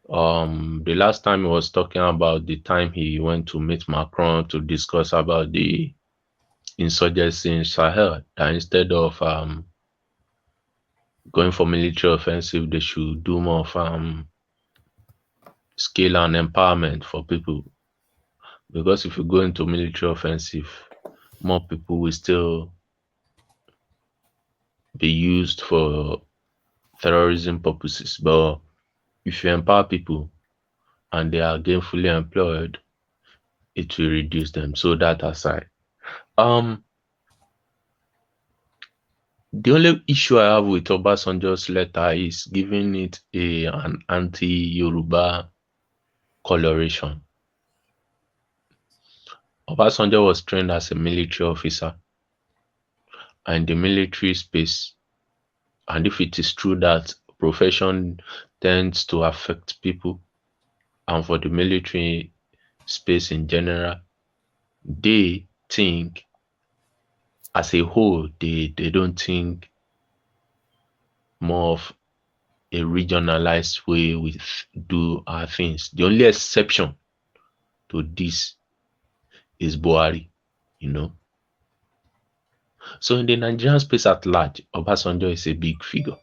The last time he was talking about the time he went to meet Macron to discuss about the insurgency in Sahel, that instead of going for military offensive, they should do more of skill and empowerment for people. Because if you go into military offensive, more people will still be used for terrorism purposes. But if you empower people and they are gainfully employed, it will reduce them. So that aside, the only issue I have with Obasanjo's letter is giving it an anti-Yoruba coloration. Obasanjo was trained as a military officer, and the military space, and if it is true that profession tends to affect people, and for the military space in general, they think as a whole, they don't think more of a regionalized way we do our things. The only exception to this is Buhari, So in the Nigerian space at large, Obasanjo is a big figure.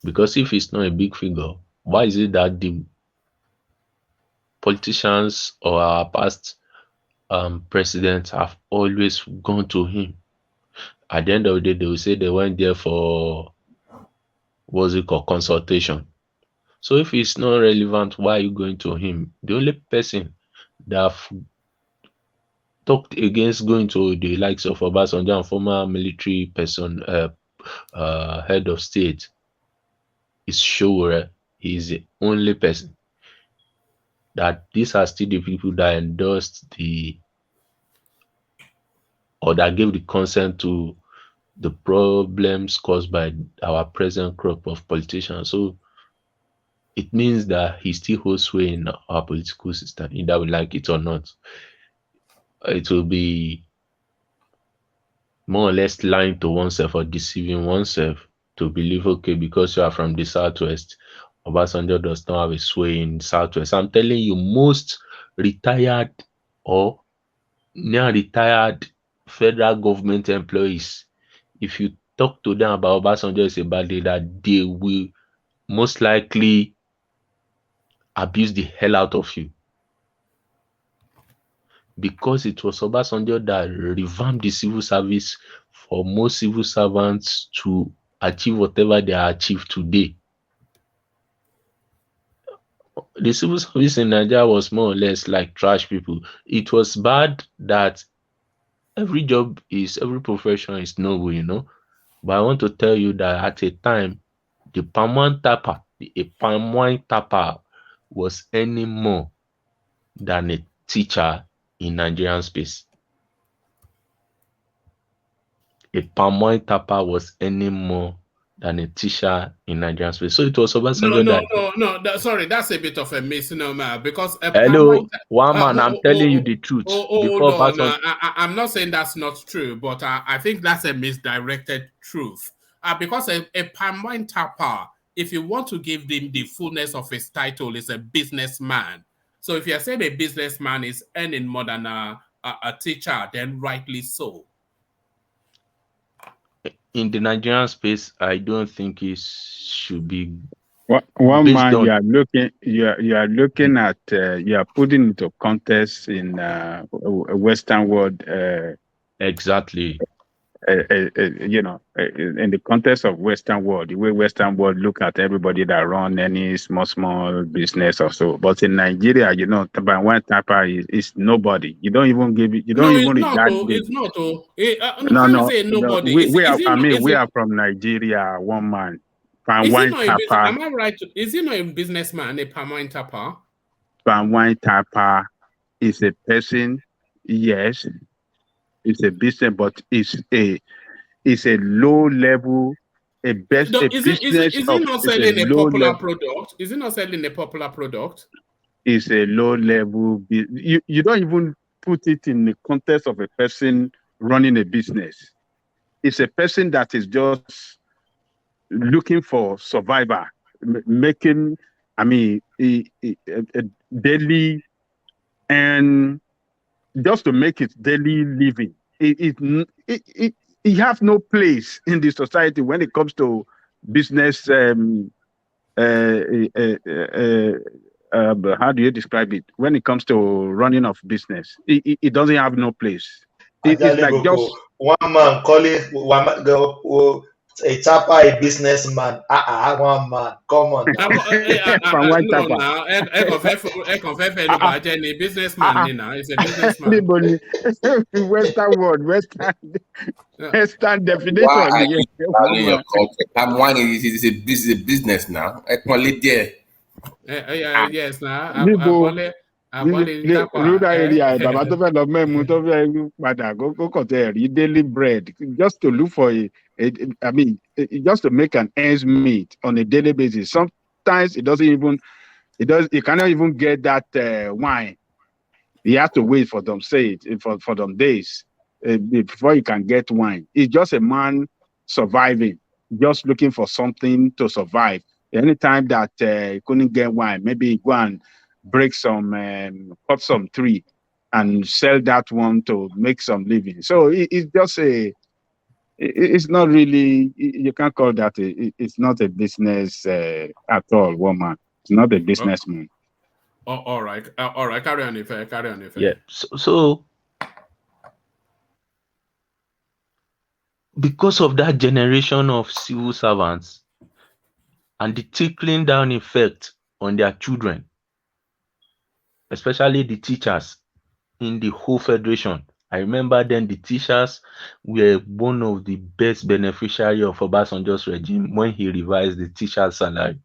Because if he's not a big figure, why is it that the politicians or our past presidents have always gone to him? At the end of the day, they will say they went there for, what's it called, consultation. So if it's not relevant, why are you going to him? The only person that talked against going to the likes of Obasanjo and former military person, head of state, is sure he is the only person that these are still the people that endorsed or that gave the consent to the problems caused by our present crop of politicians. So it means that he still holds sway in our political system, either we like it or not. It will be more or less lying to oneself or deceiving oneself to believe, okay, because you are from the Southwest, Obasanjo does not have a sway in Southwest. I'm telling you, most retired or near retired federal government employees, if you talk to them about Obasanjo is a bad leader, they will most likely abuse the hell out of you. Because it was Obasanjo that revamped the civil service for most civil servants to achieve whatever they are achieved today. The civil service in Nigeria was more or less like trash people. It was bad that every profession is noble, you know. But I want to tell you that at a time, a palm wine tapper was earning more than a teacher in Nigerian space. A palm wine tapper was earning more than a teacher in Nigerian space. So it was Obasanjo that. Sorry, that's a bit of a misnomer because Hello, one man, I'm telling you the truth. Hold Before on. Obasanjo, I'm not saying that's not true, but I think that's a misdirected truth. Because a palm wine tapper, if you want to give him the fullness of his title, is a businessman. So if you're saying a businessman is earning more than a teacher, then rightly so. in the Nigerian space, I don't think it should be. One based man, on- you are looking at you are putting into context in Western world. Exactly. In the context of Western world, the way Western world look at everybody that run any small business or so. But in Nigeria, by one tapper is nobody. You don't even give it. You don't even regard it. It's not. No. Say nobody. We are from Nigeria. One man. Is he Wine not tapper. am I right? Is he not a businessman, a palm wine tapper? Palm wine tapper is a person. Yes, it's a business, but it's a low level. Is he not selling a popular product? Is he not selling a popular product? It's a low level. You don't even put it in the context of a person running a business. It's a person that is just looking for survivor, making, a daily, and just to make it daily living. It have no place in the society when it comes to business. How do you describe it? When it comes to running of business, it doesn't have no place. It's like just one man calling a tapper a businessman. One man, come on. Businessman, it's a businessman. Western world, Western definition. Why are you valuing your culture? Palm wine is a business now. Yes, now. Rural area, bàbá tó fẹ́ lọ mẹ́mu tó fẹ́ padà kó kàn tẹ́ rí daily bread just to look for just to make an ends meet on a daily basis. Sometimes it cannot even get that wine. You have to wait for them, for them days before you can get wine. It's just a man surviving, just looking for something to survive. Anytime that he couldn't get wine, maybe go and break cut some tree and sell that one to make some living. So it's just it's not really, you can't call that, it's not a business at all, woman. It's not a businessman. All right. Carry on, Ife. Yeah. So because of that generation of civil servants and the trickling down effect on their children, especially the teachers in the whole federation, I remember then the teachers were one of the best beneficiary of Obasanjo's regime when he revised the teacher's salary.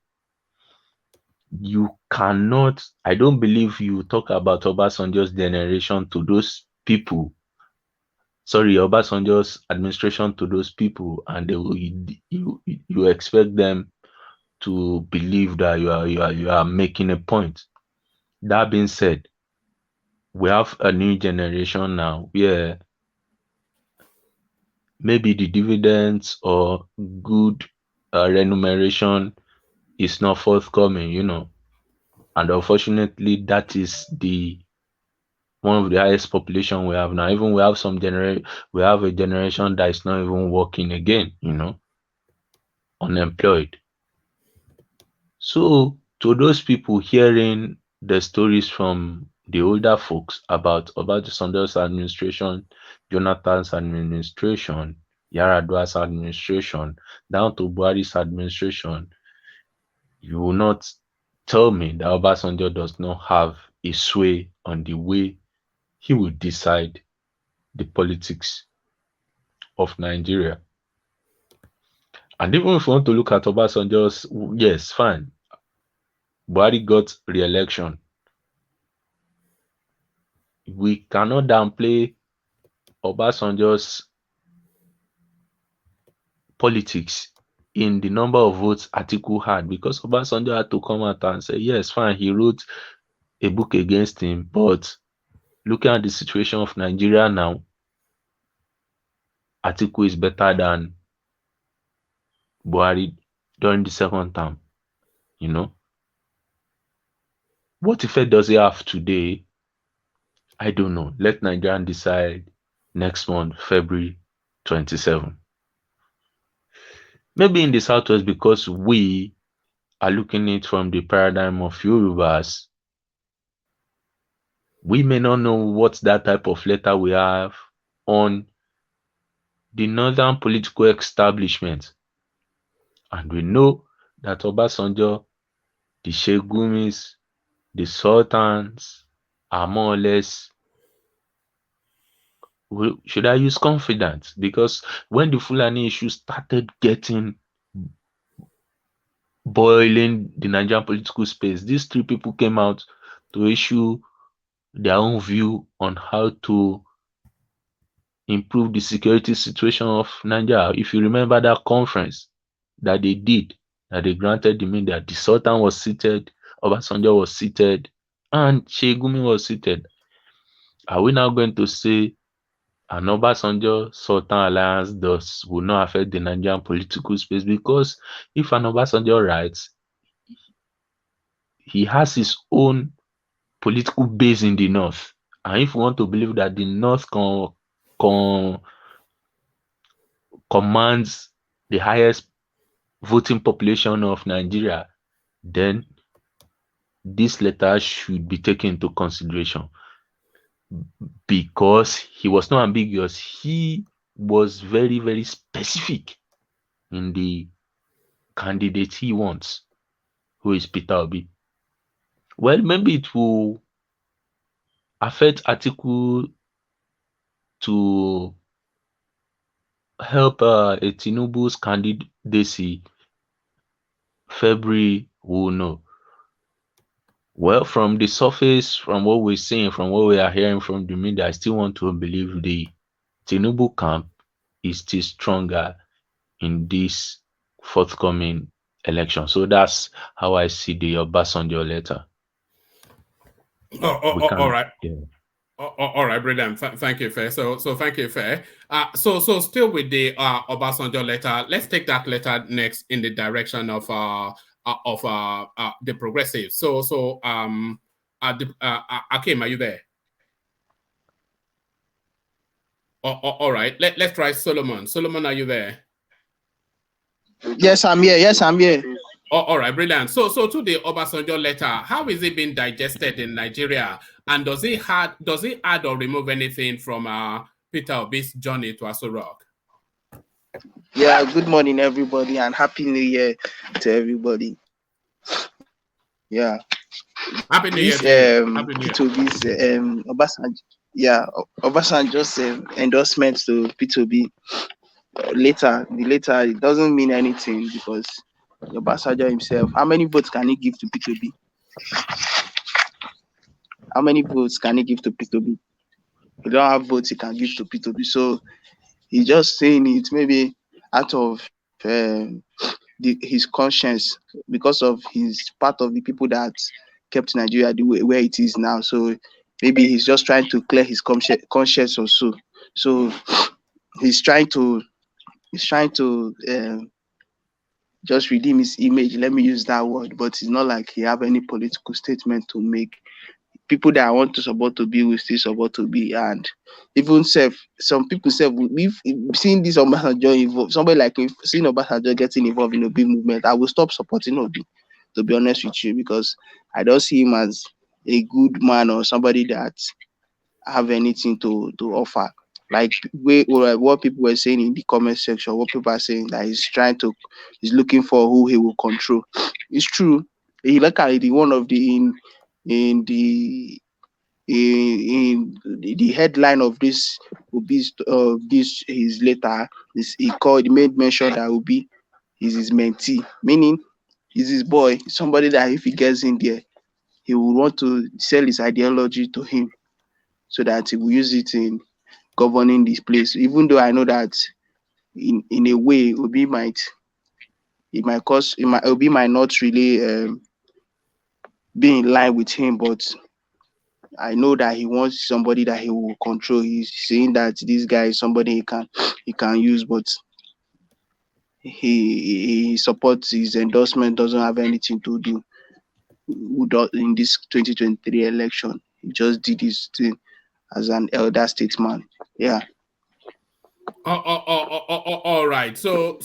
You cannot, I don't believe you talk about Obasanjo's generation to those people, sorry, Obasanjo's administration to those people, and they will, you expect them to believe that you are making a point. That being said, we have a new generation now where maybe the dividends or good remuneration is not forthcoming, and unfortunately, that is the one of the highest population we have now. Even we have we have a generation that is not even working again, unemployed. So to those people hearing the stories from the older folks about Obasanjo's administration, Jonathan's administration, Yar'Adua's administration, down to Buhari's administration, you will not tell me that Obasanjo does not have a sway on the way he will decide the politics of Nigeria. And even if you want to look at Obasanjo's, yes, fine. Buhari got re-election. We cannot downplay Obasanjo's politics in the number of votes Atiku had, because Obasanjo had to come out and say, yes, fine, he wrote a book against him, but looking at the situation of Nigeria now, Atiku is better than Buhari during the second term. What effect does it have today? I don't know. Let Nigerians decide next month, February 27. Maybe in the Southwest, because we are looking at it from the paradigm of Yorubas, we may not know what that type of letter we have on the northern political establishment. And we know that Obasanjo, the Shegumis, the Sultans are more or less, should I use confidence? Because when the Fulani issue started getting boiling the Nigerian political space, these three people came out to issue their own view on how to improve the security situation of Nigeria. If you remember that conference that they did, that they granted the media, the Sultan was seated, Obasanjo was seated, and Shegumi was seated. Are we now going to say an Obasanjo Sultan alliance will not affect the Nigerian political space? Because if an Obasanjo writes, he has his own political base in the north. And if we want to believe that the north commands the highest voting population of Nigeria, then this letter should be taken into consideration, because he was not ambiguous. He was very, very specific in the candidate he wants, who is Peter Obi. Well, maybe it will affect Atiku to help a Tinubu's candidacy February, we will know. Well, from the surface, from what we're seeing, from what we are hearing from the media, I still want to believe the Tinubu camp is still stronger in this forthcoming election. So that's how I see the Obasanjo letter. All right. Yeah. All right, brilliant. Thank you, Fair. So thank you, Fair. So still with the Obasanjo letter, let's take that letter next in the direction of the progressive. Akim, are you there? All right. Let's try Solomon. Solomon, are you there? Yes, I'm here. Yes, I'm here. All right, brilliant. So to the Obasanjo letter, how is it being digested in Nigeria? And does it add or remove anything from Peter Obi's journey to Aso Rock? Yeah, good morning, everybody, and Happy New Year to everybody. Yeah. Happy New Year. Happy New Year. Obasanjo. Obasanjo's endorsement to P2B later, it doesn't mean anything because Obasanjo himself, how many votes can he give to P2B? How many votes can he give to P2B? He don't have votes he can give to P2B. So he's just saying it maybe out of his conscience because of his part of the people that kept Nigeria the way where it is now. So maybe he's just trying to clear his conscience or so. So he's trying to just redeem his image. Let me use that word, but it's not like he have any political statement to make. People that I want to support to be will still support to be, and even some people if seeing this Obasanjo involved, somebody like me seeing Obasanjo getting involved in Obi movement, I will stop supporting Obi, to be honest with you, because I don't see him as a good man or somebody that have anything to offer. Like what people were saying in the comment section, what people are saying that he's looking for who he will control. It's true. He look at it, one of the in the headline of this his letter is he made mention that Obi is his mentee, meaning he's his boy, somebody that if he gets in there, he will want to sell his ideology to him so that he will use it in governing this place. Even though I know that in a way Obi might not really be in line with him, but I know that he wants somebody that he will control. He's saying that this guy is somebody he can use, but he supports his endorsement, doesn't have anything to do in this 2023 election. He just did his thing as an elder statesman. Yeah. All right. So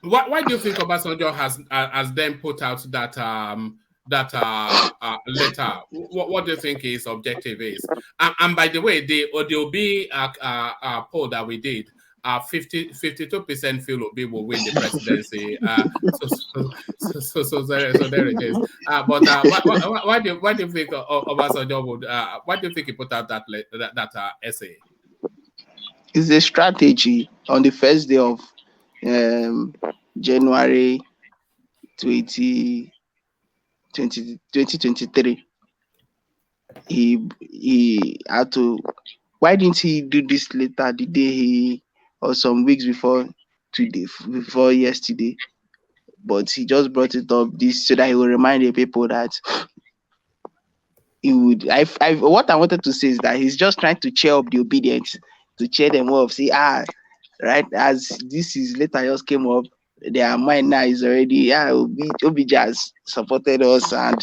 why do you think Obasanjo has then put out that letter? What do you think his objective is? And by the way, there'll be a poll that we did. 52% feel Obi will win the presidency. So there it is. But why do you think Obasanjo would? Why do you think he put out that essay? It's a strategy. On the first day of January 2023, he had to. Why didn't he do this later the day or some weeks before yesterday? But he just brought it up this so that he will remind the people that he would. What I wanted to say is that he's just trying to cheer up the obedience, to cheer them up. See, right, as this is later just came up, their mind now is already Obi just supported us, and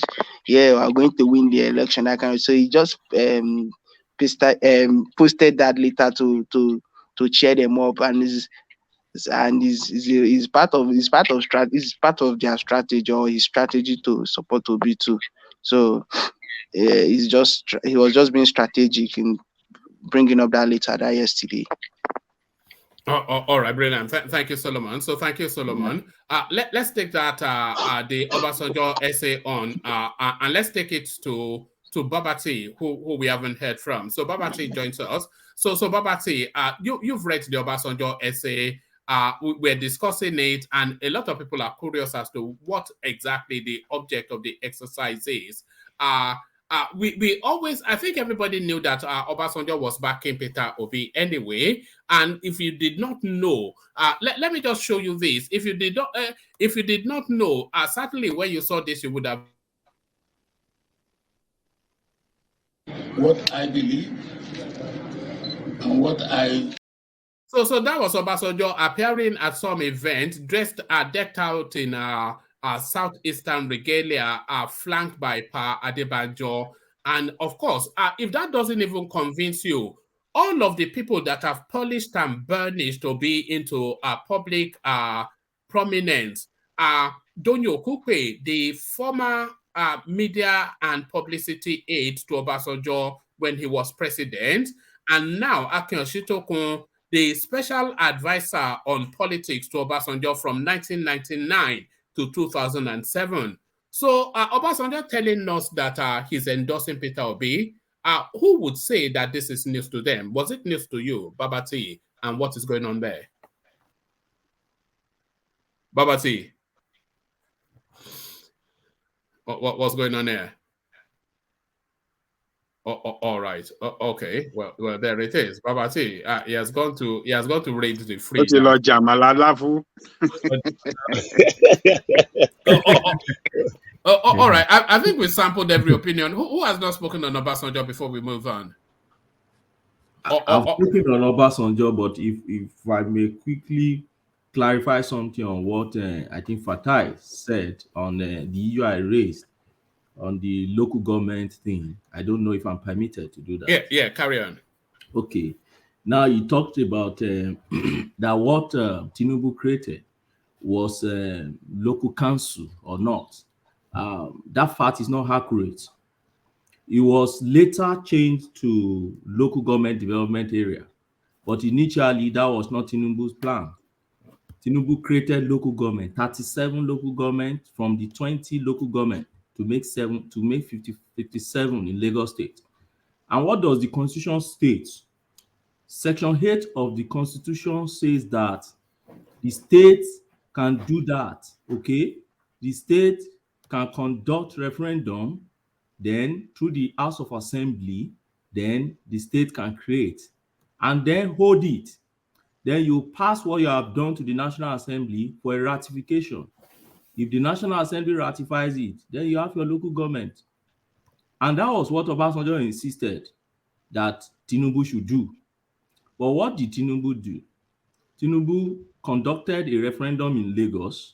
we're going to win the election. That kind of. So he just posted that later to cheer them up, and is part of their strategy, or his strategy to support Obi too. So he was just being strategic in bringing up that letter that yesterday. All right, brilliant. Thank you, Solomon. So thank you, Solomon. Let's take that the Obasanjo essay on and let's take it to Babati, who we haven't heard from. So Babati joins us. So Babati, you've read the Obasanjo essay. We're discussing it, and a lot of people are curious as to what exactly the object of the exercise is. We always, I think everybody knew that Obasanjo was backing Peter Obi anyway. And if you did not know, let me just show you this. If you did not know, certainly when you saw this, you would have. What I believe and what I. So that was Obasanjo appearing at some event, decked out in southeastern regalia, flanked by Pa Adebanjo. And of course, if that doesn't even convince you, all of the people that have polished and burnished to be into public prominence, Donyo Kukwe, the former media and publicity aide to Obasanjo when he was president, and now Akin Oshitokun, the special advisor on politics to Obasanjo from 1999 to 2007. So Obasanjo telling us that he's endorsing Peter Obi. who would say that this is news to them? Was it news to you, Babati, and what is going on there? Babati, what's going on there? All right. Okay. Well, there it is. Babati, he has gone to raid the Ó fridge ti now. lọ jàmàlà láfú. All right. I think we sampled every opinion. Who has not spoken on Obasanjo before we move on? I've spoken on Obasanjo, but if I may quickly clarify something on what I think Fatai said on the issue I raised on the local government thing. I don't know if I'm permitted to do that. Yeah, carry on. Okay. Now you talked about that what Tinubu created was local council or not. That fact is not accurate. It was later changed to local government development area, but initially that was not Tinubu's plan. Tinubu created local government, 37 local government from the 20 local government to make 57 in Lagos State. And what does the Constitution state? Section 8 of the Constitution says that the state can do that, okay? The state can conduct referendum, then through the House of Assembly, then the state can create and then hold it. Then you pass what you have done to the National Assembly for a ratification. If the National Assembly ratifies it, then you have your local government. And that was what Obasanjo insisted that Tinubu should do. But what did Tinubu do? Tinubu conducted a referendum in Lagos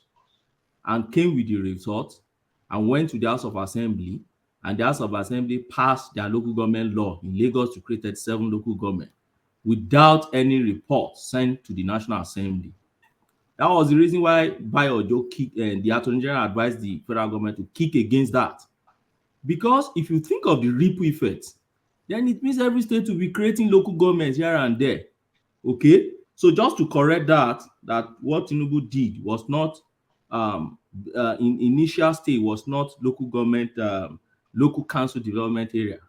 and came with the result and went to the House of Assembly, and the House of Assembly passed their local government law in Lagos to create 37 local government without any report sent to the National Assembly. That was the reason why Bayojo kicked, and the Attorney General advised the federal government to kick against that. Because if you think of the ripple effect, then it means every state will be creating local governments here and there. Okay? So just to correct that what Tinubu did was not in initial state was not local government, local council development area.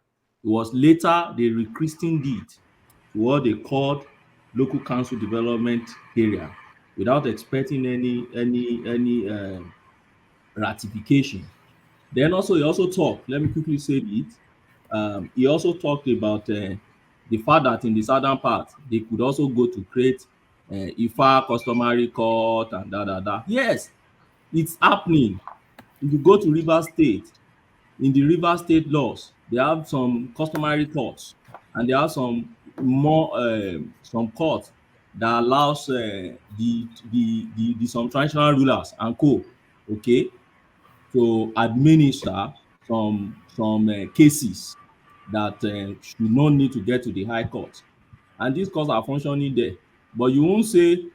It was later they rechristened it to what they called local council development area without expecting any ratification. Then also he also talked, let me quickly say it. He also talked about the fact that in the southern part they could also go to create Ifa customary court and da. Yes, it's happening. If you go to Rivers State, in the Rivers State laws, they have some customary courts and they have some more some courts that allows the some traditional rulers and co, okay, to administer some cases that should not need to get to the high court, and these courts are functioning there. But you won't say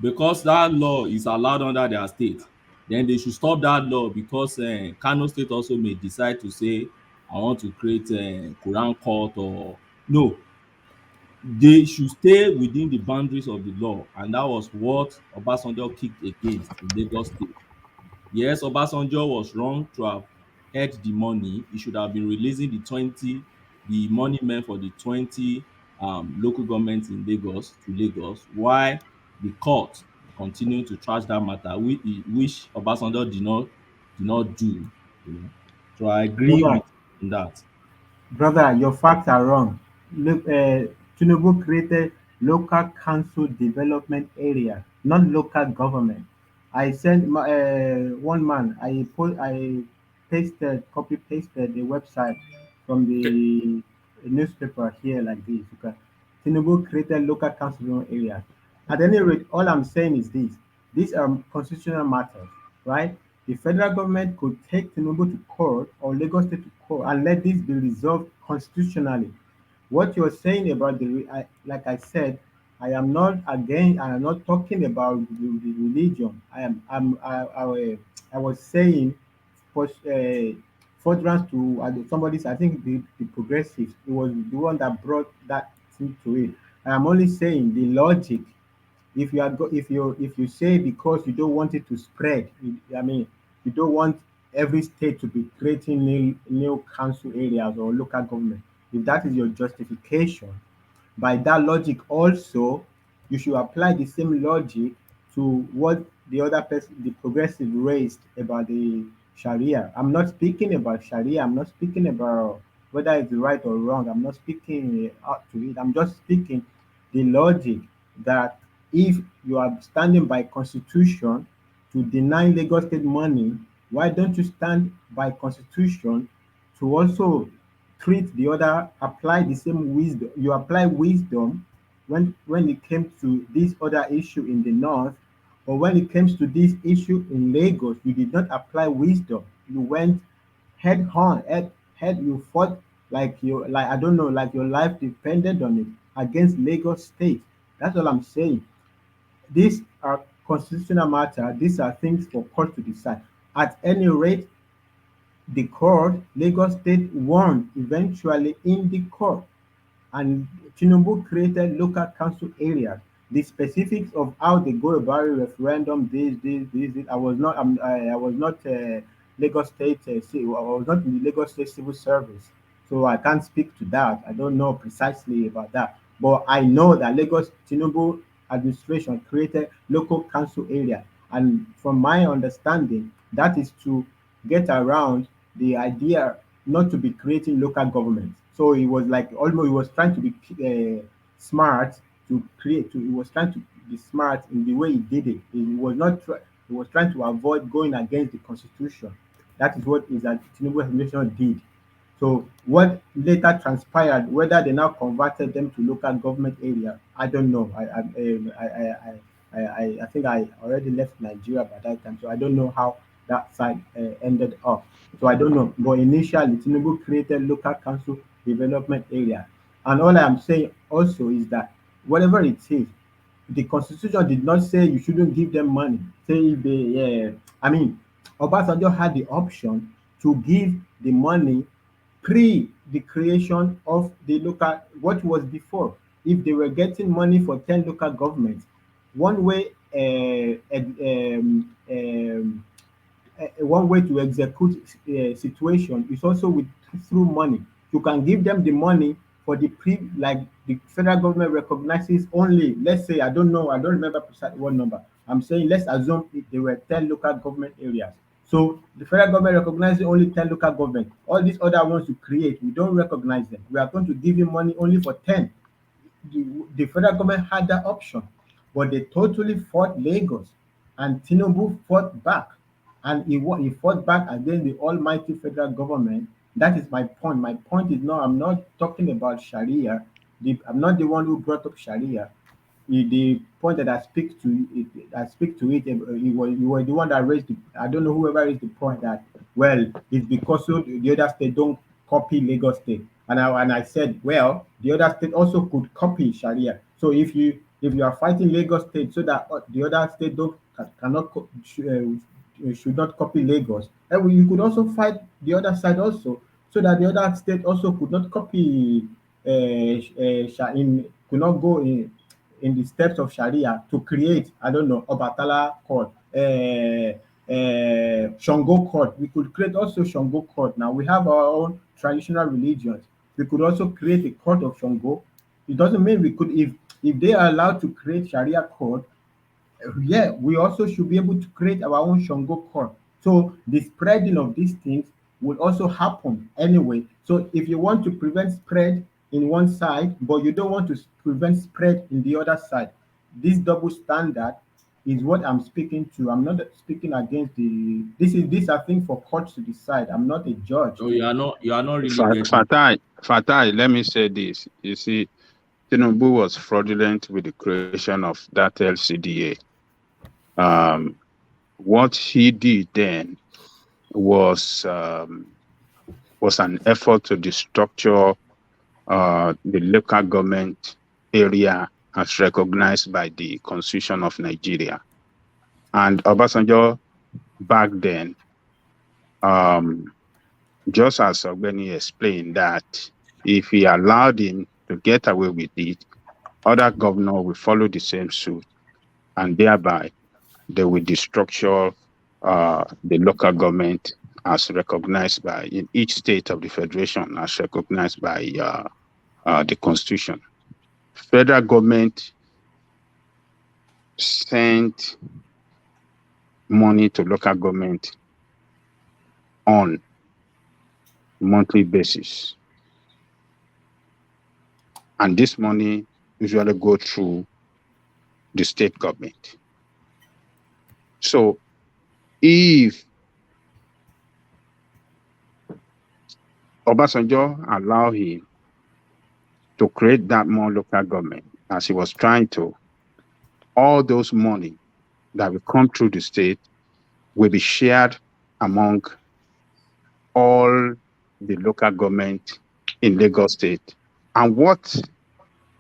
because that law is allowed under their state, then they should stop that law because Kano State also may decide to say, I want to create a Quran court or no. They should stay within the boundaries of the law, and that was what Obasanjo kicked against in Lagos State. Yes, Obasanjo was wrong to have held the money. He should have been releasing the money meant for the 20 local governments in Lagos to Lagos, while the court continued to trash that matter, which Obasanjo did not do. You know? So I agree Brother, with that. brother, your facts are wrong. Look, Tinubu created local council development area, not local government. I sent one man. I copy pasted the website from the newspaper here like this. Okay. Tinubu created local council development areas. At any rate, all I'm saying is this: these are constitutional matters, right? The federal government could take Tinubu to court or Lagos State to court and let this be resolved constitutionally. What you're saying about like I said, I am not talking about the religion. I was saying for furtherance to somebody's, I think the progressives, it was the one that brought that thing to it. I am only saying the logic. If you say because you don't want it to spread, I mean, you don't want every state to be creating new council areas or local government. if that is your justification, by that logic also, you should apply the same logic to what the other person, the progressive, raised about the Sharia. I'm not speaking about Sharia. I'm not speaking about whether it's right or wrong. I'm not speaking out to it. I'm just speaking the logic that if you are standing by constitution to deny Lagos State money, why don't you stand by constitution to also treat the other, apply the same wisdom? You apply wisdom when it came to this other issue in the north, or when it comes to this issue in Lagos, you did not apply wisdom. You went head on, head you fought like you, like I don't know, like your life depended on it against Lagos State. That's all I'm saying. These are constitutional matter. These are things for court to decide. At any rate, the court, Lagos State won eventually in the court, and Tinubu created local council areas. The specifics of how they go about a referendum, this, I was not Lagos State, I was not in the Lagos State Civil Service, so I can't speak to that. I don't know precisely about that, but I know that Lagos Tinubu administration created local council area, and from my understanding, that is to get around the idea not to be creating local governments. So he was like almost he was trying to be smart to create. He was trying to be smart in the way he did it. He was not. He was trying to avoid going against the constitution. That is what is that Tinubu administration did. So what later transpired, whether they now converted them to local government area, I don't know. I think I already left Nigeria by that time, so I don't know how that side ended up. So I don't know. But initially, Tinubu created local council development area, and all I'm saying also is that whatever it is, the constitution did not say you shouldn't give them money. Say if they, I mean, Obasanjo had the option to give the money pre the creation of the local, what was before. If they were getting money for 10 local governments, one way one way to execute situation is also with through money. You can give them the money for the pre, like the federal government recognizes only, let's say, I don't know, I don't remember precisely what number. I'm saying let's assume there were 10 local government areas. So the federal government recognizes only 10 local government. All these other ones you create, we don't recognize them. We are going to give you money only for 10. The federal government had that option, but they totally fought Lagos, and Tinubu fought back, and he fought back against the almighty federal government. That is my point. My point is not, I'm not talking about Sharia. I'm not the one who brought up Sharia. The point that I speak to it, you were the one that raised the, I don't know whoever raised the point that, well, it's because so the other state don't copy Lagos State. And I said, well, the other state also could copy Sharia. So if you are fighting Lagos State so that the other state don't cannot should not copy Lagos, and you could also fight the other side also, so that the other state also could not copy could not go in the steps of Sharia to create, I don't know, Obatala court, Shango court. We could create also Shango court. Now we have our own traditional religions. We could also create a court of Shango. It doesn't mean we could, if they are allowed to create Sharia court, yeah, we also should be able to create our own Shango court. So the spreading of these things will also happen anyway. So if you want to prevent spread in one side, but you don't want to prevent spread in the other side, this double standard is what I'm speaking to. I'm not speaking against the. This are things for courts to decide. I'm not a judge. So you are not really getting. Fatai, let me say this. You see, Tinubu was fraudulent with the creation of that LCDA. What he did then was an effort to destructure the local government area as recognized by the Constitution of Nigeria. And Obasanjo back then, just as Ogbeni explained, that if he allowed him to get away with it, other governors will follow the same suit, and thereby they will destructure the local government as recognized by in each state of the federation, as recognized by the constitution. Federal government sent money to local government on monthly basis. And this money usually go through the state government. So if Obasanjo allow him to create that more local government, as he was trying to, all those money that will come through the state will be shared among all the local government in Lagos State. And what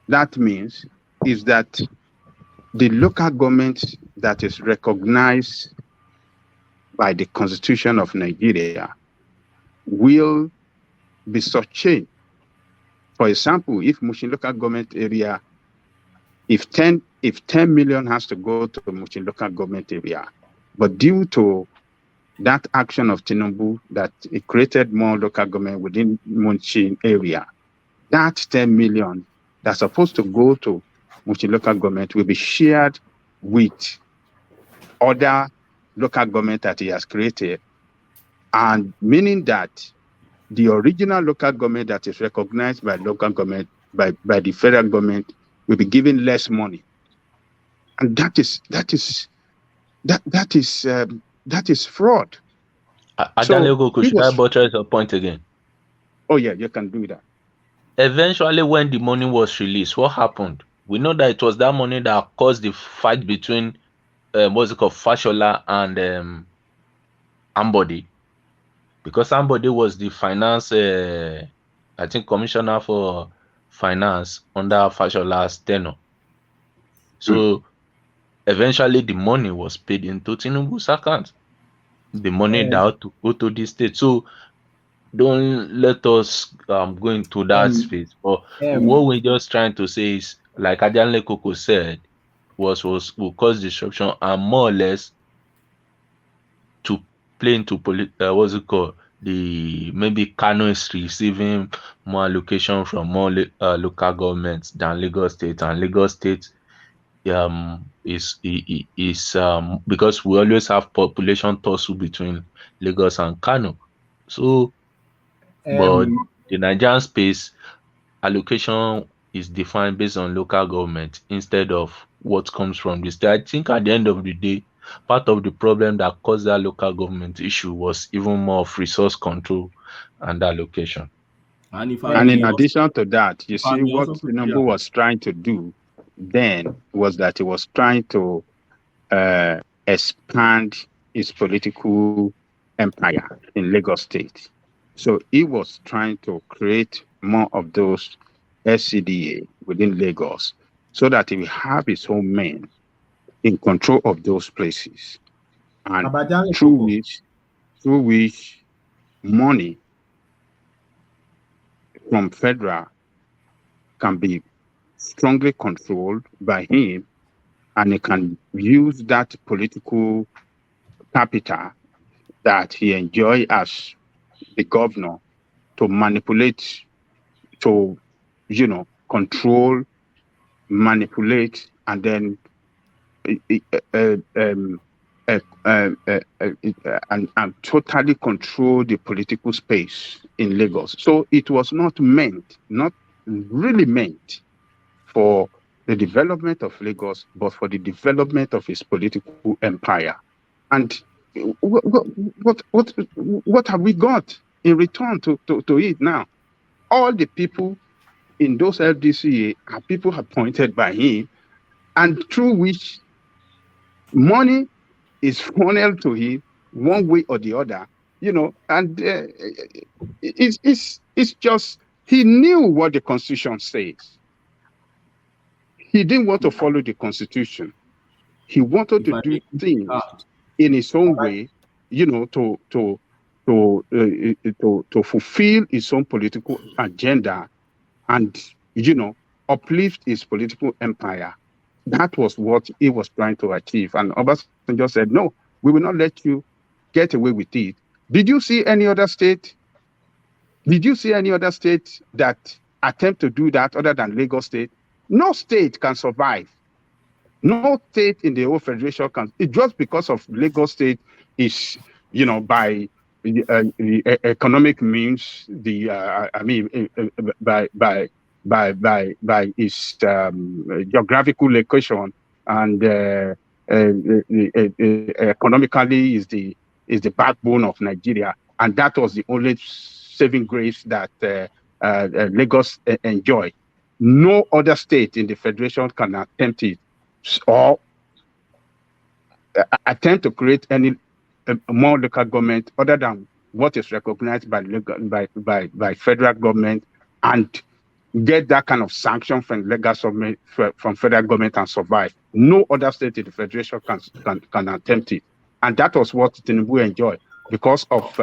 that means is that the local government that is recognized by the Constitution of Nigeria will be sustained. For example, if Mushin local government area, if 10 million has to go to Mushin local government area, but due to that action of Tinubu that it created more local government within Mushin area, that 10 million that's supposed to go to Mushin local government will be shared with other local government that he has created, and meaning that the original local government that is recognized by local government, by the federal government, will be given less money. And that is fraud. Adanlego, should I buttress your point again? Oh yeah, you can do that. Eventually, when the money was released, what happened? We know that it was that money that caused the fight between Fashola and Ambody, because Ambody was the finance, I think, commissioner for finance under Fashola's tenure. So eventually, the money was paid into Tinubu's account. The money that had to go to the state. So don't let us go into that space. But what we're just trying to say is, like Ajanle Koko said, will cause disruption and more or less to play into the maybe Kano is receiving more allocation from more local governments than Lagos State, and Lagos State is because we always have population tussle between Lagos and Kano. So but the Nigerian space allocation is defined based on local government instead of what comes from the state. I think at the end of the day, part of the problem that caused that local government issue was even more of resource control and allocation. And in addition to that, you see what Tinubu was trying to do then was that he was trying to expand his political empire in Lagos State. So he was trying to create more of those SCDA within Lagos so that he will have his own men in control of those places. And through which money from federal can be strongly controlled by him, and he can use that political capital that he enjoys as the governor to manipulate, to, control, manipulate, and then and totally control the political space in Lagos. So it was not really meant for the development of Lagos, but for the development of his political empire. And what have we got in return to it now? All the people in those LDCA are people appointed by him, and through which money is funneled to him one way or the other, and it's just, he knew what the Constitution says. He didn't want to follow the Constitution. He wanted to do things in his own way, to fulfill his own political agenda and, uplift his political empire. That was what he was trying to achieve. And Obasanjo said, no, we will not let you get away with it. Did you see any other state? Did you see any other state that attempt to do that other than Lagos State? No state can survive. No state in the whole federation can. It just because of Lagos State is, by the economic means, by its geographical location and economically is the backbone of Nigeria, and that was the only saving grace that Lagos enjoyed. No other state in the federation can attempt it or attempt to create any more local government other than what is recognized by federal government and get that kind of sanction from from federal government and survive. No other state in the federation can attempt it, and that was what Tinubu enjoyed because of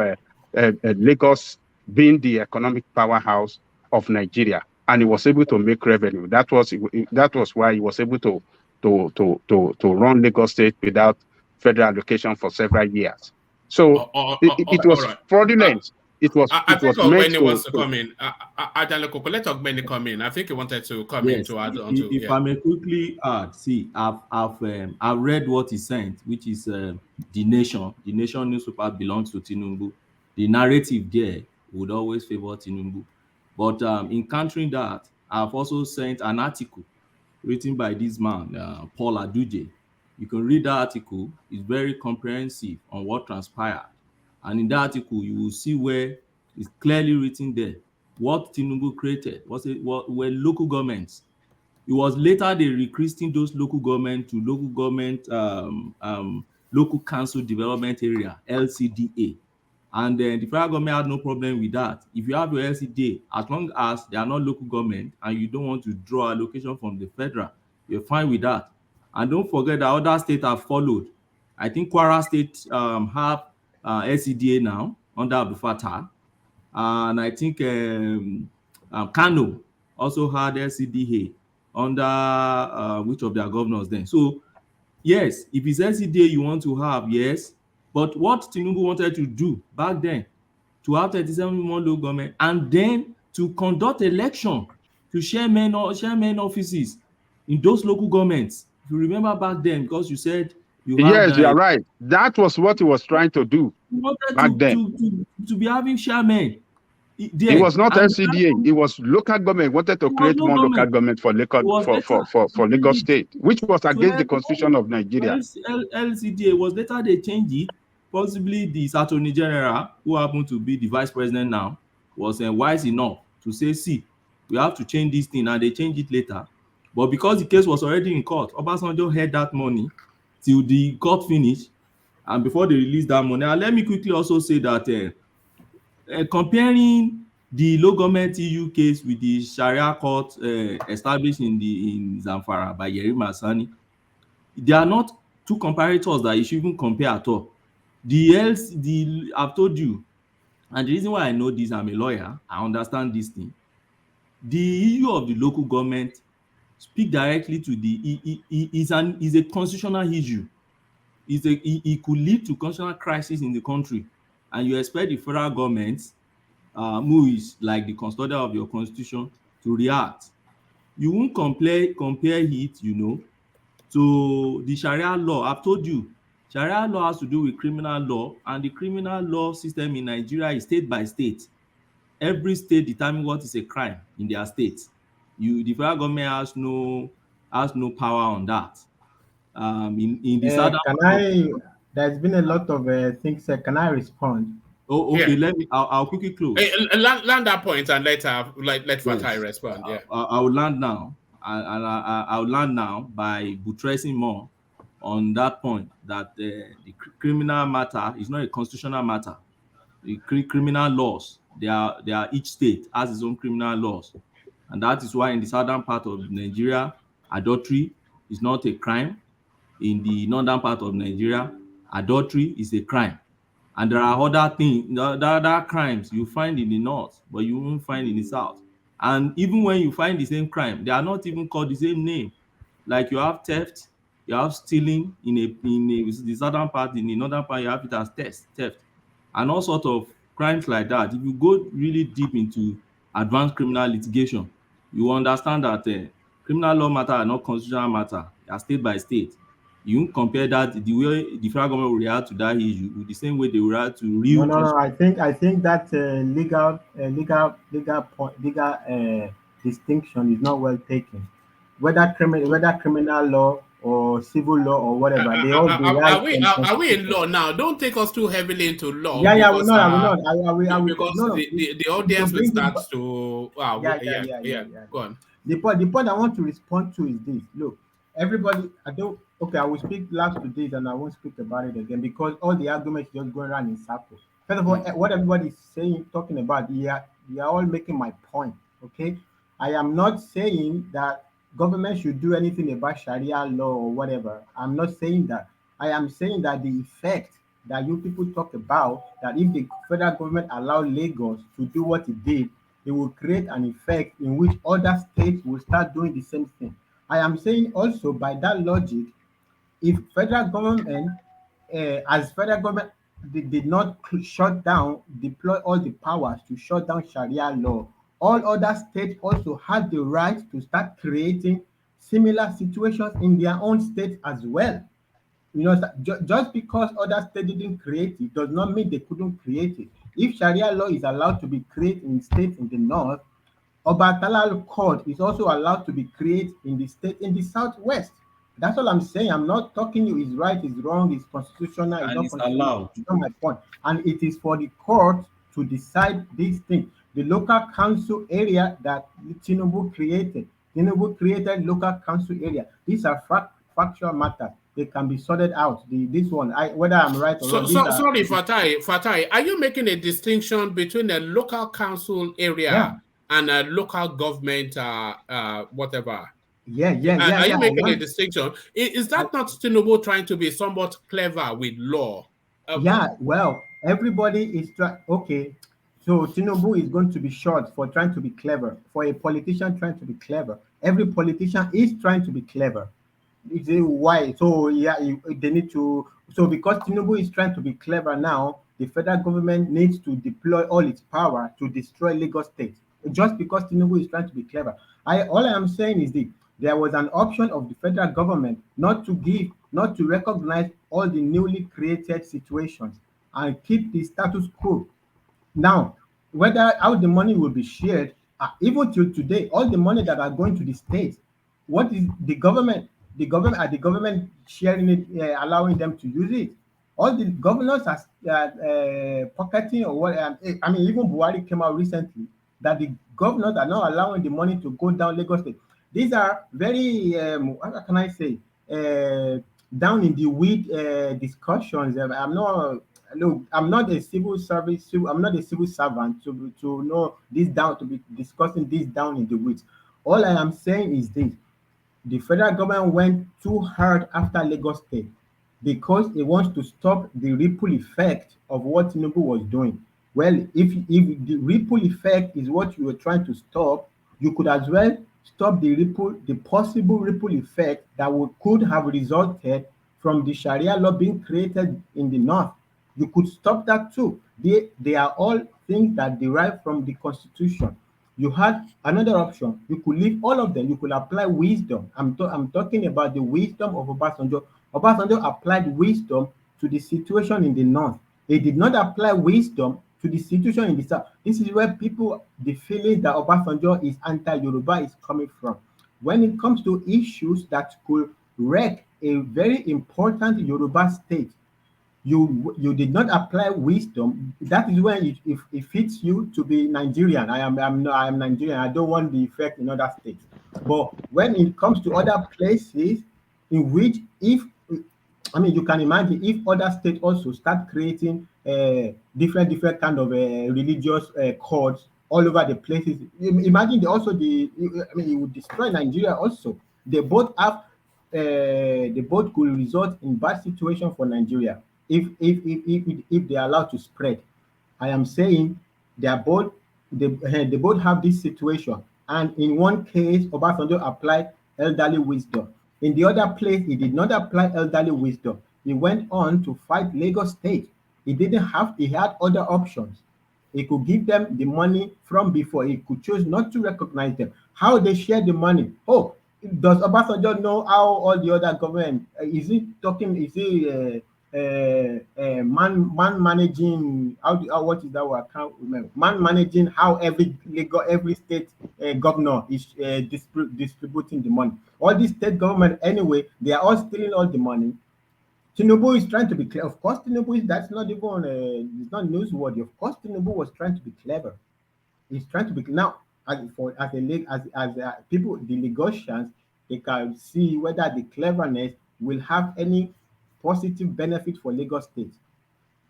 Lagos being the economic powerhouse of Nigeria, and he was able to make revenue. That was why he was able to run Lagos State without federal allocation for several years. So it was right. fraudulent. I think meant Ogbeni wants to come in. Ajaloko, let Ogbeni come in. I think he wanted to come in to add on to. If I may quickly add, see, I've read what he sent, which is The Nation. The Nation newspaper belongs to Tinubu. The narrative there would always favor Tinubu. But in countering that, I've also sent an article written by this man, Paul Aduje. You can read that article. It's very comprehensive on what transpired. And in that article, you will see where it's clearly written there what Tinubu created were local governments. It was later they rechristened those local government to local government local council development area, LCDA. And then the federal government had no problem with that. If you have your LCDA, as long as they are not local government and you don't want to draw allocation from the federal, you're fine with that. And don't forget that other states have followed. I think Kwara State have LCDA now under Abdul Fattah. And I think Kano also had LCDA under which of their governors then. So, yes, if it's LCDA you want to have, yes. But what Tinubu wanted to do back then, to have 37 more local government and then to conduct election to chairman offices in those local governments. If you remember back then, because you said you had... Yes, you are right. That was what he was trying to do back then. To be having chairman. It was not LCDA. It was local government. Wanted to create more local government for Lagos State, which was against the constitution of Nigeria. LCDA was later they changed it. Possibly the Attorney General, who happened to be the vice president now, was wise enough to say, see, we have to change this thing, and they changed it later. But because the case was already in court, Obasanjo had that money till the court finished, and before they released that money. And let me quickly also say that comparing the low government EU case with the Sharia court established in Zamfara by Yerima Sani, they are not two comparators that you should even compare at all. I've told you, and the reason why I know this, I'm a lawyer, I understand this thing. The issue of the local government speak directly to is a constitutional issue. It could lead to constitutional crisis in the country, and you expect the federal government, who is like the custodian of your constitution, to react. You won't compare it, to the Sharia law. I've told you, Sharia law has to do with criminal law, and the criminal law system in Nigeria is state by state. Every state determines what is a crime in their state. The federal government has no power on that. In the southern there's been a lot of things. Can I respond? Oh, okay. Yeah. I'll quickly close. Land that point and let Fatai respond. Yeah, I will land now, and I'll land now by buttressing more on that point that the criminal matter is not a constitutional matter. The criminal laws, they are each state has its own criminal laws, and that is why in the southern part of Nigeria, adultery is not a crime. In the northern part of Nigeria, adultery is a crime. And there are other things, other crimes you find in the north, but you won't find in the south. And even when you find the same crime, they are not even called the same name. Like you have theft, you have stealing in the southern part, in the northern part, you have it as theft. and all sorts of crimes like that. If you go really deep into advanced criminal litigation, you understand that criminal law matter are not constitutional matter, they are state by state. You won't compare that the way the federal government will react to that issue with the same way they will react to No, real no, no. constitutional. I think that legal distinction is not well taken. Whether criminal law or civil law or whatever, they all derive from Are we in constitution. law now? Don't take us too heavily into law Yeah, yeah. I will because not. I will not. I will. because No, no. the To audience will bring it start back. to Yeah, yeah, yeah, yeah, yeah, yeah. yeah. Go on. The point I want to respond to is this. Look, everybody, I don't. Okay, I will speak last to this, and I won't speak about it again because all the arguments just going around in circles. First of all, what everybody is saying, talking about, yeah, they are all making my point. Okay, I am not saying that government should do anything about Sharia law or whatever. I'm not saying that. I am saying that the effect that you people talk about, that if the federal government allow Lagos to do what it did, it will create an effect in which other states will start doing the same thing. I am saying also by that logic, if federal government, as federal government, they did not shut down, deploy all the powers to shut down Sharia law, all other states also had the right to start creating similar situations in their own states as well. You know, just because other states didn't create it does not mean they couldn't create it. If Sharia law is allowed to be created in states in the north, Obatalal court is also allowed to be created in the state in the southwest. That's all I'm saying. I'm not talking you is right, is wrong, is constitutional, is And not it's constitutional. allowed. It's not my point. And it is for the court to decide these things. The local council area that Tinubu created, local council area. These are factual matters. They can be sorted out. This one, whether I'm right or wrong, these So are sorry, Fatai, are you making a distinction between a local council area yeah, and a local government whatever? yeah. Are you I making a want. distinction? Is that not Tinubu trying to be somewhat clever with law? Yeah, well, everybody is trying. Okay, so Tinubu is going to be short for trying to be clever. For a politician trying to be clever, every politician is trying to be clever. Is it why? So yeah, they need to. So because Tinubu is trying to be clever now, the federal government needs to deploy all its power to destroy Lagos State. Just because Tinubu is trying to be clever. All I am saying is this: there was an option of the federal government not to recognize all the newly created situations and keep the status quo. Now, whether how the money will be shared, even till today, all the money that are going to the states, what is the government? The government sharing it, allowing them to use it. All the governors are pocketing or what? I mean, even Buhari came out recently that the governors are not allowing the money to go down Lagos State. These are very, what can I say, down in the weed discussions. I'm not. Look, I'm not a civil service. I'm not a civil servant to know this down to be discussing this down in the weeds. All I am saying is this: the federal government went too hard after Lagos State because it wants to stop the ripple effect of what Tinubu was doing. Well, if the ripple effect is what you were trying to stop, you could as well stop the possible ripple effect that could have resulted from the Sharia law being created in the north. You could stop that too. They are all things that derive from the constitution. You had another option. You could leave all of them. You could apply wisdom. I'm talking about the wisdom of Obasanjo. Obasanjo applied wisdom to the situation in the north. He did not apply wisdom to the situation in the south. This is where the feeling that Obasanjo is anti-Yoruba is coming from. When it comes to issues that could wreck a very important Yoruba state, you did not apply wisdom. That is when it fits you to be Nigerian. I am Nigerian. I don't want the effect in other states. But when it comes to other places in which if I mean you can imagine if other states also start creating different kind of religious codes all over the places. Imagine I mean it would destroy Nigeria also. They both have they both could result in bad situation for Nigeria if they are allowed to spread. I am saying they are both they both have this situation. And in one case, Obasanjo applied elderly wisdom. In the other place, he did not apply elderly wisdom. He went on to fight Lagos State. He didn't have, he had other options. He could give them the money from before. He could choose not to recognize them. How they share the money? Oh, does Obasanjo know how all the other government? Is he talking? Is he man managing? What is that word? I can't remember. Man managing how every state governor is distributing the money. All these state government anyway, they are all stealing all the money. Tinubu is trying to be clever. Of course, Tinubu is, that's not even it's not newsworthy. Of course, Tinubu was trying to be clever. He's trying to be now as people, the negotiations, they can see whether the cleverness will have any positive benefit for Lagos State.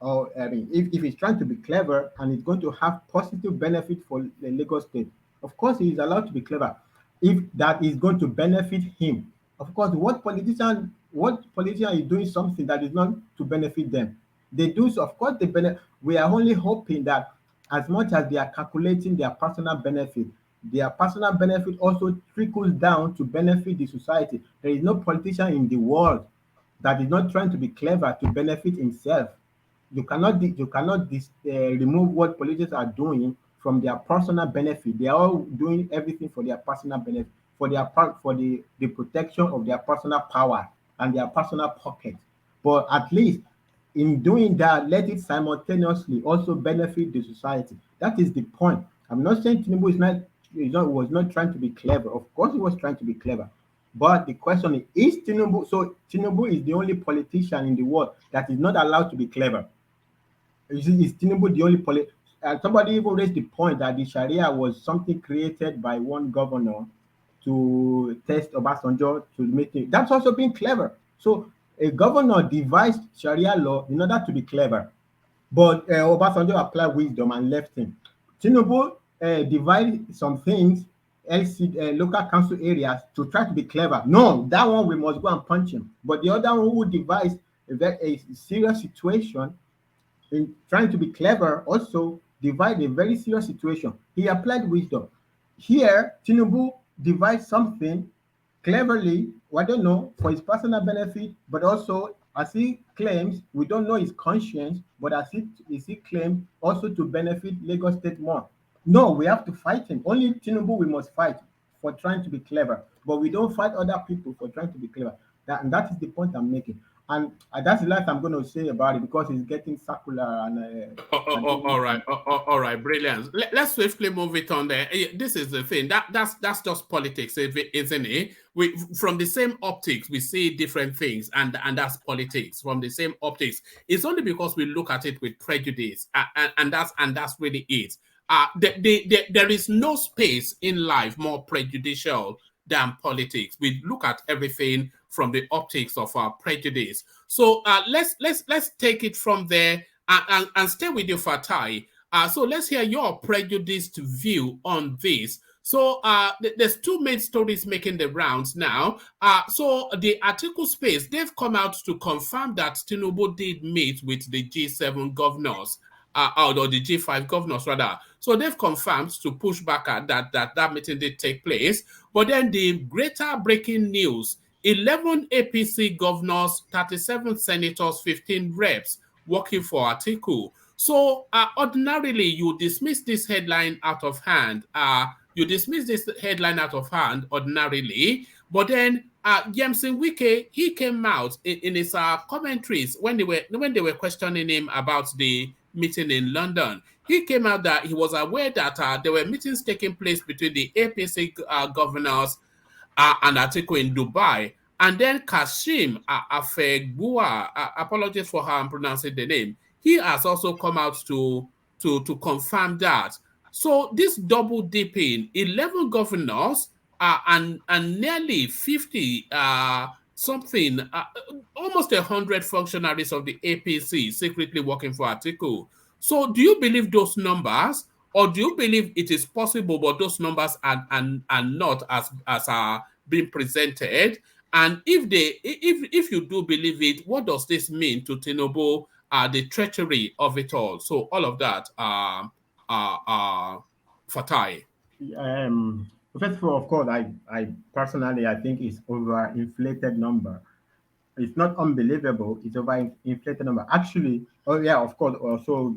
Or I mean, if he's trying to be clever and it's going to have positive benefit for the Lagos State, of course he is allowed to be clever. If that is going to benefit him, of course, what politician is doing something that is not to benefit them? They do so, of course, we are only hoping that as much as they are calculating their personal benefit also trickles down to benefit the society. There is no politician in the world that is not trying to be clever to benefit himself. You cannot remove what politicians are doing from their personal benefit. They are all doing everything for their personal benefit, for the protection of their personal power and their personal pocket. But at least in doing that, let it simultaneously also benefit the society. That is the point. I'm not saying Tinubu was not trying to be clever. Of course, he was trying to be clever. But the question is Tinubu? So Tinubu is the only politician in the world that is not allowed to be clever. Is Tinubu the only somebody even raised the point that the Sharia was something created by one governor to test Obasanjo to make it. That's also being clever. So a governor devised Sharia law in order to be clever, but Obasanjo applied wisdom and left him. Tinubu divided some things, local council areas, to try to be clever. No, that one we must go and punch him. But the other one who devised a serious situation in trying to be clever also divide a very serious situation. He applied wisdom. Here, Tinubu devised something cleverly, I don't know, for his personal benefit, but also, as he claims, we don't know his conscience, but as he claimed, also to benefit Lagos State more. No, we have to fight him. Only Tinubu we must fight for trying to be clever, but we don't fight other people for trying to be clever. And that is the point I'm making. And that's the last I'm going to say about it because it's getting circular All right, brilliant. Let's swiftly move it on there. This is the thing that's just politics, isn't it? We from the same optics we see different things, and that's politics from the same optics. It's only because we look at it with prejudice, and that's really it. There is no space in life more prejudicial than politics. We look at everything from the optics of our prejudice. So let's take it from there and stay with you, Fatai. So let's hear your prejudiced view on this. So there's two main stories making the rounds now. So the Atiku space, they've come out to confirm that Tinubu did meet with the G7 governors. Or the G5 governors rather. So they've confirmed to push back at that meeting did take place. But then the greater breaking news, 11 APC governors, 37 senators, 15 reps working for Atiku. So ordinarily, you dismiss this headline out of hand. Ordinarily, but then Yemsin Wike, he came out in his commentaries when they were questioning him about the meeting in London. He came out that he was aware that there were meetings taking place between the APC governors and Atiku in Dubai. And then Kashim Afegbua, apologies for how I'm pronouncing the name, he has also come out to confirm that. So this double dipping, 11 governors and nearly 50 something, almost 100 functionaries of the APC secretly working for Atiku. So do you believe those numbers, or do you believe it is possible, but those numbers are not as are being presented? And if you do believe it, what does this mean to Tinubu, the treachery of it all? So all of that, Fatai. First of all, of course, I personally I think it's overinflated number. It's not unbelievable. It's over inflated number. Actually, oh yeah, of course. Also,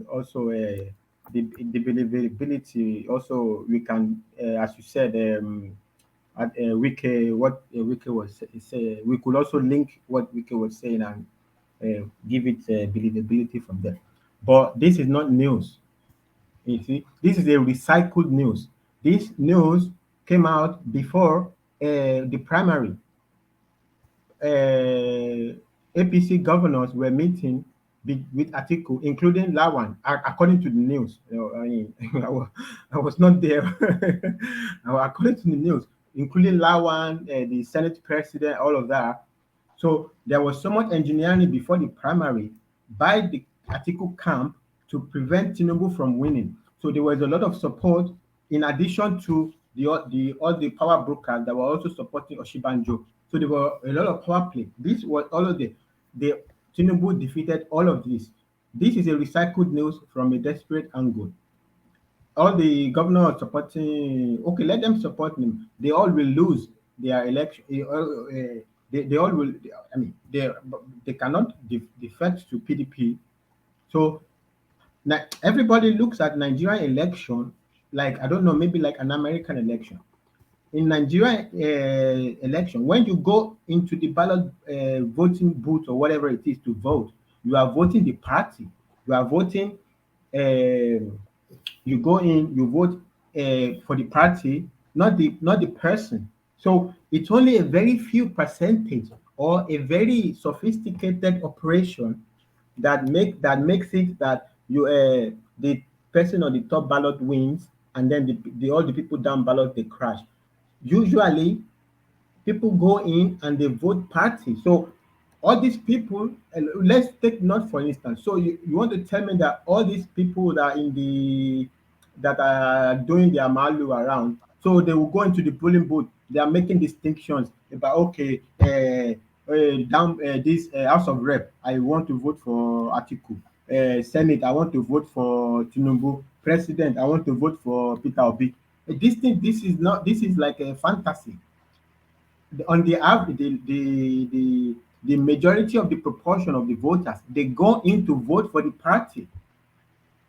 the believability. Also, we can, as you said, Wiki, what Wiki was say. We could also link what Wiki was saying and give it believability from there. But this is not news. You see, this is a recycled news. This news came out before the primary. APC governors were meeting with Atiku, including Lawan, according to the news. I mean, I was not there. According to the news, including Lawan, the Senate president, all of that. So there was so much engineering before the primary by the Atiku camp to prevent Tinubu from winning. So there was a lot of support in addition to the all the power brokers that were also supporting Oshibanjo. So there were a lot of power play. This was all of the Tinubu defeated all of this. This is a recycled news from a desperate angle. All the governors supporting, okay, let them support him. They all will lose their election. They all will. I mean, they cannot defect to PDP. So now everybody looks at Nigerian election like, I don't know, maybe like an American election. In Nigerian election, when you go into the ballot voting booth or whatever it is to vote, you are voting the party. You are voting. You go in, you vote for the party, not the person. So it's only a very few percentage or a very sophisticated operation that makes it that you the person on the top ballot wins, and then the all the people down ballot they crash. Usually people go in and they vote party. So all these people, let's take North for instance. So you want to tell me that all these people that are in the that are doing their malu around, so they will go into the polling booth. They are making distinctions about, okay, down this House of Rep, I want to vote for Atiku. Senate, I want to vote for Tinubu. President, I want to vote for Peter Obi. This thing, this is not. This is like a fantasy. On the average, the majority of the proportion of the voters, they go in to vote for the party.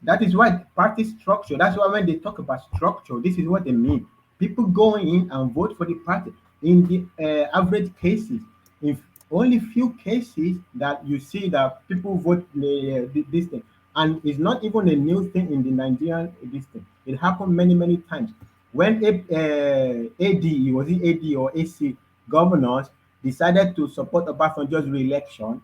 That is why party structure. That's why when they talk about structure, this is what they mean. People go in and vote for the party. In the average cases, if only few cases that you see that people vote this thing, and it's not even a new thing in the Nigerian this thing. It happened many times when AD, was it AD or AC governors decided to support Obasanjo's re-election.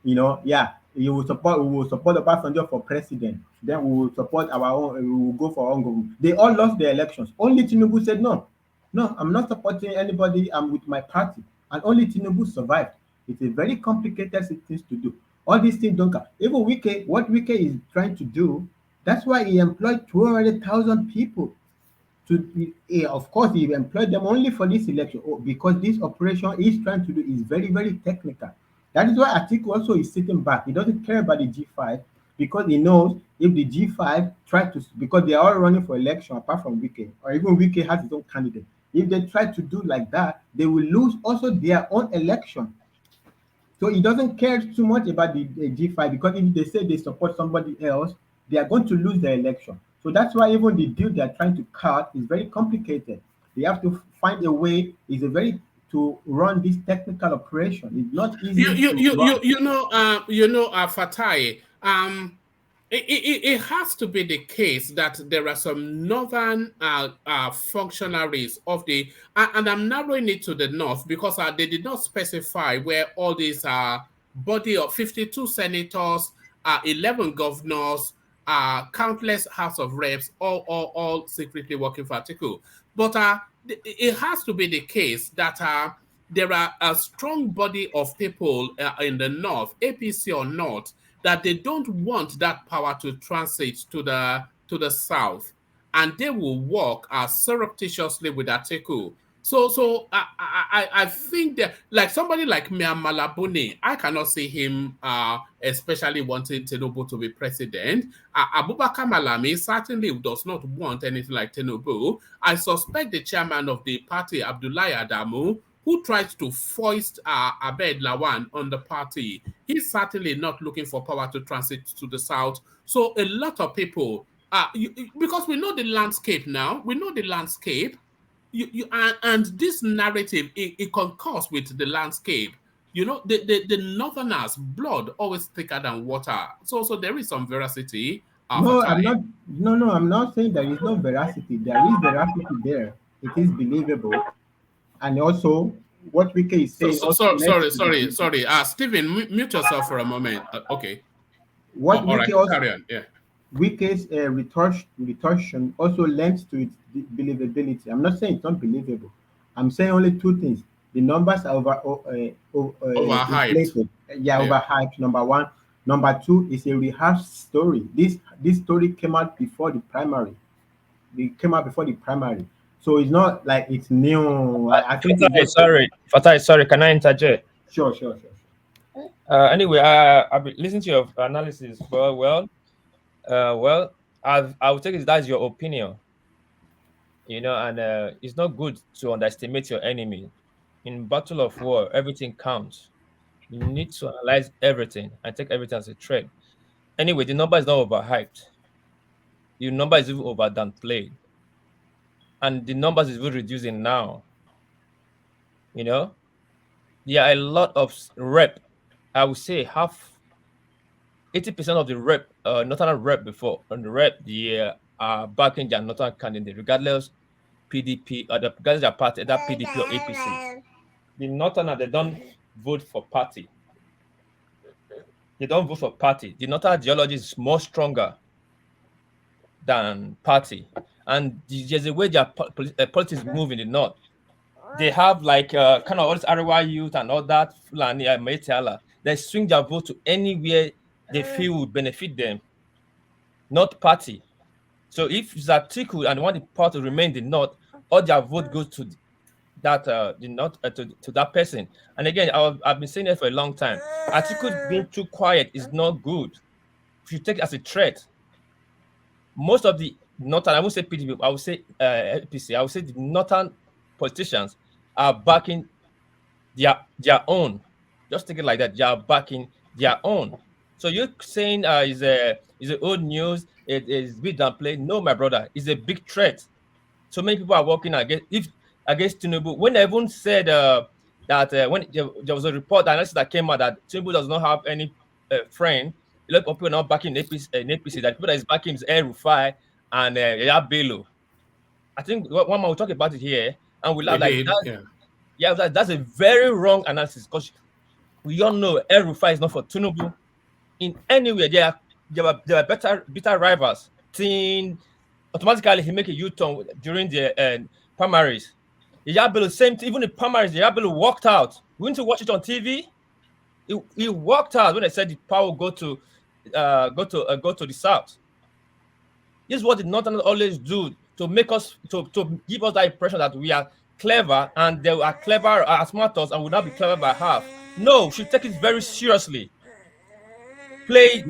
Yeah, we will support Obasanjo for president. Then we will support our own, we will go for our own government. They all lost their elections. Only Tinubu said no. No, I'm not supporting anybody. I'm with my party. And only Tinubu survived. It's a very complicated things to do. All these things don't count. Even Wike, what Wike is trying to do, that's why he employed 200,000 people of course, he employed them only for this election, because this operation he's trying to do is very technical. That is why Atiku also is sitting back. He doesn't care about the G5 because he knows if the G5 try to, because they are all running for election apart from Wike, or even Wike has his own candidate. If they try to do like that, they will lose also their own election. So he doesn't care too much about the G5, because if they say they support somebody else, they are going to lose the election. So that's why even the deal they are trying to cut is very complicated. They have to find a way. It's a very to run this technical operation. It's not easy to run. Fatai. It has to be the case that there are some northern functionaries of the, and I'm narrowing it to the north because they did not specify where all these body of 52 senators, 11 governors, countless House of Reps, all secretly working for Atiku. But it has to be the case that there are a strong body of people in the north, APC or not, that they don't want that power to transit to the south, and they will work surreptitiously with Atiku. So I think that, like somebody like Mia Malabuni, I cannot see him especially wanting Tinubu to be president. Abubakar Malami certainly does not want anything like Tinubu. I suspect the chairman of the party, Abdullahi Adamu, who tries to foist Abed Lawan on the party, he's certainly not looking for power to transit to the south. So a lot of people, because we know the landscape now, and this narrative, it concurs with the landscape. The Northerners' blood always thicker than water. So there is some veracity. No, I'm Fatai. not. No, I'm not saying there is no veracity. There is veracity there. It is believable, and also what Wike is saying also led to the Sorry. Stephen, mute yourself for a moment. Okay. what All right. Wike also Carry on. Yeah. Wike's retortion also lends to its believability. I'm not saying it's not believable. I'm saying only two things. The numbers are Overhyped. inflated. Yeah, Yeah. overhyped. Number one. Number two is a rehashed story. This story came out before the primary. It came out before the primary. So it's not like it's new. I think it's just Fatai, sorry, can I interject? sure. Anyway, I've been listening to your analysis. Well, I will take it that's your opinion, and it's not good to underestimate your enemy. In battle of war, everything counts. You need to analyze everything and take everything as a threat. Anyway, the number is not overhyped. The number is even over downplayed, and the numbers is even reducing now. There are a lot of rep. I would say half 80% of the rep, northern rep before on the rep, they are backing their northern candidate, regardless PDP or regardless their party, either PDP or APC. The northern they don't vote for party. They don't vote for party. The northern ideology is more stronger than party, and there's a way their politics move in the north. They have like kind of all this Arewa youth and all that Fulani and Metala. They swing their vote to anywhere they feel would benefit them, not party. So if Atiku and want the party to remain the north, all their vote goes to that the north to that person. And again, I've been saying it for a long time. Atiku being too quiet is not good. If you take it as a threat, most of the northern, I won't say PDP, I would say APC, I would say the northern politicians are backing their own. Just take it like that. They are backing their own. So you're saying is a old news, it is big downplay. No, my brother, it's a big threat. So many people are working against Tinubu. When everyone said that when there was a report analysis that came out that Tinubu does not have any friend, a lot of people are not backing APC, that people that is backing is El Rufai and Yaya Bello. I think one man will talk about it here, and we'll have They like did. that. Yeah. Yeah, that's a very wrong analysis because we all know El Rufai is not for Tinubu in any way. They are better rivals. Automatically he make a U-turn during the primaries. Yabelo, same thing, even the primaries, Yabelo walked out. We went to watch it on TV. He walked out when they said the power go to the south. This is what the Northerners always do to make us to give us that impression that we are clever and they are clever as matters and will not be clever by half. No, we should take it very seriously. Take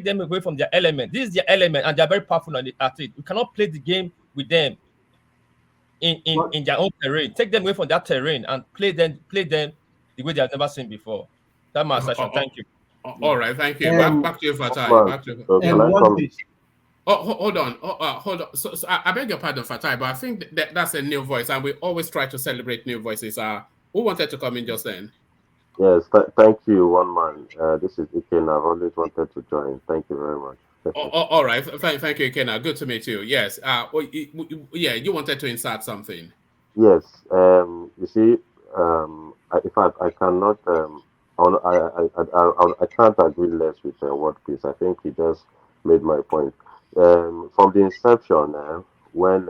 them away from their element. This is their element, and they are very powerful at it. We cannot play the game with them in their own terrain. Take them away from that terrain and play them the way they have never seen before. That's my assertion. Thank you. All right, thank you. Um, Back to you, Fatai. Back to you. One piece. Hold on. Hold on. So I beg your pardon, Fatai, but I think that's a new voice, and we always try to celebrate new voices. Who wanted to come in just then? Yes, thank you, one man. This is Iken. I've always wanted to join. Thank you very much. All right. Thank you, Kenna. Good to meet you. Yes. Yeah, you wanted to insert something. Yes. You see, in fact, I cannot. I can't agree less with what Chris. I think he just made my point. From the inception, when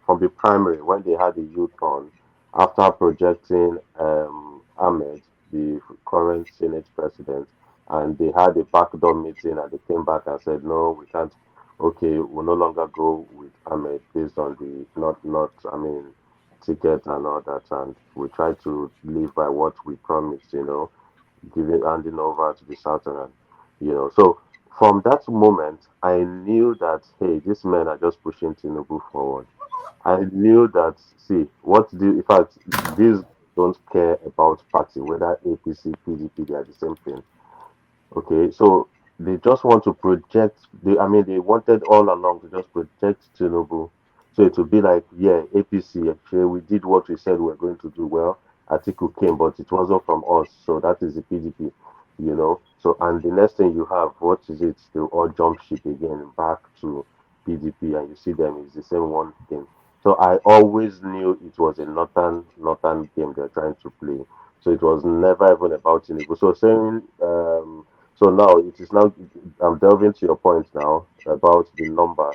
from the primary, when they had the U-turn after projecting Ahmed, the current Senate president, and they had a backdoor meeting, and they came back and said, no, we can't. Okay, we'll no longer go with Ahmed based on the not. I mean ticket and all that, and we try to live by what we promised, handing over to the Southern, So from that moment, I knew that hey, these men are just pushing Tinubu forward. I knew that. See, in fact, these don't care about party, whether APC, PDP, they are the same thing. Okay, so they just want to project. I mean, they wanted all along to just project Tinubu. So it would be like, yeah, APC, actually, we did what we said we were going to do. Well, Atiku came, but it wasn't from us. So that is the PDP, you know. So, and the next thing you have, what is it? They all jump ship again back to PDP, and you see them, it's the same one thing. So I always knew it was a northern game they're trying to play. So it was never even about Tinubu. So saying so now it is now I'm delving to your point now about the number,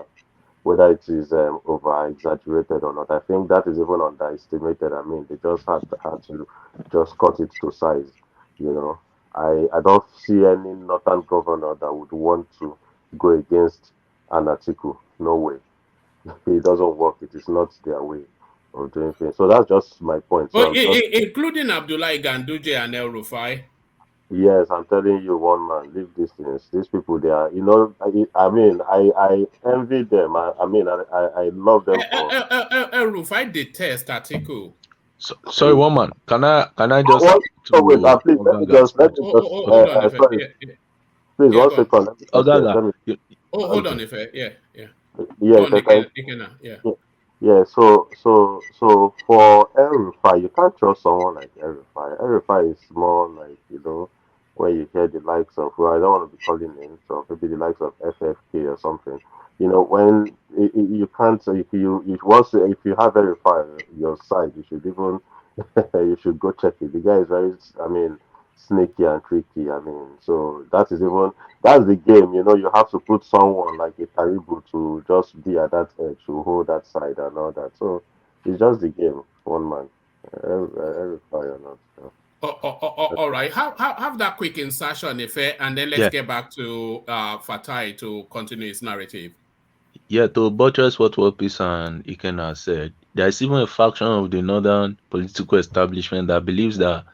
whether it is over exaggerated or not. I think that is even underestimated. I mean, they just had to just cut it to size. You know, I don't see any northern governor that would want to go against an Atiku. No way. It doesn't work. It is not their way of doing things. So that's just my point. So Oh, I'm just including Abdullah Ganduje and El Rufai. Yes, I'm telling you, one man, leave these things. These people, they are, I mean, I envy them. I mean, I love them for. El Rufai detest Atiku. Sorry, one man. Can I just What? to Oh, wait, please, Ogaga? let me just, Hold on, Ife. sorry, please, Yeah, one go on. second. Let me just, Ogaga. let me, Hold on, okay. Ife. Yeah. Yeah, Go if on, I can. Ikena. Yeah. Yeah, yeah. So for El Rufai, you can't trust someone like El Rufai. El Rufai is more like when you hear the likes of, well, I don't want to be calling names, so maybe the likes of FFK or something. When you can't, if you have El Rufai on your side, you should even you should go check it. The guy is very, I mean, sneaky and tricky. I mean, so that's the game. You have to put someone like a Caribou to just be at that edge to hold that side and all that. So it's just the game, one man. Every fire or not. All right. Have that quick insertion, Ife, and then let's Yeah, get back to Fatai to continue his narrative. yeah. To buttress what Wapis and Ikena said, there is even a faction of the northern political establishment that believes that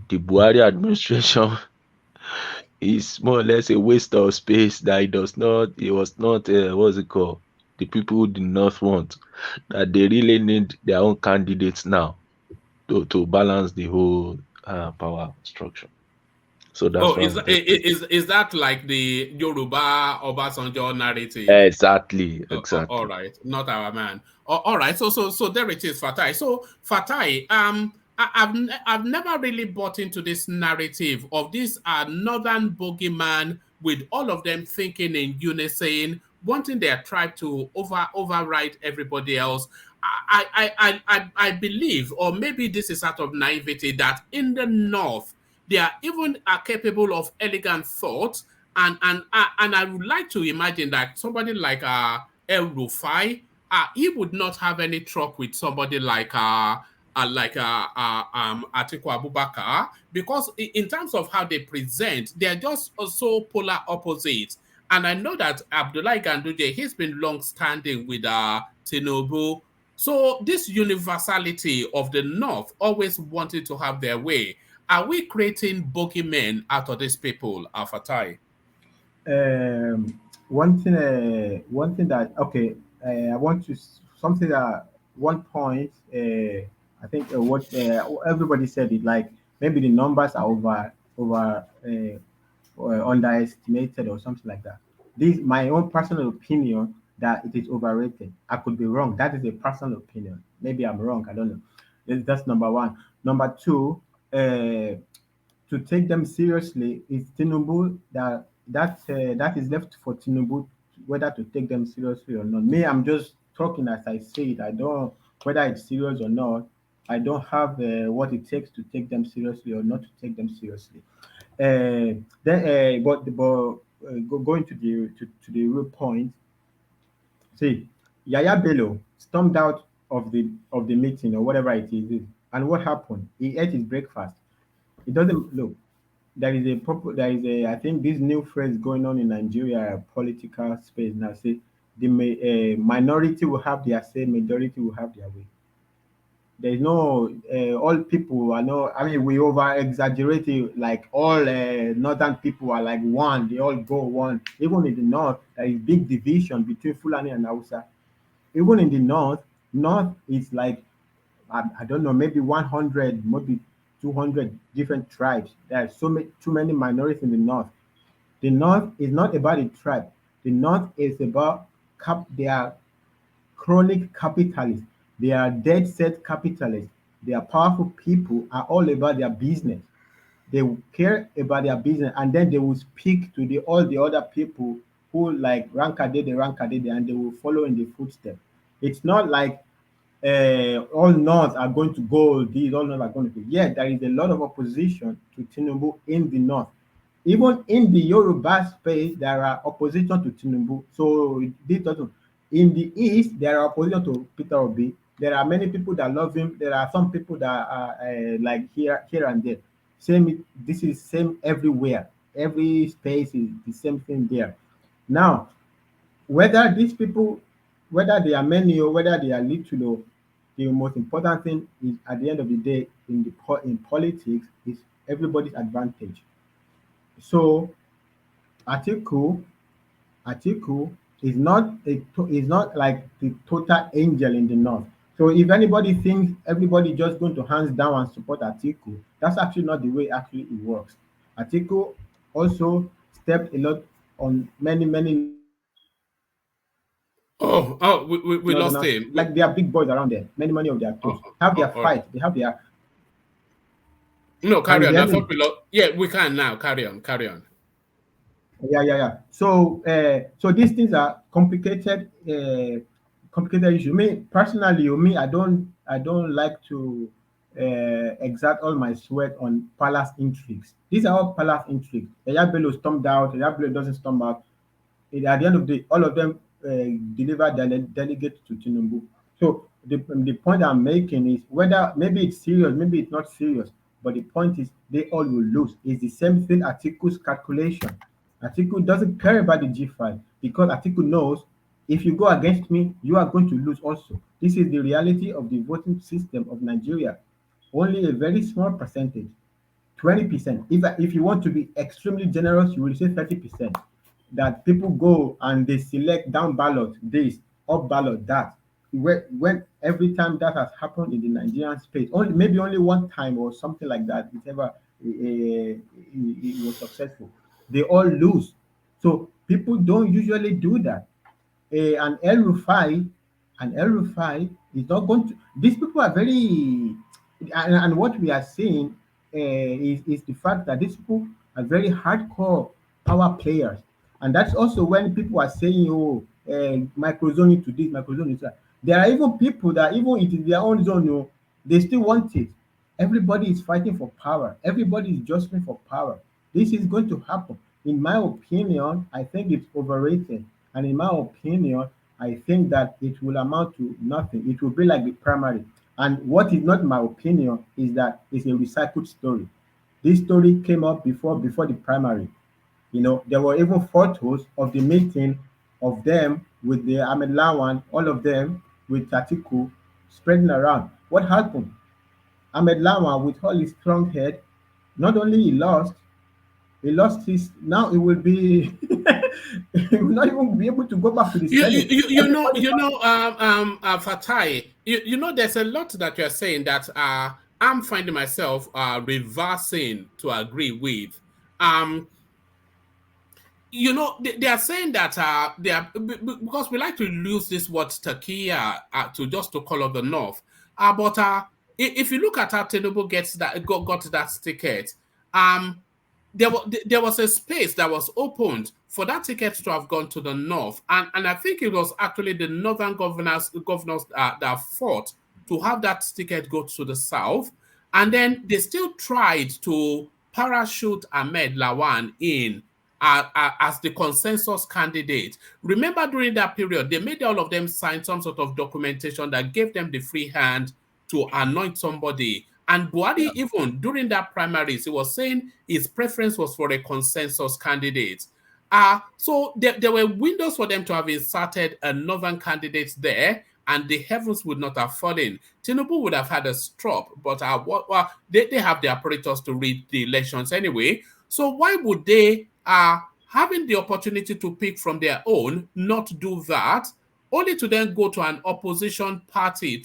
the Buhari administration is more or less a waste of space. That it was not, what's it called? The people who did not want that they really need their own candidates now to balance the whole power structure. So that's Oh, what is I'm just saying. is that like the Yoruba Obasanjo narrative? Exactly, All exactly. right, not our man. All right, so there it is, Fatai. So Fatai, I've never really bought into this narrative of this northern bogeyman with all of them thinking in unison, wanting their tribe to override everybody else. I believe, or maybe this is out of naivety, that in the north they are even capable of elegant thought, and I would like to imagine that somebody like El Rufai, he would not have any truck with somebody like Atiku Abubakar, because in terms of how they present, they are just so polar opposites. And I know that Abdullah Ganduje, he's been long standing with Tinubu. So this universality of the North always wanted to have their way. Are we creating bogeymen out of these people, Fatai? One thing that okay, I want to something that one point. I think what everybody said it like maybe the numbers are underestimated or something like that. This my own personal opinion that it is overrated. I could be wrong. That is a personal opinion. Maybe I'm wrong. I don't know. That's number one. Number two. To take them seriously is Tinubu that is left for Tinubu whether to take them seriously or not. Me, I'm just talking as I say it. I don't whether it's serious or not. I don't have what it takes to take them seriously or not to take them seriously. Going to the real point, see, Yaya Bello stormed out of the meeting or whatever it is, and what happened? He ate his breakfast. It doesn't look there is a I think this new phrase going on in Nigeria political space now say minority will have their say, majority will have their way. There is no all people are no I mean we over exaggerate it like all northern people are like one, they all go one. Even in the north, there is big division between Fulani and Hausa. Even in the north, North is like, I don't know, maybe 100, maybe 200 different tribes. There are too many minorities in the North. The North is not about the tribe. The North is about they are chronic capitalists. They are dead set capitalists. They are powerful people, are all about their business. They will care about their business, and then they will speak to all the other people who like rankadede, and they will follow in the footsteps. It's not like all North are going to go this, all North are going to go. Yeah, there is a lot of opposition to Tinubu in the North. Even in the Yoruba space, there are opposition to Tinubu. So this doesn't. In the East, there are opposition to Peter Obi. There are many people that love him. There are some people that are like here and there. Same. This is same everywhere. Every space is the same thing there. Now, whether these people, whether they are many or whether they are little, the most important thing is at the end of the day in politics is everybody's advantage. So Atiku, Atiku is not like the total angel in the north. So if anybody thinks everybody just going to hands down and support Atiku, that's actually not the way actually it works. Atiku also stepped a lot on many We lost northerners, him. like they are big boys around there, many of their toes. Have their fight, they have their. No, Can carry you on. hear I me? thought we lost. Yeah, we can now. Carry on. Carry on. Yeah. So these things are complicated issue. Me personally, I don't like to exert all my sweat on palace intrigues. These are all palace intrigues. Yaya Bello stormed out. Yaya Bello doesn't storm out. At the end of the day, all of them deliver their delegate to Tinubu. So the point I'm making is whether maybe it's serious, maybe it's not serious, but the point is they all will lose. It's the same thing Atiku's calculation. Atiku doesn't care about the G5 because Atiku knows if you go against me, you are going to lose also. This is the reality of the voting system of Nigeria. Only a very small percentage, 20%. If you want to be extremely generous, you will say 30%. That people go and they select down ballot this, up ballot that. When every time that has happened in the Nigerian space, maybe only one time or something like that, it ever it was successful. They all lose. So people don't usually do that. And El Rufai is not going to. These people are very, and what we are seeing is the fact that these people are very hardcore power players, and that's also when people are saying, "Oh, microzoning to this, microzoning to that." There are even people that even it is their own zone, they still want it. Everybody is fighting for power. Everybody is jostling for power. This is going to happen. In my opinion, I think it's overrated. And in my opinion, I think that it will amount to nothing. It will be like the primary. And what is not my opinion is that it's a recycled story. This story came up before the primary. There were even photos of the meeting of them with the Ahmed Lawan, all of them with Atiku spreading around. What happened? Ahmed Lawan, with all his strong head, not only he lost his. Now he will be. He will not even be able to go back to the Senate. Fatai, there's a lot that you're saying that I'm finding myself reversing to agree with. They are saying that they are because we like to use this word takia to call up the north. But if you look at how Tinubu got that ticket, there was a space that was opened for that ticket to have gone to the north, and I think it was actually the northern governors that fought to have that ticket go to the south, and then they still tried to parachute Ahmed Lawan in as the consensus candidate. Remember, during that period, they made all of them sign some sort of documentation that gave them the free hand to anoint somebody. And Buhari, even during that primaries, he was saying his preference was for a consensus candidate. So there were windows for them to have inserted a northern candidate there, and the heavens would not have fallen. Tinubu would have had a strop, but they have the apparatus to read the elections anyway. So why would they, having the opportunity to pick from their own, not do that? only to then go to an opposition party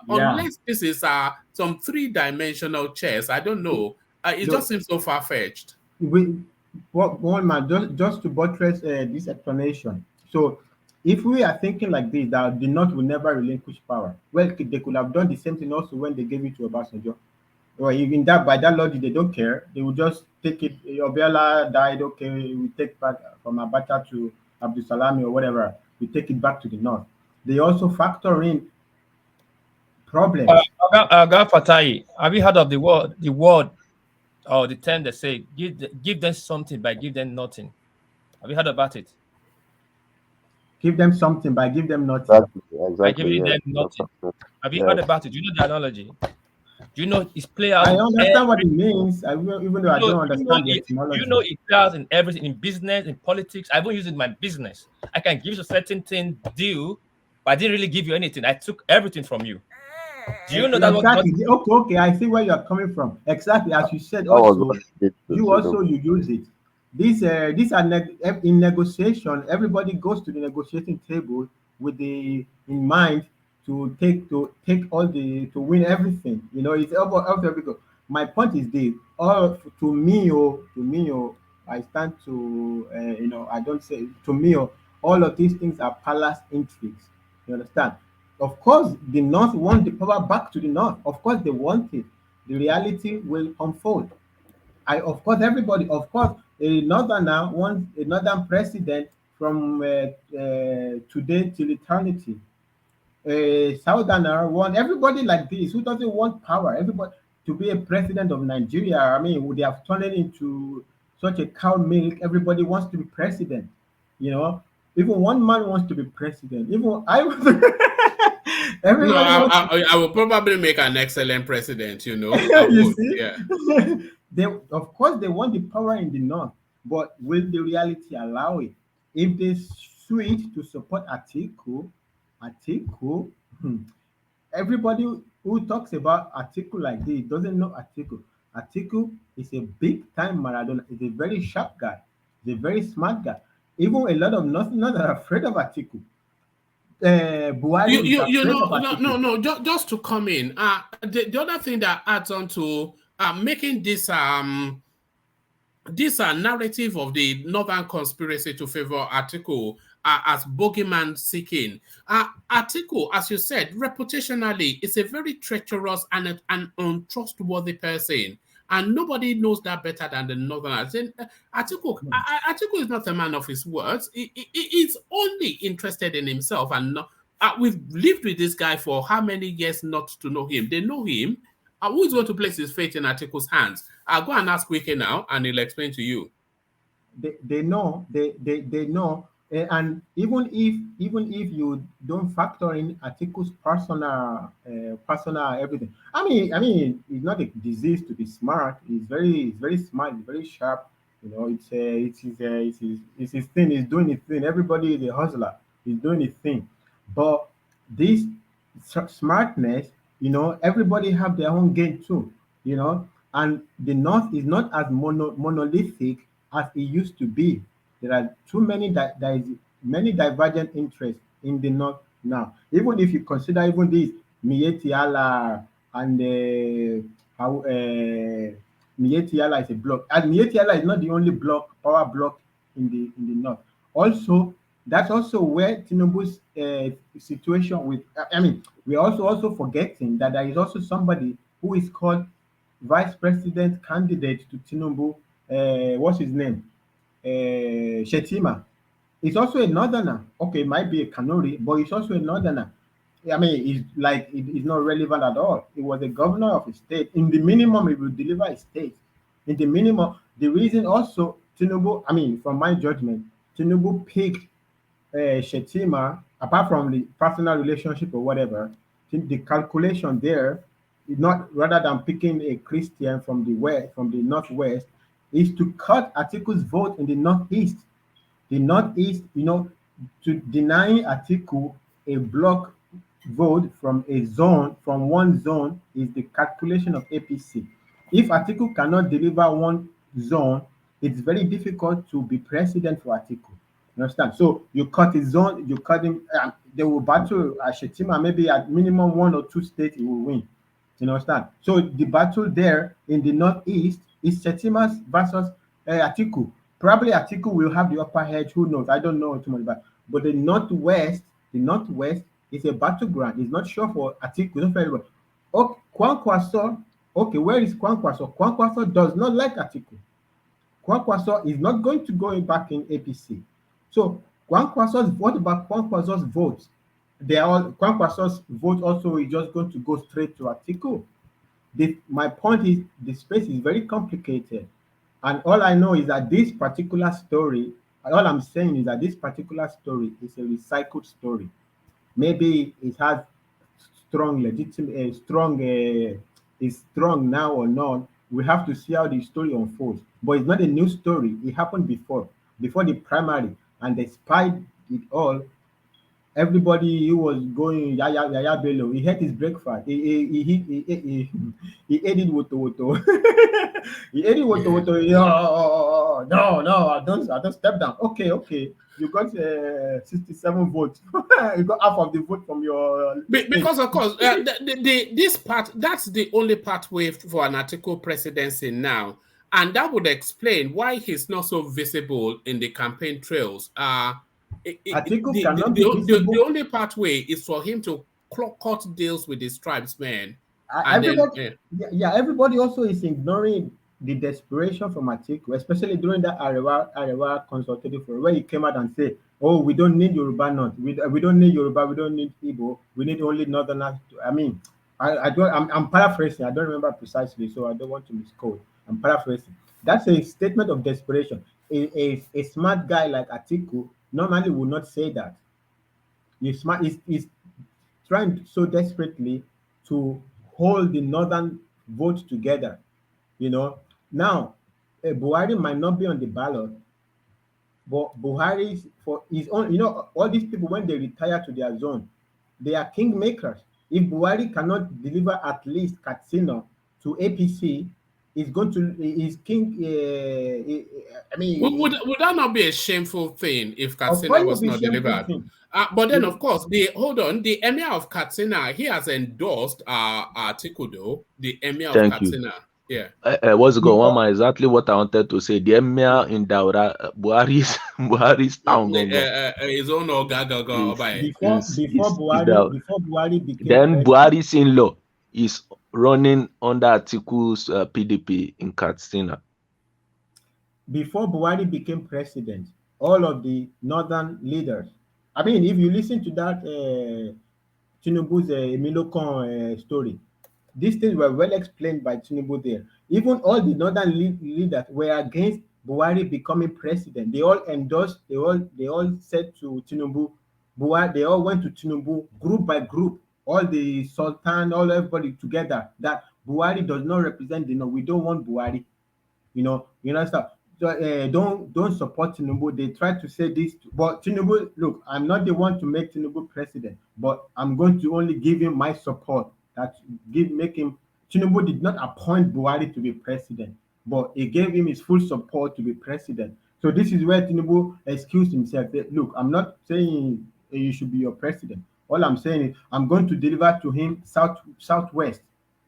unless this is some three-dimensional chess. I don't know. It just seems so far-fetched. One man, just to buttress this explanation. So, if we are thinking like this, that the North will never relinquish power, well, they could have done the same thing also when they gave it to Obasanjo. Well, even that, by that logic, they don't care. They will just take it. Obiala died. Okay, we take back from Abacha to Abdul Salami or whatever. We take it back to the North. They also factor in problems. Aga Fatai, have you heard of the word or the term they say, give them something by give them nothing? Have you heard about it? Give them something by give them nothing. By giving them nothing. Have you heard about it? Do you know the analogy? Do you know it's play out? I understand what it means, even though I don't understand the etymology. You know it plays out in everything, in business, in politics. I won't use it in my business. I can give you a certain thing due, but I didn't really give you anything. I took everything from you. Do you know that? Exactly. Okay, I see where you're coming from. Exactly, as you said. Also, you use it. These are in negotiation. Everybody goes to the negotiating table with in mind to win everything. You know, it's about everything. My point is this: to me, I stand to I don't say to me. All of these things are palace intrigues. You understand? Of course, the North want the power back to the North. Of course, they want it. The reality will unfold. Of course, a Northerner wants a Northern president from today till eternity. A Southerner wants everybody like this who doesn't want power. Everybody to be a president of Nigeria. I mean, would they have turned it into such a cow milk? Everybody wants to be president. You know, even one man wants to be president. Even I was. I will probably make an excellent president, you know. You see? Yeah. Of course, they want the power in the North, but will the reality allow it? If they switch to support Atiku, everybody who talks about Atiku like this doesn't know Atiku. Atiku is a big-time Maradona. He's a very sharp guy. He's a very smart guy. Even a lot of Northerners are afraid of Atiku. Just to come in, the other thing that adds on to making this narrative of the Northern conspiracy to favor Atiku as bogeyman seeking. Atiku, as you said, reputationally, is a very treacherous and an untrustworthy person. And nobody knows that better than the Northerners. Atiku is not a man of his words. He's only interested in himself. And we've lived with this guy for how many years not to know him? They know him. Who is going to place his fate in Atiku's hands? I'll go and ask Wike now, and he'll explain to you. They know. They know. And even if you don't factor in Atiku's personal everything, I mean, it's not a disease to be smart. He's very smart. He's very sharp. You know, it's his thing. He's doing his thing. Everybody is a hustler. He's doing his thing. But this smartness, you know, everybody have their own game too. You know, and the North is not as monolithic as it used to be. There are too many there is many divergent interests in the North now. Even if you consider even this Mieti Allah and how Mieti Allah is a block, and Mieti Allah is not the only power block in the North. Also, that's also where Tinubu's situation with. I mean, we're also forgetting that there is also somebody who is called Vice President candidate to Tinubu. What's his name? Shetima. It's also a Northerner. Okay, it might be a Kanuri, but it's also a Northerner. I mean, it's not relevant at all. It was a governor of a state. In the minimum, it will deliver a state. In the minimum, the reason also Tinubu, I mean, from my judgment, Tinubu picked Shetima, apart from the personal relationship or whatever, the calculation there is not, rather than picking a Christian from the northwest, is to cut Atiku's vote in the northeast. The northeast, you know, to deny Atiku a block vote from one zone is the calculation of APC. If Atiku cannot deliver one zone, it's very difficult to be president for Atiku. You understand? So you cut his zone, you cut him. they will battle Shetima. Maybe at minimum 1 or 2 states he will win. You understand? So the battle there in the northeast is Shetima's versus Atiku. Probably Atiku will have the upper edge. Who knows? I don't know too much about. But the northwest is a battleground. It's not sure for Atiku. Not for everybody. Okay, Kwankwaso. Okay, where is Kwankwaso? Kwankwaso does not like Atiku. Kwankwaso is not going to go back in APC. So what about Kwankwaso's votes? They are all Kwankwaso's vote also is just going to go straight to Atiku. My point is the space is very complicated. And all I know is that this particular story, all I'm saying is that this particular story is a recycled story. Maybe it has strong legitimate is strong now or not. We have to see how the story unfolds. But it's not a new story. It happened before the primary, and despite it all, everybody who was going Yaya Bello, he had his breakfast. He ate it with woto. He ate it with woto. Oh, no, I don't step down. Okay. You got 67 votes. You got half of the vote from your because of course this part, that's the only pathway for an Atiku presidency now, and that would explain why he's not so visible in the campaign trails. Atiku cannot be visible. The only pathway is for him to cut deals with his tribesmen. Everybody also is ignoring the desperation from Atiku, especially during that Arewa consultative forum, where he came out and said, "Oh, we don't need Yoruba, we don't need Yoruba, we don't need Igbo, we need only Northerners." I mean, I'm paraphrasing. I don't remember precisely, so I don't want to misquote. I'm paraphrasing. That's a statement of desperation. A smart guy like Atiku normally would not say that. He's smart. He's trying so desperately to hold the northern vote together. Now Buhari might not be on the ballot, but Buhari is for his own. All these people, when they retire to their zone, they are kingmakers. If Buhari cannot deliver at least Katsina to APC, is king. Would that not be a shameful thing if Katsina was not delivered? But then, of course, the emir of Katsina, he has endorsed Atiku, though. The emir of Katsina. Yeah. What's going on? Exactly what I wanted to say. The emir in Daura, Buhari's town. His own before Buhari became then Buhari's in-law is running under Atiku's PDP in Katsina. Before Buhari became president, all of the northern leaders, I mean, if you listen to that Tinubu's Emilokon story, these things were well explained by Tinubu there. Even all the northern leaders were against Buhari becoming president. They all endorsed, they all said to Tinubu, they all went to Tinubu group by group, all the Sultan, all everybody together, that Buhari does not represent we don't want Buhari. Stuff. So, don't support Tinubu. They try to say this, but Tinubu, look, I'm not the one to make Tinubu president, but I'm going to only give him my support. Tinubu did not appoint Buhari to be president, but he gave him his full support to be president. So this is where Tinubu excused himself. Look, I'm not saying you should be your president. All I'm saying is I'm going to deliver to him southwest.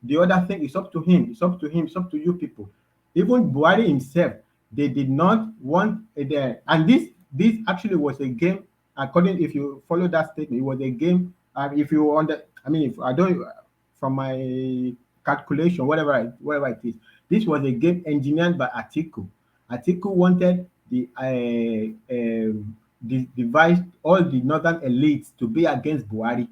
The other thing is up to him. It's up to him. It's up to you people. Even Buhari himself, they did not want it. And this actually was a game. If you follow that statement, it was a game. From my calculation, whatever it is, this was a game engineered by Atiku. Atiku wanted devised all the northern elites to be against Buhari,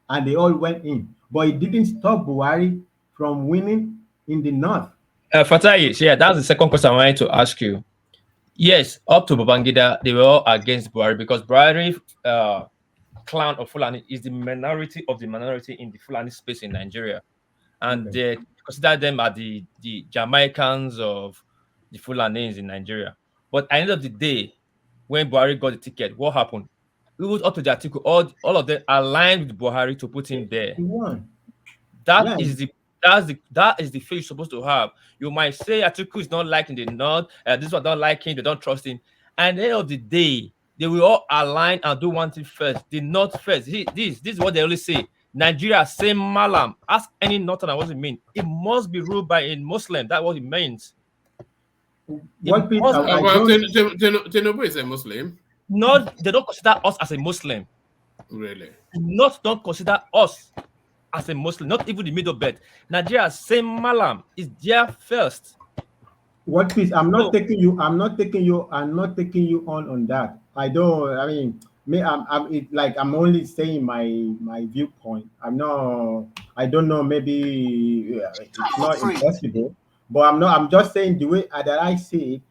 and they all went in. But it didn't stop Buhari from winning in the north. Fatai, yeah, that's the second question I wanted to ask you. Yes, up to Babangida, they were all against Buhari because Buhari clan of Fulani is the minority of the minority in the Fulani space in Nigeria. And they consider them as the Jamaicans of the Fulanis in Nigeria. But at the end of the day, when Buhari got the ticket, what happened? It was up to the article. All of them aligned with Buhari to put him there. He won. That is the face you're supposed to have. You might say Atiku is not liking the North, this one don't like him, they don't trust him. And at the end of the day, they will all align and do one thing first. The North first. This is what they always say. Nigeria, same malam. Ask any Northerner what it mean. It must be ruled by a Muslim. That's what it means. What piece I Well, don't. Tinubu is a Muslim. Not they don't consider us as a Muslim. Really? Not don't consider us as a Muslim. Not even the middle belt. Nigeria, same malam is there first. What piece? I'm not taking you. I'm not taking you. I'm not taking you on that. I don't. I mean, me. It, like I'm only saying my viewpoint. I'm not. I don't know. Maybe it's not impossible, but I'm not. I'm just saying the way that I see it.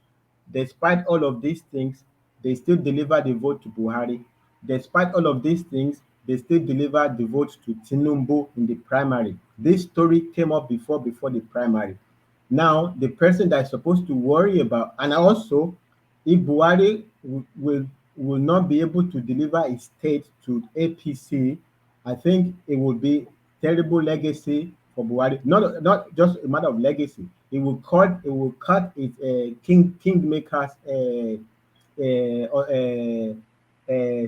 Despite all of these things, they still deliver the vote to Buhari. Despite all of these things, they still deliver the vote to Tinubu in the primary. This story came up before the primary. Now, the person that is supposed to worry about, and also, if Buhari will not be able to deliver a state to APC, I think it will be terrible legacy for Buhari. Not just a matter of legacy. It will cut its kingmaker's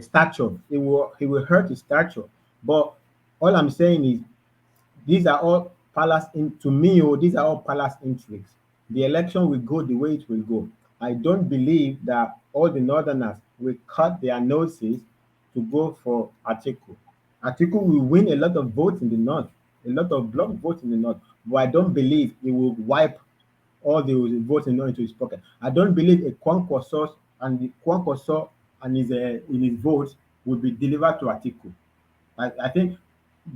stature. It will hurt his stature. But all I'm saying is these are all to me, these are all palace intrigues. The election will go the way it will go. I don't believe that all the northerners will cut their noses to go for Atiku. Atiku will win a lot of votes in the north, a lot of block votes in the north, but I don't believe he will wipe all the votes into his pocket. I don't believe a Kwankwaso and his votes will be delivered to Atiku. I think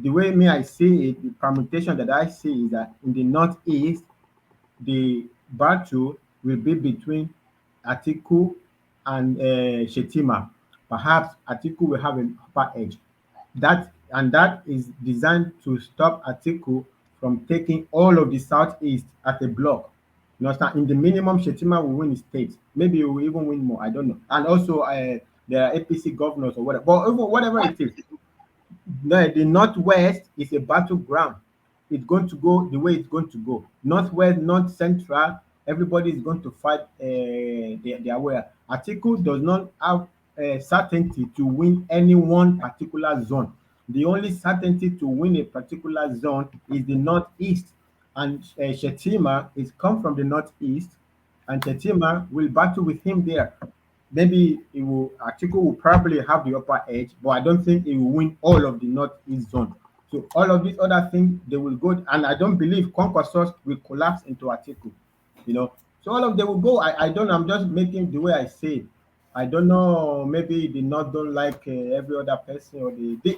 the way I see it, the permutation that I see is that in the northeast, the battle will be between Atiku and Shetima. Perhaps Atiku will have an upper edge. That is designed to stop Atiku from taking all of the southeast at a block. You understand? In the minimum, Shetima will win the state. Maybe he will even win more. I don't know. And also, there are APC governors or whatever. But whatever it is, the northwest is a battleground. It's going to go the way it's going to go. Northwest, north central, everybody is going to fight their way. Atiku does not have certainty to win any one particular zone. The only certainty to win a particular zone is the northeast, and Shetima is come from the northeast, and Shetima will battle with him there. Maybe Atiku will probably have the upper edge, but I don't think he will win all of the northeast zone. So all of these other things they will go, and I don't believe Kwankwaso will collapse into Atiku. So all of them will go. I don't know. I'm just making the way I say it. I don't know. Maybe the North don't like every other person, or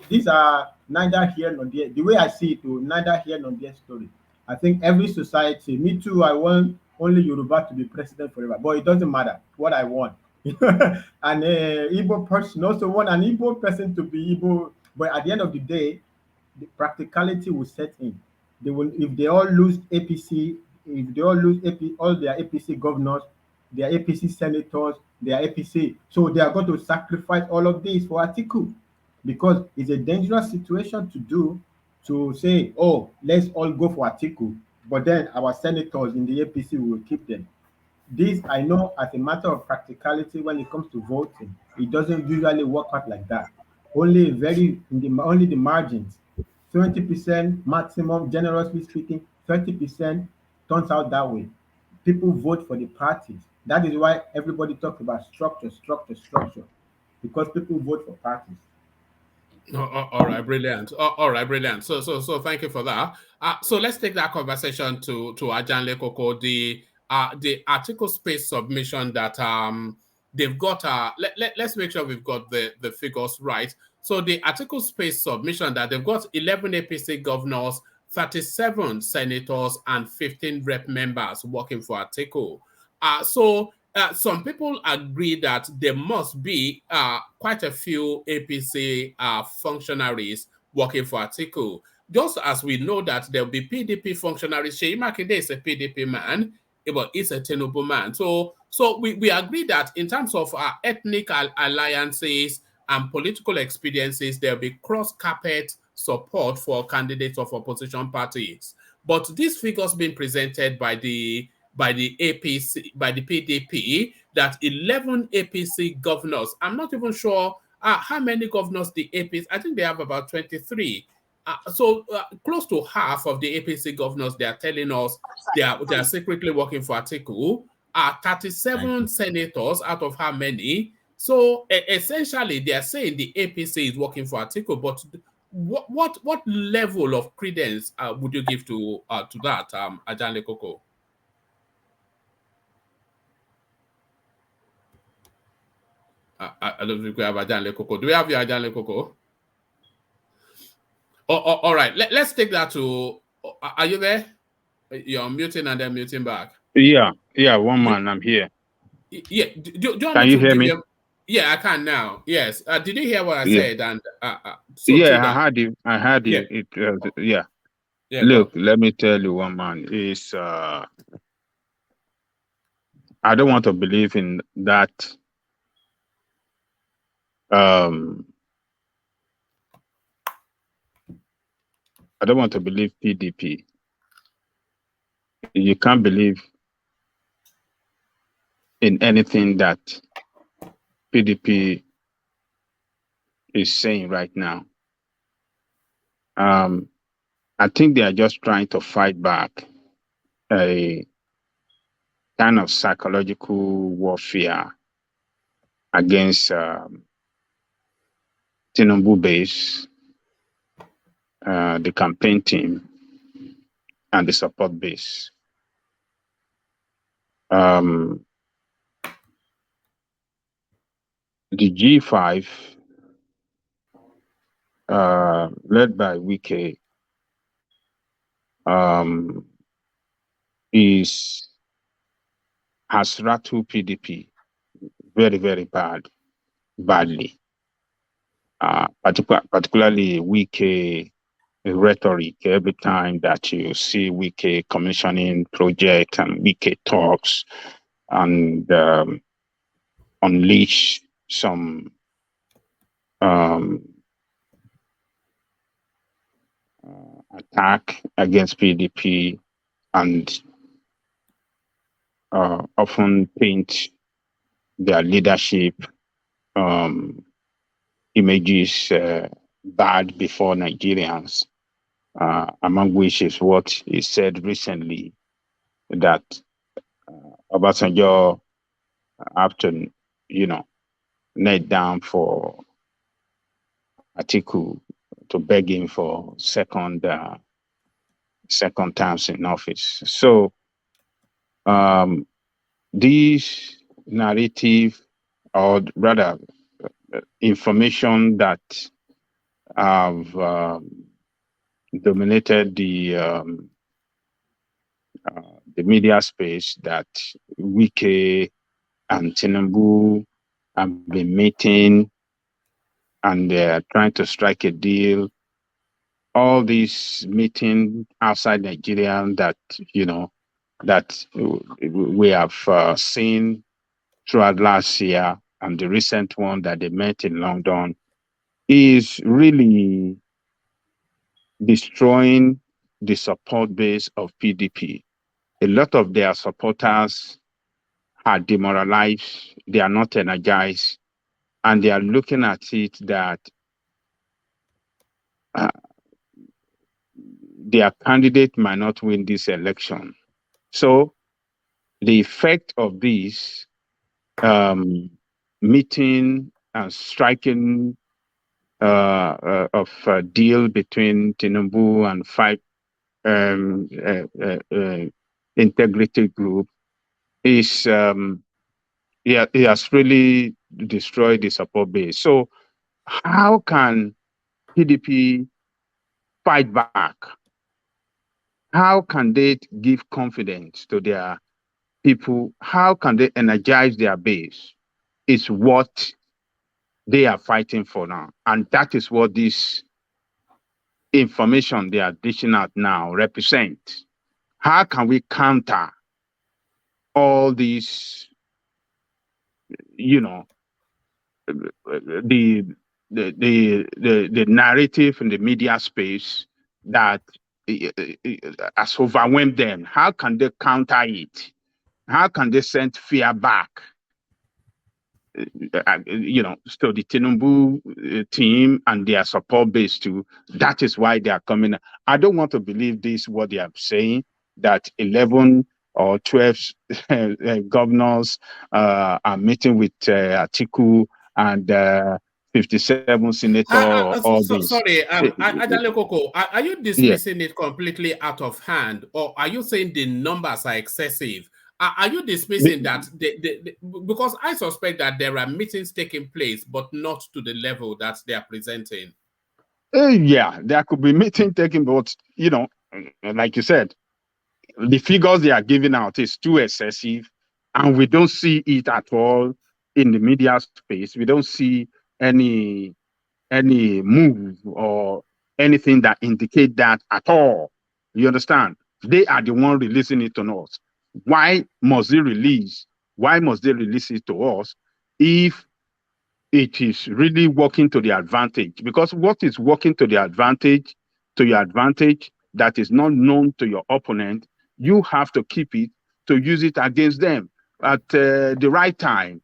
these are neither here nor there. The way I see it, neither here nor there story. I think every society, me too, I want only Yoruba to be president forever, but it doesn't matter what I want. And Igbo person also want an Igbo person to be Igbo, but at the end of the day, the practicality will set in. They will, if they all lose APC, if they all lose all their APC governors, their APC senators, their APC, so they are going to sacrifice all of this for Atiku, because it's a dangerous situation to do, to say, oh, let's all go for Atiku, but then our senators in the APC will keep them. This I know as a matter of practicality when it comes to voting, it doesn't usually work out like that. Only the margins, 20% maximum, generously speaking, 30% turns out that way. People vote for the parties. That is why everybody talks about structure, because people vote for parties. All right, brilliant. All right, brilliant. So thank you for that. So let's take that conversation to Ajanle Koko, the article space submission that they've got. Let's make sure we've got the figures right. So the article space submission that they've got 11 APC governors, 37 senators, and 15 rep members working for Atiku. Some people agree that there must be quite a few APC functionaries working for Atiku. Just as we know that there will be PDP functionaries. Seyi Makinde is a PDP man, but he's a Tinubu man. So we agree that in terms of ethnic alliances and political experiences, there will be cross-carpet support for candidates of opposition parties. But these figures being presented by the APC, by the PDP, that 11 APC governors, I'm not even sure how many governors the APC, I think they have about 23. So close to half of the APC governors, they are telling us they are secretly working for Atiku. 37 senators out of how many? So essentially, they are saying the APC is working for Atiku, but what level of credence would you give to that, Ajanle Koko? I don't think we have Ajanle Koko. Do we have your Ajanle Koko? All right. Let's take that to. Are you there? You're muting and then muting back. Yeah, one man, I'm here. Yeah. Do you want Can me you to hear give me? you? Yeah, I can now. Yes. Did you hear what I Yeah. said? And so Yeah, Tilda. I heard you. I heard Yeah. you. Yeah. Yeah. Look, Go. let me tell you, one man is. I don't want to believe in that. I don't want to believe PDP. You can't believe in anything that PDP is saying right now. I think they are just trying to fight back a kind of psychological warfare against Tinubu base, the campaign team, and the support base. The G5, led by Wike, has rattled PDP very, very badly. Particularly Wike rhetoric. Every time that you see Wike commissioning project and Wike talks and unleash some attack against PDP and often paint their leadership images bad before Nigerians, among which is what he said recently that Obasanjo have to, kneel down for Atiku to beg him for second terms in office. So this narrative, or rather information that have dominated the media space, that Wike and Tinubu have been meeting and they're trying to strike a deal. All these meetings outside Nigeria that, that we have seen throughout last year, and the recent one that they met in London, is really destroying the support base of PDP. A lot of their supporters are demoralized, they are not energized, and they are looking at it that their candidate might not win this election. So the effect of this meeting and striking of a deal between Tinubu and five integrity group is it has really destroyed the support base. So how can PDP fight back? How can they give confidence to their people? How can they energize their base? It's what they are fighting for now. And that is what this information they are dishing out now represent. How can we counter all these, the narrative in the media space that has overwhelmed them? How can they counter it? How can they send fear back so the Tinubu team and their support base too. That is why they are coming. I don't want to believe this, what they are saying, that 11 or 12 governors are meeting with Atiku and 57 senator, all this. Sorry, Ajale Koko, are you Yeah. dismissing it completely out of hand, or are you saying the numbers are excessive? Are you dismissing that? Because I suspect that there are meetings taking place, but not to the level that they are presenting. Yeah, there could be meeting taking, but like you said, the figures they are giving out is too excessive, and we don't see it at all in the media space. We don't see any move or anything that indicate that at all. You understand? They are the one releasing it to us. Why must they release? Why must they release it to us if it is really working to the advantage? Because what is working to the advantage, to your advantage, that is not known to your opponent, you have to keep it to use it against them at the right time,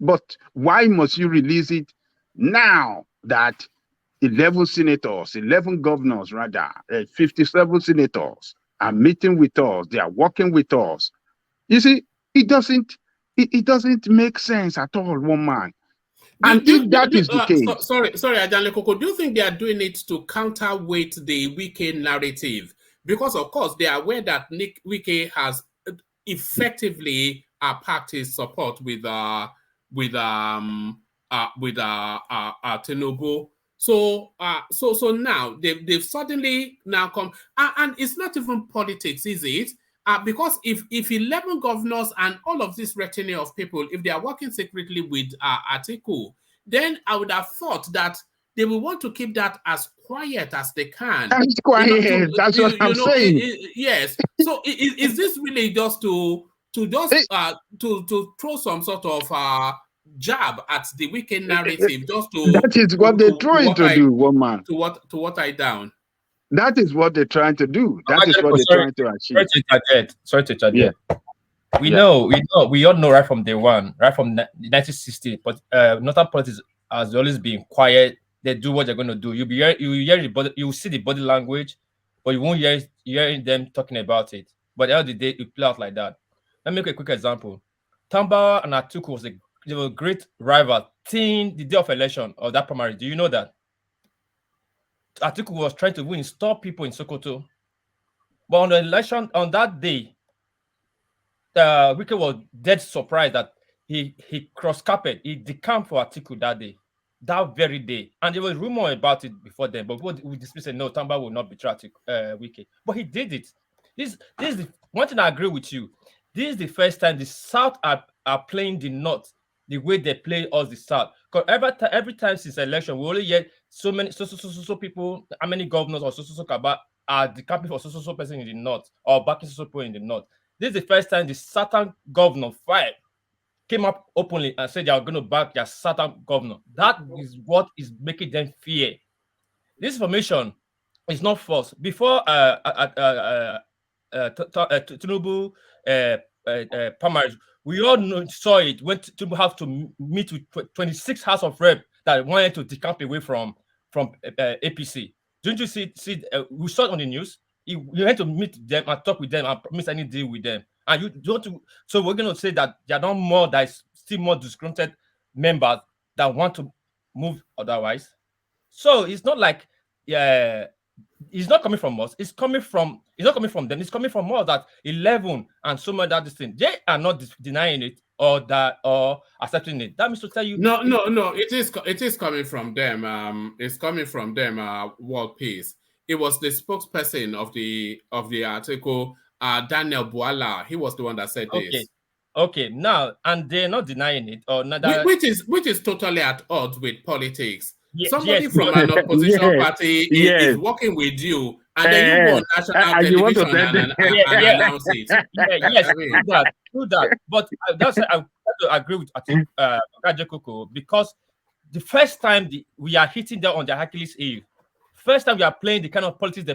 But why must you release it now that 11 senators, 11 governors rather, 57 senators are meeting with us, they are working with us? You see, it doesn't make sense at all, one man. And if that is the case, sorry, Ajale Koko, do you think they are doing it to counterweight the Wike narrative? Because of course they are aware that Nick Wike has effectively packed his support with Tinubu. So now they've suddenly now come, and it's not even politics, is it? Because if 11 governors and all of this retinue of people, if they are working secretly with Atiku, then I would have thought that they will want to keep that as quiet as they can. That's quiet. That's what I'm saying. Yes. So is this really just to throw some sort of jab at the Wike narrative, just to that is what they're trying to do, one man. To what I down. That is what they're trying to do. That is what they're trying to achieve. Sorry to interject. Yeah. We all know right from day one, right from 1960, but northern politics has always been quiet. They do what they're going to do. You see the body language, but you won't hear them talking about it. But at the end of the day, it play out like that. Let me make a quick example. Tamba and Atiku they were great rival till the day of election of that primary. Do you know that? Atiku was trying to stop people in Sokoto. But on the election, on that day, Wike was dead surprised that he cross-carpet, he decamped for Atiku that very day. And there was rumor about it before then, but we dismissed it, no, Tamba will not betray Wike. But he did it. This is the one thing I agree with you. This is the first time the South are playing the North the way they play us the South. Because every time since election, we only hear so many so people, how many governors or so Kaba are decamping for so person in the North or backing so people in the North. This is the first time the Southern governor 5 came up openly and said they are going to back their Southern governor. That is what is making them fear. This information is not false. Before Tinubu primary, we all saw it when Tinubu have to meet with 26 House of Rep that wanted to decamp away from APC. Didn't you see? We saw it on the news. You had to meet them and talk with them and promise any deal with them. And you don't. So we're going to say that there are not more. That is still more disgruntled members that want to move otherwise. So it's not like it's not coming from us. It's not coming from them. It's coming from us that 11 and so much that this thing. They are not denying it or accepting it. That means to tell you. No. It is coming from them. It's coming from them. World Peace. It was the spokesperson of the article, Daniel Bwala. He was the one that said this. Okay. Now, and they're not denying it, or not that, which is totally at odds with politics. Somebody from an opposition party is working with you, and then you go on national television and announce it. Yes, do that. But that's I have to agree with Gaje Koko, because the first time we are hitting them on their Achilles heel. First time we are playing the kind of politics they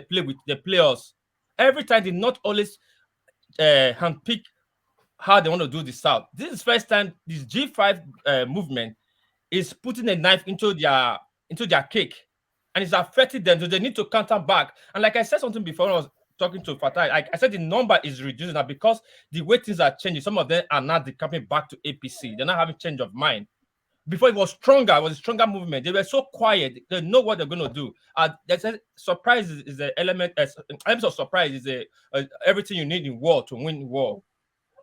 play us. Every time they not always handpick how they want to do the South. This is first time this G5 movement is putting a knife into their cake, and it's affecting them. So they need to counter back. And like I said something before when I was talking to Fatai, I said the number is reducing now because the way things are changing. Some of them are now coming back to APC. They're not having change of mind. Before it was stronger, it was a stronger movement. They were so quiet. They know what they're going to do. There's a surprise is the element. Element of surprise is everything you need in war to win war.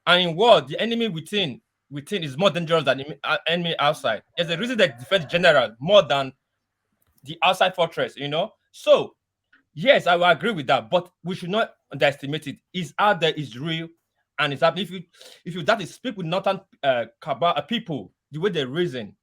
And in war, the enemy within is more dangerous than the enemy outside. There's a reason that defense general more than the outside fortress. So yes, I will agree with that, but we should not underestimate it. It's out there, it's real, and it's happening. If you that is speak with northern people, the way they reason,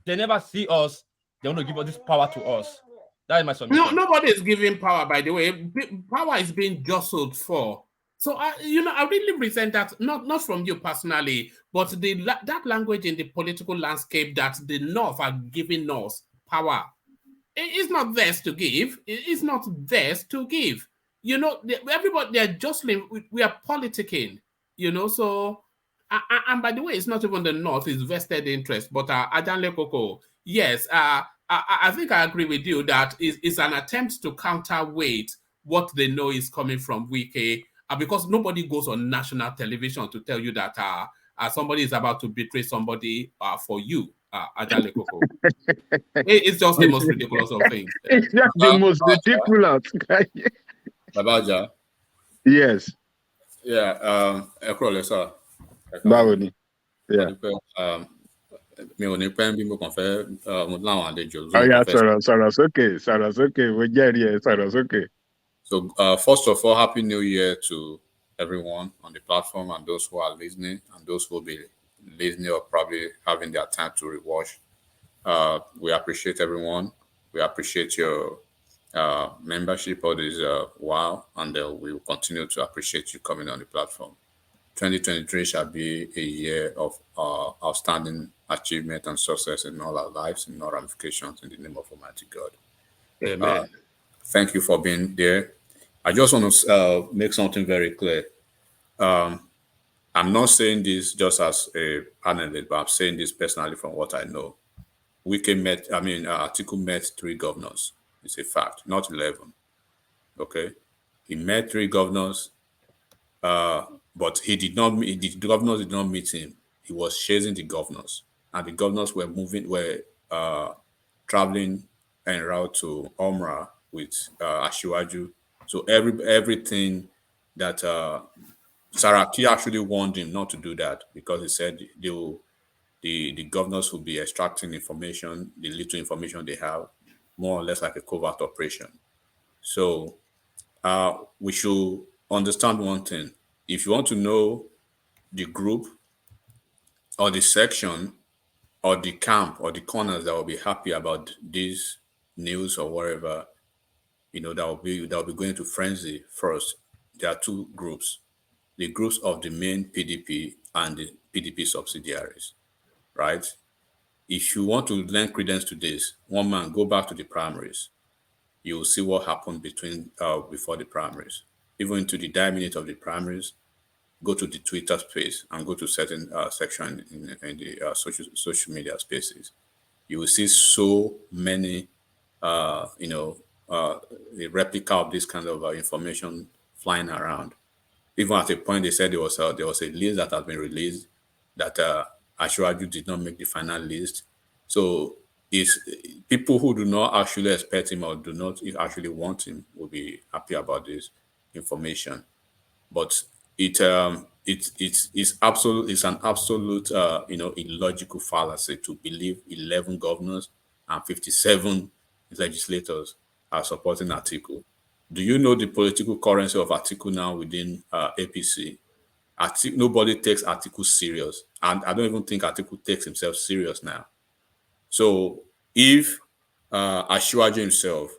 they never see us. They want to give us this power to us. That is my submission. No, nobody is giving power. By the way, power is being jostled for. So I really resent that. Not from you personally, but that language in the political landscape that the North are giving us power. It's not theirs to give. It's not theirs to give. Everybody, they're jostling. We are politicking, so, and by the way, it's not even the North, it's vested interest. But Ajanle Koko, yes, I think I agree with you that it's an attempt to counterweight what they know is coming from Wike, because nobody goes on national television to tell you that somebody is about to betray somebody for you. Ajanle Koko. It's just the most ridiculous of things. It's just the most ridiculous. Babaja. Yes. Yeah. Ekrole, sir. Báwo ni? Yeah. Mi ò ní pẹ́ bí mo kàn fẹ́ mo láwọn àlejò. Ọ̀ya sọ̀rọ̀ sókè mo jẹ́rìí ẹ̀ sọ̀rọ̀ sókè. So first of all, Happy New Year to everyone on the platform and those who are listening and those who will be listening or probably having their time to rewatch. We appreciate everyone. We appreciate your membership all this while, and we will continue to appreciate you coming on the platform. 2023 shall be a year of outstanding achievement and success in all our lives, in all ramifications, in the name of Almighty God. Amen. Thank you for being there. I just want to make something very clear. I'm not saying this just as a panelist, but I'm saying this personally from what I know. Atiku met 3 governors. It's a fact, not 11. Okay? He met 3 governors, but the governors did not meet him. He was chasing the governors, and the governors were traveling en route to Omra with Ashiwaju. So everything that Saraki actually warned him not to do that, because he said the governors will be extracting information, the little information they have, more or less like a covert operation. So we should understand one thing. If you want to know the group or the section or the camp or the corners that will be happy about this news or whatever, that will be going to frenzy first, there are 2 groups. The groups of the main PDP and the PDP subsidiaries, right? If you want to lend credence to this, one man, go back to the primaries. You will see what happened before the primaries. Even to the 9 minutes of the primaries, go to the Twitter space and go to certain section in the social media spaces. You will see so many, a replica of this kind of information flying around. Even at a point, they said there was a list that had been released that Ashwaju did not make the final list. So it's people who do not actually expect him or do not actually want him will be happy about this information. But it's an absolute illogical fallacy to believe 11 governors and 57 legislators are supporting Atiku. Do you know the political currency of Atiku now within APC? Nobody takes Atiku serious, and I don't even think Atiku takes himself serious now. So if Ashwaju himself,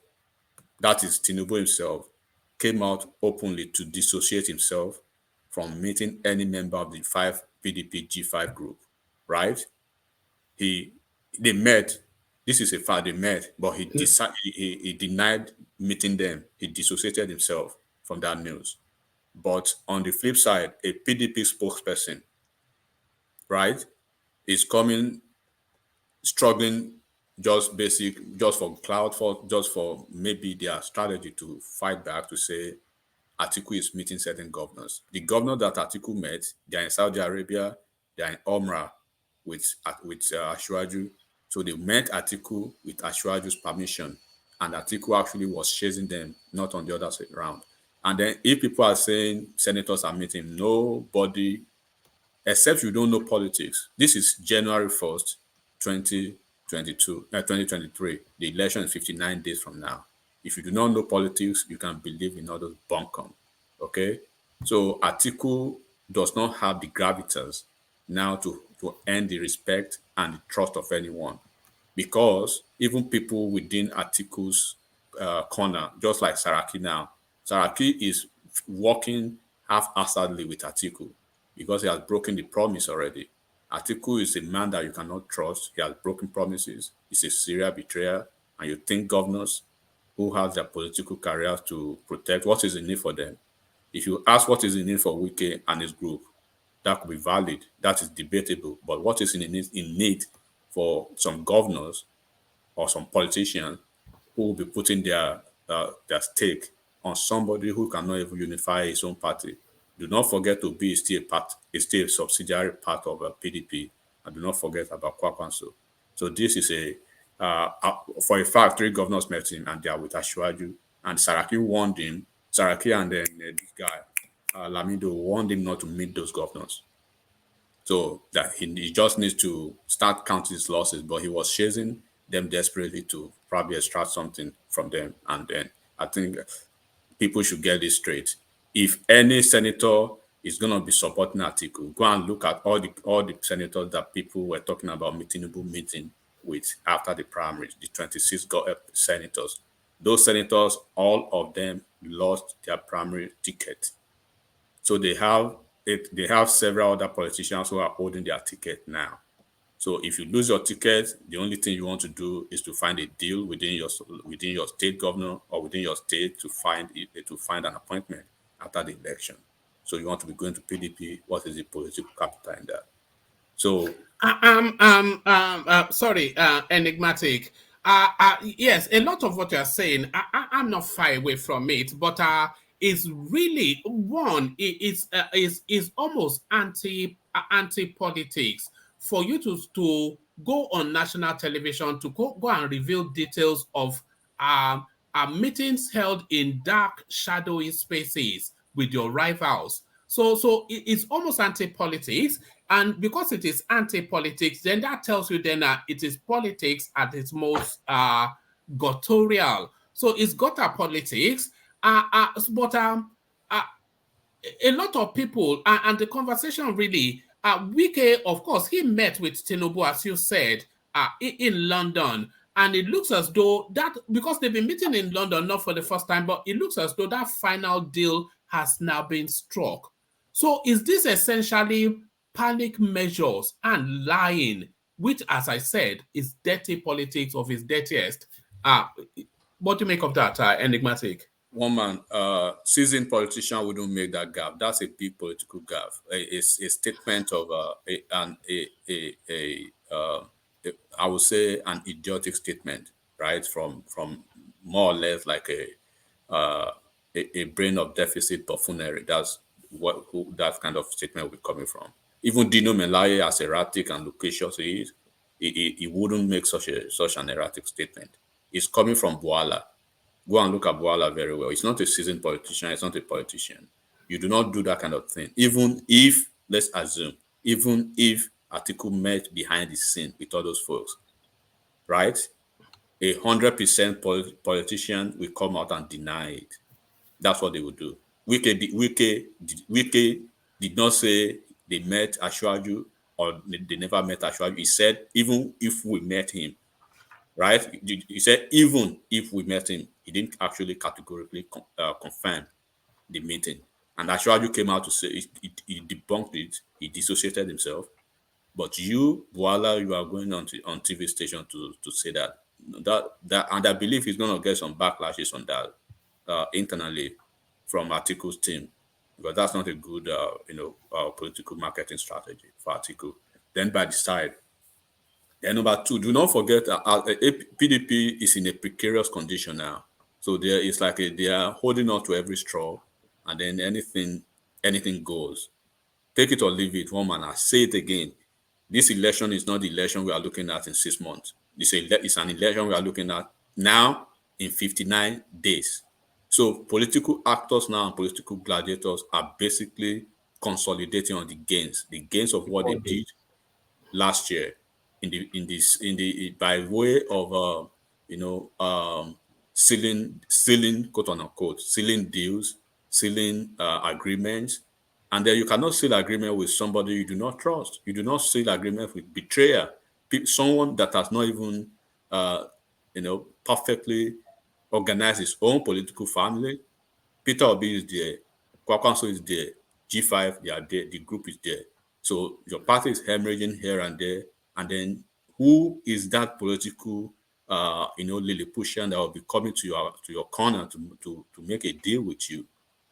that is Tinubu himself, came out openly to dissociate himself from meeting any member of the PDP G5 group, right? They met. This is a fact. They met, but he denied meeting them. He dissociated himself from that news. But on the flip side, a PDP spokesperson right, is coming struggling just for cloud, for just for maybe their strategy to fight back to say Atiku is meeting certain governors. The governor that Atiku met, they're in Saudi Arabia, they're in Omra with Ashwaju. So they met Atiku with Ashwaju's permission, and Atiku actually was chasing them, not on the other side round. And then if people are saying senators are meeting, nobody, except you don't know politics. This is January 1st, 2023. The election is 59 days from now. If you do not know politics, you can believe in all those bunkum. Okay? So Atiku does not have the gravitas now to earn the respect and the trust of anyone. Because even people within Atiku's corner, just like Saraki now, Saraki is working half-assedly with Atiku because he has broken the promise already. Atiku is a man that you cannot trust. He has broken promises. He's a serial betrayer. And you think governors who have their political careers to protect, what is the need for them? If you ask what is the need for Wike and his group, that could be valid. That is debatable. But what is in need for some governors or some politicians who will be putting their stake on somebody who cannot even unify his own party? Do not forget Obi is still a subsidiary part of PDP, and do not forget about Kwakwanso. So this is for a fact, 3 governors met him, and they are with Ashwaju, and Saraki warned him. Saraki and then this guy, Lamido, warned him not to meet those governors. So that he just needs to start counting his losses, but he was chasing them desperately to probably extract something from them. And then I think people should get this straight. If any senator is going to be supporting Atiku, go and look at all the senators that people were talking about meeting with after the primaries, the 26 senators. Those senators, all of them lost their primary ticket. So they have several other politicians who are holding their ticket now. So if you lose your ticket, the only thing you want to do is to find a deal within your state governor or within your state to find an appointment after the election. So you want to be going to PDP. What is the political capital in that? So sorry, enigmatic. Yes, a lot of what you're saying, I'm not far away from it, but it's really one. Is almost anti politics for you to go on national television to go and reveal details of meetings held in dark, shadowy spaces with your rivals. So it's almost anti-politics, and because it is anti-politics, then that tells you then it is politics at its most guttural. So it's gutter politics, but a lot of people, and the conversation really, Wike, of course, he met with Tinubu, as you said, in London. And it looks as though that, because they've been meeting in London, not for the first time, but it looks as though that final deal has now been struck. So is this essentially panic measures and lying, which, as I said, is dirty politics of its dirtiest? What do you make of that, enigmatic? One man, seasoned politician wouldn't make that gap. That's a big political gap. It's a statement of I would say an idiotic statement, right? From more or less like a brain of deficit buffoonery. That's who that kind of statement would be coming from. Even Dino Melaye, as erratic and loquacious he is, he wouldn't make such an erratic statement. It's coming from Boala. Go and look at Boala very well. He's not a seasoned politician. He's not a politician. You do not do that kind of thing. Even if, let's assume, even if Atiku met behind the scene with all those folks, right? 100% politician will come out and deny it. That's what they would do. Wike did not say they met Ashwaju or they never met Ashwaju. He said, even if we met him, right? He said, even if we met him, he didn't actually categorically confirm the meeting. And Ashwaju came out to say he debunked it. He dissociated himself. But you, Boala, you are going on TV station to say that, and I believe he's going to get some backlashes on that internally from Atiku's team, because that's not a good, political marketing strategy for Atiku. then by the side. And number two, do not forget PDP is in a precarious condition now. So there is like they are holding on to every straw, and then anything goes. Take it or leave it. One man, I say it again. This election is not the election we are looking at in 6 months. It's an election we are looking at now in 59 days. So political actors now and political gladiators are basically consolidating on the gains of what they did last year by way of sealing quote unquote sealing deals, sealing agreements, and then you cannot seal agreement with somebody you do not trust. You do not seal agreement with betrayer, someone that has not even perfectly organized his own political family. Peter Obi is there, Kwakwanso is there, G5, they are there, the group is there. So your party is hemorrhaging here and there, and then who is that political, Lilliputian that will be coming to your corner to make a deal with you?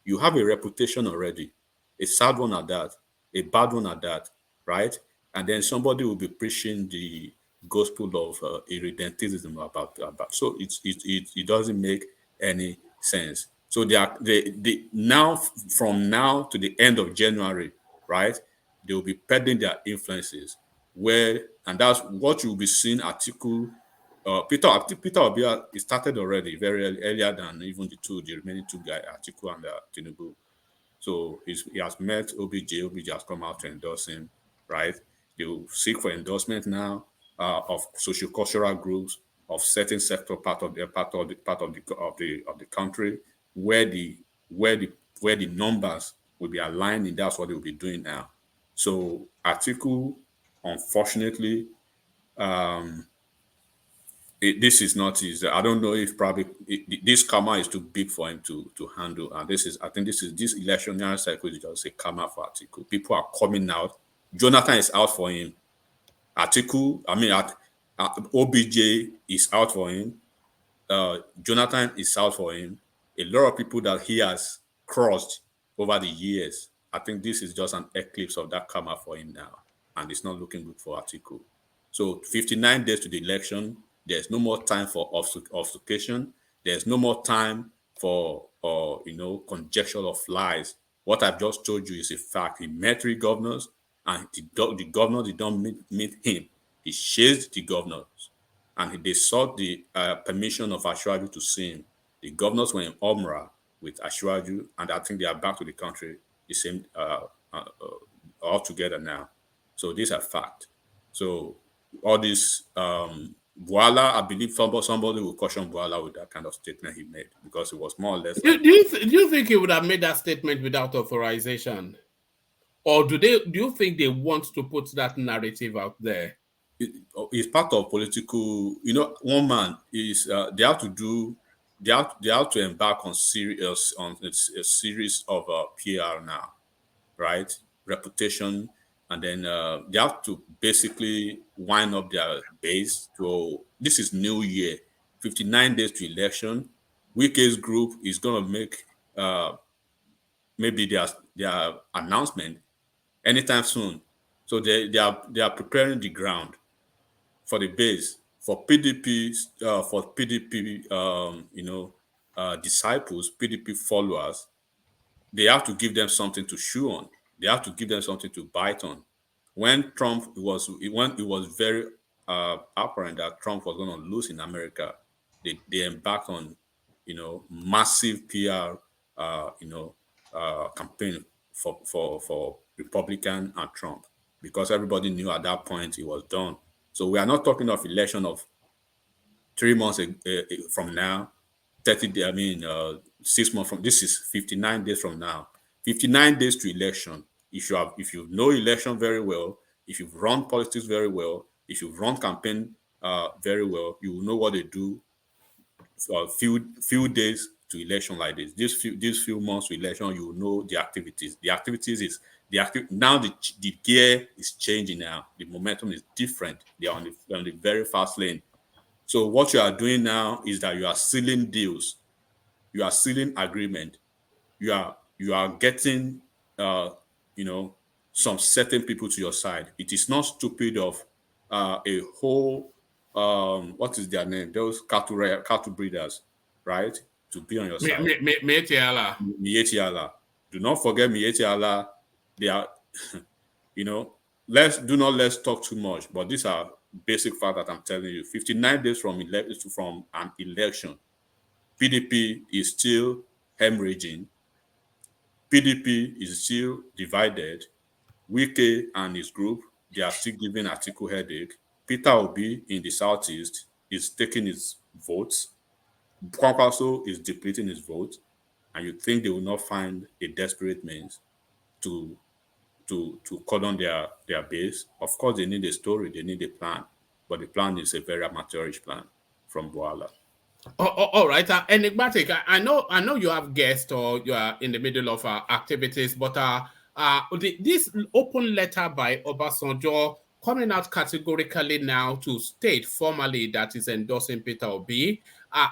You have a reputation already, a sad one at that, a bad one at that, right? And then somebody will be preaching the gospel of irredentism about. So it doesn't make any sense. So they now from now to the end of January, right? They will be peddling their influences and that's what you'll be seeing. Peter Obi, it started already very earlier than even the remaining two guys, Atiku and Tinubu. So he has met OBJ. OBJ has come out to endorse him, right? They will seek for endorsement now of socio-cultural groups, of certain sector part of the country where the numbers will be aligned, and that's what they will be doing now. So Atiku, unfortunately, this is not his. I don't know if probably this karma is too big for him to handle. And I think this electionary cycle is just a karma for Atiku. People are coming out. Jonathan is out for him. Atiku, OBJ is out for him. Jonathan is out for him. A lot of people that he has crossed over the years. I think this is just an eclipse of that karma for him now, and it's not looking good for Atiku. So 59 days to the election. There's no more time for obfuscation. There's no more time for conjecture of lies. What I've just told you is a fact. He met 3 governors, and the governor did not meet him. He chased the governors, and they sought the permission of Ashwaju to see him. The governors were in Omra with Ashwaju, and I think they are back to the country the same all together now. So these are fact. So all this Boala, I believe somebody will caution Boala with that kind of statement he made, because it was more or less. Do you think he would have made that statement without authorization, or do you think they want to put that narrative out there? It's part of political. One man is they have to embark on a series of PR now, right? Reputation. And then they have to basically wind up their base. So this is New Year, 59 days to election. Wike's group is going to make maybe their announcement anytime soon. So they are preparing the ground for the base for PDP disciples, PDP followers. They have to give them something to chew on. They have to give them something to bite on. When it was very apparent that Trump was going to lose in America, they embarked on, massive PR, campaign for Republican and Trump, because everybody knew at that point it was done. So we are not talking of election of 3 months from now, 30 days, 6 months from this is 59 days from now. 59 days to election. If you know election very well, if you've run politics very well, if you've run campaign very well, you will know what they do for a few days to election like this. These few months to election, you will know the activities. The activities is now the gear is changing now. The momentum is different. They are on the very fast lane. So what you are doing now is that you are sealing deals, you are sealing agreement, you are getting some certain people to your side. It is not stupid of a whole what is their name? Those cattle breeders, right? To be on your side. Mietiala. Mietiala. Do not forget Mietiala. They are, you know, let's talk too much. But these are basic facts that I'm telling you. 59 days from an election, PDP is still hemorrhaging. PDP is still divided. Wike and his group, they are still giving Atiku headache. Peter Obi in the southeast is taking his votes. Kwankwaso is depleting his votes. And you think they will not find a desperate means to cordon their base? Of course, they need a story, they need a plan. But the plan is a very amateurish plan from Boala. All right, enigmatic. I know you have guests or you are in the middle of activities, but this open letter by Obasanjo coming out categorically now to state formally that is endorsing Peter Obi.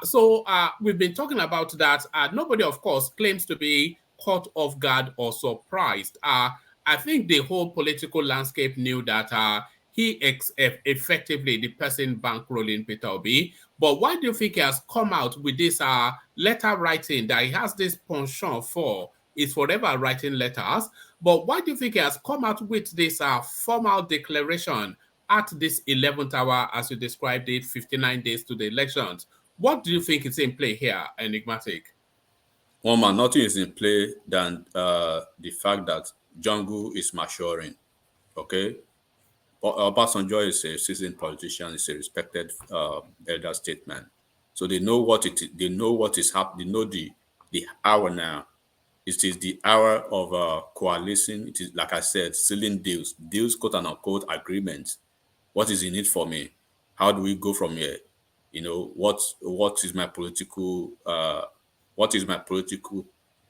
So we've been talking about that. Nobody, of course, claims to be caught off guard or surprised. I think the whole political landscape knew that effectively the person bankrolling Peter Obi. But why do you think he has come out with this letter writing that he has this penchant for? Is forever writing letters. But why do you think he has come out with this formal declaration at this 11th hour, as you described it, 59 days to the elections? What do you think is in play here, Enigmatic? One man, nothing is in play than the fact that jungle is maturing. Okay, Obasanjo is a seasoned politician. Is a respected elder statesman. So they know what it. They know what is happening. They know the hour now. It is the hour of coalescing. It is, like I said, sealing deals, quote and unquote, agreements. What is in it for me? How do we go from here? You know, what is my political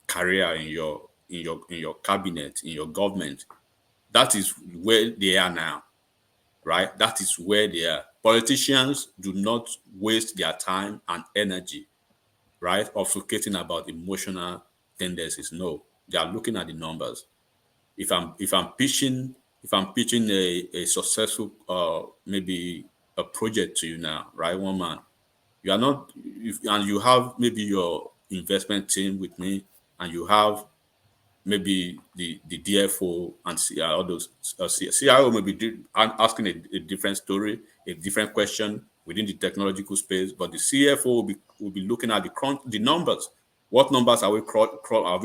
career in your cabinet, in your government? That is where they are now, right? That is where they are. Politicians do not waste their time and energy, right, obfuscating about emotional tendencies. No, they are looking at the numbers. If I'm pitching a successful maybe a project to you now, right, one man, you are not and you have maybe your investment team with me, and you have maybe the DFO and all those CIO may be asking a different story, a different question within the technological space, but the CFO will be looking at the numbers. What numbers are we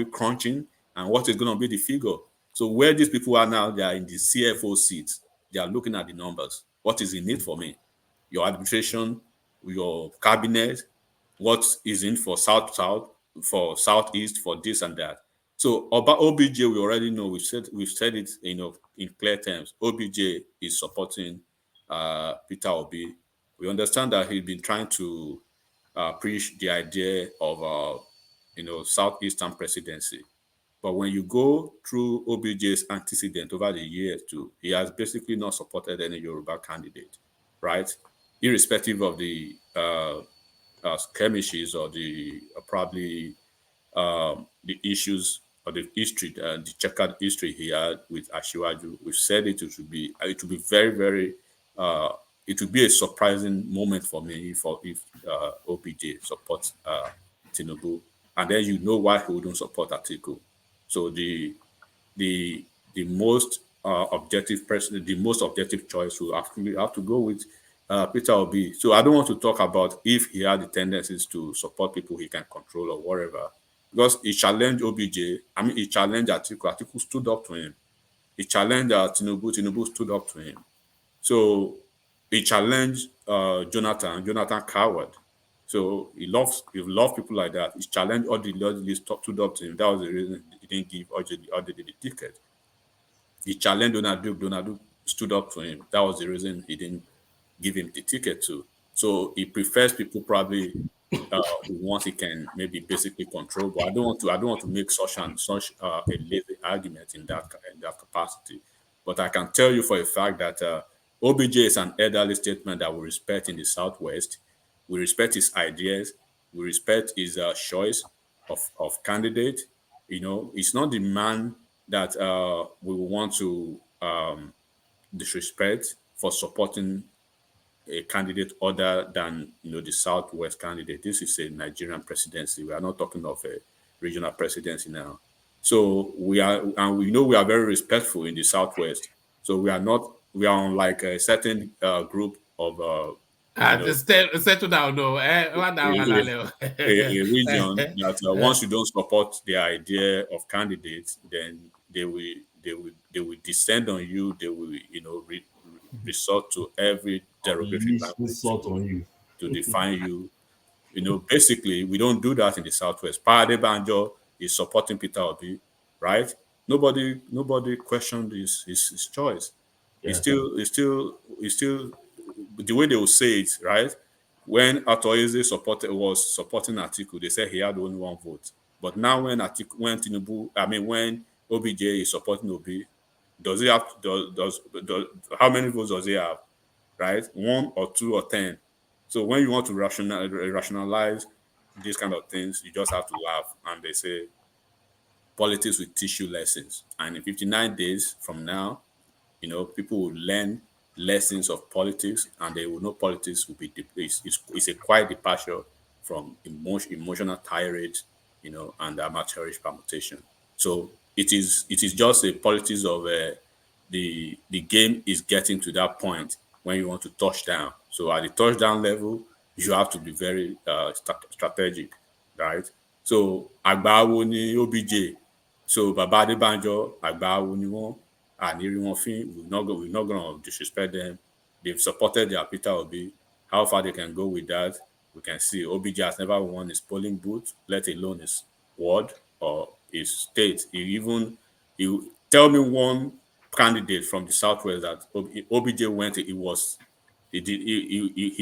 crunching, and what is going to be the figure? So where these people are now, they are in the CFO seats. They are looking at the numbers. What is in it for me? Your administration, your cabinet, what is in for South, for Southeast, for this and that. So about OBJ, we already know. We've said it, in clear terms. OBJ is supporting Peter Obi. We understand that he's been trying to preach the idea of Southeastern presidency. But when you go through OBJ's antecedent over the years too, he has basically not supported any Yoruba candidate, right? Irrespective of the skirmishes or the probably the issues or the history, the checkered history he had with Ashiwaju. We've said it would be very, very, it would be a surprising moment for me if OBJ supports Tinubu, and then you know why he wouldn't support Atiku. So the most objective person, the most objective choice will actually have to go with Peter Obi. So I don't want to talk about if he had the tendencies to support people he can control or whatever, because he challenged OBJ. I mean, he challenged Atiku. Atiku stood up to him. He challenged Tinubu. Tinubu stood up to him. So he challenged Jonathan. Jonathan coward. So he loves people like that. He challenged all the leaders, stood up to him. That was the reason he didn't give Oje the ticket. He challenged Donald Duke. Donald Duke stood up to him. That was the reason he didn't give him the ticket to. So he prefers people probably who wants he can maybe basically control. But I don't want to make such a lazy argument in that capacity. But I can tell you for a fact that OBJ is an elderly statesman that we respect in the Southwest. We respect his ideas. We respect his choice of candidate. He's not the man that we will want to disrespect for supporting a candidate other than the Southwest candidate. This is a Nigerian presidency. We are not talking of a regional presidency now. So we are, and we know we are very respectful in the Southwest. So we are not. We are on like a certain group of Just settle down, no. What now, Alale? a region that once you don't support the idea of candidates, then they will descend on you. They will resort to every derogatory language to define you. Basically, we don't do that in the Southwest. Pade Banjo is supporting Peter Obi, right? Nobody questioned his choice. Yeah. It's still the way they will say it, right? When Atoyeze was supporting Atiku, they said he had only one vote. But now when when OBJ is supporting Obi, does he have how many votes does he have? Right? 1 or 2 or 10. So when you want to rationalize these kind of things, you just have to laugh. And they say politics will teach you lessons. And in 59 days from now, people will learn lessons of politics, and they will know politics will be is a quiet departure from emotional tirade, and amateurish permutation. So it is just a politics of the game is getting to that point when you want to touch down. So at the touchdown level, you have to be very strategic, right? So Agbawo ni OBJ. So Baba Adebanjo, Agbawo ni won. And we're not going to disrespect them. They've supported their Peter Obi. How far they can go with that, we can see. OBJ has never won his polling booth, let alone his ward or his state. You tell me one candidate from the Southwest that OBJ went. He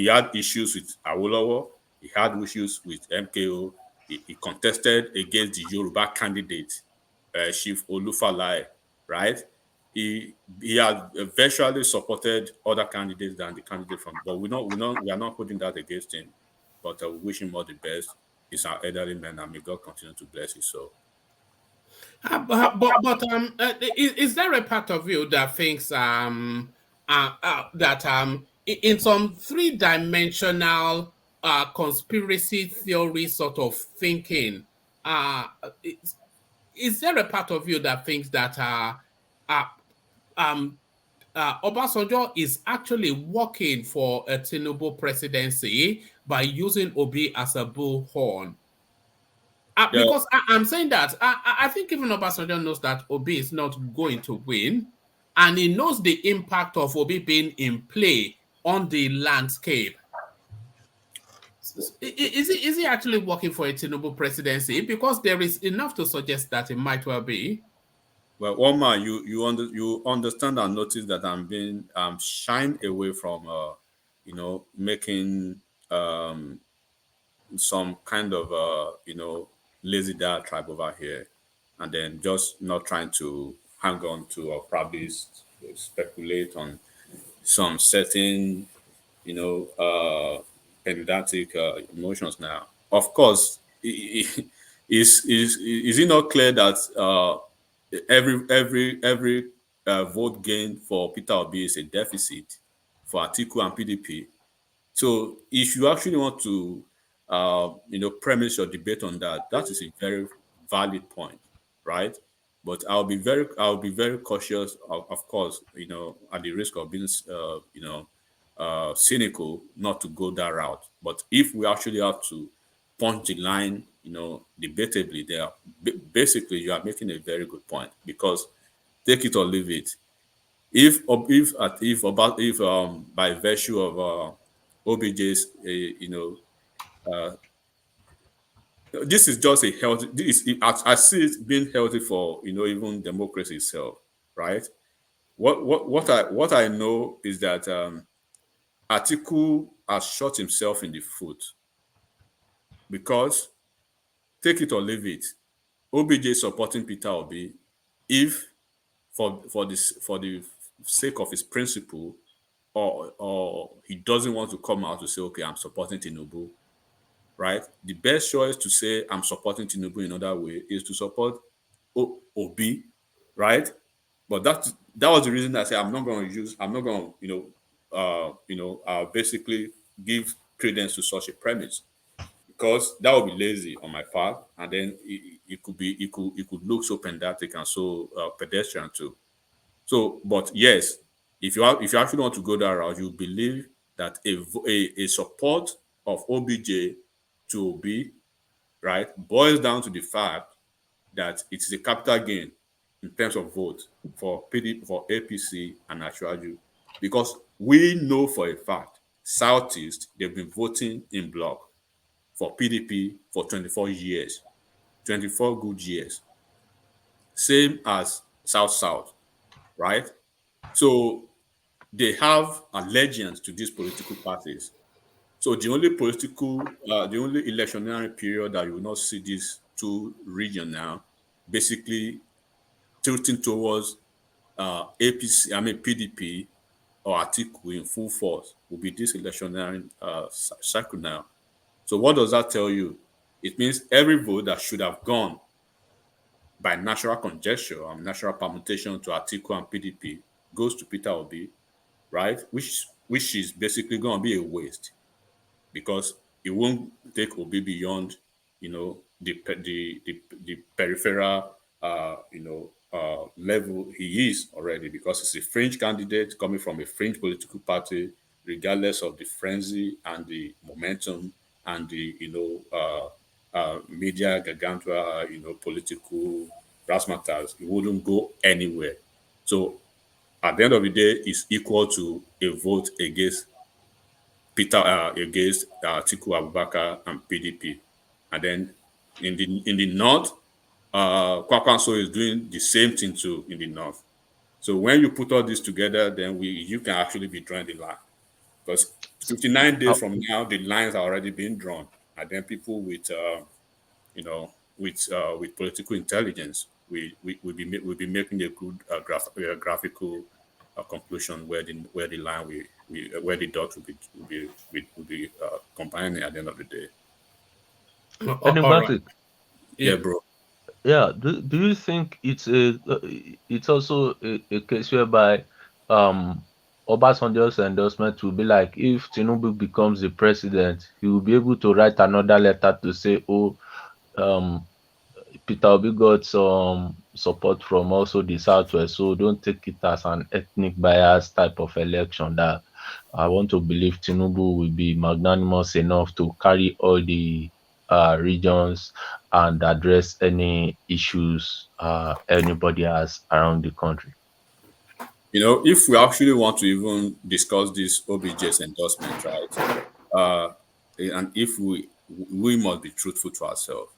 had issues with Awolowo. He had issues with MKO. He contested against the Yoruba candidate, Chief Olufalaye, right? He had virtually supported other candidates than the candidate from, but we are not putting that against him. But we wish him all the best. He's our elderly man, and may God continue to bless his soul. Is there a part of you that thinks that in some three-dimensional conspiracy theory sort of thinking, is there a part of you that thinks that Obasanjo is actually working for a Tinubu presidency by using Obi as a bullhorn? Because I'm saying that I think even Obasanjo knows that Obi is not going to win, and he knows the impact of Obi being in play on the landscape. Is he actually working for a Tinubu presidency? Because there is enough to suggest that it might well be. Well, Omar, you understand and notice that I'm being shined away from making some kind of lazy diatribe over here, and then just not trying to hang on to or probably speculate on some certain pedantic emotions. Now, of course, is it not clear that every vote gained for Peter Obi is a deficit for Atiku and PDP? So if you actually want to premise your debate on that, that is a very valid point, right? But I'll be very cautious, of course, at the risk of being cynical, not to go that route. But if we actually have to punch the line, debatably, there, basically, you are making a very good point, because take it or leave it. If by virtue of OBJ's, this is just a healthy. I see it being healthy for even democracy itself, right? What I know is that Atiku has shot himself in the foot, because take it or leave it, OBJ supporting Peter Obi, if for the sake of his principle, or he doesn't want to come out to say, okay, I'm supporting Tinubu, right? The best choice to say I'm supporting Tinubu in other way is to support Obi, right? But that was the reason I said I'm not going to, basically give credence to such a premise, because that would be lazy on my part, and then it could look so pedantic and so pedestrian too. So, but yes, if you actually want to go that route, you believe that a support of OBJ to OB, right, boils down to the fact that it is a capital gain in terms of vote for for APC and Ashwaju, because we know for a fact Southeast they've been voting in bloc for PDP for 24 years, 24 good years, same as South South, right? So they have allegiance to these political parties. So the only electionary period that you will not see these two regions now basically tilting towards APC, PDP or Atiku in full force will be this electionary cycle now. So what does that tell you? It means every vote that should have gone by natural conjecture and natural permutation to Atiku and PDP goes to Peter Obi, right? Which is basically going to be a waste, because it won't take Obi beyond, the peripheral, level he is already, because he's a fringe candidate coming from a fringe political party, regardless of the frenzy and the momentum and the, media gargantua, political razzmatazz. It wouldn't go anywhere. So at the end of the day, it's equal to a vote against Atiku Abubakar and PDP. And then in the north, Kwakwanso is doing the same thing too in the north. So when you put all this together, then you can actually be drawing the line, because 59 days from now, the lines are already being drawn, and then people with with political intelligence, we'll be making a good graphical conclusion where the line where the dots will be combining at the end of the day. Enigmatic. Yeah, bro. Yeah. Do you think it's also a case whereby Obasanjo's endorsement will be like, if Tinubu becomes the president, he will be able to write another letter to say, oh, Peter Obi got some support from also the Southwest, so don't take it as an ethnic bias type of election. That I want to believe Tinubu will be magnanimous enough to carry all the regions and address any issues anybody has around the country. If we actually want to even discuss this OBJ's endorsement, right? And if we must be truthful to ourselves,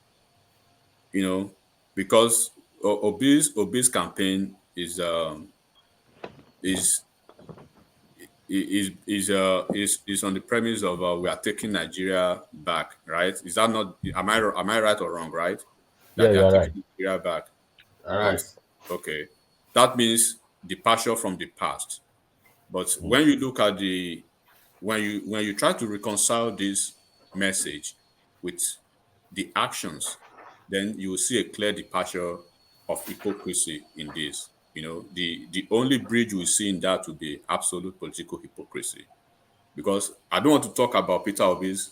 because Obi's campaign is is on the premise of we are taking Nigeria back, right? Is that not? Am I right or wrong? Right? That Yeah, they are you're right. taking Nigeria back. All right. Okay, that means departure from the past. But when you look at when you try to reconcile this message with the actions, then you will see a clear departure of hypocrisy in this. The only bridge we see in that will be absolute political hypocrisy. Because I don't want to talk about Peter Obi's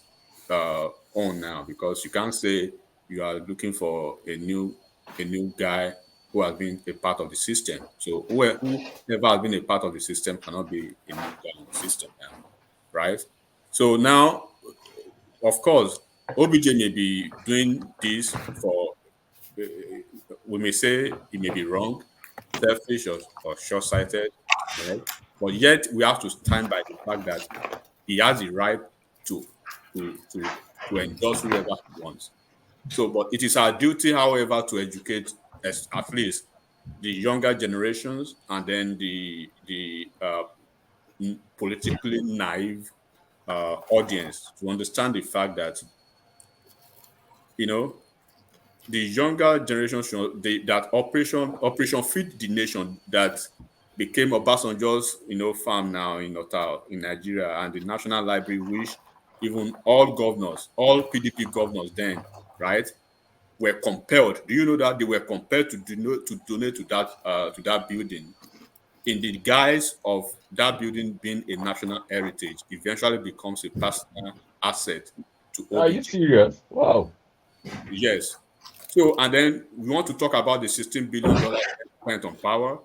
own now, because you can't say you are looking for a new guy who has been a part of the system. So whoever has been a part of the system cannot be a new guy in the system now, right? So now, of course, OBJ may be doing this for, we may say he may be wrong, selfish or short-sighted, right? But yet we have to stand by the fact that he has the right to to to to endorse whoever he wants. So, but it is our duty, however, to educate at least the younger generations, and then the politically naive audience, to understand the fact that you know the younger generation should that Operation Feed the Nation that became Obasanjo's farm now in Ottawa in Nigeria, and the National Library, which even all PDP governors then, right, were compelled. Do you know that they were compelled to donate to that building in the guise of that building being a national heritage? Eventually becomes a personal asset to Are you OBJ. serious? Wow. Yes. So, and then we want to talk about the $16 billion spent on power.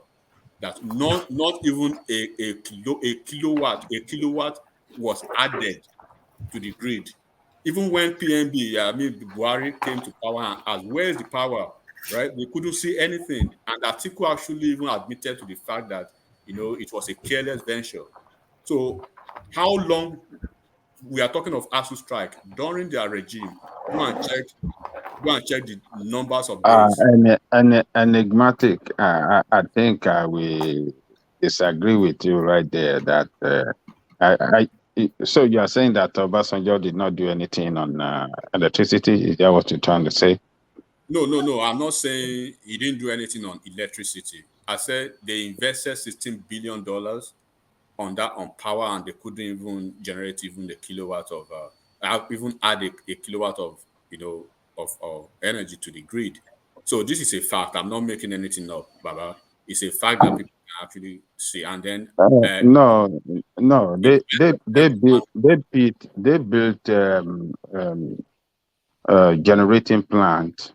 That not even a kilowatt was added to the grid. Even when PNB, Buhari came to power and asked, where is the power? Right? They couldn't see anything. And Atiku actually even admitted to the fact that, it was a careless venture. So how long we are talking of ASU strike during their regime? Go and check the numbers of days. Enigmatic. I think we disagree with you right there. That so you are saying that Obasanjo did not do anything on electricity? Is that what you're trying to say? No. I'm not saying he didn't do anything on electricity. I said they invested $16 billion on power, and they couldn't even generate even the kilowatt of even add a kilowatt of of energy to the grid. So this is a fact. I'm not making anything up, Baba. It's a fact that people can actually see. And then No. They built generating plant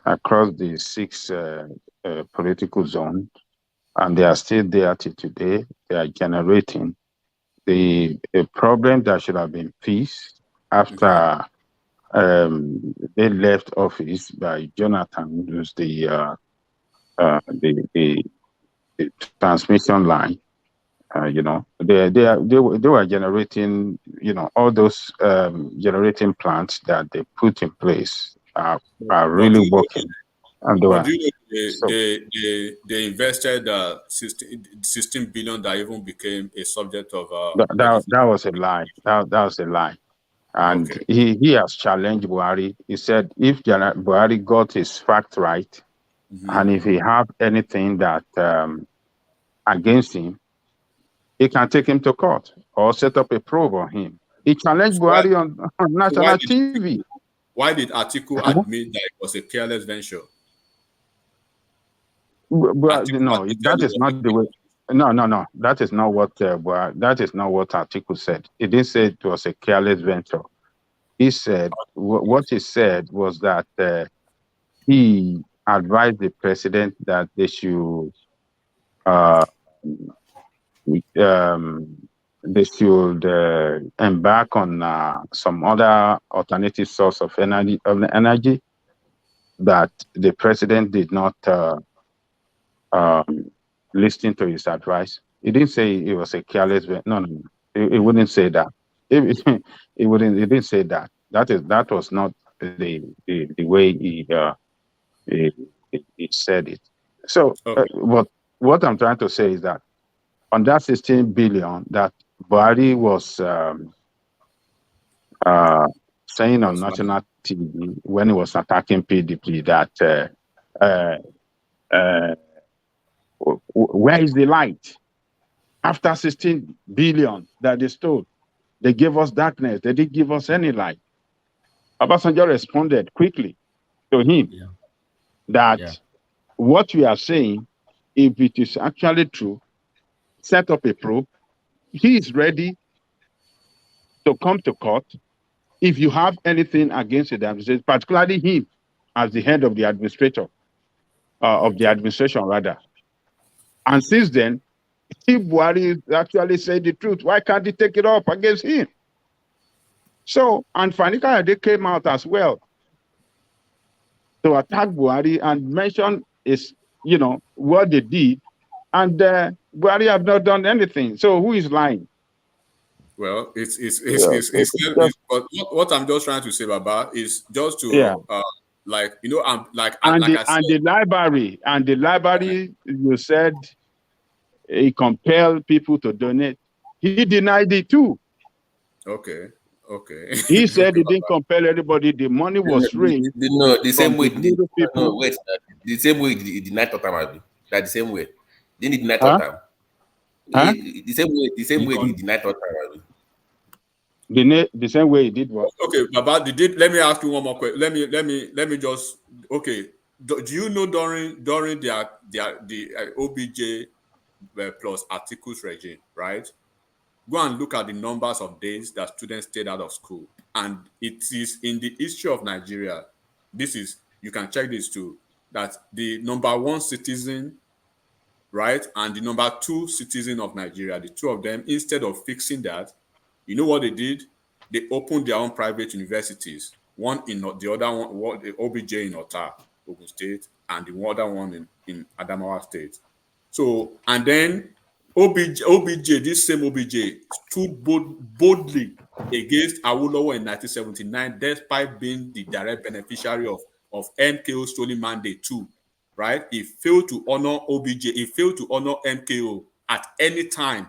across the 6 political zones, and they are still there till today. They are generating. The problem that should have been fixed after they left office by Jonathan, who's the transmission line. They were generating, all those generating plants that they put in place are but do really you working, and they but were do you know so. they invested 16 billion that even became a subject of That was a lie. That was a lie. And okay. he has challenged Buhari. He said if Buhari got his fact right, and if he have anything that against him, he can take him to court or set up a probe on him. He challenged So why, Buhari on so why national did TV. why did Atiku admit that it was a careless venture? But Atiku no, admitted that it is was not the way. No. That is not what that is not what Atiku said. He didn't say it was a careless venture. He said what he said was that he advised the president that they should uh, um, embark on some other alternative source of energy that the president did not listen to his advice. He didn't say it was a careless. No. He wouldn't say that. He wouldn't. He didn't say that. That was not the way he, he said it. So, okay. what I'm trying to say is that on that 16 billion that Buhari was saying on national TV when he was attacking PDP that where is the light? After 16 billion that they stole, they gave us darkness. They didn't give us any light. Obasanjo responded quickly to him that what we are saying, if it is actually true, set up a probe. He is ready to come to court if you have anything against the administration, particularly him as the head of the administration, of the administration rather. And since then, if Buhari actually said the truth, why can't he take it up against him? So, and Fanika they came out as well to attack Buhari and mention what they did, and Buhari have not done anything. So who is lying? Well, it's but what I'm just trying to say, Baba, is just to The library you said he compelled people to donate. He denied it too. Okay. He said Okay, he didn't compel everybody. The money was raised The from same way the the little people. no, wait, the same way he denied Tottenham, that the same way. Didn't he deny Huh? Tottenham? Huh? The same way he denied Tottenham. The same way he did what? Okay, Baba, let me ask you one more question. Let me just okay. Do you know during the OBJ plus Atiku's regime, right? Go and look at the numbers of days that students stayed out of school, and it is in the history of Nigeria. This is, you can check this too, that the number one citizen, right, and the number two citizen of Nigeria, the two of them, instead of fixing that, you know what they did? They opened their own private universities. One in the other one, the OBJ in Ota, Ogun State, and the other one in Adamawa State. So, and then OBJ, this same OBJ, stood boldly against Awolowo in 1979, despite being the direct beneficiary of MKO's stolen mandate too, right? He failed to honor OBJ. He failed to honor MKO at any time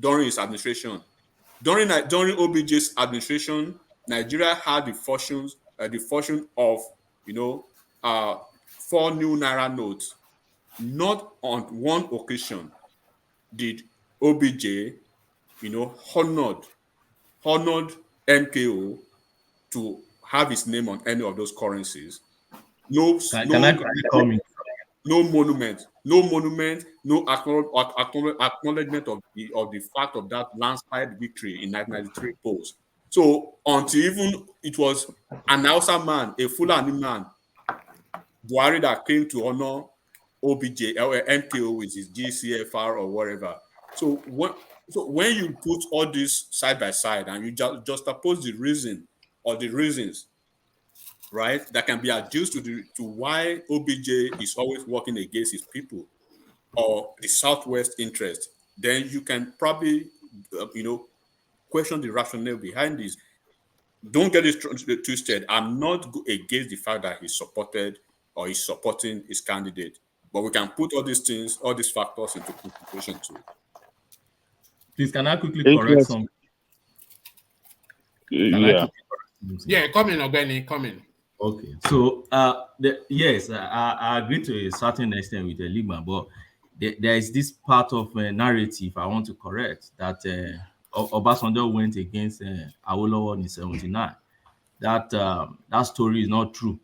during his administration. During OBJ's administration, Nigeria had the fortune of, 4 new naira notes. Not on one occasion did OBJ, honored MKO to have his name on any of those currencies. No monument, no acknowledgement of the fact of that landslide victory in 1993 polls. So until even it was an Hausa man, a Fulani man, Buhari, that came to honor OBJ or MKO with his GCFR or whatever. So when you put all this side by side and you just oppose the reasons, right, that can be adduced to why OBJ is always working against his people or the Southwest interest, then you can probably question the rationale behind this. Don't get it twisted. I'm not against the fact that he supported or he's supporting his candidate, but we can put all these factors into consideration too. Please, can I quickly correct something? Yeah, come in, Ogeni, come in. Okay, so yes, I agree to a certain extent with Eligma, but there is this part of narrative I want to correct, that Obasanjo went against Awolowo in 1979. That story is not true.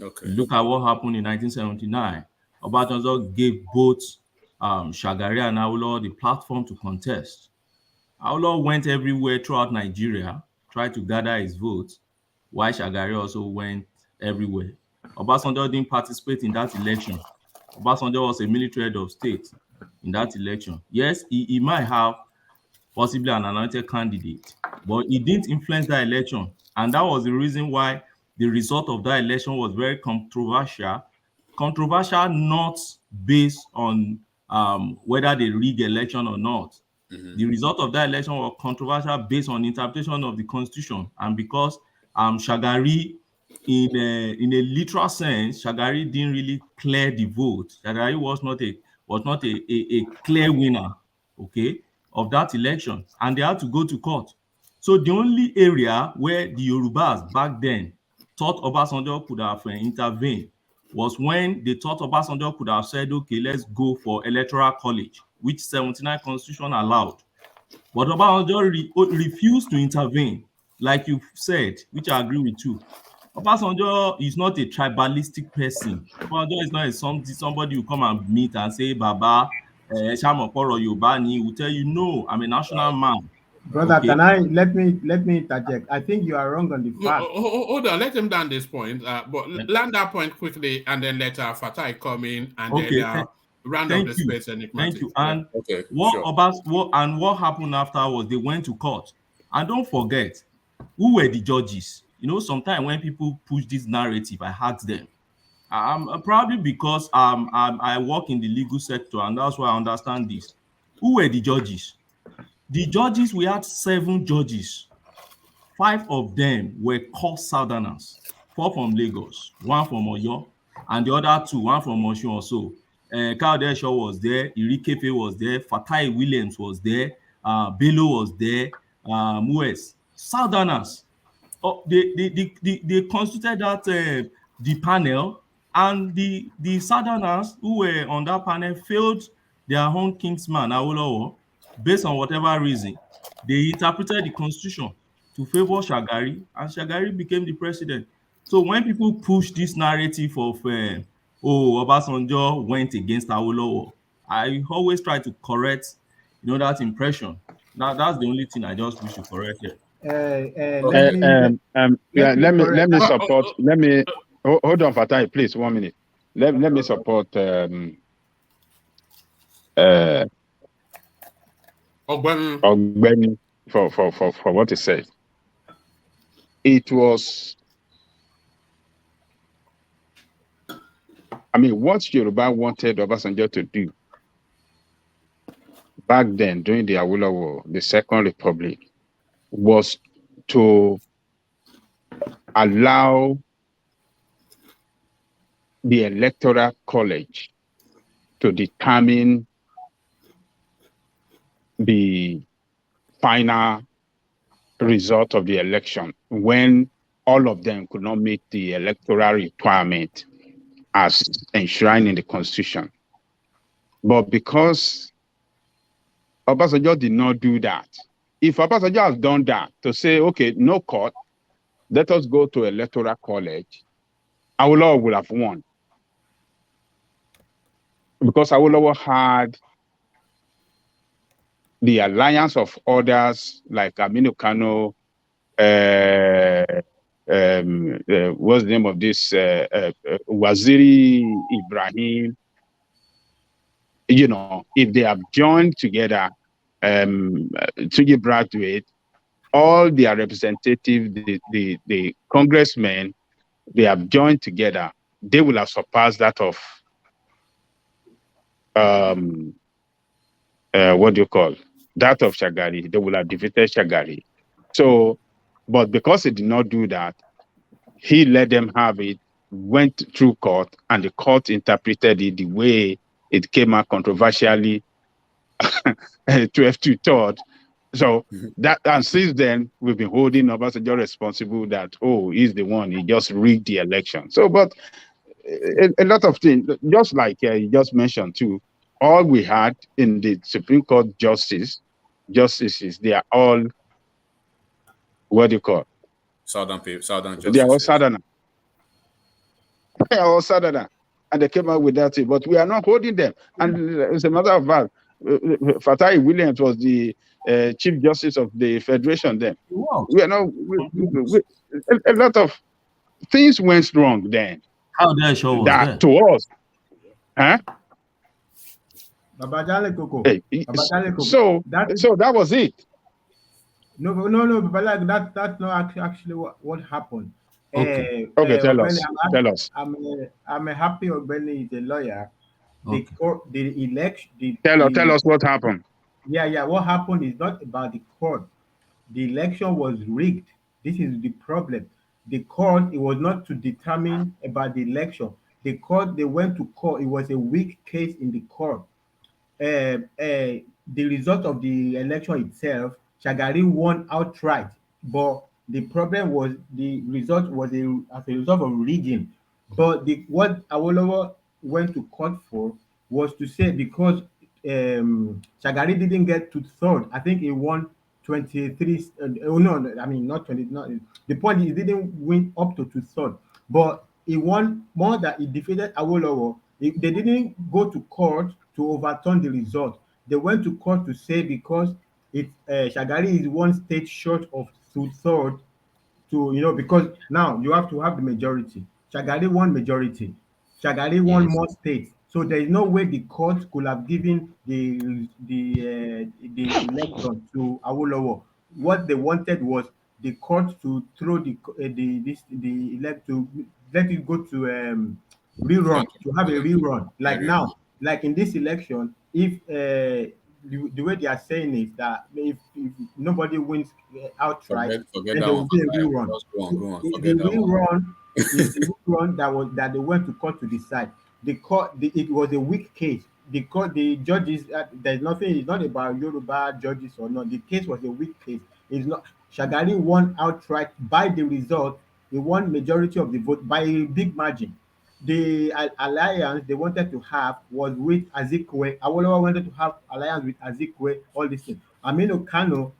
Okay. Look at what happened in 1979. Obasanjo gave both Shagari and Awolowo the platform to contest. Awolowo went everywhere throughout Nigeria, tried to gather his votes, while Shagari also went everywhere. Obasanjo didn't participate in that election. Obasanjo was a military head of state in that election. Yes, he might have possibly an anointed candidate, but he didn't influence that election. And that was the reason why the result of that election was very controversial. Controversial not based on whether they rigged the election or not. Mm-hmm. The result of that election was controversial based on interpretation of the constitution, and because Shagari, in a literal sense, Shagari didn't really clear the vote. Shagari was not a clear winner, okay, of that election, and they had to go to court. So the only area where the Yorubas back then thought Obasanjo could have intervened was when they thought Obasanjo could have said, okay, let's go for electoral college, which 79 constitution allowed. But Obasanjo refused to intervene, like you said, which I agree with you. Obasanjo is not a tribalistic person. Obasanjo is not somebody who come and meet and say, Baba, Shamokoro Yobani, will tell you, no, I'm a national man. Brother, okay. Let me interject. I think you are wrong on the fact. Hold on, let him down this point. But land that point quickly, and then let Fatai come in, and then round up the space. Thank you. And what happened after was they went to court. And don't forget, who were the judges? Sometimes when people push this narrative, I ask them. Probably because I work in the legal sector, and that's why I understand this. Who were the judges? The judges, we had 7 judges. 5 of them were core Southerners, 4 from Lagos, 1 from Oyo, and the other 2, 1 from Osun also. Kayode Shaw was there, Irikefe was there, Fatai Williams was there, Bello was there, West. Southerners. They constituted that the panel, and the Southerners who were on that panel failed their own kingsman, Awolowo, based on whatever reason. They interpreted the constitution. to favor Shagari, and Shagari became the president. So when people push this narrative of Obasanjo went against Awolowo, I always try to correct that impression. That's the only thing I just wish to correct here. Yeah, let me correct. let me support. Let me hold on, Fatai, please, 1 minute. Let me support Ogbeni for what he said. It was, I mean, what Yoruba wanted Obasanjo to do back then during the Awolowo, the Second Republic, was to allow the electoral college to determine the final result of the election when all of them could not meet the electoral requirement as enshrined in the constitution. But because Obasanjo did not do that, if Obasanjo has done that to say, okay, no court, let us go to electoral college, Awolowo would have won. Because Awolowo had the alliance of others like Aminu Kano, what's the name of this, Waziri Ibrahim, if they have joined together, Tuji Brathwaite, all their representatives, the congressmen, they have joined together, they will have surpassed that of what do you call that of Shagari. They will have defeated Shagari. So, but because he did not do that, he let them have it, went through court, and the court interpreted it the way it came out controversially 12 to 3rd. So that, and since then, we've been holding Obasanjo responsible that, he's the one, he just rigged the election. So, but a lot of things, just like you just mentioned too, all we had in the Supreme Court justices, they are all, what do you call? Southern justices. They are all Southerner. They are all Southerner. And they came out with that thing, but we are not holding them. And as a matter of fact, Fatai Williams was the Chief Justice of the Federation then. Wow. We are not, a lot of things went wrong then. How dare show was that there? To us. Huh? Babajale Koko. So that was it. No, but like that's not actually what happened. Okay, tell Ogbeni, us. I'm a happy Ogbeni is a lawyer. The court, the election. Tell us what happened. Yeah. What happened is not about the court. The election was rigged. This is the problem. The court, it was not to determine about the election. The court, they went to court. It was a weak case in the court. The result of the election itself, Shagari won outright, but the problem was the result was as a result of rigging. But what Awolowo went to court for was to say because Shagari didn't get to third, I think he won 23. No, I mean not 20. Not, the point is he didn't win up to third, but he won more than he defeated Awolowo. They didn't go to court to overturn the result. They went to court to say because Shagari is one state short of third, because now you have to have the majority. Shagari won majority. Shagari won more states. So there is no way the court could have given the election to Awolowo. What they wanted was the court to throw the elect to let it go to rerun, to have a rerun. Like now, like in this election, if the way they are saying is that if nobody wins outright, forget then that there one. will be a rerun. Just go on. The Forget that one. rerun is the rerun that they went to court to decide. The court, it was a weak case. The court, the judges, there's nothing. It's not about Yoruba judges or not. The case was a weak case. It's not. Shagari won outright by the result. He won majority of the vote by a big margin. The alliance they wanted to have was with Azikwe. Awolowo wanted to have alliance with Azikwe, all these things. Aminu Kano,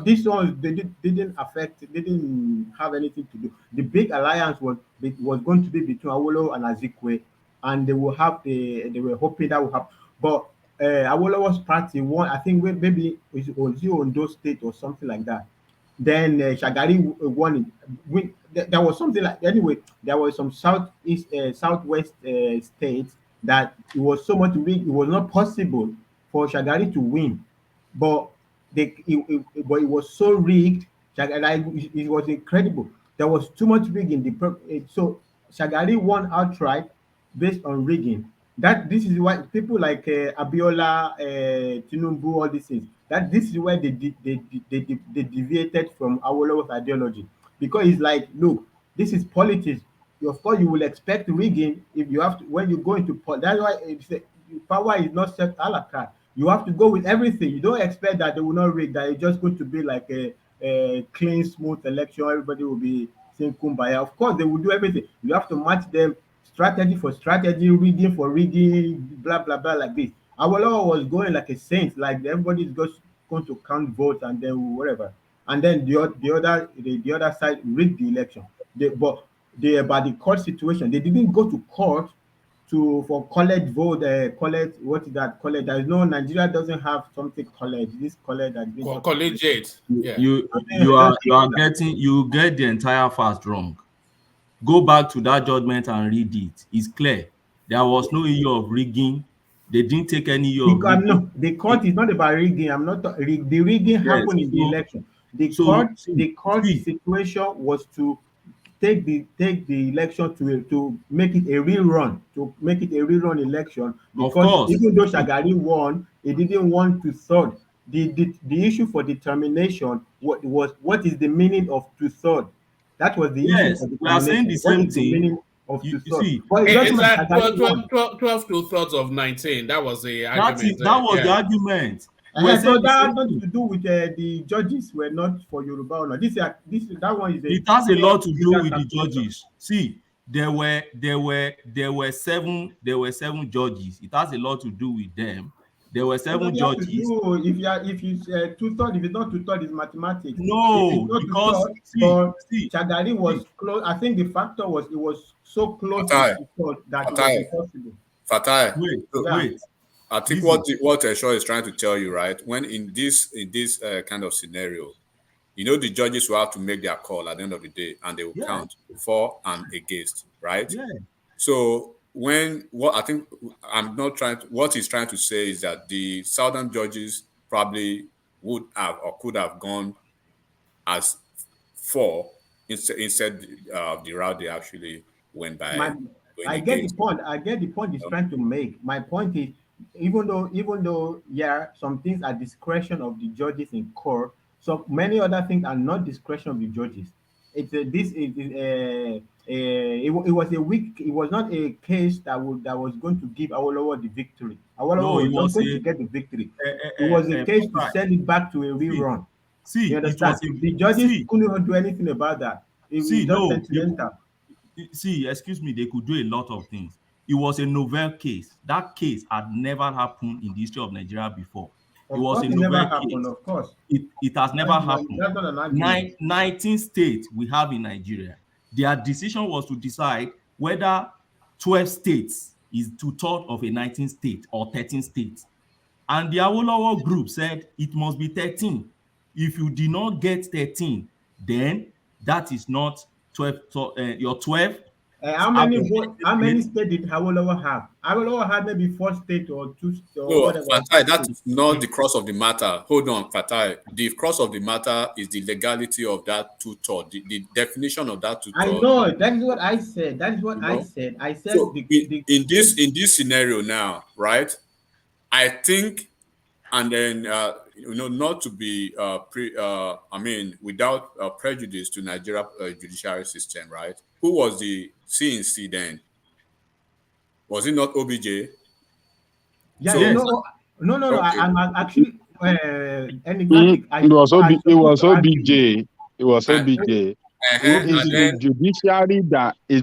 this one didn't affect, didn't have anything to do. The big alliance was going to be between Awolowo and Azikwe, and they will have they were hoping that would happen. But Awolowo's party won. I think maybe it was Ondo State or something like that. Then Shagari won it. There was something like, anyway. There was some southeast, southwest states that it was so much rigged. It was not possible for Shagari to win, but but it was so rigged. Shagari, it was incredible. There was too much rigging. So Shagari won outright based on rigging. That this is why people like Abiola, Tinubu, all these things. That this is where they deviated from Awolowo's ideology, because it's like, look, this is politics. Of course, you will expect rigging if you have to, when you go into that's why power is not set a la carte. You have to go with everything. You don't expect that they will not rig. That it's just going to be like a clean, smooth election. Everybody will be saying kumbaya. Of course, they will do everything. You have to match them strategy for strategy, rigging for rigging, blah blah blah, like this. Awolowo was going like a saint, like everybody is just going to count votes and then whatever. And then the other side rigged the election. But about the court situation, they didn't go to court for college vote, college, what is that college? There is no, Nigeria doesn't have something college. This college that collegiate. Yeah. You get the entire fact wrong. Go back to that judgment and read it. It's clear. There was no issue of rigging. They didn't take any issue of rigging. No, the court is not about rigging. I'm not the rigging happened in the election. The court situation was to take the election to make it a rerun, election, because even though Shagari won, he didn't want to third. The issue for determination what is the meaning of two-third. That was the issue for determination. We are saying the same thing. The meaning of two-third. It's like 12 2/3 of 19. That was the argument. That was the argument. So that has nothing to do with the judges were not for Yoruba or not. That one is it has a lot to do with the judges. See, there were seven judges. It has a lot to do with them. There were seven judges. If you two-third, if it's not two-third, it's mathematics. No, because Shagari was close. I think the factor was it was so close to two-third that it was impossible. Fatai, wait. I think what Esho is trying to tell you, right? When in this kind of scenario, the judges will have to make their call at the end of the day, and they will count for and against, right? Yeah. So what he's trying to say is that the southern judges probably would have or could have gone as 4 instead of the route they actually went by. I get the point he's trying to make. My point is, even though some things are discretion of the judges in court, so many other things are not discretion of the judges. It was not a case that was going to give Awolowo the victory. Awolowo was not going to get the victory. It was a case to send it back to a rerun. You understand? The judges couldn't even do anything about that. Excuse me, they could do a lot of things. It was a novel case. That case had never happened in the history of Nigeria before. It was a novel case. Of course. It has never happened. 19 states we have in Nigeria. Their decision was to decide whether 12 states is 2/3 of a 19 state or 13 states. And the Awolowo group said it must be 13. If you did not get 13, then that is not 12. Your 12. How many states did Awolowo have? Awolowo had maybe 4 states or 2 states or whatever. Fatai, that's not the cross of the matter. Hold on, Fatai. The cross of the matter is the legality of that 2/3. The definition of that 2/3. I know. That is what I said. I said so in this scenario now, right? I think, and then not to be without prejudice to Nigeria judiciary system, right? Who was the CNC then? Was it not OBJ? Yeah, no. Okay. I'm actually enigmatic. It was OBJ. It was OBJ. It's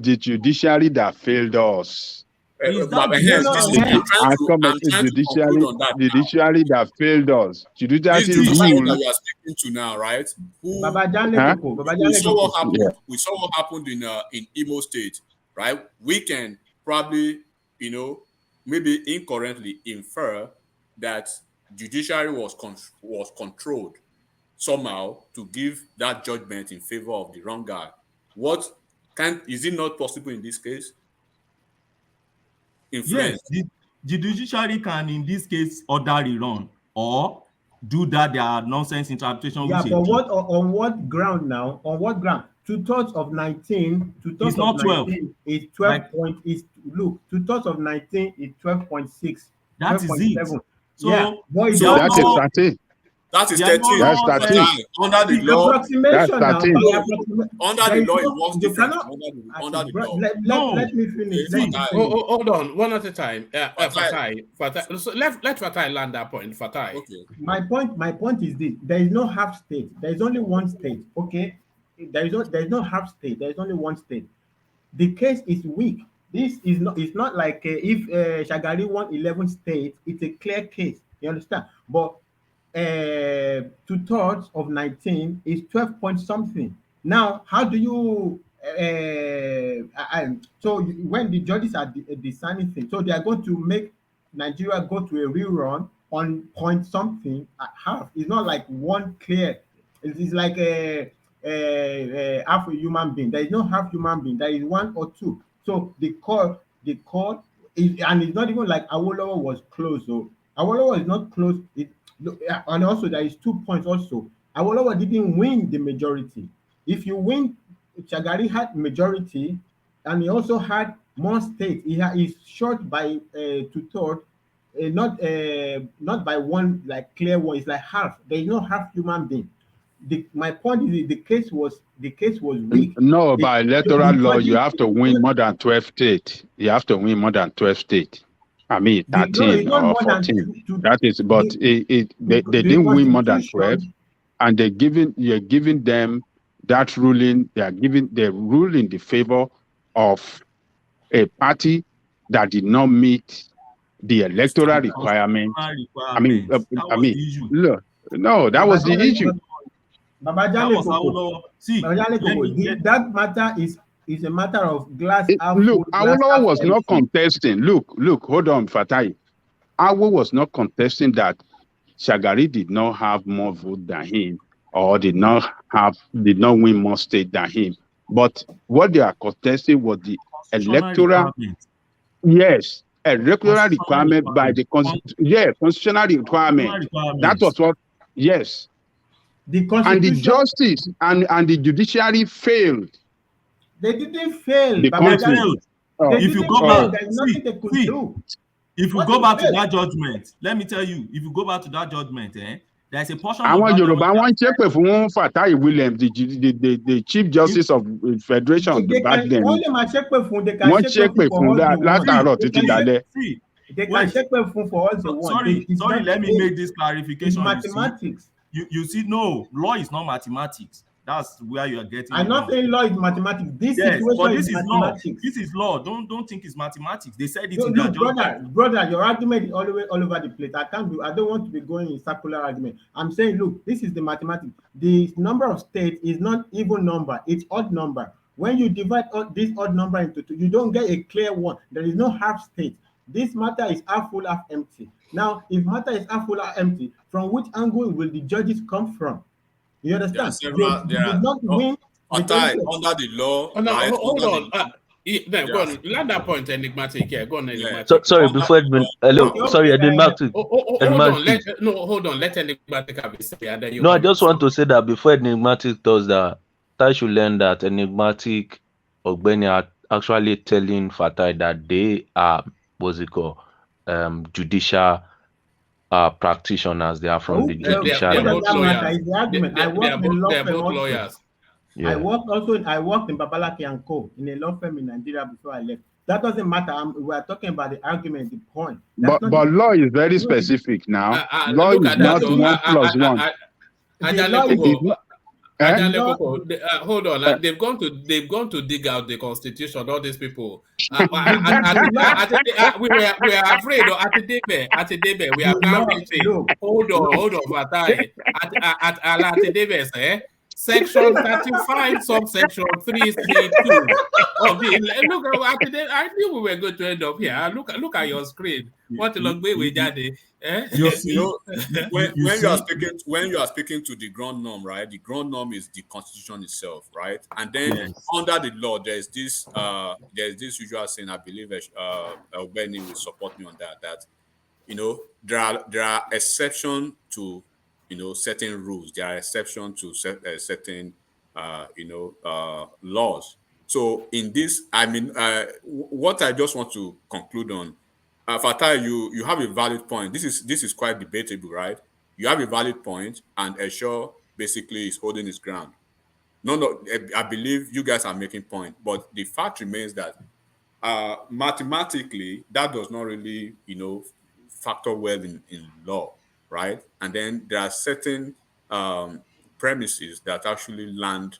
the judiciary that failed us. Is But that hence, judiciary? I'm trying to conclude on that now. Judiciary that failed us. This Judiciary judiciary rule. that we are speaking to now, right? Baba Huh? We saw what happened. We saw what happened in Imo State, right? We can probably, maybe incorrectly infer that judiciary was controlled somehow to give that judgment in favor of the wrong guy. Is it not possible in this case? Influence. Yes, the judiciary can, in this case, order a run or do that their nonsense interpretation. Yeah, which but on what ground now? On what ground? 2/3 of 19. 2/3 It's not of 12. 19 is 12 point. Is look. 2/3 of 19 is 12.6. That is it. 12.7. So, Yeah, but so that is 13. That is Yeah, 13. That's 13. Under the law, approximation now. That's 13. under the law, it works differently. Under the law. Let me finish. Let me finish. Hold on, one at a time. Fatai. So let Fatai land that point. Fatai. Okay. My point is this: there is no half state. There is only one state. Okay, there is no half state. There is only one state. The case is weak. This is not. It's not like if Shagari won 11 states. It's a clear case. You understand? But 2/3 of 19 is 12 point something. Now, how do you? So when the judges are deciding things, so they are going to make Nigeria go to a rerun on point something at half. It's not like one clear. It's like a half a human being. There is no half human being. There is one or two. So the court is, and it's not even like Awolowo was close. So Awolowo is not close. And also there is 2 points also. Awolowo didn't win the majority. If you win, Shagari had majority, and he also had more states. He's short by 2/3, not by one like clear one. It's like half. There is no half human being. My point is the case was weak. No, by electoral law, you have to win more than 12 states. You have to win more than 12 states. I mean, 13 or 14. That is, but they didn't win more than 12, and you're giving them that ruling. They rule in the favor of a party that did not meet the electoral requirement. I mean, look, no, that was the issue. That matter is a matter of glass. Look, Awolowo was not contesting. Look, hold on, Fatai. Awolowo was not contesting that Shagari did not have more vote than him, or did not win more state than him. But what they are contesting was the electoral. Yes, electoral requirement by the constitutional requirement. That was what. Yes. And the justice and the judiciary failed. They didn't fail. They failed. If you go back, if you go back to that judgment, let me tell you, if you go back to that judgment, there's a portion of that judgment. I want to check with Fatai Williams, the Chief Justice of Federation back then. Only my check with they can check with they can check with for all the one. Sorry, let me make this clarification. Mathematics. You see, no, law is not mathematics. That's where you are getting. I'm not saying law is mathematics. This situation is mathematics. Law. This is law. Don't think it's mathematics. They said it in their brother, your argument is all over the place. I don't want to be going in circular argument. I'm saying, look, this is the mathematics. The number of states is not even number, it's odd number. When you divide this odd number into two, you don't get a clear one. There is no half state. This matter is half full, half empty. Now, if matter is half full, half empty, from which angle will the judges come from? You understand? They did not win. Under the law. Hold on. Go on. Land that point, enigmatic. Yeah, go on, enigmatic. So, sorry, before Edmund. Hello, sorry, enigmatic. Hold on. Let enigmatic have it say, and then you. No, I just want to say that before enigmatic does that, I should learn that enigmatic Ogbeni are actually telling Fatai that they are judicial practitioners. They are from the judiciary. They are both lawyers. Yeah. I worked in Babalaki and Co. in a law firm in Nigeria before I left. That doesn't matter. We are talking about the argument, the point. But law is very specific now. Law is not 1+1. Hold on. They've gone to dig out the constitution. All these people. We are afraid. Atidebe, we have now reached it. Hold on, Fatai. Atidebe, Section 35, subsection 3C2 of the look. I knew we were going to end up here. Look at your screen. What a long way we daddy. When you are speaking to the ground norm, right? The ground norm is the constitution itself, right? And then under the law, there's this usual saying. I believe Benny will support me on that. That there are exceptions to certain rules. There are exceptions to certain laws. So in this, what I just want to conclude on, Fatai, you have a valid point. This is quite debatable, right? You have a valid point, and Esho basically is holding his ground. No, I believe you guys are making point, but the fact remains that mathematically that does not really factor well in law, right? And then there are certain premises that actually land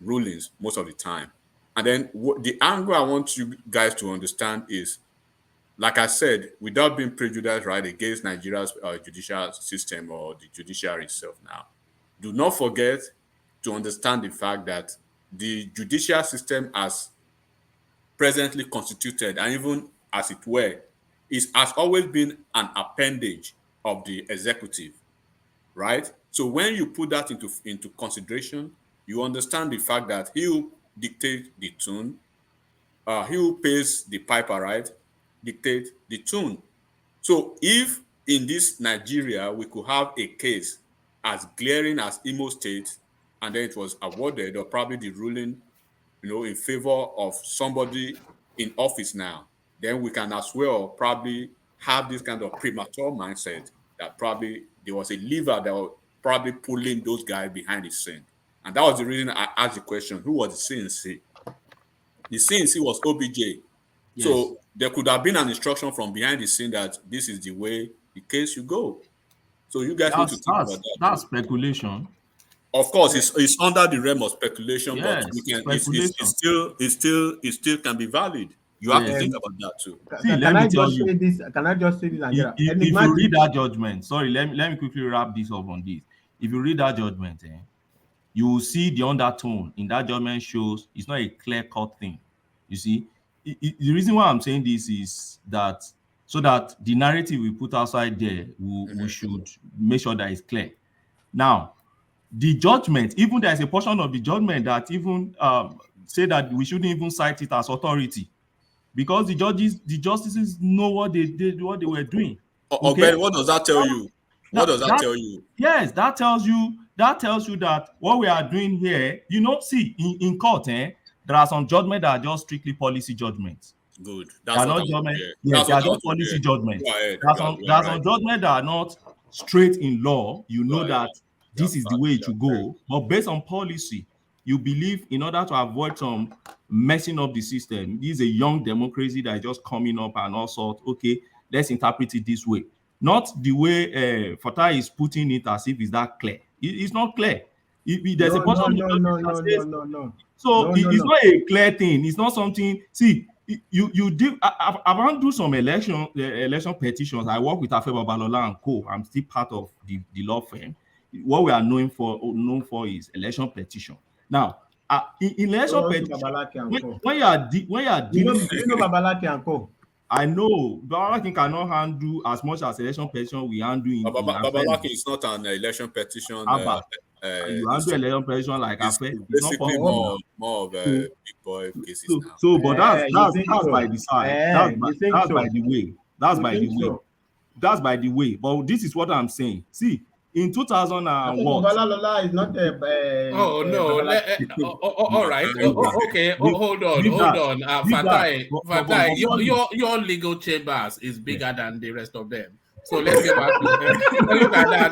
rulings most of the time. And then the angle I want you guys to understand is, like I said, without being prejudiced, right, against Nigeria's judicial system or the judiciary itself now, do not forget to understand the fact that the judicial system as presently constituted, and even as it were, has always been an appendage of the executive, right? So when you put that into consideration, you understand the fact that he who dictates the tune, he who pays the piper, right, dictate the tune. So if in this Nigeria we could have a case as glaring as Imo State, and then it was awarded, or probably the ruling, in favor of somebody in office now, then we can as well probably have this kind of premature mindset that probably there was a lever that was probably pulling those guys behind the scene. And that was the reason I asked the question, who was the CNC? The CNC was OBJ. Yes. So there could have been an instruction from behind the scene that this is the way the case should go. So you guys need to think about that. That's speculation. Of course, it's under the realm of speculation, Yes, but it still can be valid. You have to think about that too. See, let me tell you. Can I just say this? If you read that judgment, let me quickly wrap this up on this. If you read that judgment, you will see the undertone in that judgment shows it's not a clear-cut thing. You see, the reason why I'm saying this is that so that the narrative we put outside there, we should make sure that it's clear. Now, the judgment, even there's a portion of the judgment that even say that we shouldn't even cite it as authority, because the justices know what they were doing. Okay, Ben, what does that tell you? What does that tell you? Yes, that tells you that what we are doing here, see, in court, there are some judgments that are just strictly policy judgments. Good. They are not judgment. Yes, they are just policy judgments. There are some judgments that are not straight in law. You know that this is the way it should go, but based on policy, you believe in order to avoid some messing up the system, this is a young democracy that is just coming up and all sorts. Okay, let's interpret it this way. Not the way Fatah is putting it as if it's that clear. It's not clear. There's a portion no. So it's not a clear thing. It's not something. See, you do. I want to do some election petitions. I work with Afe Babalola and co. I'm still part of the law firm. What we are known for is election petition. Now, in election petition, when you are dealing, you know Babalaki and co. I know Babalaki cannot handle as much as election petition we handle in Babalaki is not an election petition. You handle election petition like Afe. It's basically more of a big boy cases now. So, but that's by the side. That's by the way. That's by the way. But this is what I'm saying. See, in 2001, Babalola is not oh no. All right. Okay. Hold on. Fatai, your legal chambers is bigger than the rest of them. So let's get back to look at that.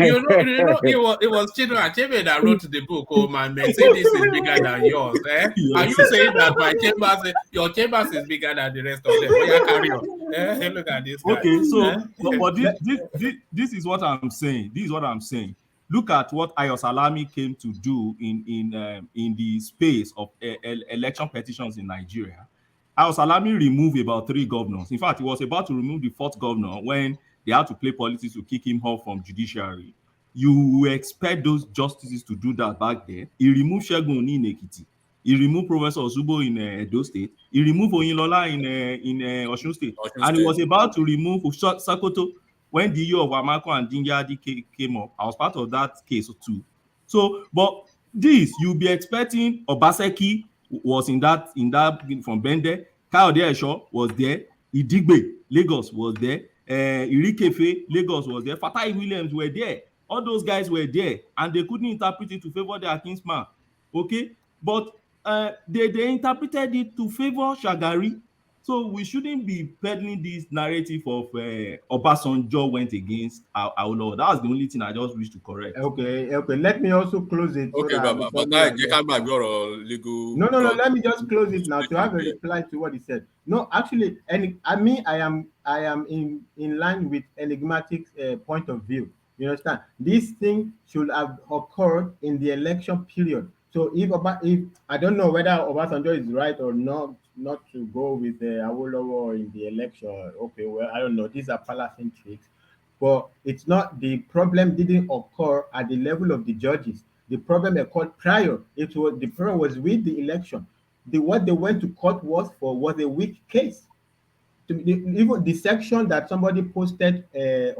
It was Chinua Achebe that wrote the book. Oh, my man, say this is bigger than yours. Are you saying that your chambers is bigger than the rest of them? Yeah, carry on. Look at this guy. Okay, so but this is what I'm saying. This is what I'm saying. look at what Ayo Salami came to do in the space of election petitions in Nigeria. Ayo Salami removed about 3 governors. In fact, he was about to remove the 4th governor when they had to play politics to kick him off from judiciary. You expect those justices to do that back then. He removed Segun Oni in Ekiti. He removed Professor Osubo in Edo State. He removed Oyinlola in Osun State. And he was about to remove Sakoto when the year of Amako and Dingyadi came up. I was part of that case too. So, but this, you'll be expecting Obaseki was in that from Bende, Kayode Esho was there, Idigbe, Lagos was there, Irikefe, Lagos was there, Fatai Williams were there. All those guys were there, and they couldn't interpret it to favor their kinsman. Okay, but they interpreted it to favor Shagari. So we shouldn't be peddling this narrative of Obasanjo went against Awolowo. That was the only thing I just wish to correct. Okay. Let me also close it. Okay, Baba. But I can't buy your legal. No. Let me just close it now to have a reply to what he said. No, actually, I am in line with enigmatic point of view. You understand? This thing should have occurred in the election period. So if I don't know whether Obasanjo is right or not to go with Awolowo in the election. Okay, well, I don't know. These are palace tricks. But it's not, the problem didn't occur at the level of the judges. The problem occurred prior. The problem was with the election. What they went to court was a weak case. Even the section that somebody posted that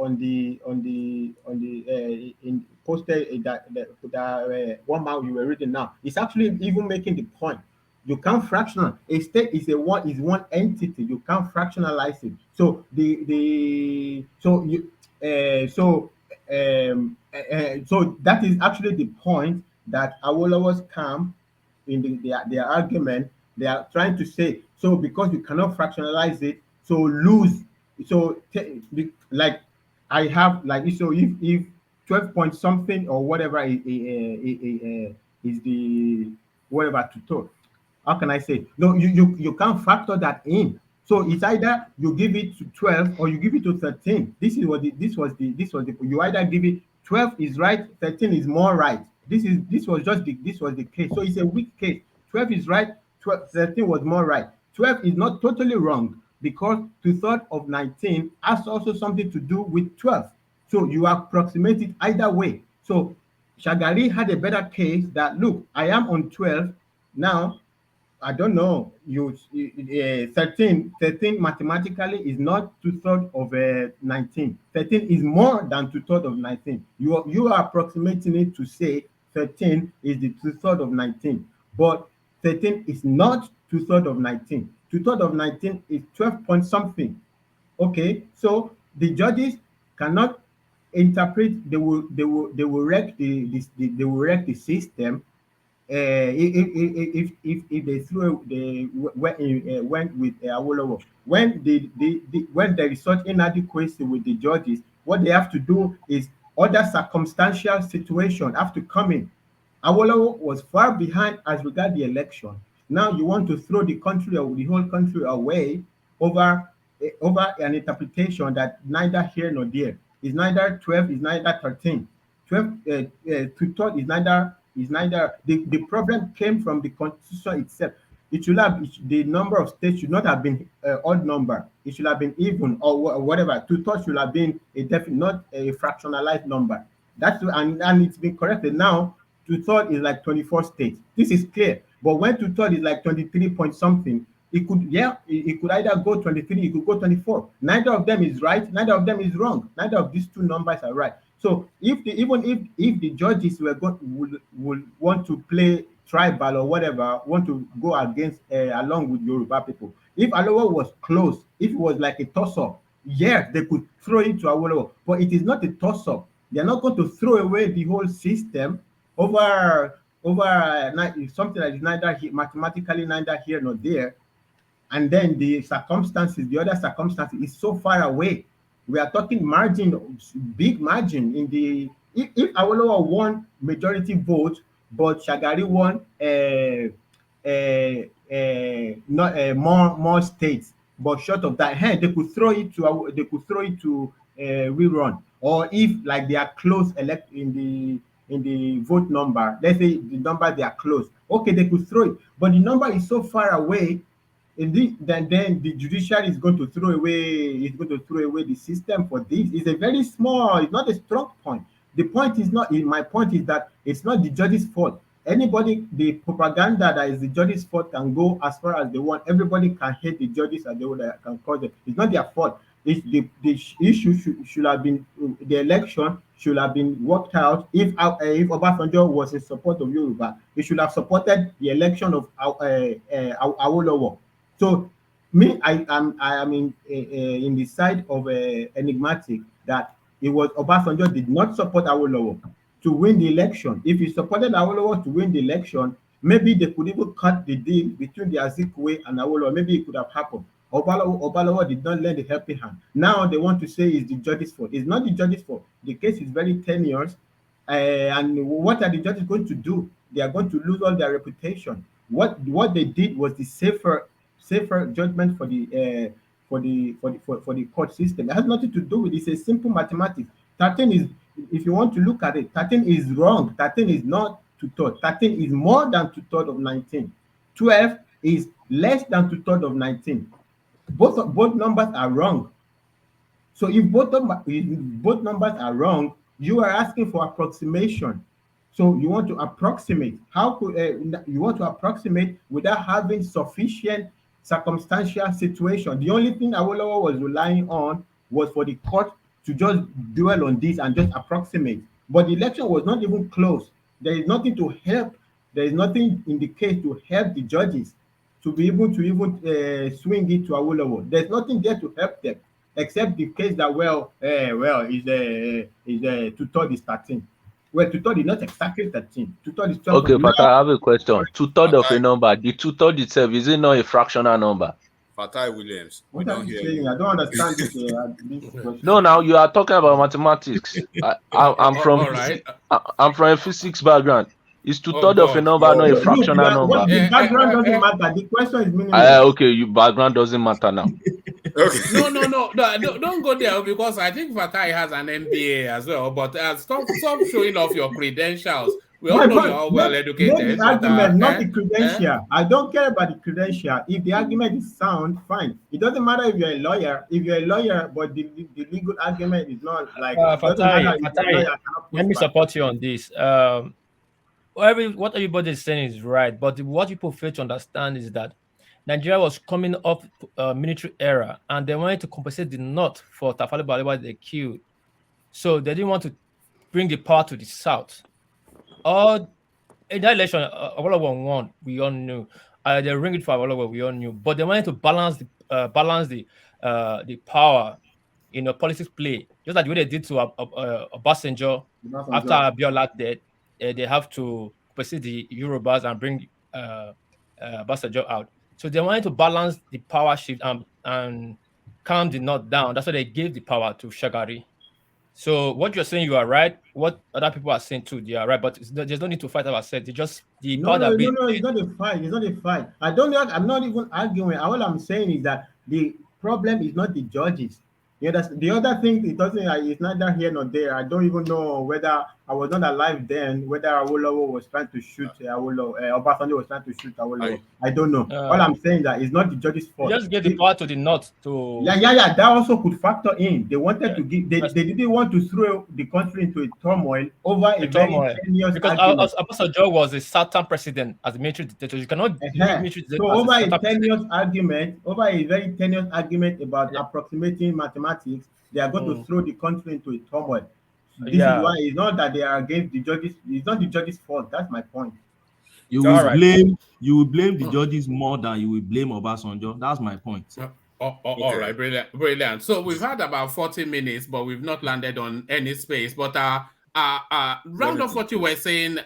one mile you were reading now, is actually even making the point. You can't fractional. A state is one entity. You can't fractionalize it. So so that is actually the point that Awolowo's camp in their argument. They are trying to say, so because you cannot fractionalize it, so lose. So like I have, like, so if 12 point something or whatever is the whatever to talk, how can I say? No, you can't factor that in. So it's either you give it to 12 or you give it to 13. This was the you either give it 12 is right, 13 is more right. This was the case. So it's a weak case. 12 is right, 13 was more right. 12 is not totally wrong because 2/3 of 19 has also something to do with 12. So you approximate it either way. So Shagari had a better case that, look, I am on 12 now. I don't know. 13 mathematically is not 2/3 of 19. 13 is more than 2/3 of 19. You are approximating it to say 13 is the 2/3 of 19, but 13 is not 2/3 of 19. 2/3 of 19 is 12 point something. Okay, so the judges cannot interpret. They will wreck the system. If they went with Awolowo, when there is such inadequacy with the judges, what they have to do is other circumstantial situation have to come in. Awolowo was far behind as regard the election. Now you want to throw the whole country away over an interpretation that neither here nor there. Is neither 12, is neither 13. 12 2/3 is neither. The problem came from the constitution itself. It should have, the number of states should not have been odd number. It should have been even or whatever. 2/3 should have been a definite, not a fractionalized number. And it's been corrected now. 2/3 is like 24 states. This is clear. But when 2/3 is like 23 point something, it could either go 23, it could go 24. Neither of them is right, neither of them is wrong. Neither of these two numbers are right. So if the judges would want to play tribal or whatever, want to go against along with Yoruba people, if Awolowo was close, if it was like a toss-up, yes, they could throw it to Awolowo, but it is not a toss-up. They're not going to throw away the whole system over something that is neither mathematically neither here nor there. And then the other circumstances is so far away. We are talking margin, big margin in the. If Awolowo won majority vote, but Shagari won not more states, but short of that, they could throw it to rerun, or if like they are close elect in the vote number, let's say the number they are close, okay, they could throw it, but the number is so far away, then the judiciary is going to throw away the system for this. It's a very small, it's not a strong point. The point is not, my point is that it's not the judge's fault. Anybody, the propaganda that is the judge's fault can go as far as they want. Everybody can hate the judges and they would can cause it. It's not their fault. It's the issue should have been, the election should have been worked out. If Obasanjo was in support of Yoruba, he should have supported the election of Awolowo. So me, I am in the side of enigmatic, that it was Obasanjo did not support Awolowo to win the election. If he supported Awolowo to win the election, maybe they could even cut the deal between the Azikiwe and Awolowo. Maybe it could have happened. Obalawo did not lend a helping hand. Now they want to say it's the judge's fault. It's not the judge's fault. The case is very tenuous. And what are the judges going to do? They are going to lose all their reputation. What they did was the safer judgment for the court system. It has nothing to do with it. It's a simple mathematics. 13 is, if you want to look at it, 13 is wrong. 13 is not two-thirds. 13 is more than two-thirds of 19. 12 is less than two-thirds of 19. Both numbers are wrong. So if both numbers are wrong, you are asking for approximation. So you want to approximate. How could you want to approximate without having sufficient circumstantial situation? The only thing Awolowo was relying on was for the court to just dwell on this and just approximate. But the election was not even close. There is nothing to help. There is nothing in the case to help the judges to be able to even swing it to Awolowo. There's nothing there to help them, except the case that is two-thirds is 13. Well, two-thirds is not exactly 13. Two-thirds is 12. Okay, but I have a question. Two-thirds of a number, the two-thirds itself, is it not a fractional number? Fatai Williams, we What are don't you hear saying? you. I don't understand this question. No, now you are talking about mathematics. I'm from All right. I'm from a physics background. Is Oh two-thirds of a God. number not a Look, fractional number? the background doesn't matter. The question is meaningless. Okay, your background doesn't matter now. No, don't go there, because I think Fatai has an MBA as well. But stop showing off your credentials. We all know you're all well Make educated. the argument, not the credential. I don't care about the credential. If the argument is sound, fine. It doesn't matter if you're a lawyer. If you're a lawyer, but the legal argument is not like, it doesn't matter if you're a lawyer. Let me support you on this. What everybody is saying is right, but what people fail to understand is that Nigeria was coming off military era, and they wanted to compensate the North for Tafawa Balewa they killed. So they didn't want to bring the power to the South. In that election, Awolowo won. We all knew. They ring it for Awolowo. We all knew. But they wanted to balance the power in a politics play, just like the way they did to Obasanjo after Abiola dead. They have to pursue the Yorubas and bring Obasanjo out. So they wanted to balance the power shift and calm the North down. That's why they gave the power to Shagari. So what you're saying, you are right. What other people are saying too, they are right. But there's no need to fight about it. It's just the power that No, it's not a fight. It's not a fight. I'm not even arguing. All I'm saying is that the problem is not the judges. You understand? The other thing, it doesn't. It's neither here nor there. I don't even know whether I was not alive then. Whether Awolowo was trying to shoot Awolowo, Obasanjo was trying to shoot Awolowo. I don't know. All I'm saying that it's not the judge's fault. Just give the power to the North to. Yeah. That also could factor in. They wanted to give. They didn't want to throw the country into a turmoil over a very tenuous because argument. Obasanjo was a Southern president as a military dictator. You cannot military So over a tenuous argument, over a very tenuous argument about approximating mathematics, they are going to throw the country into a turmoil. This is why it's not that they are against the judges. It's not the judges' fault. That's my point. You will blame the judges more than you will blame Obasanjo. That's my point. All right, brilliant. So we've had about 40 minutes, but we've not landed on any space. But round off what you were saying,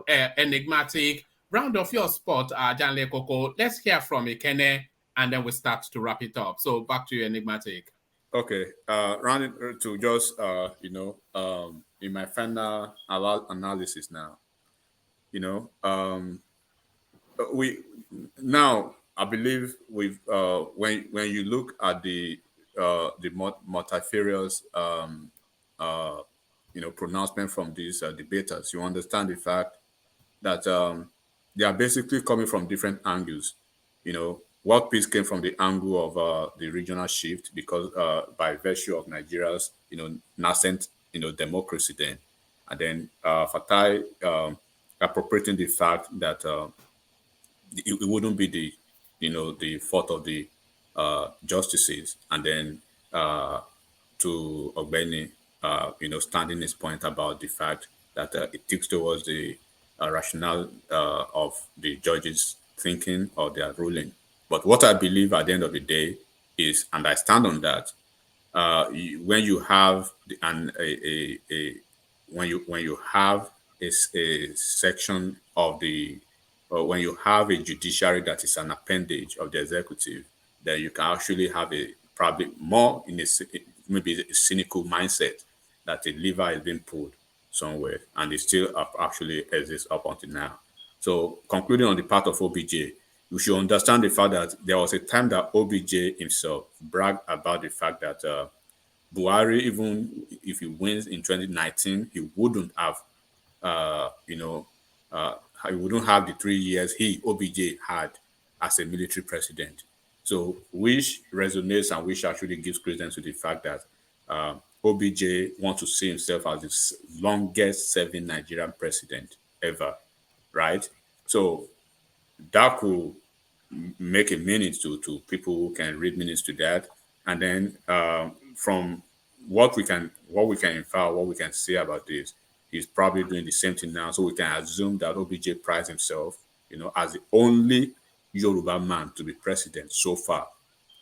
enigmatic. Round off your spot, Janle Koko. Let's hear from Ikene, and then we start to wrap it up. So back to you, enigmatic. Okay, rounding to just in my final analysis now, we now I believe we've when you look at the multifarious pronouncement from these debaters, you understand the fact that they are basically coming from different angles. World peace came from the angle of the regional shift because by virtue of Nigeria's nascent democracy then, and then Fatai appropriating the fact that it wouldn't be the fault of the justices, and then to Ogbeni, standing his point about the fact that it tips towards the rationale of the judges' thinking or their ruling. But what I believe at the end of the day is, and I stand on that, when you have when you have a section of the when you have a judiciary that is an appendage of the executive, then you can actually have a probably more in maybe a cynical mindset that a lever is being pulled somewhere, and it still actually exists up until now. So concluding on the part of OBJ, you should understand the fact that there was a time that OBJ himself bragged about the fact that Buhari, even if he wins in 2019, he wouldn't have, he wouldn't have the 3 years OBJ had as a military president. So, which resonates and which actually gives credence to the fact that OBJ wants to see himself as the longest serving Nigerian president ever, right? So, that could make a minute to people who can read minutes to that. And then from what we can infer, what we can say about this, he's probably doing the same thing now. So we can assume that OBJ prides himself, as the only Yoruba man to be president so far.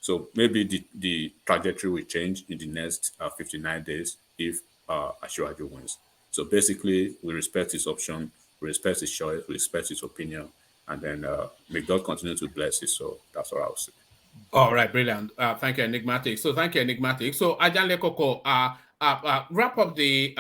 So maybe the trajectory will change in the next 59 days if Asiwaju wins. So basically, we respect his option, we respect his choice, we respect his opinion, and then may God continue to bless it. So that's what I would say. All right, brilliant. Thank you, Enigmatic. So thank you, Enigmatic. So Ajanle Koko, wrap up the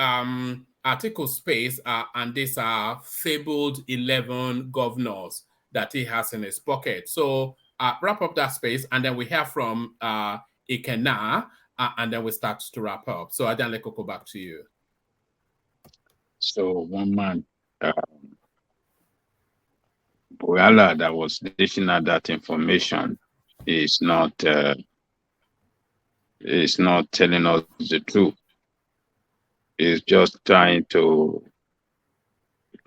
article space and these fabled 11 governors that he has in his pocket. So wrap up that space, and then we hear from Ikena, and then we start to wrap up. So Ajanle Koko, back to you. So one man, Boyala, that was dishing out that information is not telling us the truth. It's just trying to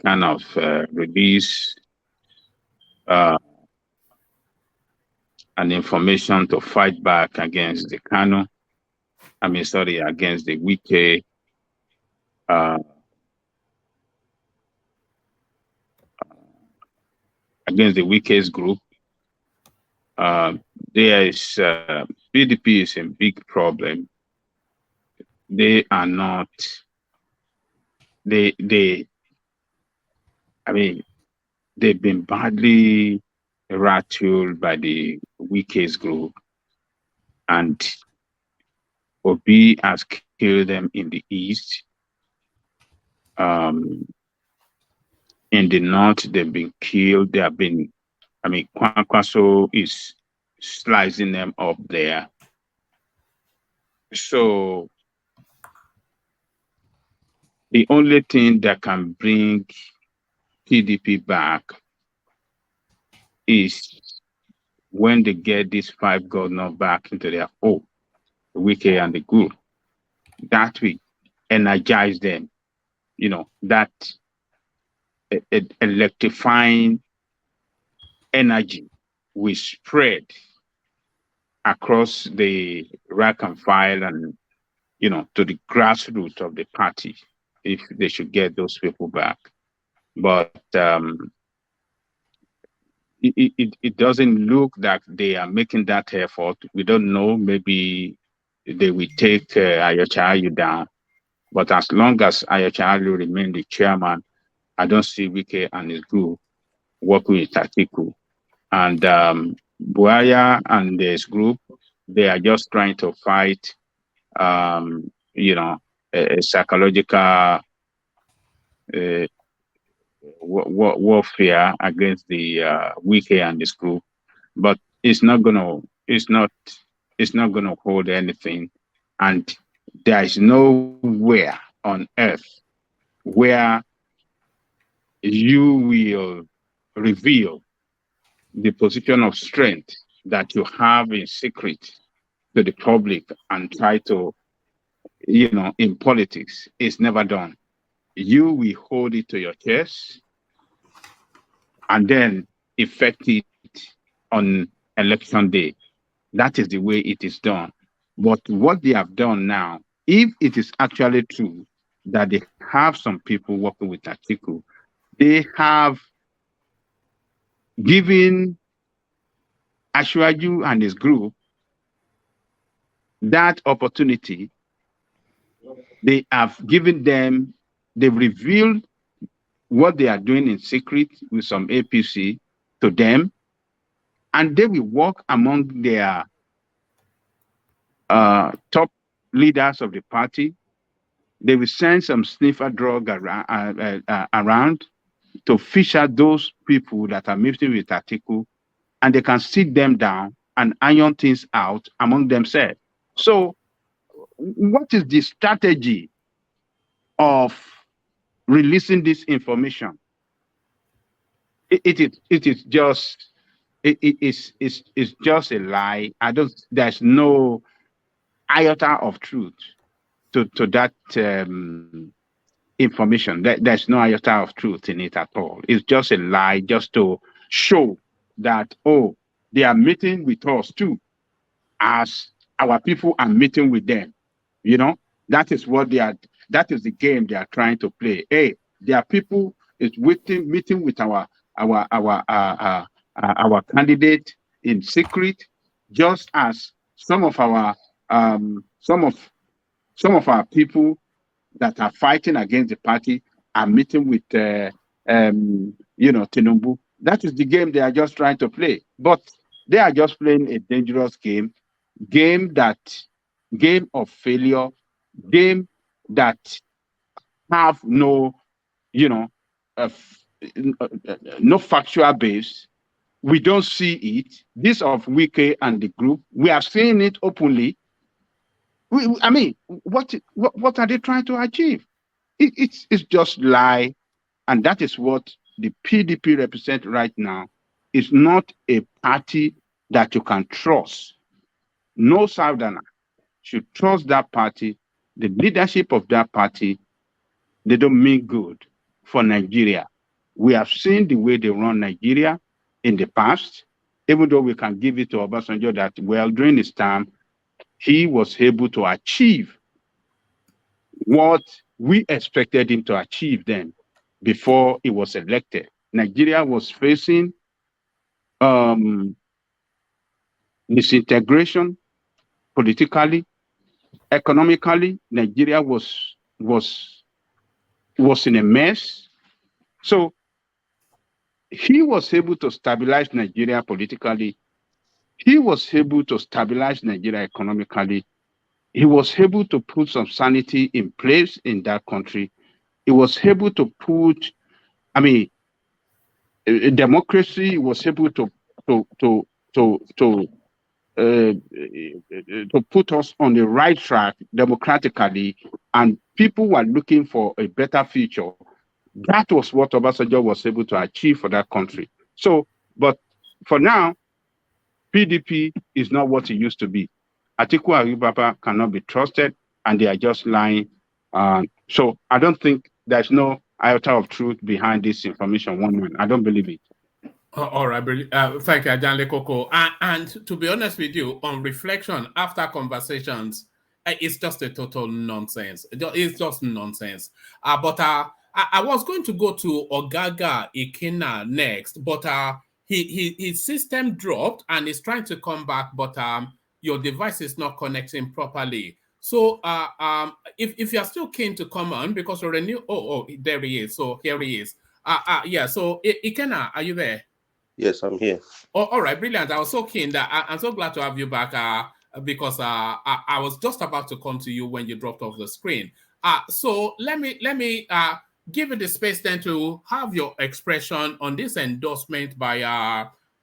kind of release an information to fight back against the Kano. Against the Wike against the Wike's group. There is PDP is a big problem. They are not. They've been badly rattled by the Wike's group, and Obi has killed them in the east. In the north, they've been killed. They have been. Kwankwaso is slicing them up there. So the only thing that can bring PDP back is when they get these 5 governors back into their fold, the Wike and the group. That will energize them. That electrifying energy will spread across the rank and file and, to the grassroots of the party if they should get those people back. But it doesn't look like they are making that effort. We don't know. Maybe they will take Ayochayu down. But as long as Ayochayu remains the chairman, I don't see Wike and his group working with Atiku. And Buhaya and his group, they are just trying to fight, a psychological warfare against the Wike and his group. But it's not It's not going to hold anything. And there is nowhere on earth where you will reveal the position of strength that you have in secret to the public and try to, in politics. It's never done. You will hold it to your chest and then effect it on election day. That is the way it is done. But what they have done now, if it is actually true that they have some people working with Atiku, they have given Ashwaju and his group that opportunity. They have given them, they've revealed what they are doing in secret with some APC to them, and they will walk among their top leaders of the party. They will send some sniffer drug around to fish out those people that are meeting with Atiku, and they can sit them down and iron things out among themselves. So, what is the strategy of releasing this information? It is just it's just a lie. There's no iota of truth to that information. There's no iota of truth in it at all. It's just a lie, just to show that, oh, they are meeting with us too, as our people are meeting with them. That is what they are. That is the game they are trying to play. Hey, their people is meeting with our candidate in secret, just as some of our people that are fighting against the party are meeting with Tinubu. That is the game they are just trying to play. But they are just playing a dangerous game of failure, game that have no no factual base. We don't see it. This of Wike and the group, we are seeing it openly. I mean, what are they trying to achieve? It's just lie, and that is what the PDP represent right now. It's not a party that you can trust. No Southerner should trust that party. The leadership of that party, they don't mean good for Nigeria. We have seen the way they run Nigeria in the past, even though we can give it to Obasanjo that, well, during his time, he was able to achieve what we expected him to achieve then before he was elected. Nigeria was facing disintegration politically, economically. Nigeria was in a mess. So he was able to stabilize Nigeria politically. He was able to stabilize Nigeria economically. He was able to put some sanity in place in that country. He was able to put, democracy. He was able to put us on the right track democratically, and people were looking for a better future. That was what Obasanjo was able to achieve for that country. So, but for now, PDP is not what it used to be. Atiku Abubakar cannot be trusted, and they are just lying. So I don't think there's no iota of truth behind this information. I don't believe it. All right, thank you, Ajanle Koko. And to be honest with you, on reflection, after conversations, it's just a total nonsense. It's just nonsense. But I was going to go to Ogaga Ikena next, but his system dropped and he's trying to come back, but your device is not connecting properly. So if you're still keen to come on, because we're there he is. So here he is. Yeah. So Ikena, are you there? Yes, I'm here. Oh, all right, brilliant. I was so keen that I'm so glad to have you back because I was just about to come to you when you dropped off the screen. So let me give you the space then to have your expression on this endorsement by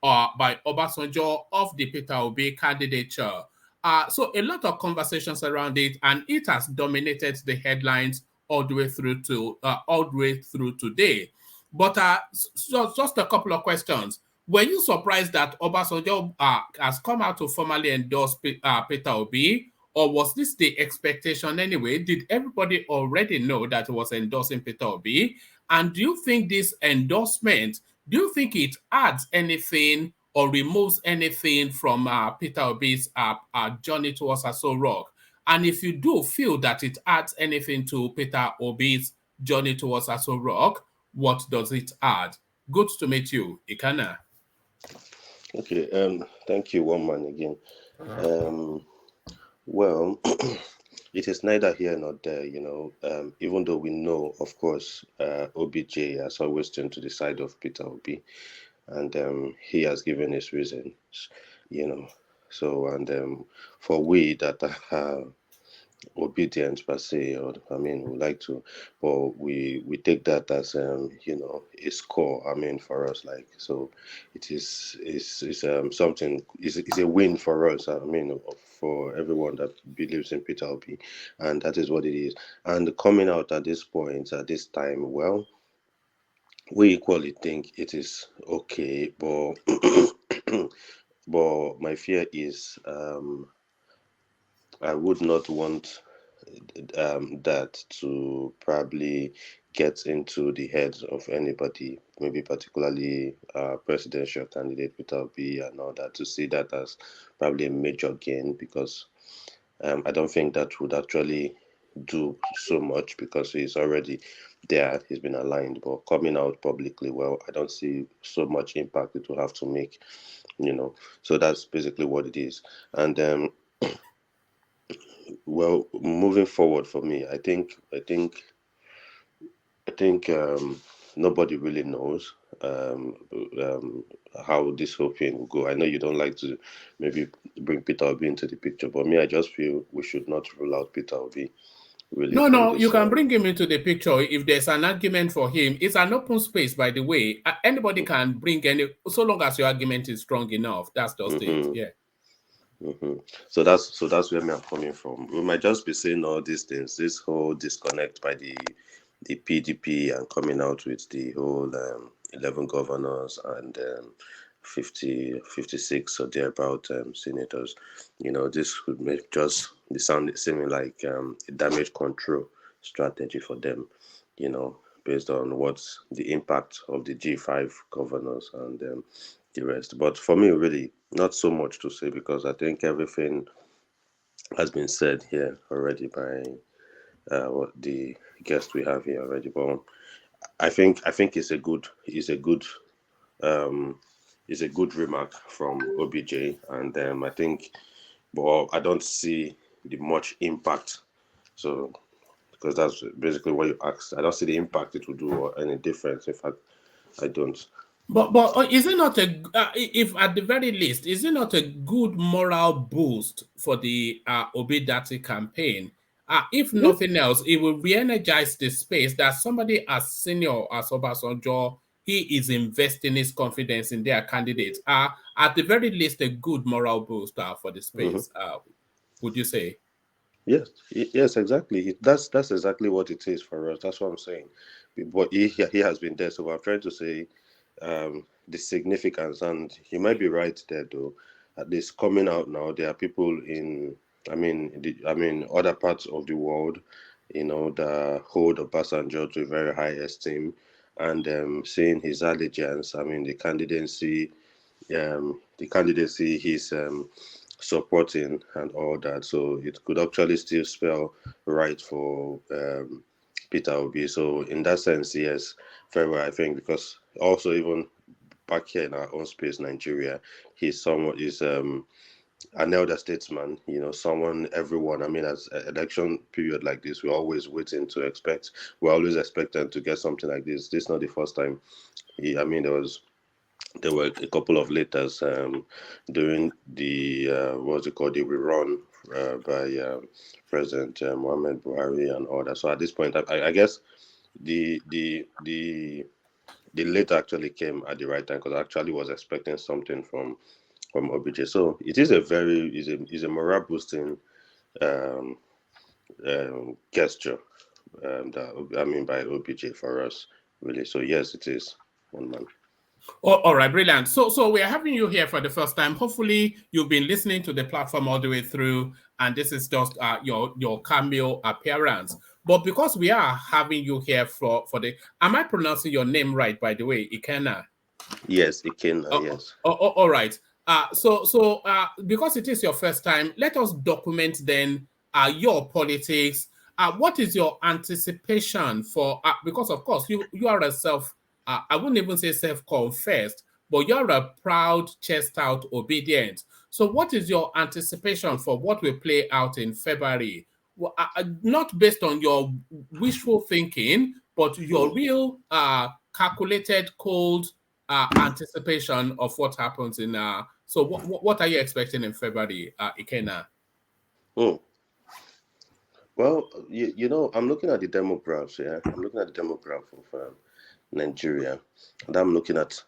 Obasanjo of the Peter Obi candidature. So a lot of conversations around it, and it has dominated the headlines all the way through today. But so just a couple of questions. Were you surprised that Obasanjo has come out to formally endorse Peter Obi, or was this the expectation anyway? Did everybody already know that he was endorsing Peter Obi? And do you think this endorsement, do you think it adds anything or removes anything from Peter Obi's journey towards Aso Rock? And if you do feel that it adds anything to Peter Obi's journey towards Aso Rock, what does it add? Good to meet you, Ikana. Okay, thank you, one man again. Well, it is neither here nor there, even though we know, of course, OBJ has always turned to the side of Peter Obi, and he has given his reasons, So, and for we that are obedient per se, or we like to, but we take that as a score. For us, like, so it is something is a win for us. For everyone that believes in Peter Obi, and that is what it is. And coming out at this point, at this time, well, we equally think it is okay, but but my fear is I would not want that to probably get into the heads of anybody, maybe particularly presidential candidate Peter Obi and all that, to see that as probably a major gain, because I don't think that would actually do so much, because he's already there, he's been aligned. But coming out publicly, well, I don't see so much impact it will have to make, So that's basically what it is. And well, moving forward for me, I think nobody really knows how this whole thing will go. I know you don't like to maybe bring Peter Obi into the picture, but me, I just feel we should not rule out Peter Obi really from No, this. you can bring him into the picture if there's an argument for him. It's an open space, by the way. Anybody can bring any, so long as your argument is strong enough. That's just it. Yeah. So that's where I'm coming from. We might just be saying all these things, this whole disconnect by the PDP, and coming out with the whole 11 governors and 56 or thereabout senators. This could make just the sound seeming like a damage control strategy for them, based on what's the impact of the G5 governors and the rest. But for me, really, not so much to say, because I think everything has been said here already by what the guest we have here already. But I think it's a good remark from OBJ, and I think, but I don't see the much impact. So, because that's basically what you asked, I don't see the impact it will do or any difference. In fact, I don't. But is it not if at the very least, is it not a good moral boost for the Obidati campaign? If nothing else, it will re-energize the space that somebody as senior as Obasanjo, he is investing his confidence in their candidates. At the very least, a good moral boost for the space. Would you say? Yes, exactly. That's exactly what it is for us. That's what I'm saying. But he has been there, so I'm trying to say the significance, and he might be right there though. At least coming out now, there are people in, other parts of the world, that hold Obasanjo to a very high esteem, and seeing his allegiance. The candidacy he's supporting and all that. So it could actually still spell right for Peter Obi. So in that sense, yes, very well, I think, because also even back here in our own space, Nigeria, he's an elder statesman, someone everyone, as an election period like this, we're always waiting to expect, we're always expecting to get something like this. This is not the first time. There were a couple of letters during the the rerun by President Muhammad Buhari and all that. So at this point, I guess the letter actually came at the right time, because I actually was expecting something from OBJ. So it is a very is a morale boosting um, gesture by OBJ for us, really. So yes, it is one man. Oh, all right, brilliant. So we are having you here for the first time. Hopefully, you've been listening to the platform all the way through, and this is just your cameo appearance. But because we are having you here for the, am I pronouncing your name right, by the way, Ikenna? Yes, Ikenna. Yes. All right. So because it is your first time, let us document then your politics. What is your anticipation for? Because of course you are a I wouldn't even say self-confessed, but you're a proud, chest-out, obedient. So what is your anticipation for what will play out in February? Well, not based on your wishful thinking, but your real calculated, cold anticipation of what happens in. So what are you expecting in February, Ikenna? Well, you know, I'm looking at the demographics. Yeah, I'm looking at the demograph of Nigeria, and I'm looking at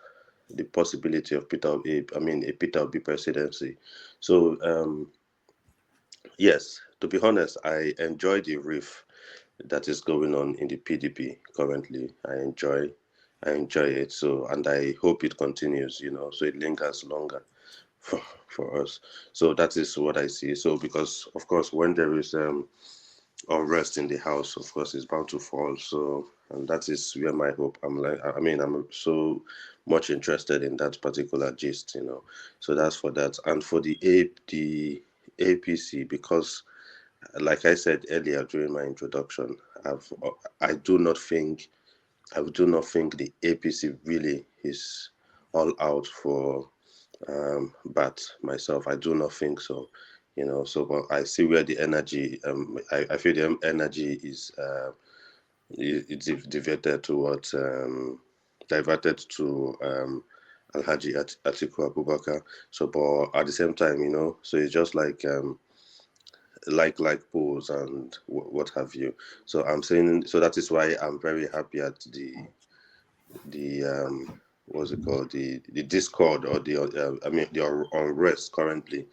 the possibility of a Peter Obi presidency. So yes, to be honest, I enjoy the riff that is going on in the PDP currently. I enjoy it. So, and I hope it continues. You know, so it lingers longer for us. So that is what I see. So because of course when there is unrest in the house, of course, is bound to fall. So, and that is where my hope. I'm so much interested in that particular gist, you know. So that's for that, and for the APC, because, like I said earlier during my introduction, I do not think the APC really is all out for bat myself. I do not think so. You know, so but I see where the energy. I feel the energy is it's diverted towards diverted to Alhaji Atiku Abubakar. So, but at the same time, you know, so it's just like polls and what have you. So I'm saying, so that is why I'm very happy at the what's it called, the discord or the unrest currently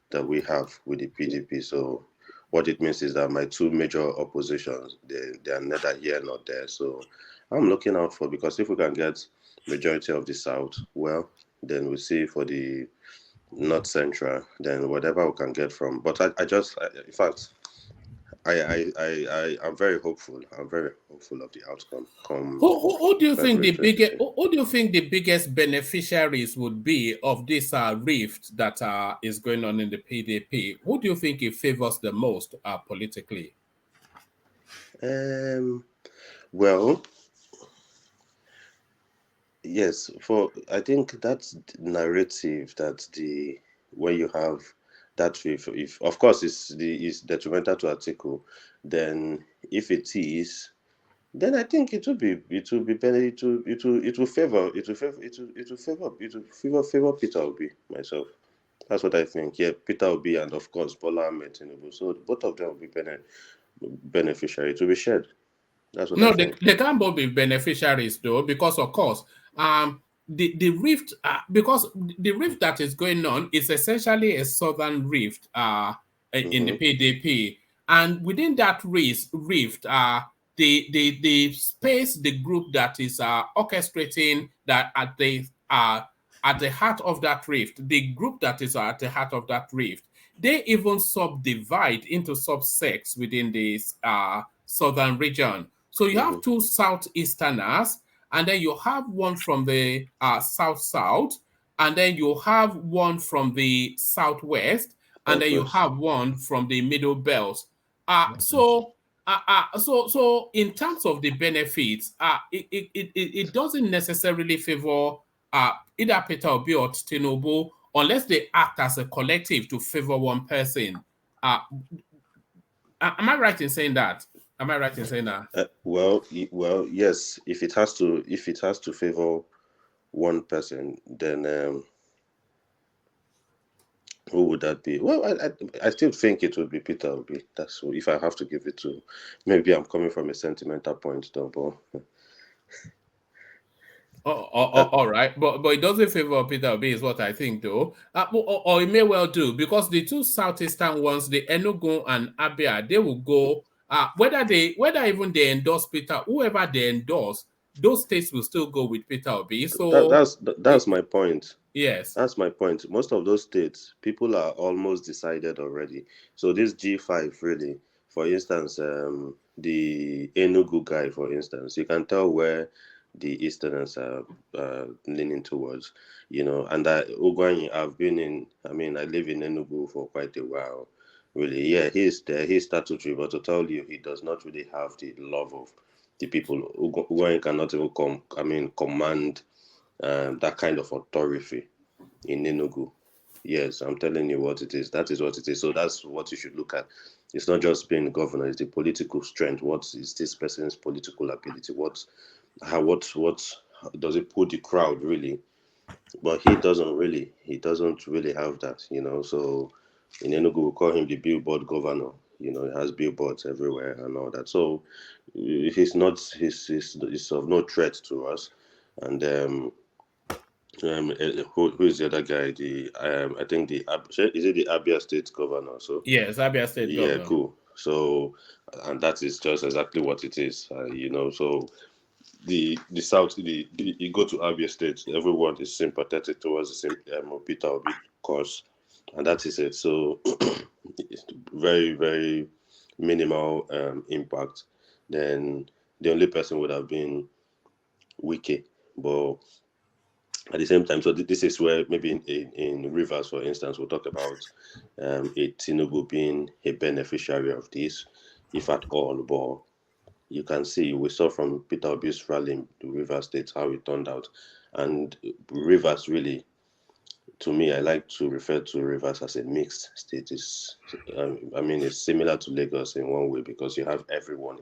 that we have with the PDP. So what it means is that my two major oppositions, they are neither here nor there. So I'm looking out for, because if we can get majority of the South, well, then we see for the North Central, then whatever we can get from. But in fact, I'm very hopeful. I'm very hopeful of the outcome. Who do you think February the biggest? 22. Who do you think the biggest beneficiaries would be of this rift that is going on in the PDP? Who do you think it favors the most politically? Well, yes. I think that's the narrative that when you have that, if of course is detrimental to Atiku, then if it is, then I think it will be better. It will favor Peter Obi, myself. That's what I think. Yeah, Peter Obi and of course Bola Ahmed Tinubu. So both of them will be beneficiary. It will be shared. That's what I No, think. they can't both be beneficiaries though, because of course, the rift, because the rift that is going on is essentially a southern rift, in the PDP, and within that rift, the space, the group that is orchestrating that at the heart of that rift, the group that is at the heart of that rift, they even subdivide into subsects within this southern region. So you have two southeasterners, and then you have one from the south-south, and then you have one from the southwest, and then you have one from the middle belt. So in terms of the benefits, it doesn't necessarily favor either Peter Obi or Tinubu unless they act as a collective to favor one person. Am I right in saying that? Well, yes. If it has to favor one person, then who would that be? Well, I still think it would be Peter Obi. That's if I have to give it to. Maybe I'm coming from a sentimental point, though, but All right, but it doesn't favor Peter Obi, is what I think, though. Or it may well do, because the two southeastern ones, the Enugu and Abia, they will go. Whether even they endorse Peter, whoever they endorse, those states will still go with Peter Obi. So That's my point. yes, That's my point. Most of those states, people are almost decided already. So this G5 really, for instance, the Enugu guy, for instance, you can tell where the Easterners are leaning towards, And Ogwani, I live in Enugu for quite a while. Really, yeah, he's there. He's statutory, but to tell you, he does not really have the love of the people. Ogwani cannot even command that kind of authority in Enugu. Yes, I'm telling you what it is. That is what it is. So that's what you should look at. It's not just being the governor, it's the political strength. What is this person's political ability? What does it put the crowd really? But he doesn't really have that, So in Enugu we call him the billboard governor. He has billboards everywhere and all that. So he's of no threat to us. And who is the other guy? I think is it the Abia State governor? So yes, Abia State governor. Yeah, cool. So, and that is just exactly what it is. So the South, you go to Abia State, everyone is sympathetic towards the Peter Obi cause, and that is it. So it's very, very minimal impact. Then the only person would have been Wiki, but at the same time, so this is where maybe in Rivers, for instance, we'll talk about a Tinubu being a beneficiary of this, if at all. But you can see, we saw from Peter Obi's rally in the Rivers State how it turned out. And Rivers really, to me, I like to refer to Rivers as a mixed state. It's similar to Lagos in one way because you have everyone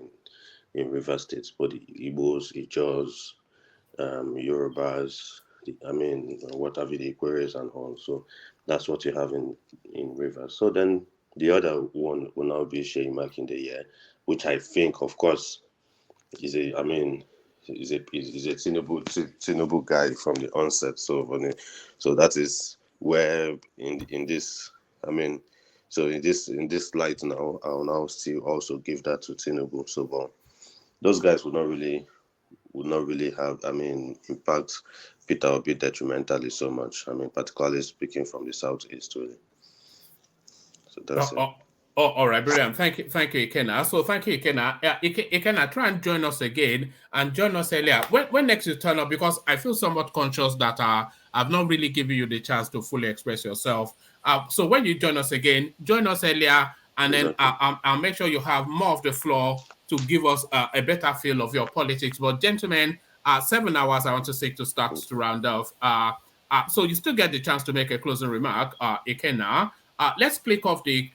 in Rivers State, but the Igbos, Ijaws, Yorubas, what have you, the Aquarius and all. So that's what you have in Rivers. So then the other one will now be Shea Makinde, which I think, of course, is a Tinubu guy from the onset. So that is where in this light now, I'll now still also give that to Tinubu. So but those guys would not really have, impact Peter Obi detrimentally so much. Particularly speaking from the southeast, really. So that's it. All right, brilliant. Thank you, Ikenna. So thank you, Ikenna. Ikenna, try and join us again and join us earlier. When next you turn up, because I feel somewhat conscious that I've not really given you the chance to fully express yourself. So when you join us again, join us earlier, and then I'll make sure you have more of the floor to give us a better feel of your politics. But gentlemen, 7 hours I want to take to start to round off. So you still get the chance to make a closing remark, Ikenna. Let's kick off the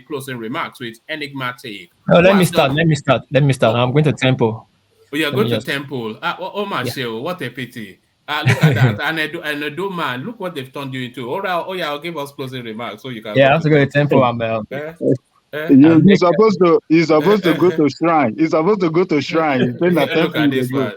closing remarks with enigmatic. No, let me start. I'm going to Temple. Oh, you're going to Temple. What a pity. Look at that. And Edo man, look what they've turned you into. All right, I'll give us closing remarks so you can. Yeah, I have to go to Temple. You're supposed to go to shrine. You're supposed to go to shrine. Look at this one.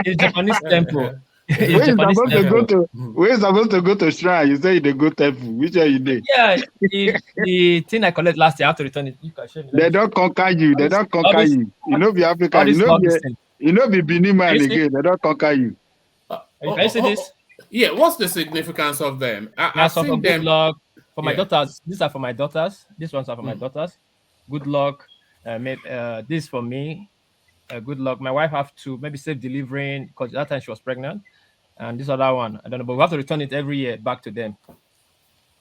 It's Japanese temple. Where is supposed to go to shrine? You say they go temple. Which are you there? Yeah, the thing I collect last year, I have to return it. You can show me. They don't conquer you. You know, be African. You know, be Benin man again. They don't conquer you. Can you see this? Yeah, what's the significance of them? I've seen them. Good luck for my daughters. These are for my daughters. These ones are for my daughters. Good luck. This for me. Good luck. My wife have to maybe safe delivering because that time she was pregnant. And this other one, I don't know, but we have to return it every year back to them.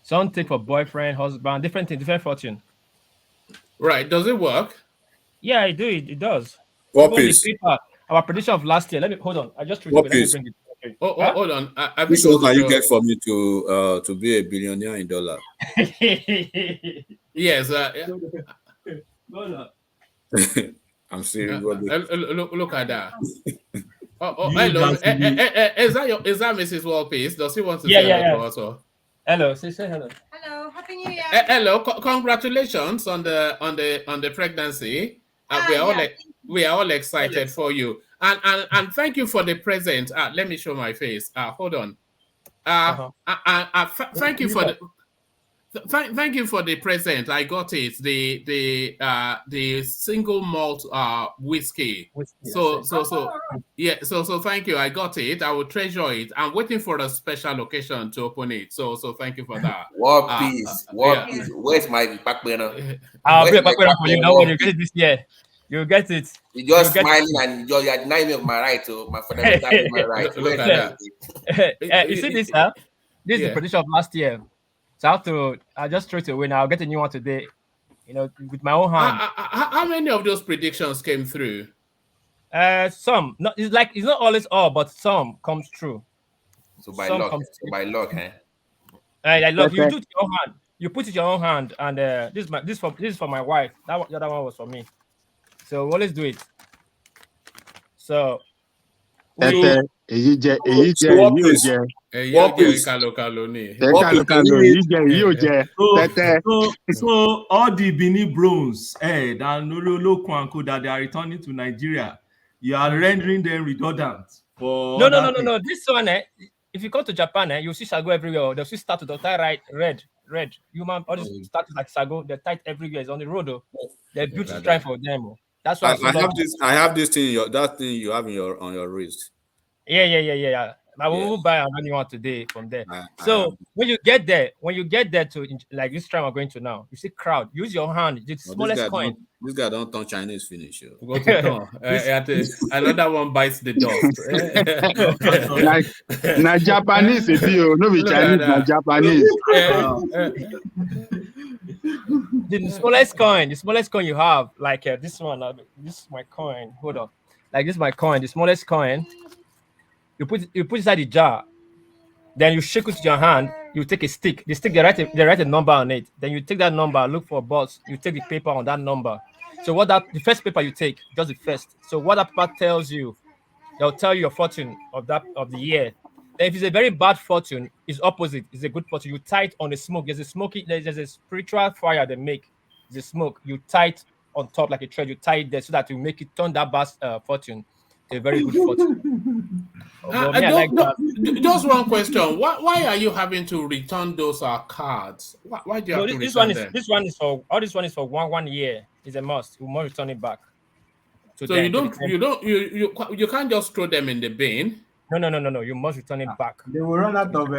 Some take for boyfriend, husband, different thing, different fortune. Right. Does it work? Yeah, I do. It does. What piece? Our prediction of last year. Let me hold on. I just what piece? Let me bring it. Hold on. Which one can you get for me to be a billionaire in dollar? Yes. I'm serious. Look at that. Hello. Is that Mrs. Walpace? Does he want to say hello also? Hello. Say hello. Hello. Happy New Year. Hello. Congratulations on the pregnancy. We are all excited for you. And thank you for the present. Let me show my face. Hold on. Thank you for the. Thank you for the present. I got it. The single malt whiskey. So yeah. So thank you. I got it. I will treasure it. I'm waiting for a special occasion to open it. So thank you for that. What peace? What peace? Where's my back burner? I'll bring a back for you. Don't worry, you get it this year. You'll get it. You just smiling and you're denying me of my right to my fundamental human right. Look at that. You see this, huh? This is the prediction of last year. So I'll just throw it away now. I'll get a new one today, with my own hand. How many of those predictions came through? Some. It's not always all, but some comes true. So by luck, eh? I love you. Do it your own hand. You put it in your own hand, and this is for my wife. The other one was for me. So always do it. So. So all the Bini Browns that that they are returning to Nigeria, you are rendering them redundant for no. This one, if you go to Japan, you see sago everywhere. They'll see start to the tie right red. Human all this start like sago, they're tight everywhere. It's on the road though. They're built to try for them. That's why I have this thing that thing you have on your wrist. Yeah. I will buy another one today from there. So when you get there to like this time we're going to now, you see crowd. Use your hand. The smallest coin. This guy don't turn Chinese finish. Another one bites the dust. Na Japanese, no be Chinese, na Japanese. The smallest coin you have, like this one. This is my coin. Hold on. Like this is my coin. The smallest coin. You put inside the jar, then you shake it with your hand. You take a stick. The stick they write a number on it. Then you take that number, look for a box. You take the paper on that number. So the first paper you take, just the first. So what that paper tells you, they'll tell you your fortune of the year. Then if it's a very bad fortune, it's opposite. It's a good fortune. You tie it on the smoke. There's a spiritual fire they make. The smoke. You tie it on top like a thread. You tie it there so that you make it turn that bad fortune to a very good fortune. Just one question. Why are you having to return those cards? Why do you have to return them? This one is for 1 year. It's a must. We must return it back. So you can't just throw them in the bin. No. You must return it back. They will run out of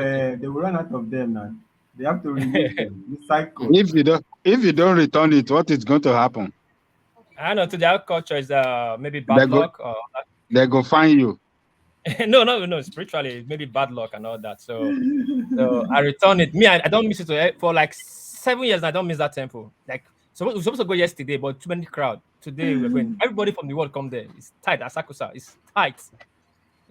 them now. They have to remove them. Recycle. If you don't return it, what is going to happen? I don't know. To their culture is maybe bad luck or they go find you. No. Spiritually, maybe bad luck and all that. So I return it. Me, I don't miss it for like 7 years. I don't miss that temple. Like, so we were supposed to go yesterday, but too many crowd. Today we're going. Everybody from the world come there. It's tight. Asakusa. It's tight.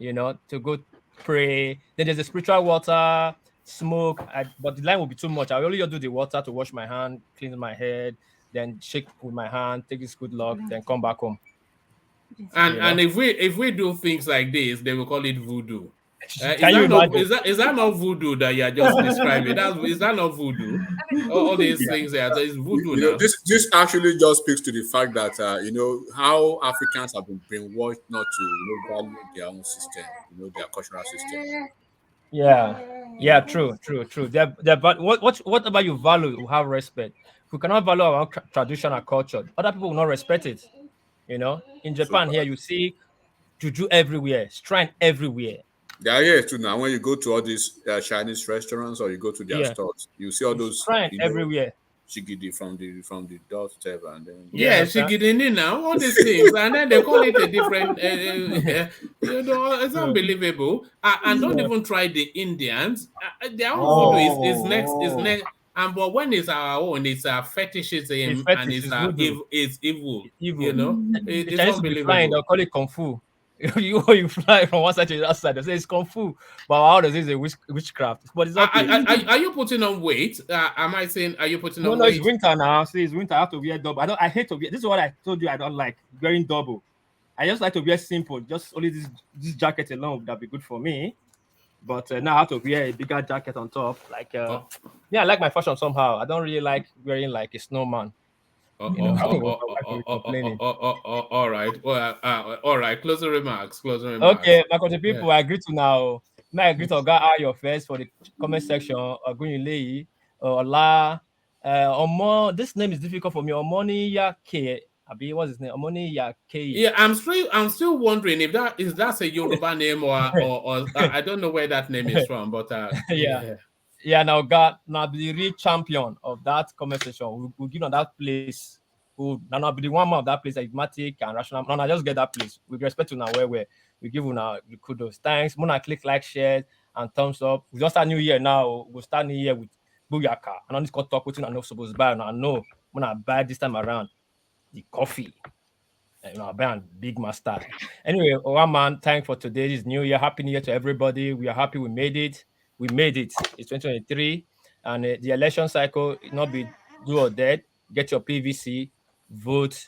To go pray. Then there's the spiritual water, smoke. But the line will be too much. I will only do the water to wash my hand, clean my head, then shake with my hand, take this good luck, then come back home. And if we do things like this, they will call it voodoo. Is that not voodoo that you are just describing? Is that not voodoo? All these things is voodoo now. This actually just speaks to the fact that how Africans have been brainwashed not to value their own system, their cultural system. Yeah, true. But whatever you value, you have respect. If we cannot value our tradition and culture, other people will not respect it. In Japan here, you see juju everywhere, shrine everywhere. They are here too now. When you go to all these Chinese restaurants or you go to their stores, you see all those shrine everywhere. Shigidi from the doorstep and then shigidi now, all these things, and then they call it a different. It's unbelievable. And don't even try the Indians. Their own food is next. But when it's our own, it's fetishism and it's evil. It's unbelievable. They'll call it kung fu. you fly from one side to the other side. They say it's kung fu, but how does it say witchcraft? But it's are you putting on weight? Am I saying are you putting on weight? No, it's winter now. See, it's winter. I have to wear double. I hate to wear. This is what I told you. I don't like wearing double. I just like to wear simple. Just only this jacket alone would be good for me. But now I have to wear a bigger jacket on top. I like my fashion somehow. I don't really like wearing like a snowman. Why are we complaining? All right. Well, all right. Closing remarks. Closing remarks. Okay, my country Yeah. people, I agree to now. May I agree to Oga Ayo first for the comment section. Ogunyileyi, Ola, Omo. This name is difficult for me. Omoni Yake. Abi, what's his name? Omoni Yake. Yeah, I'm still wondering if that's a Yoruba name or I don't know where that name is from, but Yeah. Yeah, now God, now be the real champion of that conversation. We'll give on that place. Who now be the one man of that place, enigmatic and rational. Now just get that place. With respect to now where we give you now the kudos. Thanks. Mona click like, share, and thumbs up. We just start new year now. We'll start new year with Booyaka. And on this called talk with I know supposed to buy. And I know when I buy this time around the coffee. Buy big master. Anyway, one man, thanks for today. This new year. Happy New Year to everybody. We are happy we made it. We made it. It's 2023, and the election cycle it not be do or dead. Get your PVC, vote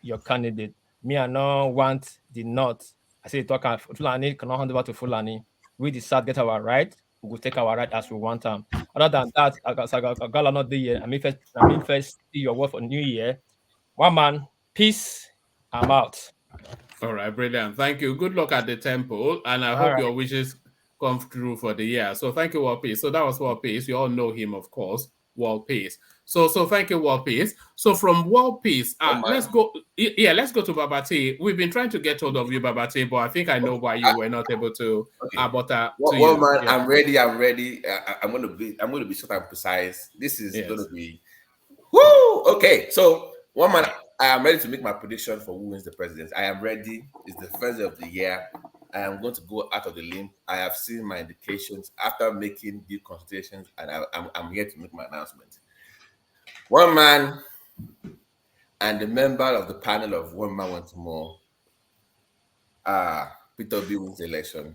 your candidate. Me, I no want the not. I say talk Fulani cannot hand over to Fulani. We decide get our right. We will take our right as we want them. Other than that, I got not the year. I mean first see your word for New Year. One man, peace. I'm out. All right, brilliant. Thank you. Good luck at the temple, and I All hope right. your wishes come true for the year. So thank you, World Peace. So that was World Peace. You all know him, of course, World Peace. So thank you, World Peace. So from World Peace, let's go. Yeah, let's go to Babati. We've been trying to get hold of you, Babati, but I think I know why you were not able to. But to Well, you, man, yeah. I'm ready. I'm gonna be short and precise. This is Yes. gonna be woo. Okay, so one man, I am ready to make my prediction for who wins the presidency. I am ready. It's the first of the year. I am going to go out of the limb. I have seen my indications after making deep consultations, and I'm here to make my announcement. One man and the member of the panel of One Man Wants More, Peter B wins the election.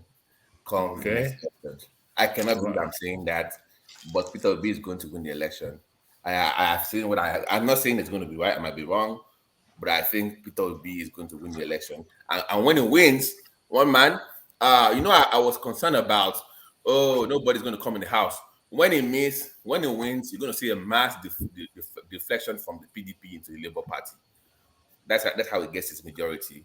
Come next election. I cannot believe I'm saying that, but Peter B is going to win the election. I have seen what I'm not saying it's going to be right. I might be wrong, but I think Peter B is going to win the election. And when he wins, one man, I was concerned about, nobody's going to come in the house. When he wins, you're going to see a mass deflection from the PDP into the Labour Party. That's how he gets his majority.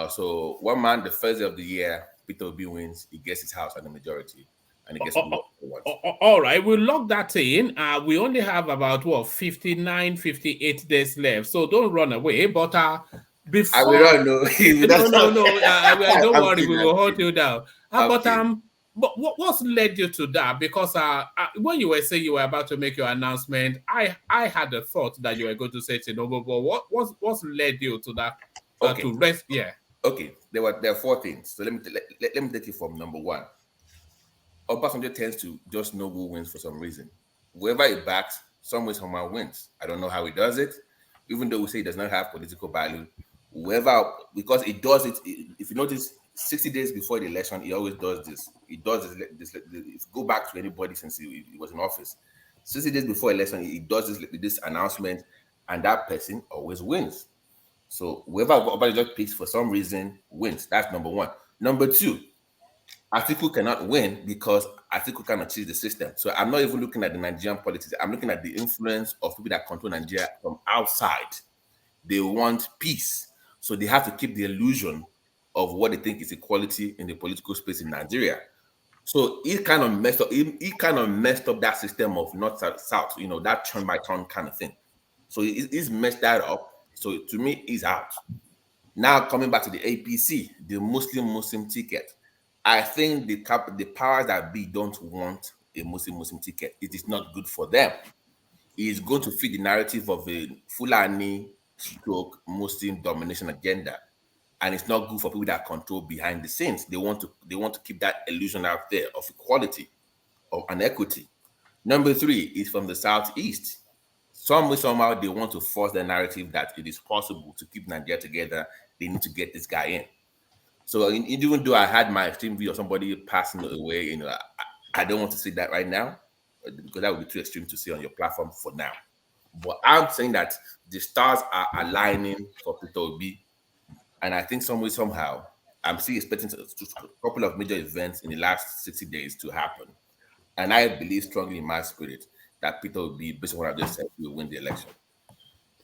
So one man, the first day of the year, Peter B wins, he gets his house and the majority, and he gets what he wants. All right, we'll lock that in. We only have about 59, 58 days left, so don't run away. But before I will run, no. don't worry, kidding, we will hold you down. But what's led you to that? Because when you were saying you were about to make your announcement, I had a thought that you were going to say Tinubu. But what's led you to that? To rest, yeah. Okay, there are four things. So let me take it from number one. Obasanjo tends to just know who wins for some reason. Whoever he backs, some way someone wins. I don't know how he does it, even though we say he does not have political value. Whoever, because he does it. If you notice, 60 days before the election, he always does this. He does this. If you go back to anybody since he was in office, 60 days before election, he does this announcement, and that person always wins. So whoever Obasanjo picks for some reason wins. That's number one. Number two, Atiku cannot win because Atiku cannot change the system. So I'm not even looking at the Nigerian politics. I'm looking at the influence of people that control Nigeria from outside. They want peace. So they have to keep the illusion of what they think is equality in the political space in Nigeria. So he kind of messed up. He kind of messed up that system of north south, that turn by turn kind of thing. So he's messed that up. So to me, he's out. Now coming back to the APC, the Muslim ticket. I think the powers that be don't want a Muslim ticket. It is not good for them. It is going to feed the narrative of a Fulani stroke Muslim domination agenda. And it's not good for people that control behind the scenes. They want to keep that illusion out there of equality, of an equity. Number three is from the southeast. Somehow they want to force the narrative that it is possible to keep Nigeria together. They need to get this guy in. So even though I had my extreme view of somebody passing away, I don't want to see that right now because that would be too extreme to see on your platform for now. But I'm saying that the stars are aligning for Peter Obi, and I think somehow I'm still expecting a couple of major events in the last 60 days to happen, and I believe strongly in my spirit that Peter Obi, based on what I just said, will win the election.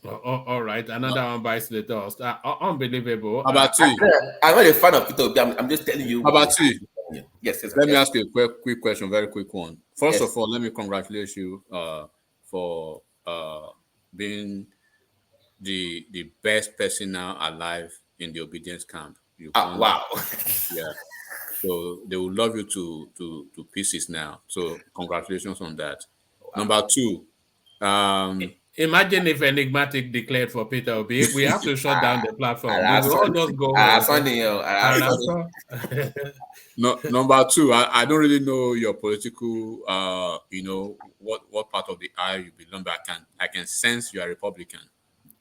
All right, another one bites the dust. Unbelievable. I'm not a fan of Peter Obi. I'm just telling you. Babati, yes. Let me yes. ask you a quick question, very quick one. First Yes. of all, let me congratulate you for being the best person now alive in the obedience camp. Wow. Yeah. So they will love you to pieces now. So congratulations on that. Wow. Number two, imagine if Enigmatic declared for Peter Obi. We have to shut down the platform. We will all just go home. No, number two, I don't really know your political, what part of the aisle you belong, but I can sense you are Republican.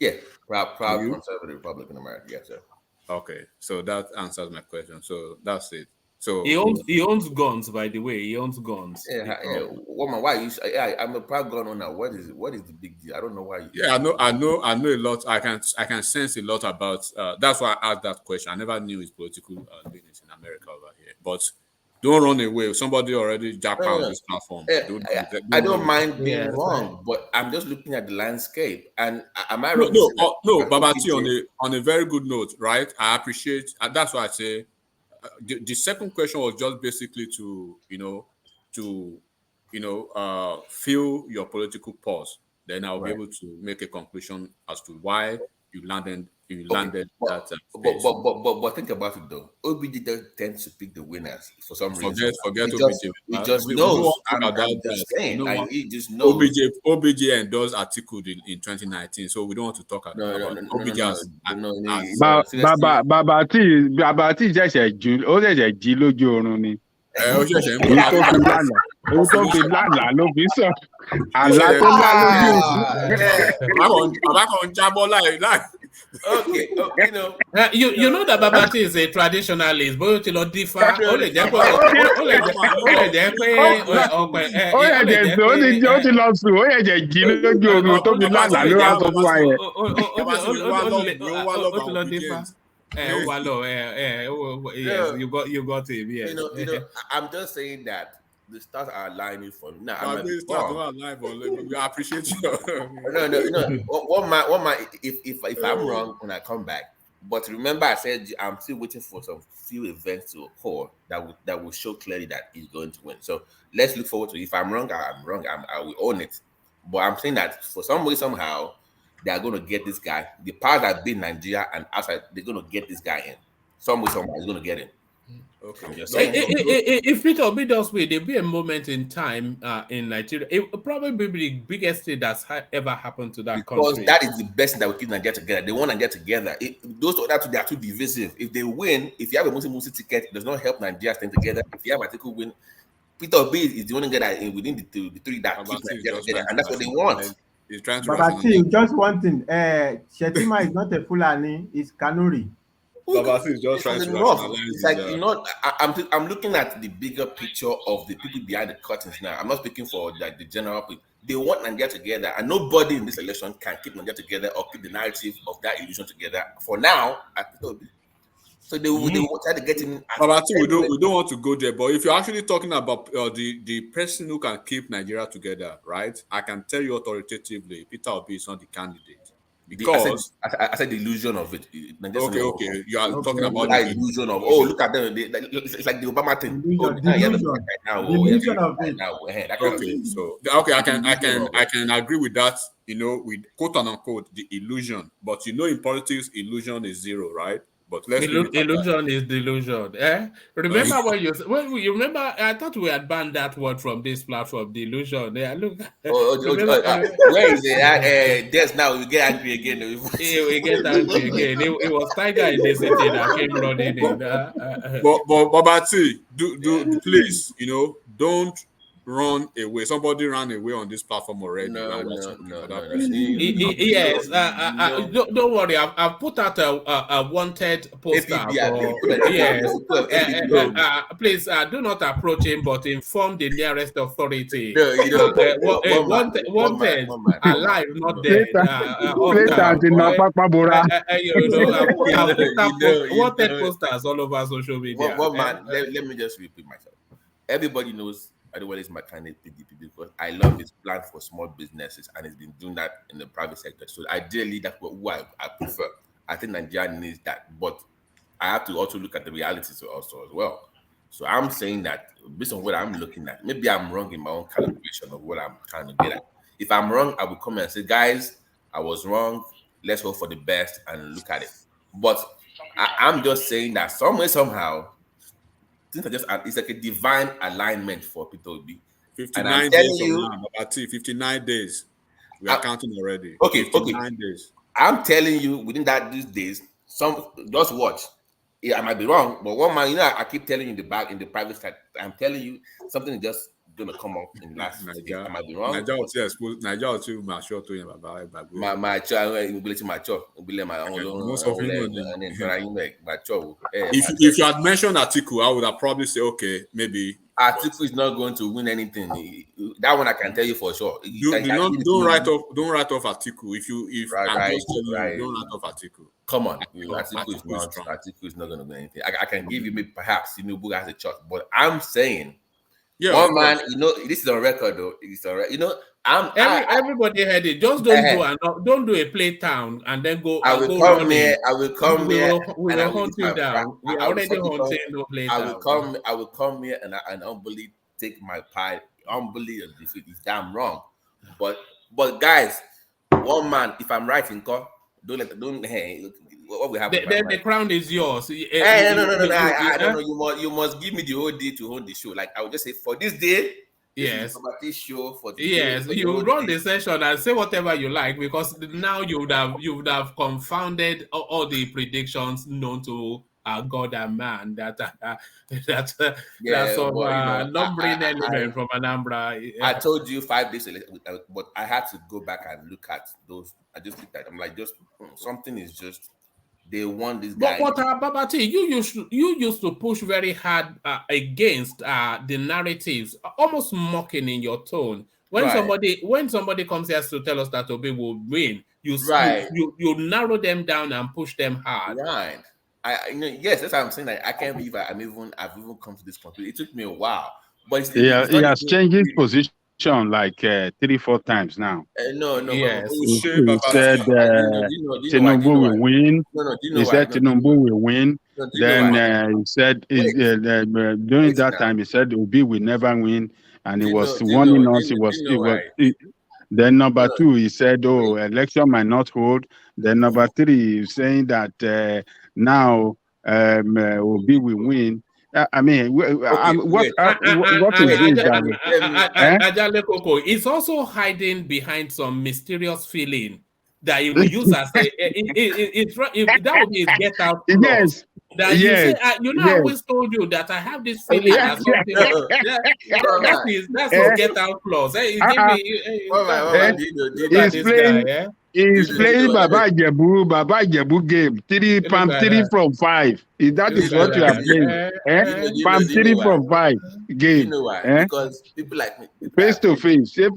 Yeah, proud conservative Republican America. Yes, sir. Okay, so that answers my question. So that's it. So he owns guns, by the way. He owns guns. Yeah. Woman, why you? I'm a proud gun owner. What is the big deal? I don't know why. Yeah, I know a lot. I can sense a lot about. That's why I asked that question. I never knew his political leanings in America over here. But don't run away. Somebody already jacked out this platform. I don't mind being wrong, but I'm just looking at the landscape. And am I wrong? No, Babati, on a very good note, right? I appreciate. That's why I say the second question was just basically to fill your political pause. Then I'll be able to make a conclusion as to why you landed that space. But think about it though. OBJ tends to pick the winners for some reason. Forget OBJ. He just knows. I'm just saying. He just knows. OBJ endorsed Atiku in 2019, so we don't want to talk about OBJ. Babati ṣẹ̀ṣẹ̀ jí lójú oorun ni. Èyí tó fi lánàá ló fi sọ. Àlá tó lá lójú. Bàbá kan jábọ́ láì. Okay, you know that Babati is a traditionalist, but you lọ differ. Ó lè jẹ́ pé ó ti lọ sùn, ó yẹ jẹ́ jí lójú oorun tó fi lánàá ló wá sọ fún wa yẹn. Ó ti lọ differ. Yes, you got him. Yeah. I'm just saying that the stars are aligning for me. Now, we appreciate you. No. What my if I'm wrong when I come back, but remember I said I'm still waiting for some few events to occur that will show clearly that he's going to win. So let's look forward to it. If I'm wrong, I'm wrong. I will own it. But I'm saying that for some way somehow they are going to get this guy. The powers that be in Nigeria and outside, they're going to get this guy in. Some way somehow he's going to get him. Okay. If Peter Obi does win, there'll be a moment in time in Nigeria. It will probably be the biggest thing that's ever happened to that country. Because that is the best thing that will keep Nigeria together. They want to get together. Those two, they are too divisive. If they win, if you have a Muslim ticket, it does not help Nigeria staying together. If you have Atiku win, Peter Obi is the only guy that within the three that keep Nigeria together, and that's what they want. He's trying to. But just one thing. Shetima is not a Fulani; it's Kanuri. Babasi is just trying to it's like I'm looking at the bigger picture of the people behind the curtains now. I'm not speaking for like the general people. They want Nigeria together, and nobody in this election can keep Nigeria together or keep the narrative of that illusion together. For now, so they will try to get him. Babasi, we don't want to go there, but if you're actually talking about the person who can keep Nigeria together, right? I can tell you authoritatively, Peter Obi is not the candidate. Because I said the illusion of it. Okay. You are talking about the illusion of look at them. It's like the Obama thing. I can agree with that. With quote unquote the illusion, but in politics, illusion is zero, right? But illusion is delusion. Remember when you remember? I thought we had banned that word from this platform. Delusion. Yeah, look. Where is it? Just now we get angry again. We get angry again. It was Tiger in the city that came running in. But Babati, do please, don't run away. Somebody ran away on this platform already. No. Yes. Don't worry. I've put out a wanted poster. Please do not approach him, but inform the nearest authority. Wanted, alive, not dead. Wanted posters all over social media. Let me just repeat myself. Everybody knows Adewale is my candidate PDP because I love his plan for small businesses and he's been doing that in the private sector. So ideally, that's who I prefer. I think Nigeria needs that, but I have to also look at the realities also as well. So I'm saying that based on what I'm looking at, maybe I'm wrong in my own calibration of what I'm trying to get at. If I'm wrong, I will come and say, guys, I was wrong. Let's hope for the best and look at it. But I'm just saying that some way, somehow, things are just it's like a divine alignment for Peter Obi. 59 days from now, about 59 days. We are counting already. Okay, 59 days. I'm telling you, within these days, just watch. Yeah, I might be wrong, but one man, I keep telling you in the private side, I'm telling you something is just gonna come up in the last 50 days. I might be wrong. Nigeria too mature to him about my child mature. If you had mentioned Atiku, I would have probably said, okay, maybe Atiku is not going to win anything. That one I can tell you for sure. Don't write off Atiku. I'm just telling you, don't write off Atiku. Come on, Atiku is not going to win anything. I can give you maybe perhaps Tinubu has a chance, but I'm saying, one man, this is on record though. It's on record. Everybody heard it. Just don't do a play town and then go. I will come here. We will hunt you down. We are already hunting no play town. I will come here and humbly take my pie. Humbly defeat is damn wrong. But guys, one man. If I'm right in court, what we have. The crown is yours. No. I don't know. You must give me the whole day to hold the show. Like I would just say for this day. Yes. This show for yes, you run the session and say whatever you like because now you would have confounded all the predictions known to God and man that's some numbering element from Anambra. I told you 5 days, but I had to go back and look at those. I just looked at them like something is just. They want this guy. But Babati, you used to push very hard against the narratives, almost mocking in your tone. When somebody comes here to tell us that Obi will win, you narrow them down and push them hard. Right. Yes, that's what I'm saying. Like, I can't believe I've even come to this conclusion. It took me a while, but he has changed his position like 3-4 times now. No. Yes. He said Tinubu will win. He said Tinubu will win. Then he said during that time he said Obi will never win, and he was warning us. Then number 2, he said, election might not hold. Then number 3, he's saying that now Obi will win. I mean, what is this? Ajale Koko is also hiding behind some mysterious feeling that he will use as that would be his get out clause. Yes. That you say, I always told you that I have this feeling that something. That's his get out clause. He's playing Baba Jebu game. 3 from 5. That is what you are playing. Palm 3 from 5 game. You know why? Because people like me. Face to face. Which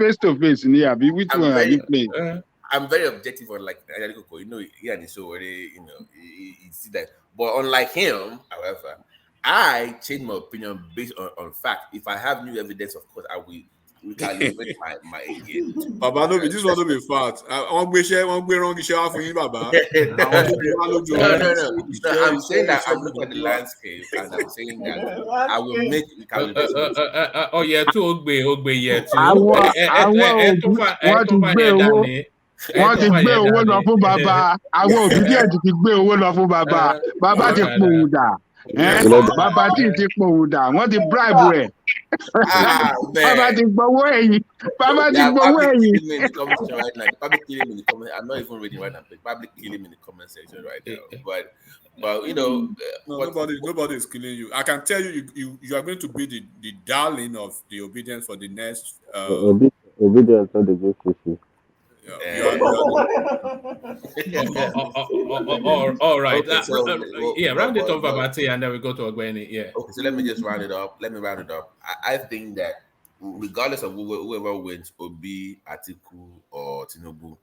one are you playing? I'm very objective on like he and his show already, he see that. But unlike him, however, I change my opinion based on fact. If I have new evidence, of course, I will recalibrate my again. Baba, no, this one don't be fact. One way wrong issue for you, Baba. No. I'm saying that I'm looking at the landscape and I'm saying that I will make recalibration. Oh yeah, too Ogbe yeah. Wọ́n ti gbé owó lọ fún bàbá. Àwọn òbídíẹ̀tì ti gbé owó lọ fún bàbá. Bàbá ti pòun dà. Bàbá ti pòun dà. Wọ́n ti bribe rẹ̀. Bàbá ti gbowó ẹ̀yìn. Bàbá ti gbowó ẹ̀yìn. Public killing in the comment. I'm not even reading right now. Public killing in the comment section right now. But nobody is killing you. I can tell you are going to be the darling of the obedience for the next. Obedience not the good issue. All right. Round it up, Babati, and then we go to Ogbeni. Yeah. Okay, so let me just round it up. I think that regardless of whoever wins, Obi, Atiku, or Tinubu,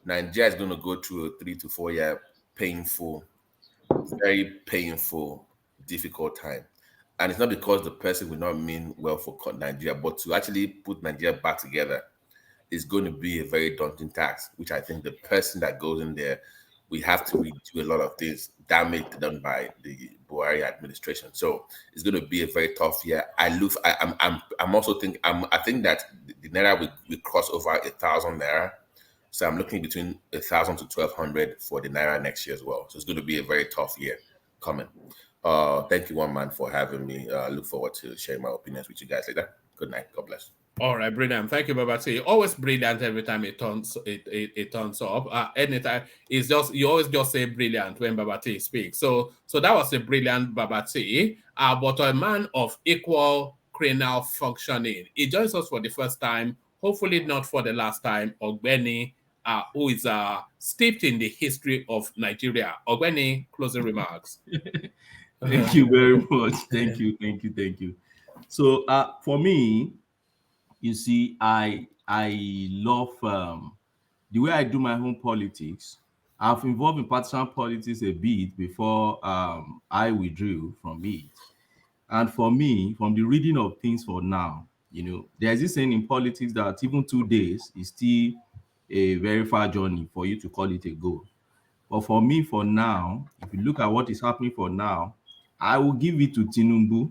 Nigeria is going to go through a 3 to 4 year painful, very painful, difficult time. And it's not because the person will not mean well for Nigeria, but to actually put Nigeria back together is going to be a very daunting task, which I think the person that goes in there, we have to redo a lot of things damage done by the Buhari administration. So it's going to be a very tough year. I'm also I think that the naira will cross over 1,000 naira. So I'm looking between 1,000 to 1,200 for the naira next year as well. So it's going to be a very tough year coming. Thank you, one man, for having me. Look forward to sharing my opinions with you guys later. Good night. God bless. All right, brilliant. Thank you, Babati. Always brilliant every time it turns up. Anytime it's just you always just say brilliant when Babati speaks. So that was a brilliant Babati. But a man of equal cranial functioning. He joins us for the first time, hopefully not for the last time. Ogbeni, who is steeped in the history of Nigeria. Ogbeni, closing remarks. Thank you very much. Thank you. So for me, you see, I love the way I do my own politics. I've involved in partisan politics a bit before I withdrew from it. And for me, from the reading of things for now, there's this saying in politics that even 2 days is still a very far journey for you to call it a goal. But for me, for now, if you look at what is happening for now, I will give it to Tinubu.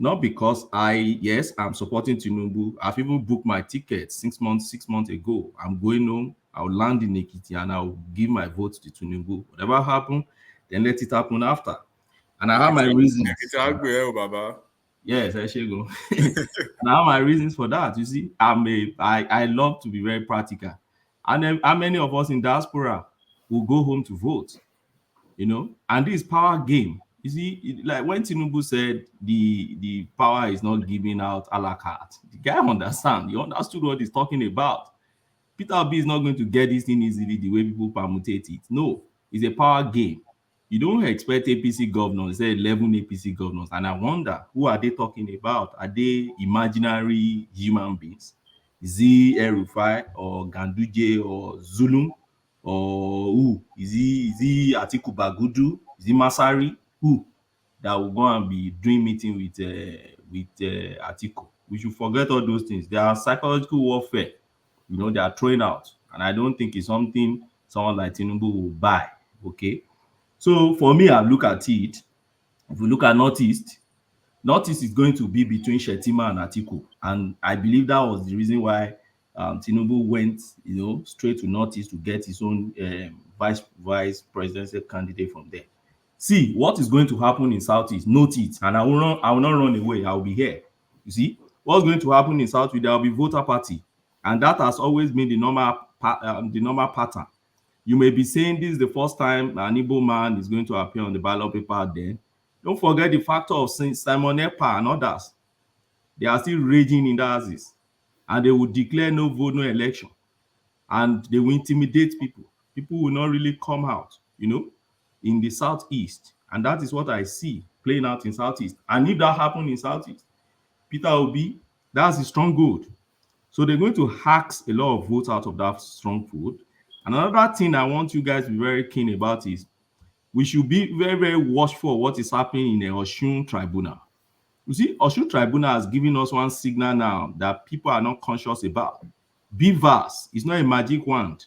Not because I'm supporting Tinubu. I've even booked my ticket 6 months ago. I'm going home. I'll land in Ekiti and I'll give my vote to Tinubu. Whatever happens, then let it happen after. And I have my reasons. Yes, I should go. And I have my reasons for that. You see, I love to be very practical. And then how many of us in diaspora will go home to vote? And this power game. You see, like when Tinubu said the power is not giving out a la carte, the guy understand. He understood what he's talking about. Peter Obi is not going to get this thing easily the way people permutate it. No, it's a power game. You don't expect APC governors, say 11 APC governors, and I wonder, who are they talking about? Are they imaginary human beings? Is he El-Rufai or Ganduje or Zulum? Or who? Is he Atiku Bagudu? Is he Masari? Who? That will go and be doing meeting with Atiku. We should forget all those things. They are psychological warfare. They are throwing out. And I don't think it's something someone like Tinubu will buy. Okay. So for me, I look at it. If we look at Northeast is going to be between Shetima and Atiku. And I believe that was the reason why Tinubu went, straight to Northeast to get his own vice presidential candidate from there. See what is going to happen in Southeast. Note it, and I will not run away. I will be here. You see what's going to happen in Southeast. There will be voter party, and that has always been the normal pattern. You may be saying this is the first time an Igbo man is going to appear on the ballot paper. Then don't forget the factor of Simon Ekpa and others. They are still raging in the houses, and they will declare no vote, no election, and they will intimidate people. People will not really come out, in the Southeast, and that is what I see playing out in Southeast. And if that happens in Southeast, Peter Obi, that's a stronghold. So they're going to hack a lot of votes out of that stronghold. And another thing I want you guys to be very keen about is we should be very, very watchful of what is happening in the Osun Tribunal. You see, Osun Tribunal has given us one signal now that people are not conscious about. BVAS is not a magic wand.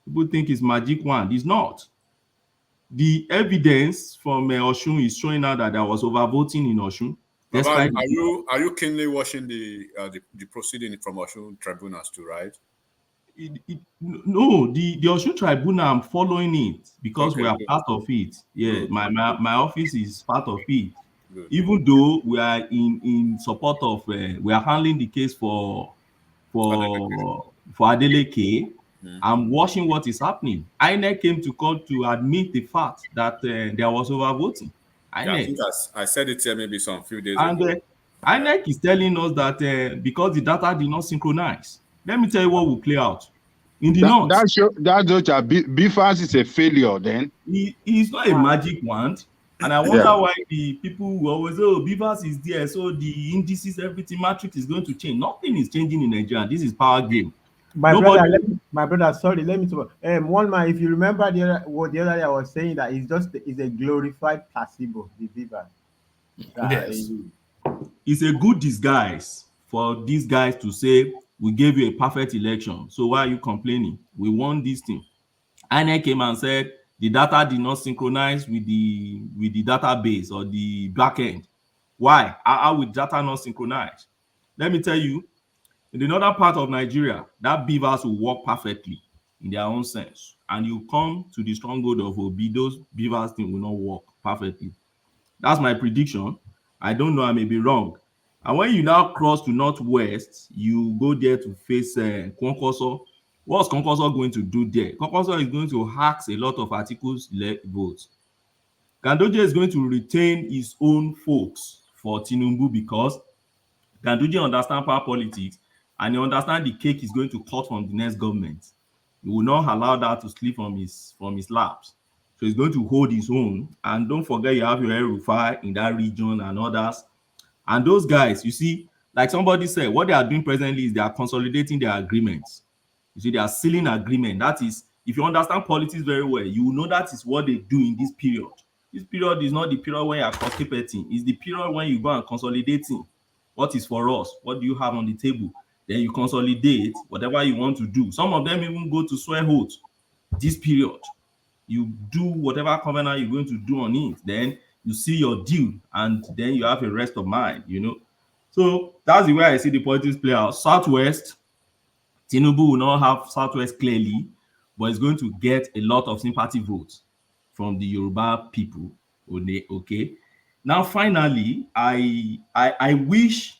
People think it's magic wand. It's not. The evidence from Osun is showing out that there was overvoting in Osun. Baba, are you keenly watching the proceeding from Osun tribunals too, right? No, the Osun Tribunal, I'm following it because we are part of it. Yeah, my office is part of it. Good. Even though we are in support of, we are handling the case for Adeleke. I'm watching what is happening. INEC came to court to admit the fact that there was overvoting. Yeah, I think I said it here maybe some few days ago. And INEC is telling us that because the data did not synchronize. Let me tell you what will play out. In the north. That BFAS is a failure then. It's not a magic wand. And I wonder why the people who always, BFAS is there, so the indices, everything, matrix is going to change. Nothing is changing in Nigeria. This is power game. My brother, sorry, let me talk. One man, if you remember the other day I was saying that it's a glorified placebo, the BFAS. Yes. It's a good disguise for these guys to say, we gave you a perfect election, so why are you complaining? We won this thing. INEC came and said the data did not synchronize with the database or the backend. Why? How will data not synchronize? Let me tell you, in the northern part of Nigeria, that beavers will work perfectly in their own sense. And you come to the stronghold of Obi, those beavers thing will not work perfectly. That's my prediction. I don't know, I may be wrong. And when you now cross to northwest, you go there to face Kwankwaso. What's Kwankwaso going to do there? Kwankwaso is going to hacks a lot of articles votes. Gandoje is going to retain his own folks for Tinubu because Ganduje understand power politics and he understand the cake is going to cut from the next government. He will not allow that to slip from his laps. So he's going to hold his own. And don't forget you have your Rufai in that region and others. And those guys, you see, like somebody said, what they are doing presently is they are consolidating their agreements. You see, they are sealing agreement. That is, if you understand politics very well, you will know that is what they do in this period. This period is not the period when you are constipating. It's the period when you go and consolidating. What is for us? What do you have on the table? Then you consolidate whatever you want to do. Some of them even go to swear oath this period. You do whatever covenant you're going to do on it. Then you see your deal and then you have a rest of mind, you know. So that's the way I see the politics play out. Southwest, Tinubu will not have Southwest clearly, but it's going to get a lot of sympathy votes from the Yoruba people. Okay. Now, finally, I wish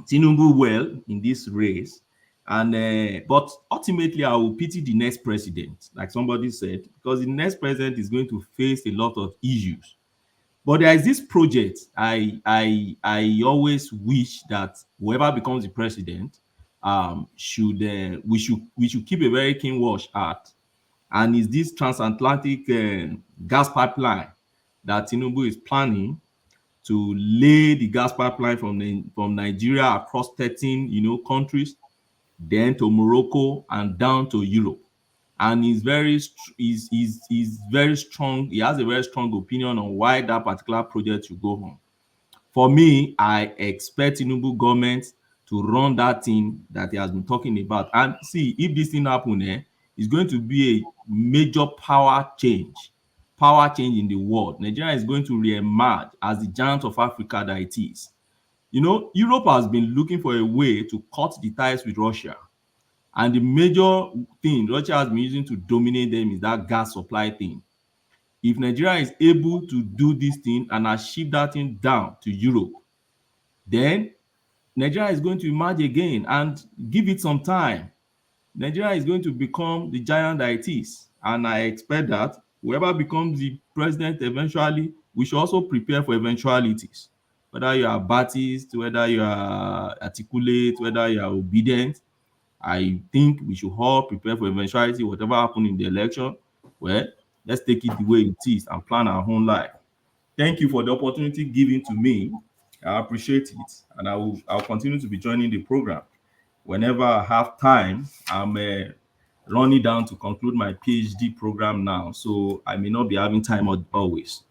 Tinubu well in this race, and but ultimately I will pity the next president, like somebody said, because the next president is going to face a lot of issues. But there is this project I always wish that whoever becomes the president should we should keep a very keen watch at, and is this transatlantic gas pipeline that Tinubu is planning to lay the gas pipeline from Nigeria across 13 countries, then to Morocco and down to Europe. And he's very strong. He has a very strong opinion on why that particular project should go on. For me, I expect Tinubu government to run that thing that he has been talking about. And see, if this thing happen, it's going to be a major power change in the world. Nigeria is going to re-emerge as the giant of Africa that it is. You know, Europe has been looking for a way to cut the ties with Russia. And the major thing Russia has been using to dominate them is that gas supply thing. If Nigeria is able to do this thing and achieve that thing down to Europe, then Nigeria is going to emerge again, and give it some time. Nigeria is going to become the giant that it is. And I expect that whoever becomes the president eventually, we should also prepare for eventualities. Whether you are Baptist, whether you are articulate, whether you are obedient, I think we should all prepare for eventuality, whatever happens in the election. Well, let's take it the way it is and plan our own life. Thank you for the opportunity given to me. I appreciate it, and I'll continue to be joining the program whenever I have time. I'm running down to conclude my PhD program now, so I may not be having time always.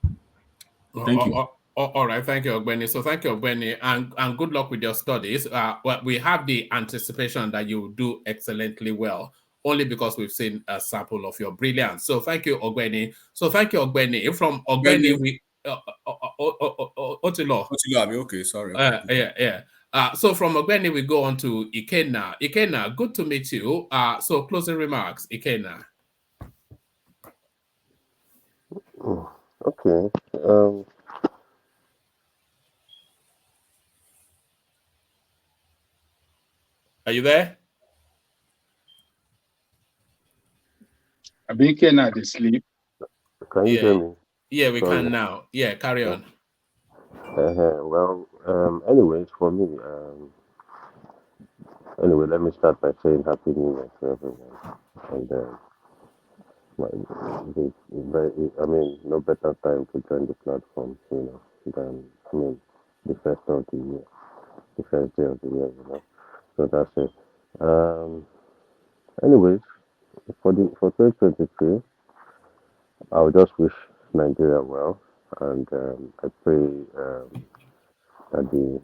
Thank you. All right, thank you, Ogbeni. So thank you, Ogbeni, and good luck with your studies. Well, we have the anticipation that you will do excellently well, only because we've seen a sample of your brilliance. So thank you, Ogbeni. From Ogbeni, we Otilo. Okay, sorry. Yeah. So from Ogbeni, we go on to Ikenna. Ikenna, good to meet you. So closing remarks, Ikenna. Okay. Are you there? I've been cannot sleep. Can you hear me? Yeah, we can now. Yeah, carry on. Well, anyways, for me, anyway, let me start by saying Happy New Year to everyone. And I mean, no better time to join the platform, than, the first of the year, the first day of the year, So that's it. Anyways, for 2023, I would just wish Nigeria well. and I pray that the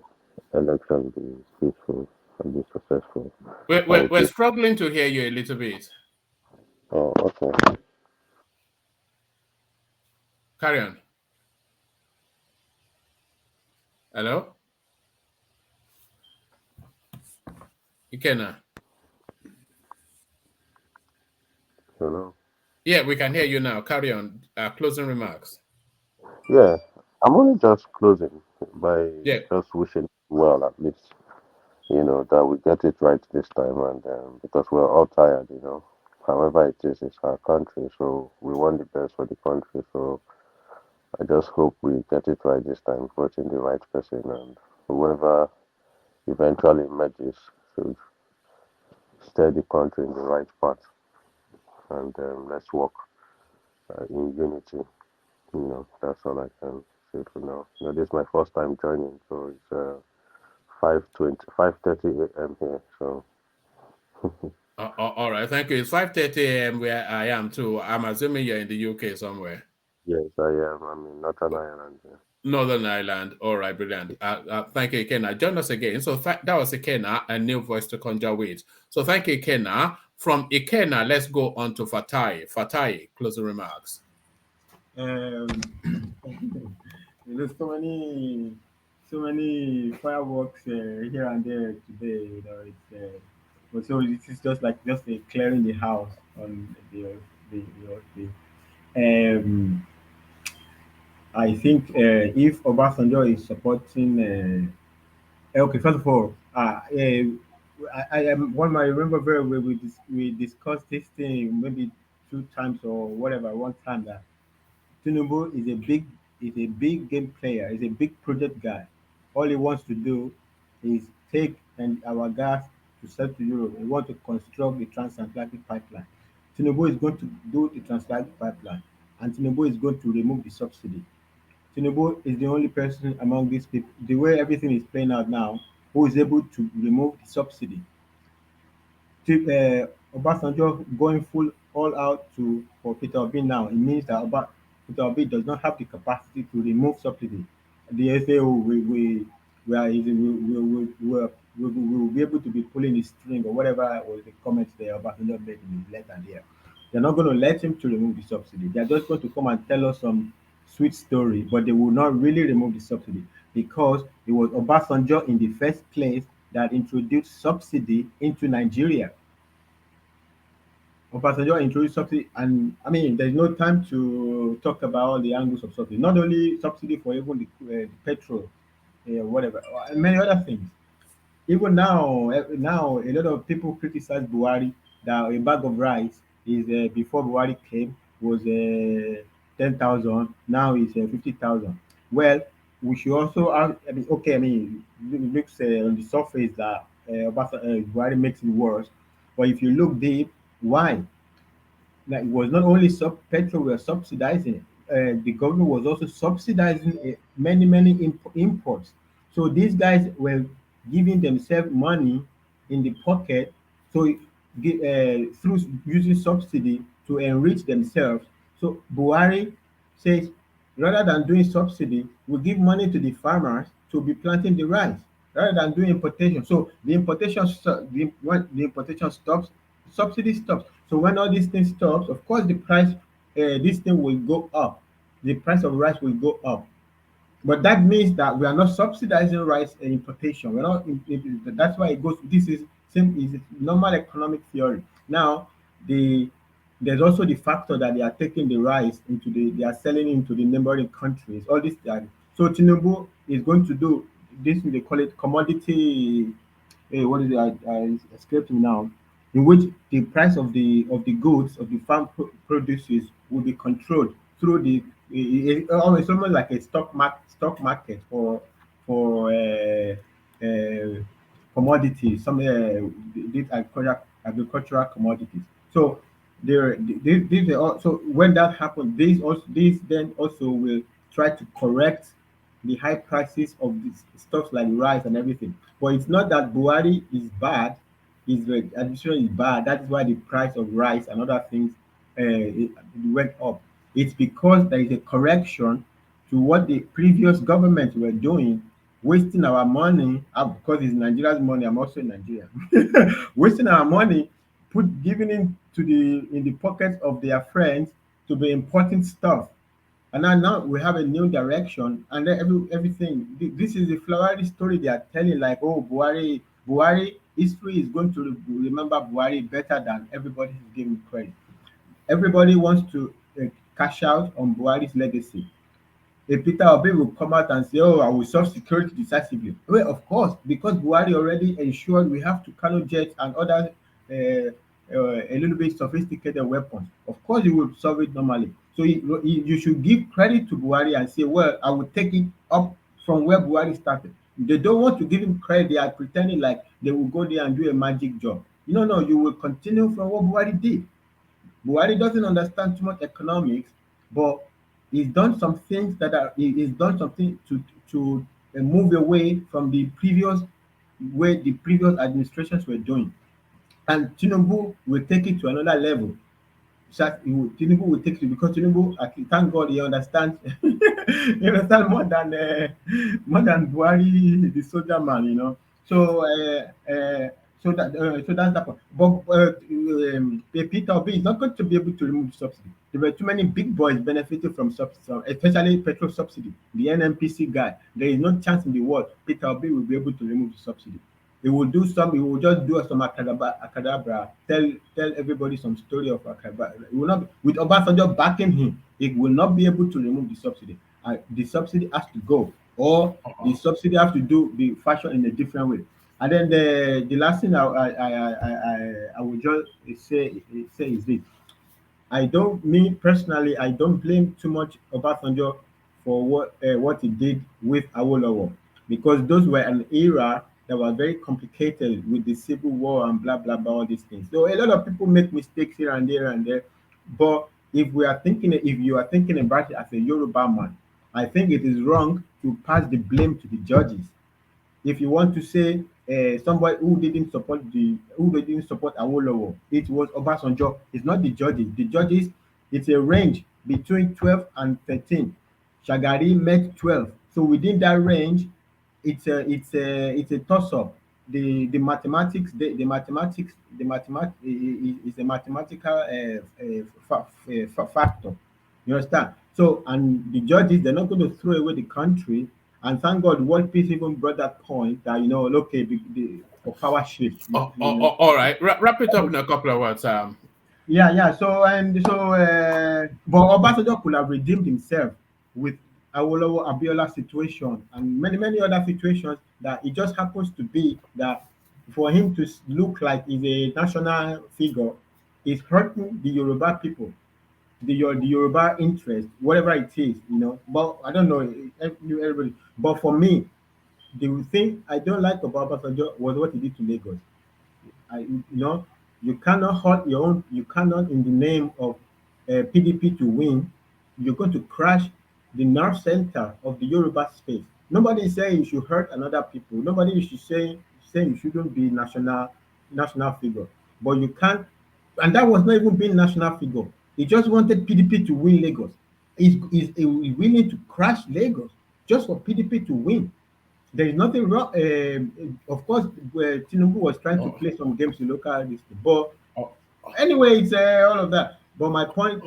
election be peaceful and be successful. We're struggling to hear you a little bit. Oh, okay. Carry on. Hello? Ikenna? Hello. Yeah, we can hear you now. Carry on. Closing remarks. Yeah, I'm only just closing by Yeah. just wishing well, at least, that we get it right this time, and because we're all tired, however it is, it's our country, so we want the best for the country. So I just hope we get it right this time, voting the right person, and whoever eventually emerges should steer the country in the right path, and let's work in unity. That's all I can say for now. This is my first time joining, so it's 5:30 a.m. here. So All right, thank you. It's 5:30 a.m. where I am too. I'm assuming you're in the UK somewhere. yes, I am. I'm in Northern Ireland. Yeah. Northern Ireland. All right, brilliant. Thank you, Ikenna. Join us again. So that was Ikenna, a new voice to conjure with. So thank you, Ikenna. From Ikenna, let's go on to Fatai. Fatai, closing remarks. So many fireworks here and there today. But so it is just like just a clearing the house on the. I think if Obasanjo is supporting, okay, first of all, I am one. I remember very well. We discussed this thing maybe two times or whatever. One time that Tinubu is a big game player. He's a big project guy. All he wants to do is take and our gas to sell to Europe. He wants to construct the transatlantic pipeline. Tinubu is going to do the transatlantic pipeline, and Tinubu is going to remove the subsidy. Tinubu is the only person among these people, the way everything is playing out now, who is able to remove the subsidy. Obasanjo going full all out to for Peter Obi now, it means that Peter Obi does not have the capacity to remove subsidy. The SAO we are easy, we will be able to be pulling the string or whatever was the comments there Obasanjo made in his letter there. They're not going to let him to remove the subsidy. They're just going to come and tell us some sweet story, but they will not really remove the subsidy because it was Obasanjo in the first place that introduced subsidy into Nigeria. Obasanjo introduced subsidy, and I mean, there's no time to talk about all the angles of subsidy. Not only subsidy for even the petrol, whatever, and many other things. Even now, now a lot of people criticize Buhari that a bag of rice is before Buhari came was 10,000. Now it's 50,000. Well, we should also have, I mean, okay, I mean, it looks on the surface that Buhari makes it worse, but if you look deep, why? Like it was not only petrol we were subsidizing, the government was also subsidizing many imports. So these guys were giving themselves money in the pocket, so through using subsidy to enrich themselves. So Buhari says rather than doing subsidy, we give money to the farmers to be planting the rice rather than doing importation. So the importation when the importation stops, subsidy stops. So when all these things stops, of course the price, this thing will go up. The price of rice will go up. But that means that we are not subsidizing rice importation. We're not. That's why it goes. This is same is normal economic theory. Now, the there's also the factor that they are taking the rice into they are selling into the neighboring countries. All this, so Tinubu is going to do this. They call it commodity. What is it? I escaped me now. In which the price of the goods of the farm produces will be controlled through it's almost like a stock market for commodities, some these agricultural commodities. So these are so when that happens, these then also will try to correct the high prices of these stuff like rice and everything. But it's not that Buhari is bad, his administration is bad. That is why the price of rice and other things it went up. It's because there is a correction to what the previous government were doing, wasting our money, because it's Nigeria's money. I'm also in Nigeria. Wasting our money, giving it to in the pockets of their friends to be importing stuff. And now we have a new direction, and then everything. This is the flowery story they are telling. Like, oh, Buhari, history is going to remember Buhari better than everybody is giving credit. Everybody wants to cash out on Buhari's legacy. If Peter Obi will come out and say, "Oh, I will solve security decisively," well, of course, because Buhari already ensured we have to Kano jets and other a little bit sophisticated weapons. Of course, you will solve it normally. So you should give credit to Buhari and say, "Well, I will take it up from where Buhari started." They don't want to give him credit. They are pretending like they will go there and do a magic job. No, you will continue from what Buhari did. Buhari doesn't understand too much economics, but he's done some things he's done something to move away from the previous way the previous administrations were doing. And Tinubu will take it to another level. Tinubu will take it because Tinubu, thank God, he understands. He understands more than Buhari, the soldier man. So so that's that point. But Peter Obi is not going to be able to remove the subsidy. There were too many big boys benefiting from subsidy, especially petrol subsidy. The NNPC guy. There is no chance in the world Peter Obi will be able to remove the subsidy. He will just do some acadabra, tell everybody some story of acadabra. He will not, with Obasanjo backing him, he will not be able to remove the subsidy. The subsidy has to go, or the subsidy has to be fashioned in a different way. And then the last thing I would just say is this. Me personally, I don't blame too much Obasanjo for what he did with Awolowo, because those were an era that was very complicated with the civil war and blah blah blah, all these things. So a lot of people make mistakes here and there, but if you are thinking about it as a Yoruba man, I think it is wrong to pass the blame to the judges. If you want to say somebody who didn't support Awolowo, it was Obasanjo. It's not the judges. The judges, it's a range between 12 and 13. Shagari met 12. So within that range, it's a toss up. The mathematics is a mathematical factor. You understand? So, and the judges, they're not going to throw away the country. And thank God, World Peace even brought that point that, okay, for power shift. All right, wrap it up in a couple of words. Yeah. But Obasanjo could have redeemed himself with Awolowo Abiola situation and many other situations, that it just happens to be that for him to look like he's a national figure is hurting the Yoruba people, the Yoruba interest, whatever it is. But I don't know everybody. But for me, the thing I don't like about Obasanjo was what he did to Lagos. You cannot hurt your own. You cannot, in the name of PDP to win, you're going to crash the nerve center of the Yoruba space. Nobody is saying you should hurt another people. Nobody is saying you shouldn't be national figure. But you can't, and that was not even being national figure. He just wanted PDP to win Lagos. He's willing to crash Lagos just for PDP to win. There is nothing wrong. Of course, Tinubu was trying to play some games in local district, but anyway, it's all of that. But my point,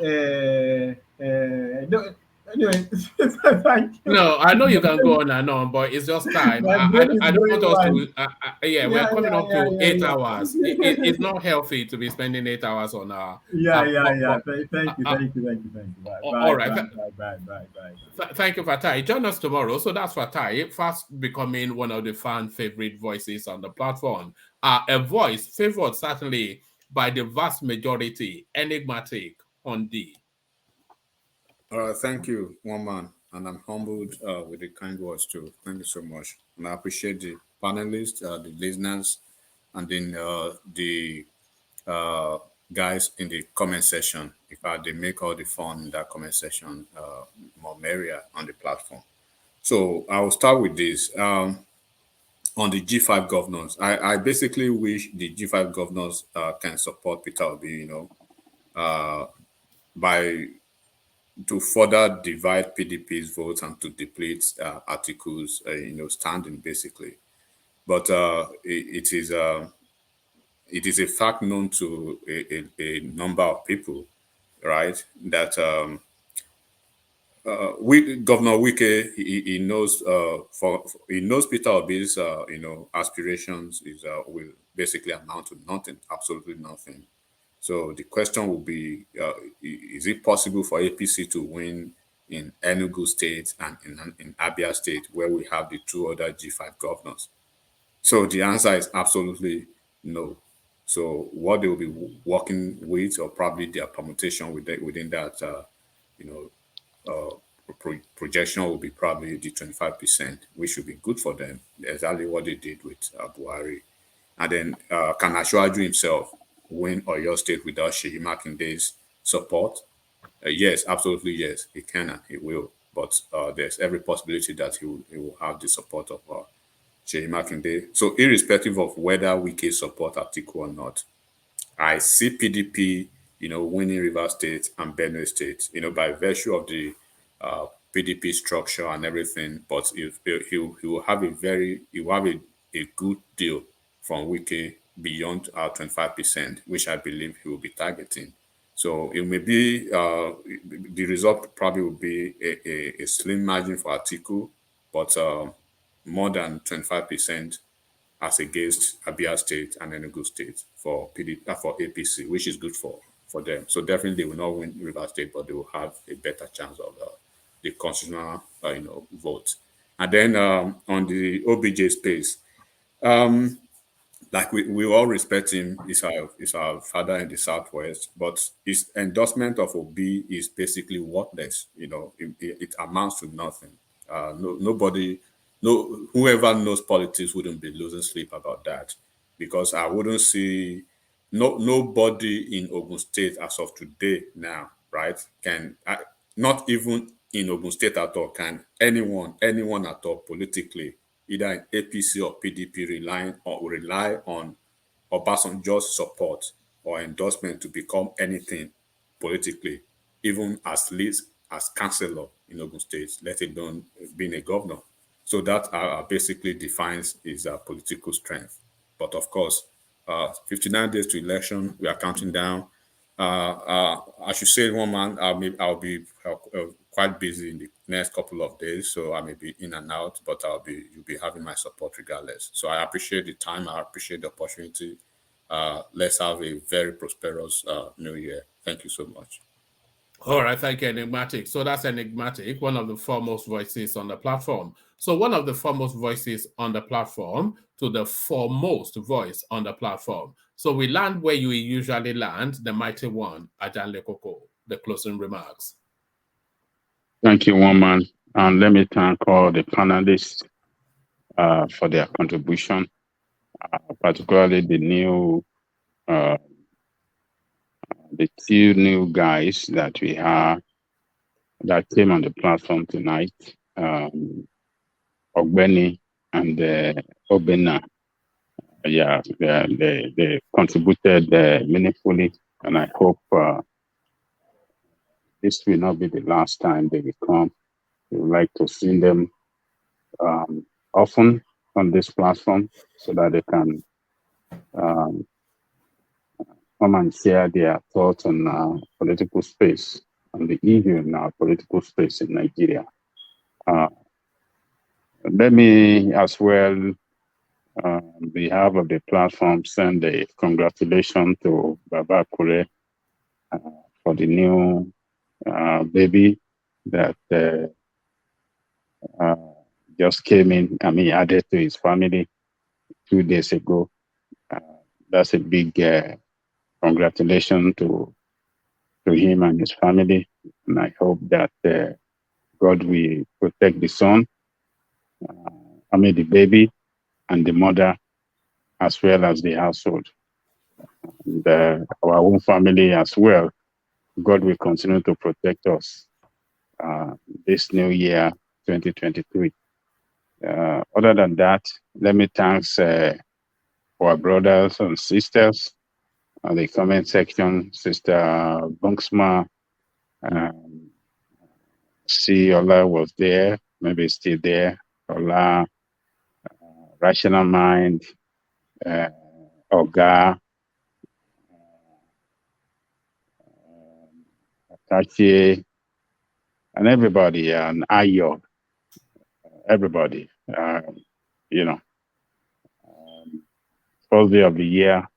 no, anyway, thank you. No, I know you can go on and on, but it's just time. My I brain is don't want us going to. We're coming up to 8 hours. It's not healthy to be spending 8 hours on our. Thank you. All right. Bye. Thank you, Fatai. Join us tomorrow. So that's Fatai, fast becoming one of the fan favorite voices on the platform. A voice favored certainly by the vast majority, enigmatic on D. Thank you, one man, and I'm humbled with the kind words too. Thank you so much, and I appreciate the panelists, the listeners, and then the guys in the comment section. In fact, they make all the fun in that comment section more merrier on the platform. So I will start with this. On the G5 governors, I basically wish the G5 governors can support Peter Obi, by to further divide PDP's votes and to deplete Atiku's standing basically. But it is a fact known to a number of people, right? That Governor Wike, he knows he knows Peter Obi's aspirations will basically amount to nothing, absolutely nothing. So the question will be: is it possible for APC to win in Enugu State and in Abia State, where we have the two other G5 governors? So the answer is absolutely no. So what they will be working with, or probably their permutation within that, projection will be probably the 25%, which would be good for them. Exactly what they did with Buhari. And then can Ashwaju himself win Oyo State without Sheyi Makinde's support? Yes, absolutely yes, he can and he will. But there's every possibility that he will have the support of Sheyi Makinde. So irrespective of whether Wike support Atiku or not, I see PDP, winning Rivers State and Benue State, by virtue of the PDP structure and everything. But he will have a good deal from Wike beyond our 25%, which I believe he will be targeting. So it may be the result probably will be a slim margin for Atiku, but more than 25% as against Abia State and Enugu State for APC, which is good for them. So definitely they will not win Rivers State, but they will have a better chance of the constitutional vote. And then on the OBJ space, like we all respect him. He's our father in the Southwest, but his endorsement of Obi is basically worthless. It amounts to nothing. Whoever knows politics wouldn't be losing sleep about that, because I wouldn't see nobody in Ogun State as of today now, right? Not even in Ogun State at all, can anyone at all politically, either in APC or PDP, rely on Obasanjo's support or endorsement to become anything politically, even as least as councillor in Ogun State, let alone being a governor. So that basically defines his political strength. But of course, 59 days to election, we are counting down. I should say, one man, I'll be quite busy in the next couple of days, so I may be in and out, but you'll be having my support regardless. So I appreciate the time. I appreciate the opportunity. Let's have a very prosperous new year. Thank you so much. All right, thank you, Enigmatic. So that's Enigmatic, one of the foremost voices on the platform. So one of the foremost voices on the platform to the foremost voice on the platform. So we land where you usually land, the mighty one, Ajanle Koko, the closing remarks. Thank you, woman. And let me thank all the panelists for their contribution, particularly the two new guys that we have that came on the platform tonight, Ogbeni and Obena. Yeah, they contributed meaningfully, and I hope this will not be the last time they will come. We would like to see them often on this platform so that they can come and share their thoughts on political space, on the issue in our political space in Nigeria. Let me as well, on behalf of the platform, send a congratulations to Baba Kure for the new baby that just came in, added to his family 2 days ago. That's a big congratulations to him and his family. And I hope that God will protect the son, the baby, and the mother, as well as the household. And our own family as well. God will continue to protect us this new year, 2023. Other than that, let me thank our brothers and sisters on the comment section, Sister Bunksma, see Ola was there, maybe still there. Ola, Rational Mind, Oga, Tachi, and everybody, and Ayo, everybody. You know, first day of the year.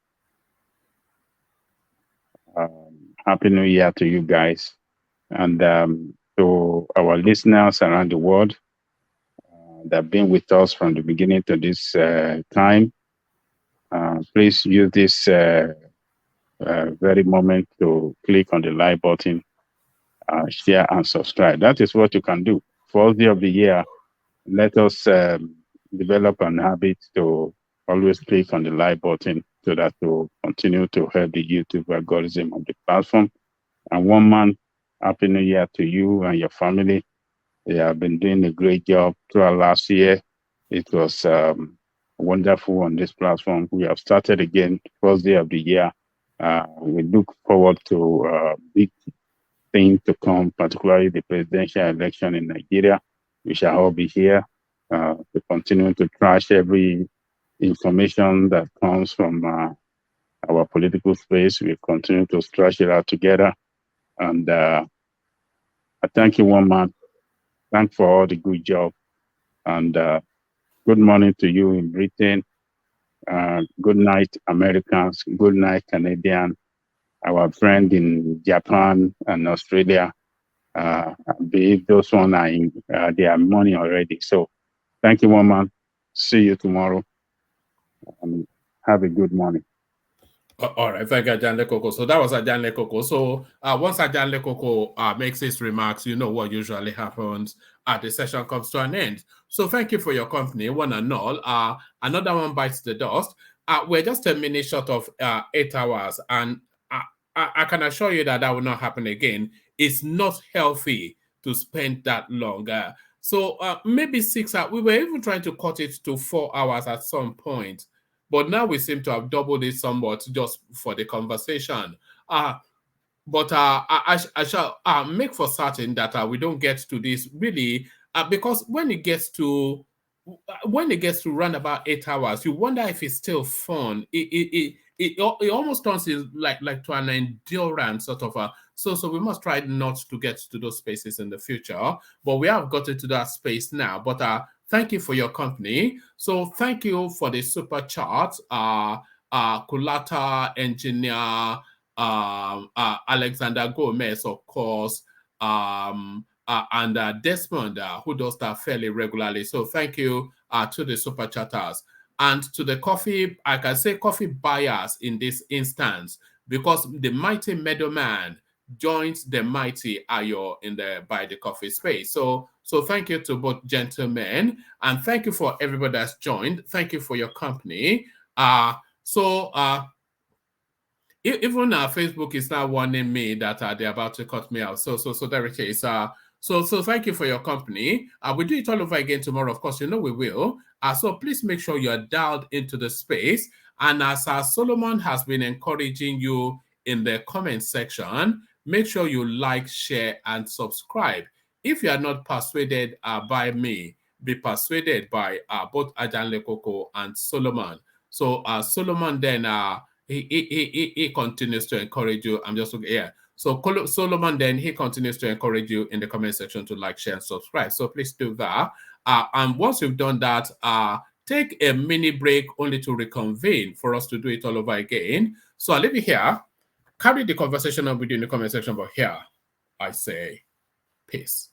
Happy New Year to you guys, and to our listeners around the world that have been with us from the beginning to this time. Please use this very moment to click on the like button, share, and subscribe. That is what you can do. First day of the year, let us develop an habit to always click on the like button so that to continue to help the YouTube algorithm of the platform. And one man, Happy New Year to you and your family. You have been doing a great job throughout last year. It was wonderful on this platform. We have started again, first day of the year. We look forward to big things to come, particularly the presidential election in Nigeria. We shall all be here to continue to trash every information that comes from our political space. We continue to trash it out together. And I thank you, one man. Thanks for all the good job. And good morning to you in Britain. Good night, Americans. Good night, Canadian. Our friend in Japan and Australia. I believe those one are in their money already. So thank you, one man. See you tomorrow. Have a good morning. All right, thank you, Ajan Lekoko. So that was Ajan Lekoko. So once Ajan Lekoko makes his remarks, you know what usually happens. The session comes to an end. So thank you for your company, one and all. Another one bites the dust. We're just 10 minutes short of 8 hours, and I can assure you that will not happen again. It's not healthy to spend that long. So maybe 6 hours. We were even trying to cut it to 4 hours at some point. But now we seem to have doubled it somewhat just for the conversation. But I shall make for certain that we don't get to this really, because when it gets to run about 8 hours, you wonder if it's still fun. It almost turns it like to an endurance sort of a. So we must try not to get to those spaces in the future. But we have gotten to that space now. But thank you for your company. So thank you for the super chat, Kulata Engineer, Alexander Gomez, of course, and Desmond, who does that fairly regularly. So thank you to the super chatters. And to the coffee, I can say coffee buyers in this instance, because the mighty middleman joins the mighty Ayo in the Buy the Coffee space. So thank you to both gentlemen, and thank you for everybody that's joined. Thank you for your company. Even Facebook is now warning me that they're about to cut me out. So there it is. So thank you for your company. We'll do it all over again tomorrow. Of course, you know we will. So please make sure you're dialed into the space. And as Solomon has been encouraging you in the comment section, make sure you like, share, and subscribe. If you are not persuaded by me, be persuaded by both Ajan Lekoko and Solomon. So Solomon then he continues to encourage you. I'm just looking here. So Solomon then he continues to encourage you in the comment section to like, share, and subscribe. So please do that. And once you've done that, take a mini break only to reconvene for us to do it all over again. So I'll leave you here. Carry the conversation on with you in the comment section, but here I say peace.